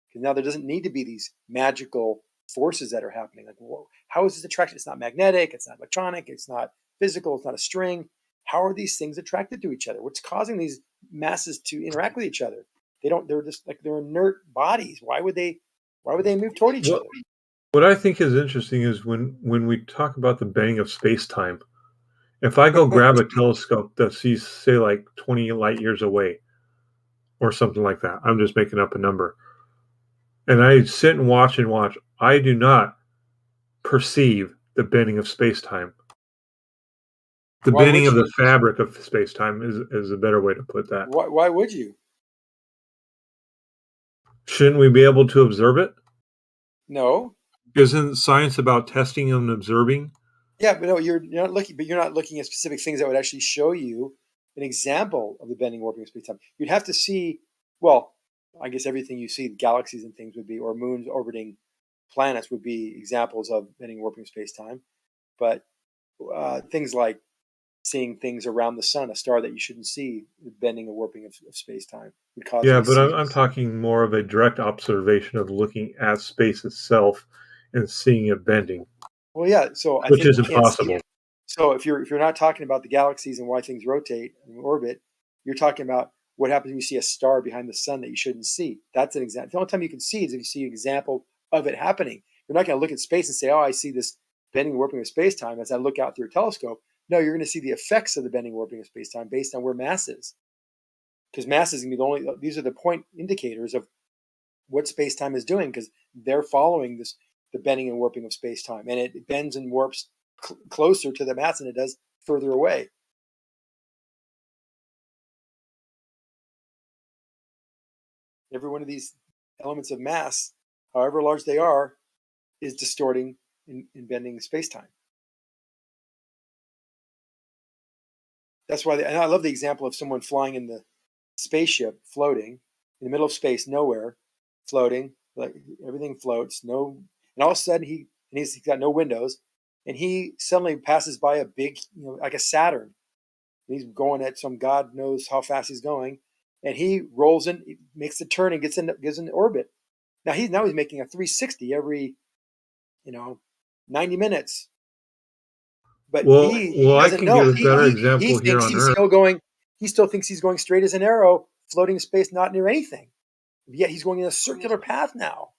Because now there doesn't need to be these magical forces that are happening. Like, well, how is this attraction? It's not magnetic. It's not electronic. It's not physical. It's not a string. How are these things attracted to each other? What's causing these masses to interact with each other? They're just like they're inert bodies. Why would they move toward each other? What I think is interesting is when we talk about the bending of space-time, if I go grab a telescope that sees, say, like 20 light years away or something like that, I'm just making up a number, and I sit and watch, I do not perceive the bending of space-time. The bending of the fabric of space-time is a better way to put that. Why would you? Shouldn't we be able to observe it? No. Isn't science about testing and observing? Yeah, but no, you're not looking at specific things that would actually show you an example of the bending, warping of space-time. You'd have to see, well, I guess everything you see, galaxies and things would be, or moons orbiting planets would be examples of bending, warping of space-time. But things like seeing things around the sun, a star that you shouldn't see, the bending and warping of space-time would cause. Yeah, but I'm talking more of a direct observation of looking at space itself and seeing it bending. Well, yeah. So I which think is impossible. So if you're not talking about the galaxies and why things rotate in orbit, you're talking about what happens when you see a star behind the sun that you shouldn't see. That's an example. The only time you can see is if you see an example of it happening. You're not going to look at space and say, "Oh, I see this bending and warping of space-time" as I look out through your telescope. No, you're going to see the effects of the bending and warping of space-time based on where mass is. Because mass is going to be these are the point indicators of what space-time is doing, because they're following the bending and warping of space-time, and it bends and warps closer to the mass than it does further away. Every one of these elements of mass, however large they are, is distorting in bending space-time. That's why, and I love the example of someone flying in the spaceship, floating in the middle of space, nowhere, floating, like everything floats, and all of a sudden he's got no windows, and he suddenly passes by a big, like a Saturn. He's going at some God knows how fast he's going, and he rolls in, makes the turn, and gets in orbit. Now he's making a 360 every, 90 minutes. But he doesn't know. He thinks he's still going. He still thinks he's going straight as an arrow, floating in space, not near anything. Yet he's going in a circular path now.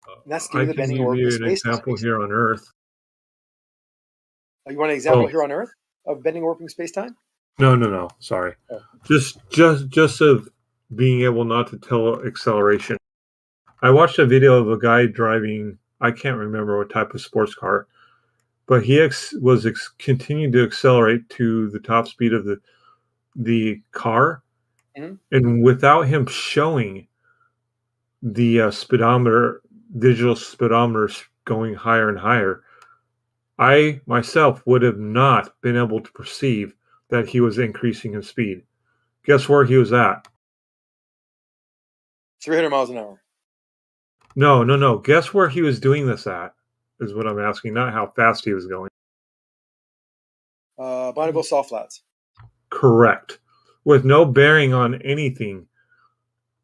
And that's due to the bending warping of space. An example here on Earth. You want an example here on Earth of bending warping space-time? No. Sorry. Oh. Just of being able not to tell acceleration. I watched a video of a guy driving. I can't remember what type of sports car, but he continuing to accelerate to the top speed of the car, and without him showing the speedometer, digital speedometer going higher and higher, I myself would have not been able to perceive that he was increasing in speed. Guess where he was at? 300 miles an hour. No. Guess where he was doing this at, is what I'm asking, not how fast he was going. Bonneville Salt Flats. Correct. With no bearing on anything,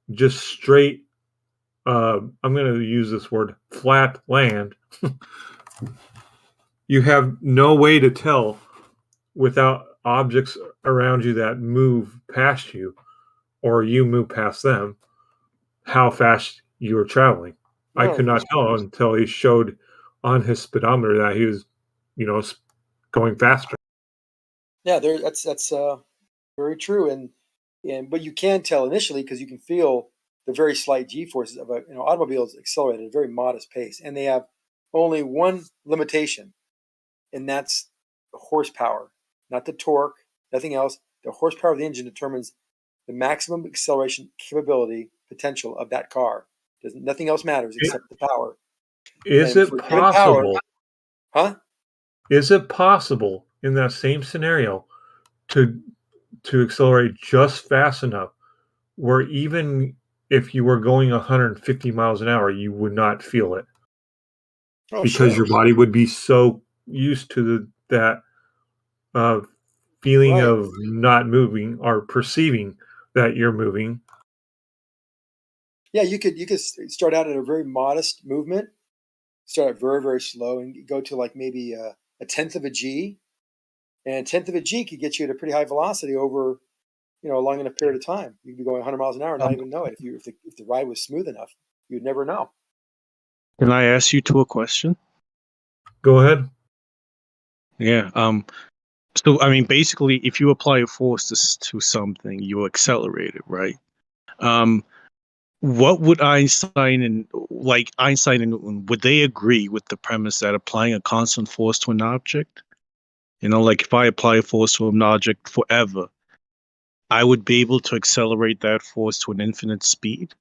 just straight, I'm going to use this word, flat land. You have no way to tell without objects around you that move past you, or you move past them, how fast you were traveling. I could not tell until he showed on his speedometer that he was, going faster. Yeah, that's very true. And but you can tell initially because you can feel the very slight g-forces of automobiles accelerate at a very modest pace, and they have only one limitation, and that's horsepower, not the torque, nothing else. The horsepower of the engine determines the maximum acceleration capability potential of that car. Nothing else matters except the power. Is it possible? Huh? Is it possible in that same scenario to accelerate just fast enough where even if you were going 150 miles an hour, you would not feel it? Because your body would be so used to that feeling of not moving or perceiving that you're moving. Yeah, you could start out at a very modest movement, start out very, very slow, and go to like maybe a tenth of a G. And a tenth of a G could get you at a pretty high velocity over, a long enough period of time. You could be going 100 miles an hour and not even know it. If the ride was smooth enough, you'd never know. Can I ask you two a question? Go ahead. Yeah. So I mean, basically, if you apply a force to something, you accelerate it, right? What would Einstein and Newton, would they agree with the premise that applying a constant force to an object, like if I apply a force to an object forever, I would be able to accelerate that force to an infinite speed?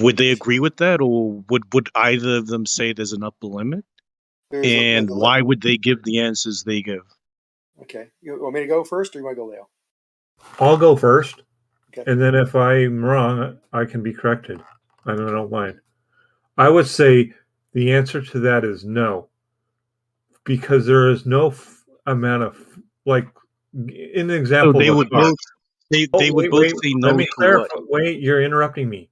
Would they agree with that, or would either of them say there's an upper limit? And why would they give the answers they give? Okay. You want me to go first, or you want to go, Leo? I'll go first. Okay. And then if I'm wrong, I can be corrected. I don't mind. I would say the answer to that is no. Because there is no amount of, like, in an example. So they would both, they would both say no. Let me clarify. Wait, you're interrupting me.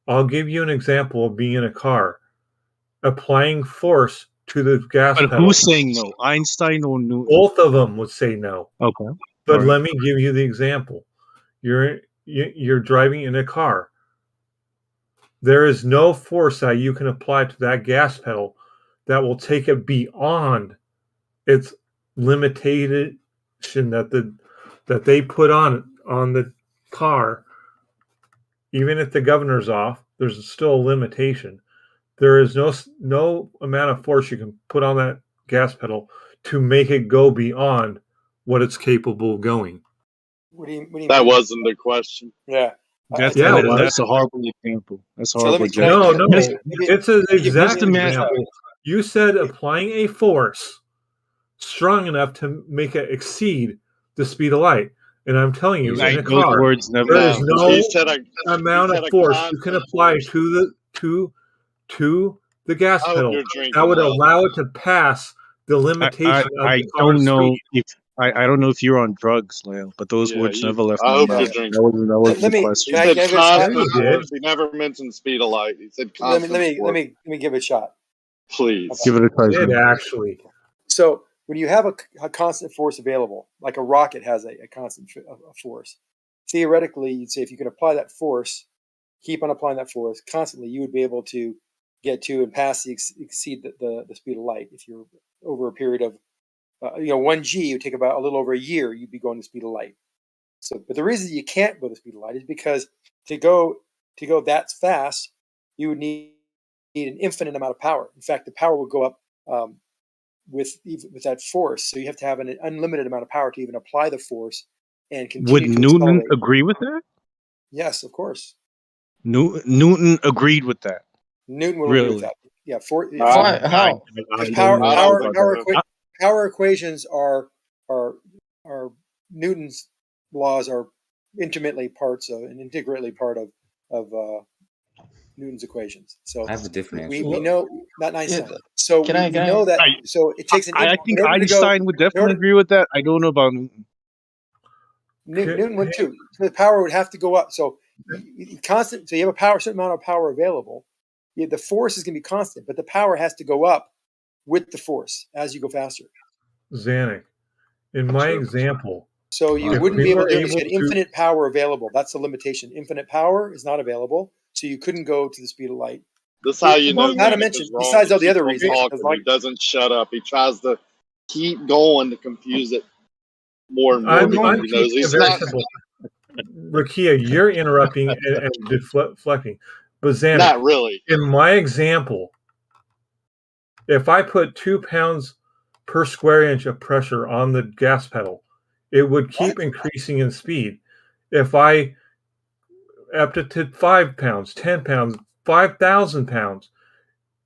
I'll give you an example of being in a car. Applying force to the gas pedal. But who's saying no? Einstein or Newton? Both of them would say no. Okay. But let me give you the example. You're driving in a car. There is no force that you can apply to that gas pedal that will take it beyond its limitation that they put on the car. Even if the governor's off, there's still a limitation. There is no amount of force you can put on that gas pedal to make it go beyond what it's capable of going. What do you that mean? wasn't the question. Yeah. That's a horrible example. That's a horrible example. No, it's an exact example. You said applying a force strong enough to make it exceed the speed of light. And I'm telling you, in a car, there is no amount of force you can apply to the gas pedal that would allow it to pass the limitation of the car's speed. I don't know if you're on drugs, Leo, but those words never left my mouth. That was the question. He said constant force. He never mentioned speed of light. He said constant let me give it a shot. Please. Give it a try. It actually. So when you have a constant force available, like a rocket has a constant force, theoretically, you'd say if you can apply that force, keep on applying that force constantly, you would be able to get to and exceed the speed of light. If you're over a period of 1 G, it would take about a little over a year, you'd be going the speed of light. So, but the reason you can't go the speed of light is because to go that fast, you would need an infinite amount of power. In fact, the power will go up with that force. So you have to have an unlimited amount of power to even apply the force and continue. Would Newton agree with that? Yes, of course. Newton agreed with that. Newton will agree with that. Yeah. How? Power equations are Newton's laws are intimately parts of and integrately part of Newton's equations. So I have a different answer. We know not Einstein. So we know that. So it takes an. I think Einstein would definitely agree with that. I don't know about Newton. Newton would too. So the power would have to go up. So constant. So you have a certain amount of power available. The force is going to be constant, but the power has to go up with the force as you go faster. Zanuck, in my example. So you wouldn't be able to get infinite power available. That's the limitation. Infinite power is not available, so you couldn't go to the speed of light. That's how you know. Not to mention, besides all the other reasons, he doesn't shut up. He tries to keep going to confuse it more and more. Rakia, you're interrupting and deflecting. But Xanax, Not really. in my example, if I put 2 pounds per square inch of pressure on the gas pedal, it would keep increasing in speed. If I up to 5 pounds, 10 pounds, 5,000 pounds,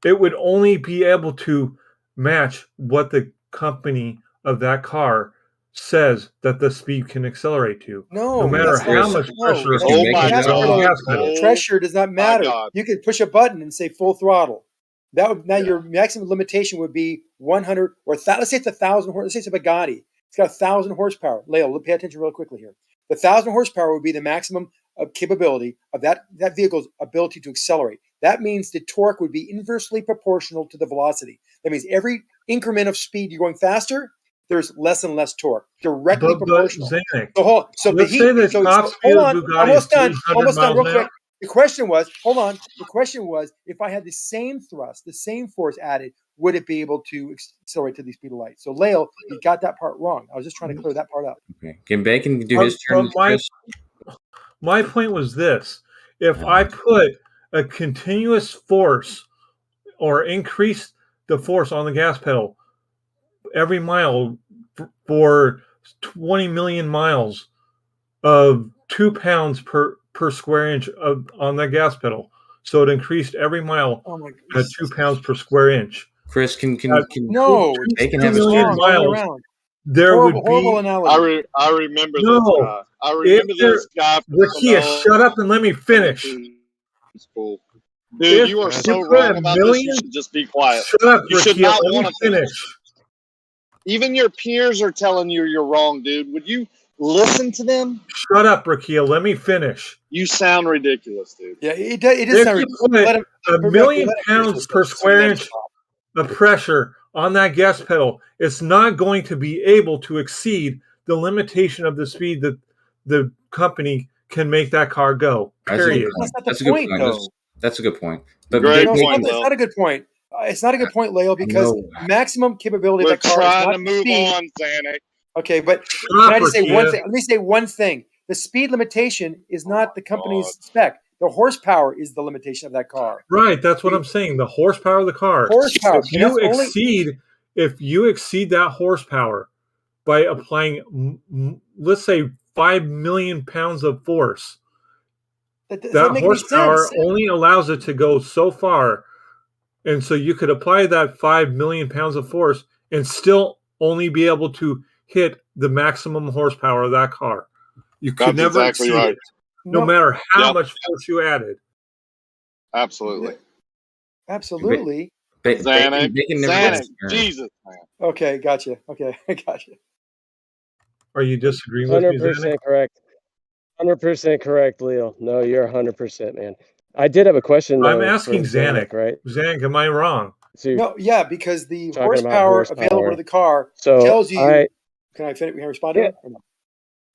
it would only be able to match what the company of that car says that the speed can accelerate to. No matter how much pressure. Oh my gas God. pedal. Pressure does not matter. God. You could push a button and say full throttle. That would, now your maximum limitation would be 100 or let's say it's 1,000 horse. Let's say it's a Bugatti. It's got 1,000 horsepower. Leo, pay attention real quickly here. The 1,000 horsepower would be the maximum of capability of that vehicle's ability to accelerate. That means the torque would be inversely proportional to the velocity. That means every increment of speed you're going faster, there's less and less torque, directly proportional. Xanax, So let's say the top speed of Bugatti is 300 miles real an quick. hour. The question was, hold on. The question was, if I had the same thrust, the same force added, would it be able to accelerate to the speed of light? So, Leo, you got that part wrong. I was just trying to clear that part up. Okay. Can Bacon do his turn? My point was this. If I put a continuous force or increase the force on the gas pedal every mile for 20 million miles of 2 pounds per square inch on that gas pedal, so it increased every mile at 2 pounds per square inch. Chris, can no, Bacon 2 have his million turn? miles? There horrible, would be horrible analogy. I remember no. this guy. I remember this guy. Rakia, shut up and let me finish. Cool. Dude, If you are you so put wrong a about this. million- You should just be quiet. Shut up, You should Rakia, not let me want to finish. Even your peers are telling you you're wrong, dude. Would you listen to them? Shut up, Rakia, let me finish. You sound ridiculous, dude. Yeah, it is If sound you ridiculous. put a million pounds per square inch of pressure on that gas pedal, it's not going to be able to exceed the limitation of the speed that the company can make that car go. Period. That's a good point. That's a good point. But Great No, point, it's not a good point. It's not a good point, Leo, because maximum capability We're of that car is trying not to move speed. on, Xanax. Okay, but can I just say one thing? Let me say one thing. The speed limitation is not the company's spec. The horsepower is the limitation of that car. Right, that's what I'm saying. The horsepower of the car. Horsepower. If you exceed that horsepower by applying, let's say, 5 million pounds of force, that horsepower only allows it to go so far. And so you could apply that 5 million pounds of force and still only be able to hit the maximum horsepower of that car. You could never exceed it, no matter how much force you added. Absolutely. Absolutely. Xanax, Jesus, man. Okay, gotcha. Okay, gotcha. Are you disagreeing with me, 100% correct. 100% correct, Leo. No, you're 100%, man. I did have a question, though. I'm asking for Xanax, right? Xanax, am I wrong? No, yeah, because the Talking about horsepower available to the car tells you. Can I finish? Can I respond to it? Or no?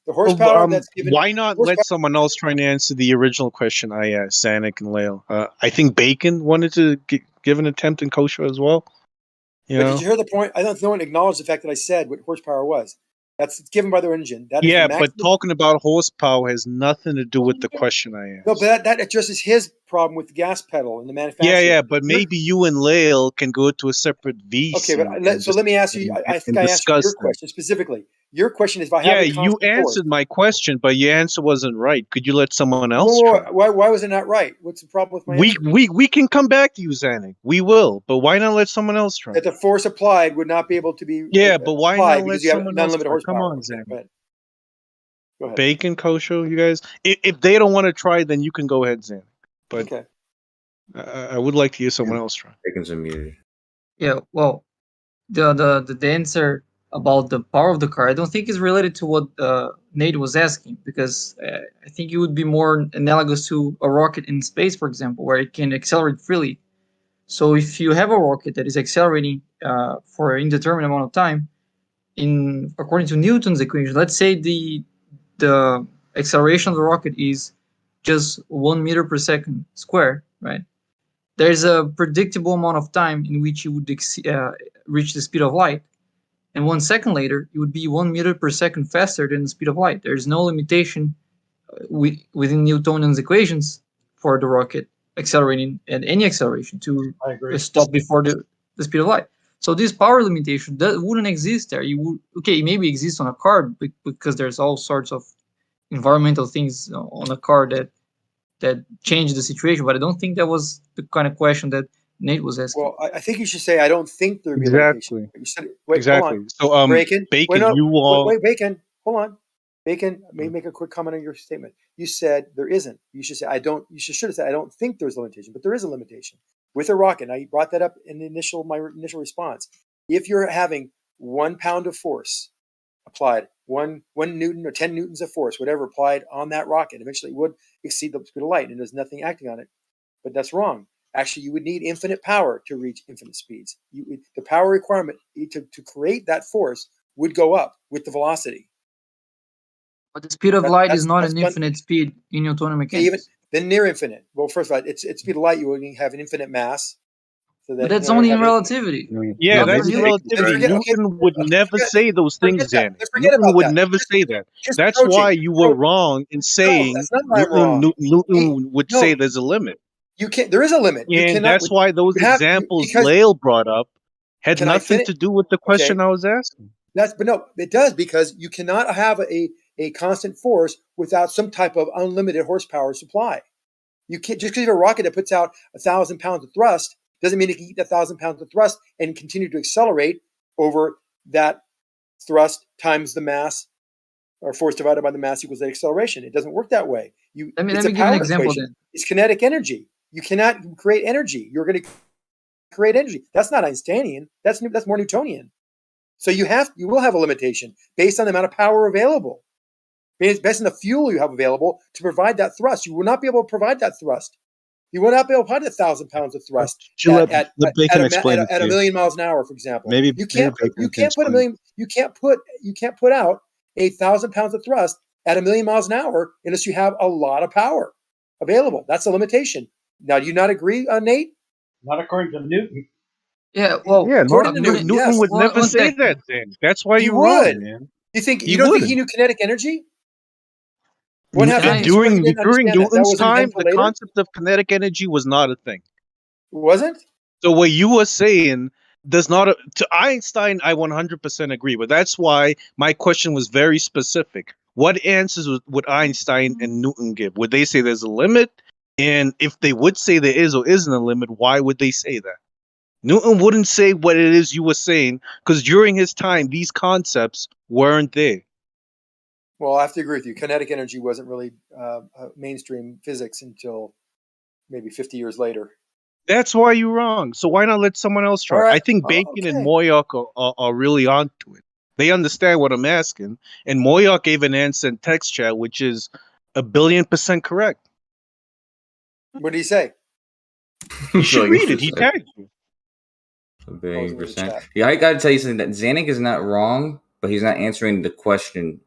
The horsepower that's given. Why not let someone else try and answer the original question I asked, Xanax and Leo? I think Bacon wanted to give an attempt in kosher as well. But did you hear the point? I don't know. No one acknowledged the fact that I said what horsepower was. That's given by their engine. That is yeah, the but talking about horsepower has nothing to do with the question I asked. No, but that addresses his problem with the gas pedal and the manufacturer. Yeah, but maybe you and Leo can go to a separate VC. Okay, but let me ask you. I think I asked you your question specifically. Your question is if I have a constant you answered my question, but your answer wasn't right. Could you let someone else try? Why was it not right? What's the problem with my answer? We can come back to you, Xanax. We will, but why not let someone else try? That the force applied would not be able to be but why not let someone else unlimited try? horsepower. Come on, Xanax. Go ahead. Bacon, kosher, you guys. If they don't want to try, then you can go ahead, Xanax. But okay. I would like to hear someone else try. Bacon's unmuted. Yeah, well, the answer about the power of the car, I don't think is related to what Nate was asking, because I think it would be more analogous to a rocket in space, for example, where it can accelerate freely. So if you have a rocket that is accelerating for an indeterminate amount of time, according to Newton's equation, let's say the acceleration of the rocket is just 1 meter per second square, right? There's a predictable amount of time in which you would reach the speed of light. And 1 second later, it would be 1 meter per second faster than the speed of light. There's no limitation within Newtonian's equations for the rocket accelerating at any acceleration to stop before the speed of light. So this power limitation that wouldn't exist there. You would it maybe exists on a car because there's all sorts of environmental things on a car that change the situation. But I don't think that was the kind of question that Nate was asking. Well, I think you should say I don't think there'd be a limitation. You said, wait, hold on. So Bacon, Bacon, wait, no, you all wait, Bacon, hold on. Bacon, may make a quick comment on your statement. You said there isn't. You should say I don't. You should have said I don't think there's a limitation, but there is a limitation with a rocket. Now you brought that up in my initial response. If you're having 1 pound of force applied, one Newton or 10 newtons of force, whatever applied on that rocket, eventually it would exceed the speed of light, and there's nothing acting on it. But that's wrong. Actually, you would need infinite power to reach infinite speeds. The power requirement to create that force would go up with the velocity. But the speed of light is not an infinite speed in Newtonian mechanics. Even then, near infinite. Well, first of all, it's speed of light. You would have an infinite mass. So but that's only in relativity. Yeah, that's in relativity. Newton would never say those things, Zanny. Newton would never say that. That's why you were wrong in saying Newton would say there's a limit. You can't. There is a limit. And that's why those examples Lael brought up had nothing to do with the question I was asking. But no, it does, because you cannot have a constant force without some type of unlimited horsepower supply. You can't, just because you have a rocket that puts out 1,000 pounds of thrust doesn't mean it can eat 1,000 pounds of thrust and continue to accelerate over that thrust times the mass, or force divided by the mass equals that acceleration. It doesn't work that way. Let me give an example then. It's kinetic energy. You cannot create energy. You're going to create energy. That's not Einsteinian. That's more Newtonian. So you will have a limitation based on the amount of power available, based on the fuel you have available to provide that thrust. You will not be able to provide that thrust. You will not be able to provide 1,000 pounds of thrust at 1 million miles an hour, for example. You can't put out 1,000 pounds of thrust at 1 million miles an hour unless you have a lot of power available. That's a limitation. Now, do you not agree, Nate? Not according to Newton. Yeah, well, Newton would never say that. Then that's why you would, man. You don't think he knew kinetic energy? During Newton's time, the concept of kinetic energy was not a thing. Wasn't? So what you were saying does not. To Einstein, I 100% agree, but that's why my question was very specific. What answers would Einstein and Newton give? Would they say there's a limit? And if they would say there is or isn't a limit, why would they say that? Newton wouldn't say what it is you were saying, because during his time, these concepts weren't there. Well, I have to agree with you. Kinetic energy wasn't really mainstream physics until maybe 50 years later. That's why you're wrong. So why not let someone else try? Right. I think Bacon and Moyock are really onto it. They understand what I'm asking. And Moyock gave an answer in text chat, which is 1,000,000,000% correct. What did he say? You should read it. He tagged you. 1,000,000,000%. Yeah, I got to tell you something. That Zanuck is not wrong, but he's not answering the question.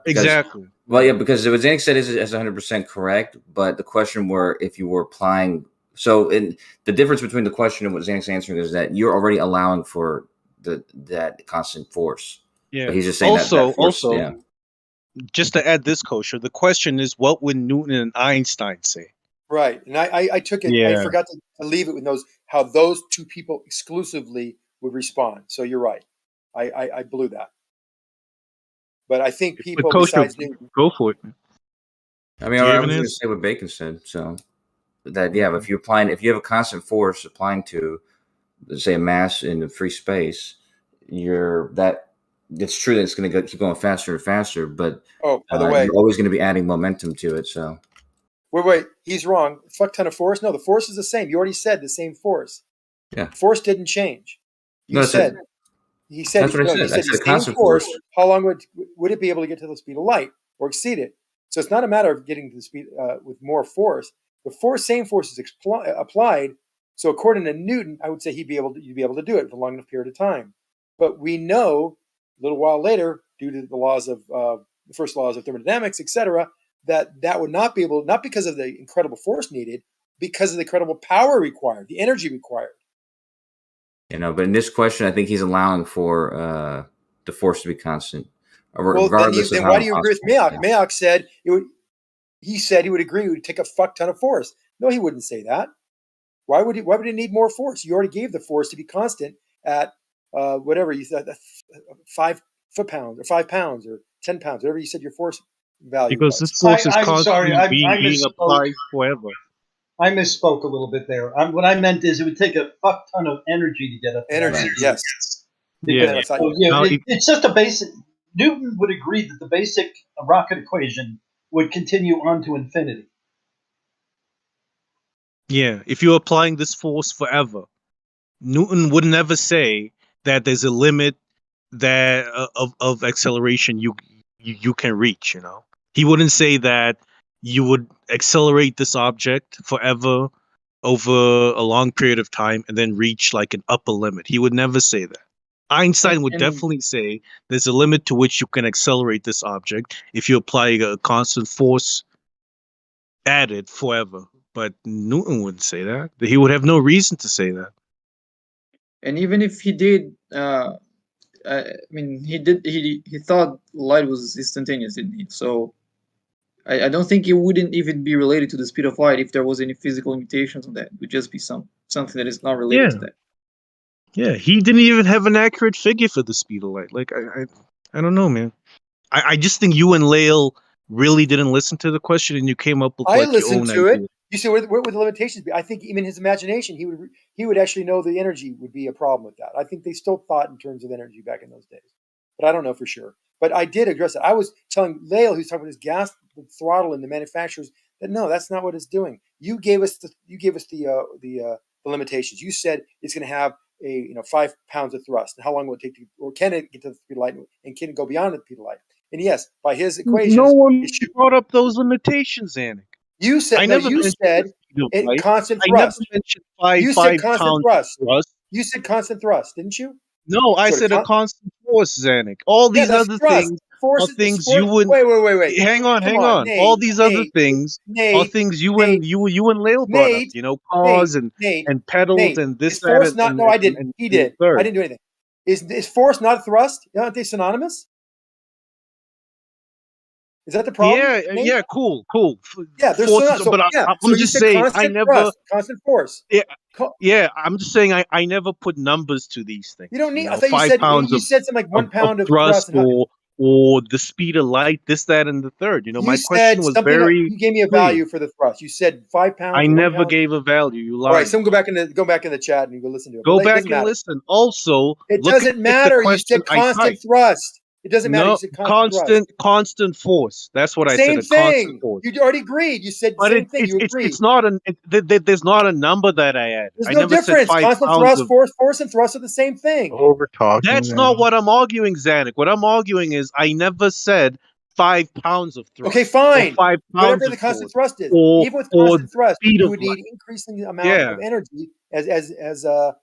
Exactly. Well, yeah, because what Zanuck said is 100% correct, but the question were if you were applying. So, the difference between the question and what Zanuck's answering is that you're already allowing for that constant force. Yeah. But he's just saying that force, yeah. Just to add this, Kosher, the question is, what would Newton and Einstein say? Right, and I took it. Yeah. I forgot to leave it with how those two people exclusively would respond. So you're right. I blew that. But I think people besides Newton, go for it. I mean, I was going to say what Bacon said. So that if you have a constant force applying to, let's say, a mass in free space, it's true that it's going to keep going faster and faster. But by the way, you're always going to be adding momentum to it. So. Wait, he's wrong. Fuck ton of force. No, the force is the same. You already said the same force. Yeah. Force didn't change. He said that's what I said. He said the same force. How long would it be able to get to the speed of light or exceed it? So it's not a matter of getting to the speed with more force. The same force is applied. So according to Newton, I would say you'd be able to do it for a long enough period of time. But we know a little while later, due to the laws of the first laws of thermodynamics, etc., that would not be able, not because of the incredible force needed, because of the incredible power required, the energy required. But in this question, I think he's allowing for the force to be constant, regardless then why do you agree with Mayock? Mayock said it would. he said he would agree it would take a fuck ton of force. No, he wouldn't say that. Why would he need more force? You already gave the force to be constant at whatever you said, 5 foot-pounds or 5 pounds or 10 pounds, whatever you said your force value Because was. this force is I'm sorry, constantly I being misspoke. applied forever. I misspoke a little bit there. What I meant is it would take a fuck ton of energy to get up to Energy, that. yes. Yeah. So, it's just a basic. Newton would agree that the basic rocket equation would continue on to infinity. Yeah, if you're applying this force forever, Newton would never say that there's a limit that of acceleration you can reach. He wouldn't say that you would accelerate this object forever over a long period of time and then reach like an upper limit. He would never say that. Einstein would definitely say there's a limit to which you can accelerate this object if you apply a constant force added forever. But Newton wouldn't say that. He would have no reason to say that. And even if he did, I mean, he thought light was instantaneous, didn't he? So I don't think it wouldn't even be related to the speed of light if there was any physical limitations on that. It would just be something that is not related to that. Yeah, he didn't even have an accurate figure for the speed of light. Like I don't know, man. I just think you and Lael really didn't listen to the question, and you came up with I like your listened own to idea. it. You see, where would the limitations be? I think even his imagination, he would actually know the energy would be a problem with that. I think they still thought in terms of energy back in those days, but I don't know for sure. But I did address it. I was telling Lael, who's talking about his gas throttle and the manufacturers, that no, that's not what it's doing. You gave us the limitations. You said it's going to have 5 pounds of thrust. And how long will it take to, or can it get to the speed of light, and can it go beyond the speed of light? And yes, by his equations, No one brought up those limitations, Anik. You said I no. never You mentioned said the speed of it light. constant I never thrust. mentioned You said five constant pounds thrust. of thrust. You said constant thrust, didn't you? No, I So said a constant force, Zanuck. All yeah, these that's other thrust. things Force are is things force. you wouldn't. Wait. Hang on, Come hang on, on. Nate, All these other Nate, things are Nate, things you Nate, and you and Lael brought up. Nate, You know, cause Nate, and pedals Nate. and this, Is that, force not? No, I didn't. and He the did. I third. didn't do anything. Is force not thrust? Aren't they synonymous? Is that the problem? Nate? Yeah, cool. Yeah, they're Force so. is, but Yeah, so I'm you just said saying, I constant never. thrust, constant force. Yeah, I'm just saying, I never put numbers to these things. You don't need. I know, thought 5 pounds you said something like 1 pound of thrust thrust. And or the speed of light, this, that, and the third. You know, my you question said was something. very You gave me a clear. value for the thrust. You said 5 pounds. I or 1 never pound. gave a value. You lied. All right, someone go back in the chat and you go listen to it. Go But it back doesn't and matter. listen. Also, It look doesn't at the matter. You question said I constant typed. thrust. It doesn't matter. You No, said constant thrust. constant force. That's what I Same said. A constant thing. force. You already agreed. You said the But same thing. You agreed. it's not there's not a number that I added. There's I no never said difference. 5 Constant pounds thrust, of. force, and thrust are the same thing. Over talking. That's not what I'm arguing, Zanuck. What I'm arguing is I never said 5 pounds of thrust. Okay, fine. Or 5 pounds Whatever of the constant force. thrust is, Or even with or constant thrust, speed you of would light. need increasing amount of energy, as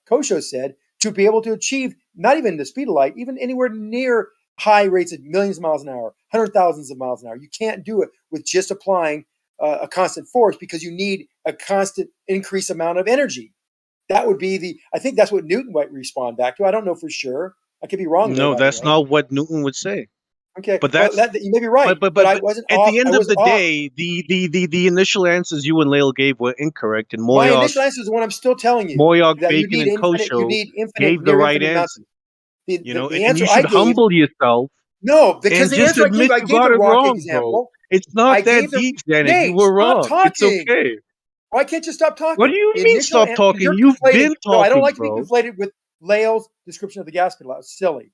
Kosho said, to be able to achieve not even the speed of light, even anywhere near high rates of millions of miles an hour, hundred thousands of miles an hour. You can't do it with just applying a constant force because you need a constant increase amount of energy. That would be I think that's what Newton might respond back to. I don't know for sure. I could be wrong. No, that's not what Newton would say. Okay, but that's you may be right. But I wasn't at off. the end I of was the off. day, the initial answers you and Lael gave were incorrect, and My Moyog, initial answer is the one I'm still telling you. Moyog, That Bacon, and you need infinite, gave the near right infinite amounts. answer. The And answer you should I gave, humble yourself. No, because and the just answer admit I you gave got the it rock wrong, example. bro. It's not that deep, Janet. You were wrong. Stop It's talking. okay. Why can't you stop talking? What do you The mean initial stop talking? you're You've conflating. been No, I don't talking, like to be bro. conflated with Lael's description of the gas pedal. That was silly.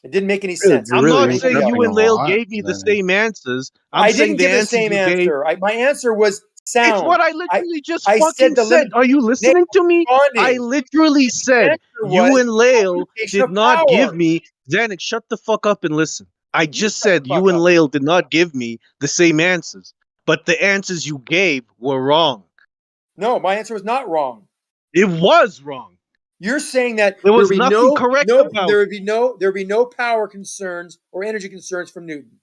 It didn't make any Really, sense. I'm not saying you and Lael gave me the same answers. I'm saying didn't give the answers same you gave. answer. My answer was sound. It's what I literally just I fucking said said. Are you listening to me? I literally said you and Lael did not give me. Zanuck, shut the fuck up and listen. I just said you and Lael did not give me the same answers, but the answers you gave were wrong. No, my answer was not wrong. It was wrong. You're saying that there was nothing correct about there would be no power concerns or energy concerns from Newton.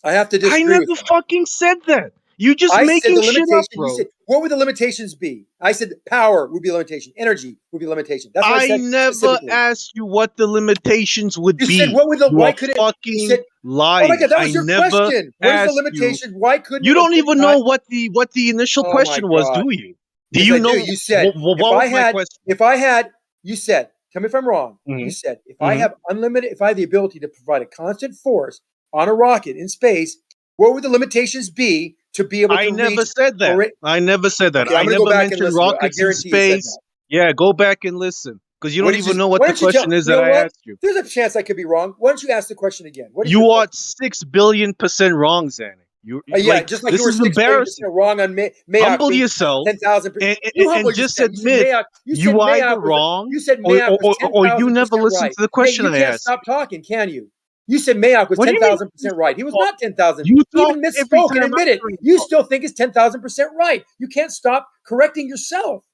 I have to disagree. I never fucking said that. You just I said making the shit up, limitation. bro. You said, what would the limitations be? I said power would be a limitation. Energy would be a limitation. That's what I I said never specifically. asked you what the limitations would You be. said, what would the, You why are could it, you fucking said, lying. oh my God, that was I your never question. What is the asked you. limitation? Why couldn't You it don't have even been know not? what the initial Oh my question was, God. do you? Do Yes, you I know do. You said, what if was I my had, question? you said, tell me if I'm wrong. You said, if I have unlimited, if I have the ability to provide a constant force on a rocket in space, what would the limitations be to be able to I never reach? said that. I never said that. Okay, I I'm going to go never back and mentioned listen to it. I rockets in guarantee you said space. that. Yeah, go back and listen. Because you What don't did you, even know what why the don't you tell, question is you that know I what? asked you. There's a chance I could be wrong. Why don't you ask the question again? What is You your are question? 6 billion% wrong, Zanny. You Yeah, like just like this you were is 6 billion% embarrassing. wrong on Mayock Humble being yourself 10,000. and, You and, humble and just yourself. admit You said you either Mayock was wrong you said Mayock was or you 10,000% never listened right. to the Nate, question you I can't asked. stop talking, can you? You said Mayock was What do you mean? 10,000% right. He was not 10,000. You He talk even every misspoke and time admitted I you talk. still think it's 10,000% right. You can't stop correcting yourself.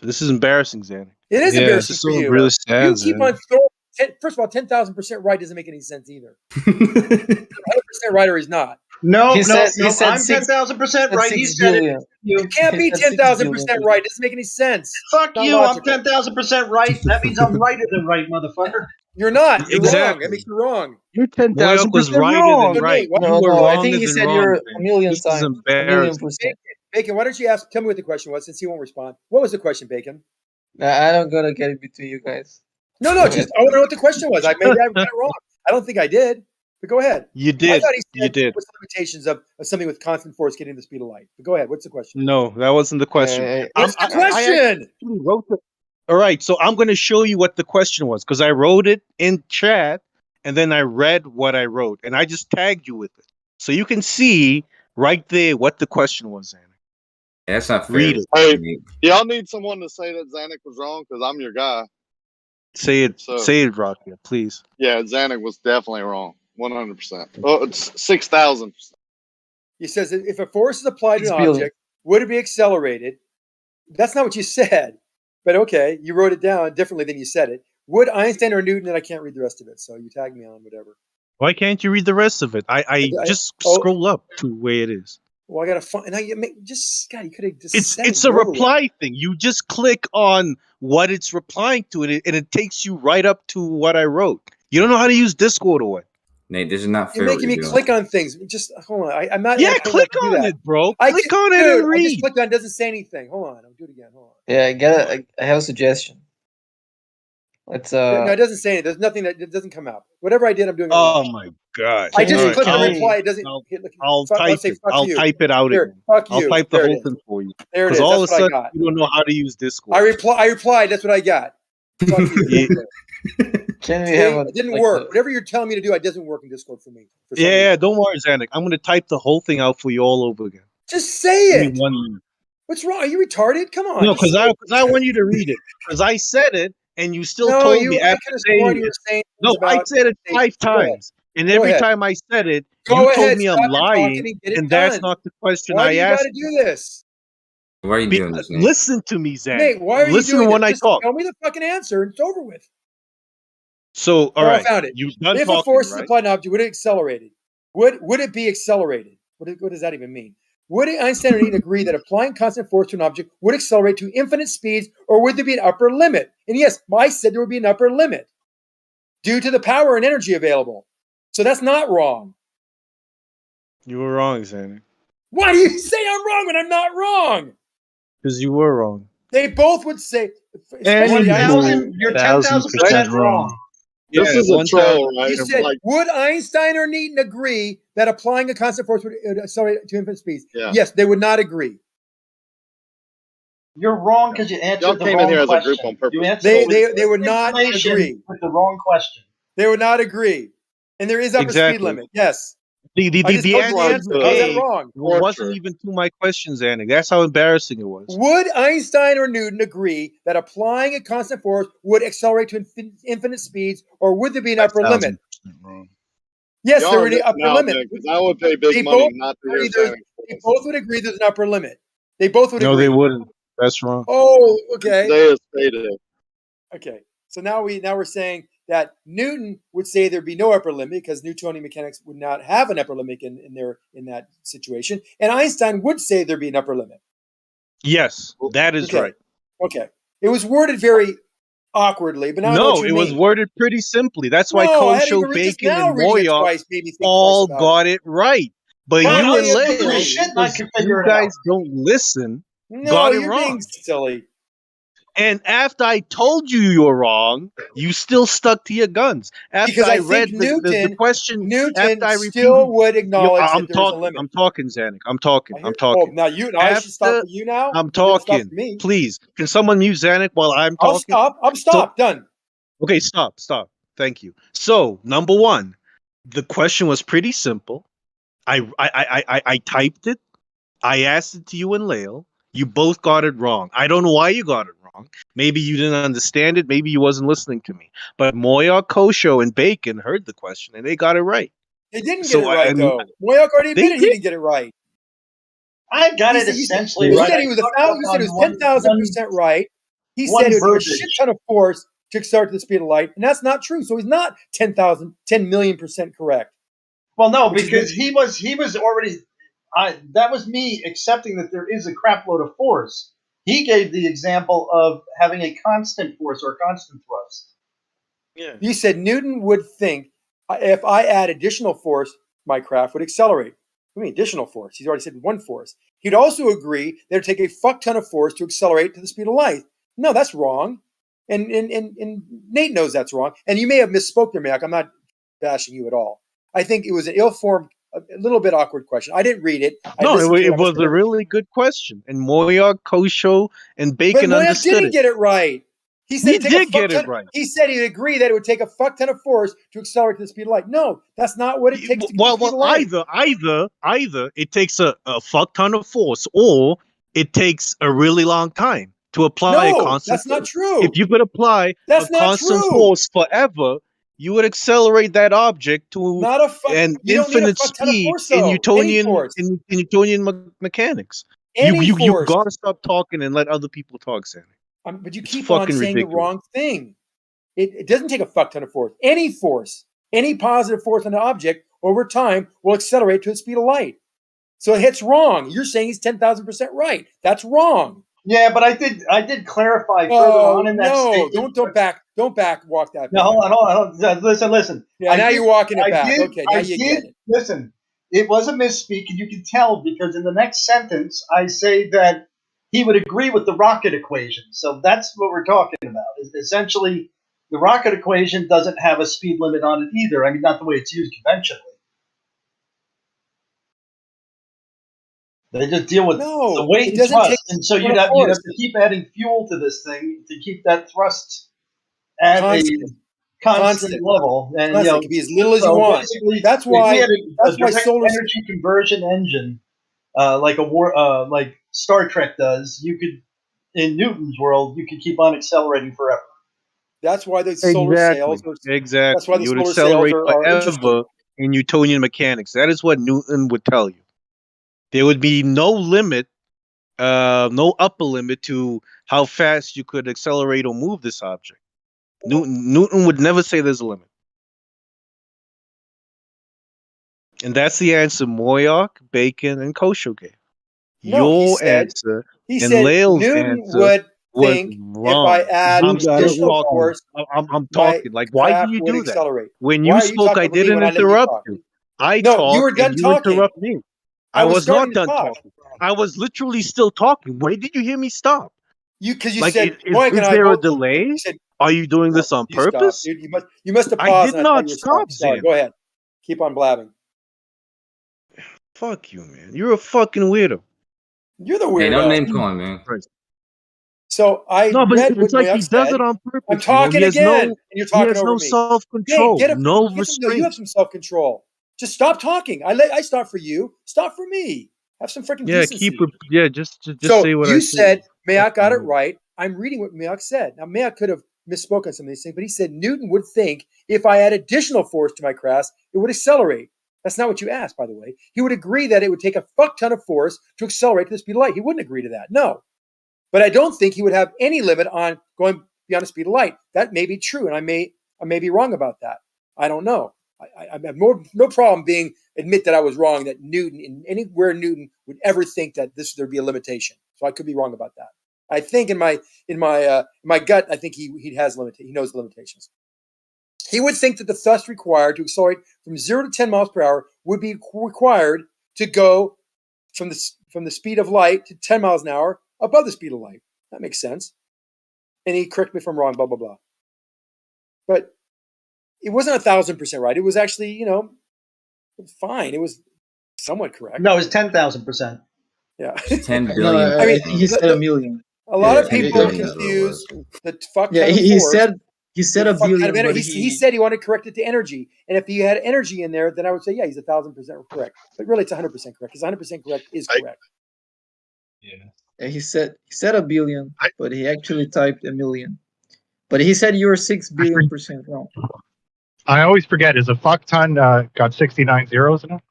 This is embarrassing, Zanny. It is Yeah, embarrassing this for is you. really sad, You keep Zanny. on throwing. First of all, 10,000% right doesn't make any sense either. 100% right or he's not. No, He no, said no. I'm six. 10,000% right. He 6 said it. billion. You can't He be said 6 10,000% billion. right. It doesn't make any sense. Fuck Not you. I'm logical. 10,000% right. That means I'm righter than right, motherfucker. You're not. You're wrong. That Exactly. makes you wrong. You're Moyoc was 10,000% righter wrong. than right. Nate, why You No, were no. I wronger think he than said wrong, you're a Zanny. million This is times. A million embarrassing. percent. Bacon, why don't you tell me what the question was since he won't respond? What was the question, Bacon? I don't gotta get it between you guys. No, Go just ahead. I want to know what the question was. Maybe I got it wrong. I don't think I did. But go ahead. You I did. thought he You said did. what's the limitations of something with constant force getting the speed of light. But go ahead. What's the question? No, that wasn't the question. What's the I question? actually wrote the. All right, so I'm going to show you what the question was because I wrote it in chat and then I read what I wrote and I just tagged you with it, so you can see right there what the question was, Zanny. Yeah, that's not fair. Read it. Hey, y'all need someone to say that Zanuck was wrong because I'm your guy. Say it. So Say it, Rocky, please. yeah, Zanuck was definitely wrong, 100%. Oh, it's 6,000%. He says if a force is applied to 6 an billion. object, would it be accelerated? That's not what you said. But okay, you wrote it down differently than you said it. Would Einstein or Newton, and I can't read the rest of it, so you tag me on whatever. Why can't you read the rest of it? I just scroll up to where it is. Well, I gotta find. Now you just God, you could have just. It's a reply thing. You just click on what it's replying to, and it takes you right up to what I wrote. You don't know how to use Discord or what? Nate, this is not fair. You're making me click on things. Just hold on. I'm not. Yeah, click on it, bro. Click on it and read. I just clicked on. It doesn't say anything. Hold on. I'll do it again. Hold on. Yeah, I have a suggestion. Let's No, it doesn't say anything. There's nothing that it doesn't come out. Whatever I did, I'm doing it Oh wrong. my god! I just Alright, clicked on reply. It doesn't. I'll type it. I'll type it out Here, again. fuck I'll you. type the There it whole is. thing for you. There it Because is. all of a That's what I sudden got. you don't know how to use Discord. I replied. That's what I got. Fuck you. Can we See, have a, it didn't like work. a- Whatever you're telling me to do, it doesn't work in Discord for me. For some Yeah, reason. don't worry, Zanuck. I'm gonna type the whole thing out for you all over again. Just say Give it. me 1 minute. What's wrong? Are you retarded? Come on. No, just say because I want you to read it. Because I said it, and you still No, told you. me I after could have sworn saying you it. were saying No, things I about. said it 5 Go ahead. times, and Go every ahead. time I said it, Go you ahead. told me Stop I'm your talking lying, and get it and that's done. not the question Why I do you got asked to you. do this? Why are you doing this, Nate? Listen to me, Zan. Nate, why are you Listen doing when this? I Just talk. tell me the fucking answer and it's over with. So, all Oh, right, I found it. you done If a talking, force is right? applied to an object, would it accelerate it? Would it be accelerated? What does that even mean? Would Einstein or Newton agree that applying constant force to an object would accelerate to infinite speeds, or would there be an upper limit? And yes, I said there would be an upper limit due to the power and energy available. So that's not wrong. You were wrong, Zan. Why do you say I'm wrong when I'm not wrong? Because you were wrong. They both would say, And especially you're 10,000% wrong. This is a troll, right? You said, Like, would Einstein or Newton agree that applying a constant force would accelerate to infinite speeds? Yeah. Yes, they would not agree. You're wrong because you answered y'all the came wrong in here as a question. group on purpose. You answered They would not information agree. with the wrong question. They would not agree. And there is upper speed Exactly. limit. Yes. The I just told you the answer answer. you How's that gave wrong? wasn't even to my question, Zanuck. That's how embarrassing it was. Would Einstein or Newton agree that applying a constant force would accelerate to infinite speeds, or would there be an upper limit? Wrong. Yes, Y'all there are would be an missing upper out, limit. man, 'cause I would pay big They money both not to agree hear there's- Zanuck. They both would agree there's an upper limit. They both would No, agree. they wouldn't. That's wrong. Oh, okay. Today is payday. Okay. So now we're saying that Newton would say there'd be no upper limit because Newtonian mechanics would not have an upper limit in that situation, and Einstein would say there'd be an upper limit. Yes, that is right. Okay. It was worded very awkwardly, but now I know what No, you it mean. was worded pretty simply. That's why No, I had to Kosho, even read this Bacon, now. and Reading it Moyoc twice made me think all twice about got it right. But Well, you I and agree. Leo, Shit, I because can you figure it guys out. don't listen, No, got it you're wrong. being silly. And after I told you you're wrong, you still stuck to your guns. After Because I I read think the question, after I still repeated, would acknowledge I'm that there's a talking. limit. I'm talking, Zanuck. I'm talking. I'm Oh, talking. now I should stop for you now? I'm You didn't stop talking. for me. Please, can someone mute Zanuck while I'm I'll talking? stop. I'm stopped. Done. Okay, stop. Thank you. So, number one, the question was pretty simple. I typed it. I asked it to you and Lael. You both got it wrong. I don't know why you got it wrong. Maybe you didn't understand it. Maybe you wasn't listening to me. But Moyoc, Kosho, and Bacon heard the question and they got it right. They didn't get it right, though. Moyoc already admitted he didn't get it right. I got it essentially right. He said he was he said it was 10,000% right. He said it would take a shit ton of force to accelerate to the speed of light, and that's not true. So he's not 10 million% correct. Well, no, because he was already. That was me accepting that there is a crap load of force. He gave the example of having a constant force or a constant thrust. Yeah. He said Newton would think if I add additional force, my craft would accelerate. I mean, additional force. He's already said one force. He'd also agree that it would take a fuck ton of force to accelerate to the speed of light. No, that's wrong. And Nate knows that's wrong. And you may have misspoke there, Mac. I'm not bashing you at all. I think it was an ill-formed, a little bit awkward question. I didn't read it. No, it was a really good question. And Moyoc, Kosho, and Bacon but Moyoc understood didn't it. get it right. He said He did get it right. He said he'd agree that it would take a fuck ton of force to accelerate to the speed of light. No, that's not what it takes to get the speed of light. Either it takes a fuck ton of force, or it takes a really long time to apply a constant. That's not true. If you could apply a constant force forever, you would accelerate that object to an infinite speed in Newtonian mechanics. You gotta stop talking and let other people talk, Sammy. But you keep on saying the wrong thing. It doesn't take a fuck ton of force. Any positive force on an object over time will accelerate to the speed of light. So it's wrong. You're saying he's 10,000% right. That's wrong. Yeah, but I did clarify further on in that statement. Don't walk that. No, hold on. Listen. Yeah, now you're walking it back. Okay, now you get it. Listen, it was a misspeak, and you can tell because in the next sentence I say that he would agree with the rocket equation. So that's what we're talking about. Essentially, the rocket equation doesn't have a speed limit on it either. I mean, not the way it's used conventionally. They just deal with the weight and thrust, and so you'd have to keep adding fuel to this thing to keep that thrust at a constant level, and it can be as little as you want. That's why. That's why solar energy conversion engine, like Star Trek does, you could, in Newton's world, you could keep on accelerating forever. That's why the solar sails are exactly. That's why the You would solar accelerate sails are forever in Newtonian mechanics. That is what Newton would tell you. There would be no limit, no upper limit to how fast you could accelerate or move this object. Newton would never say there's a limit. And that's the answer Moyoc, Bacon, and Kosho gave. Your answer and Lael's answer was wrong. If I add additional force, I'm talking. Like, why do you do that? Accelerate. When you spoke, I didn't interrupt you. I talked, you were done and you talking. interrupt me. I was not done talking. I was literally still talking. Why did you hear me stop? Because you like, said, is there a delay? Are you doing this on purpose? Dude, you must have paused. I did not stop, Sorry, go ahead. Keep on blabbing. Fuck you, man. You're a fucking weirdo. You're the weirdo. Hey, no name calling, man. So I read it's what like he does it on purpose. I'm talking again, and you're talking over me. He has no self-control, no restraint. You have some self-control. Just stop talking. I stop for you. Stop for me. Have some freaking decency. Just say what I said. You said Mayock got it right. I'm reading what Mayock said. Now Mayock could have misspoken some of these things, but he said Newton would think if I add additional force to my craft, it would accelerate. That's not what you asked, by the way. He would agree that it would take a fuck ton of force to accelerate to the speed of light. He wouldn't agree to that. No. But I don't think he would have any limit on going beyond the speed of light. That may be true, and I I may be wrong about that. I don't know. I have no problem admit that I was wrong, that Newton, anywhere Newton would ever think that there'd be a limitation. So I could be wrong about that. I think in my gut, I think he knows the limitations. He would think that the thrust required to accelerate from 0 to 10 miles per hour would be required to go from the speed of light to 10 miles an hour above the speed of light. That makes sense. And he correct me if I'm wrong, blah, blah, blah. But it wasn't 1,000% right. It was actually, fine. It was somewhat correct. No, it's 10,000%. Yeah. 10 billion. No, I mean, he said a million. A lot of 10 people billion is what it confuse was. the fuck Yeah, ton of he force said with a the fuck ton of billion, energy. but He said he wanted to correct it to energy, and if he had energy in there, then I would say, yeah, he's 1,000% correct. But really, it's 100% correct, because 100% correct is correct. Yeah, he said a billion, but he actually typed a million. But he said you're 6 billion% wrong. I always forget. Is a fuck ton got 69 zeros in it?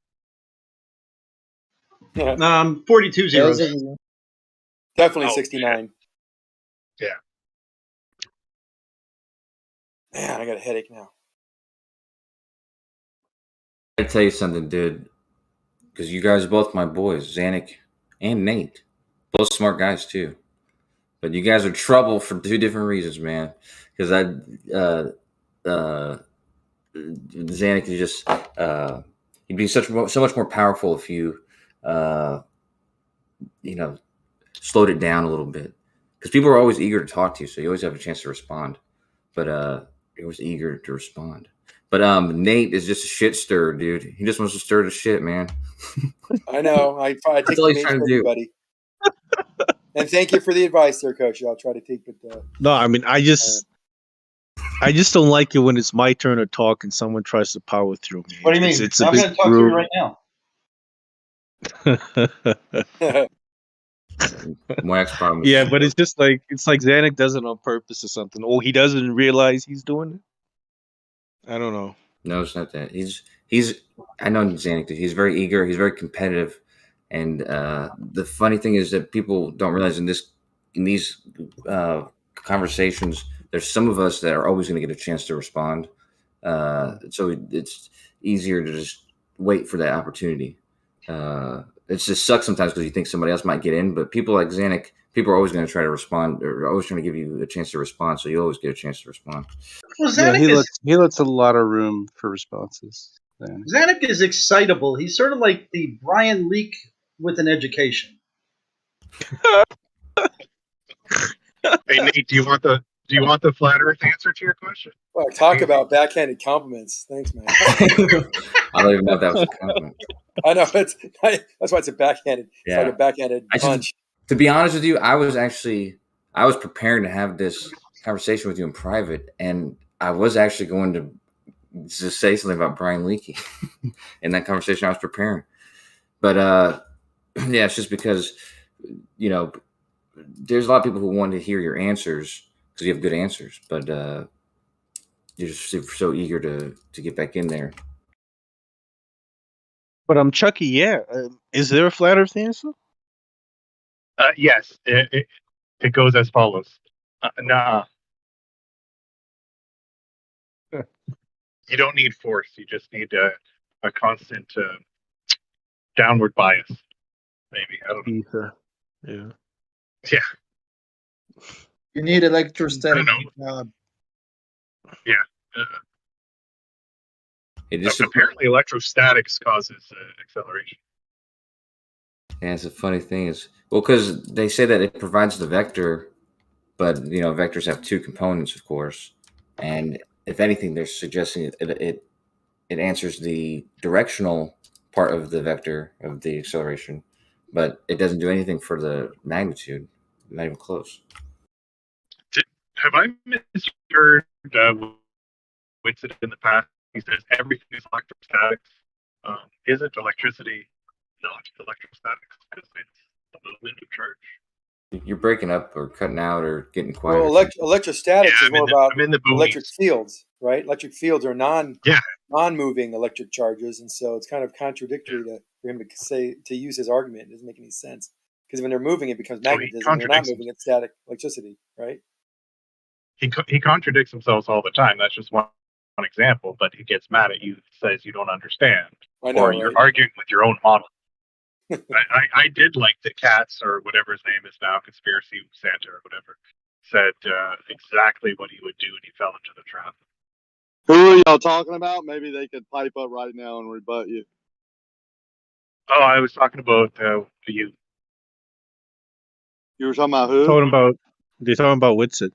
Yeah. 42 zeros. Definitely Oh, 69. Yeah. Man, I got a headache now. I tell you something, dude, because you guys are both my boys, Zanuck and Nate, both smart guys too. But you guys are trouble for two different reasons, man. Because Zanuck is just he'd be so much more powerful if you slowed it down a little bit. Because people are always eager to talk to you, so you always have a chance to respond. But you're always eager to respond. But Nate is just a shit stirrer, dude. He just wants to stir the shit, man. I know. I take That's all the he's bait trying for to do. everybody. And thank you for the advice there, Coach. I'll try to take it. No, I mean, I just don't like it when it's my turn to talk and someone tries to power through me. What do you mean? It's I'm going to talk to you right now. Wax problem. Yeah, but it's just like Zanuck does it on purpose or something. Or he doesn't realize he's doing it. I don't know. No, it's not that. He's I know Zanuck. He's very eager. He's very competitive. And the funny thing is that people don't realize in these conversations, there's some of us that are always going to get a chance to respond. So it's easier to just wait for that opportunity. It just sucks sometimes because you think somebody else might get in, but people like Zanuck, people are always going to try to respond, or always trying to give you a chance to respond. So you always get a chance to respond. Well, he lets a lot of room for responses. Zanuck is excitable. He's sort of like the Brian Leak with an education. Hey Nate, do you want the flat Earth answer to your question? Well, talk about backhanded compliments. Thanks, man. I don't even know if that was a compliment. I know that's why it's a backhanded. Yeah. It's like a backhanded punch. To be honest with you, I was preparing to have this conversation with you in private, and I was actually going to just say something about Brian Leakey in that conversation I was preparing. But yeah, it's just because there's a lot of people who want to hear your answers because you have good answers, but you're just so eager to get back in there. But Chucky, yeah. Is there a flat Earth answer? Yes. It goes as follows. Nah. You don't need force. You just need a constant downward bias. Maybe. I don't know. Ether. Yeah. Yeah. You need electrostatic. Yeah. Apparently, electrostatics causes acceleration. Yeah, it's a funny thing is because they say that it provides the vector, but vectors have two components, of course, and if anything, they're suggesting it answers the directional part of the vector of the acceleration, but it doesn't do anything for the magnitude. Not even close. Have I misheard Winston in the past? He says everything is electrostatics. Isn't electricity not electrostatics because it's the movement of charge? You're breaking up or cutting out or getting quiet. Well, electrostatics is more about electric fields, right? Electric fields are non-moving electric charges, and so it's kind of contradictory for him to use his argument. It doesn't make any sense because when they're moving, it becomes magnetism. When they're not moving, it's static electricity, right? He contradicts himself all the time. That's just one example, but he gets mad at you, says you don't understand, I know, or right? you're arguing with your own model. I did like the Katz, or whatever his name is now, Conspiracy Santa or whatever, said exactly what he would do, and he fell into the trap. Who are y'all talking about? Maybe they could pipe up right now and rebut you. Oh, I was talking about you. You were talking about who? They're talking about Whitsitt.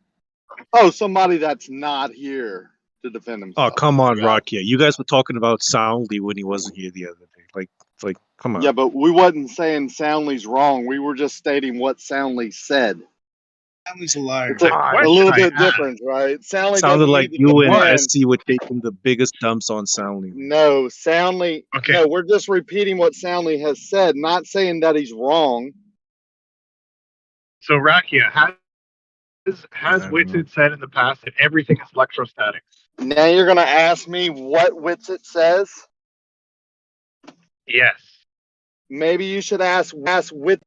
Oh, somebody that's not here to defend Oh, himself. come on, Rakia. You guys were talking about Soundly when he wasn't here the other day. Like, come on. Yeah, but we wasn't saying Soundly's wrong. We were just stating what Soundly said. Soundly's a liar. It's a little bit different, right? Soundly Sounded doesn't like need to you and defend. SC were taking the biggest dumps on Soundly. No, Soundly. Okay. No, we're just repeating what Soundly has said, not saying that he's wrong. So Rakia, has Whitsitt said in the past that everything is electrostatics? Now you're going to ask me what Whitsitt says? Yes. Maybe you should ask Whitsitt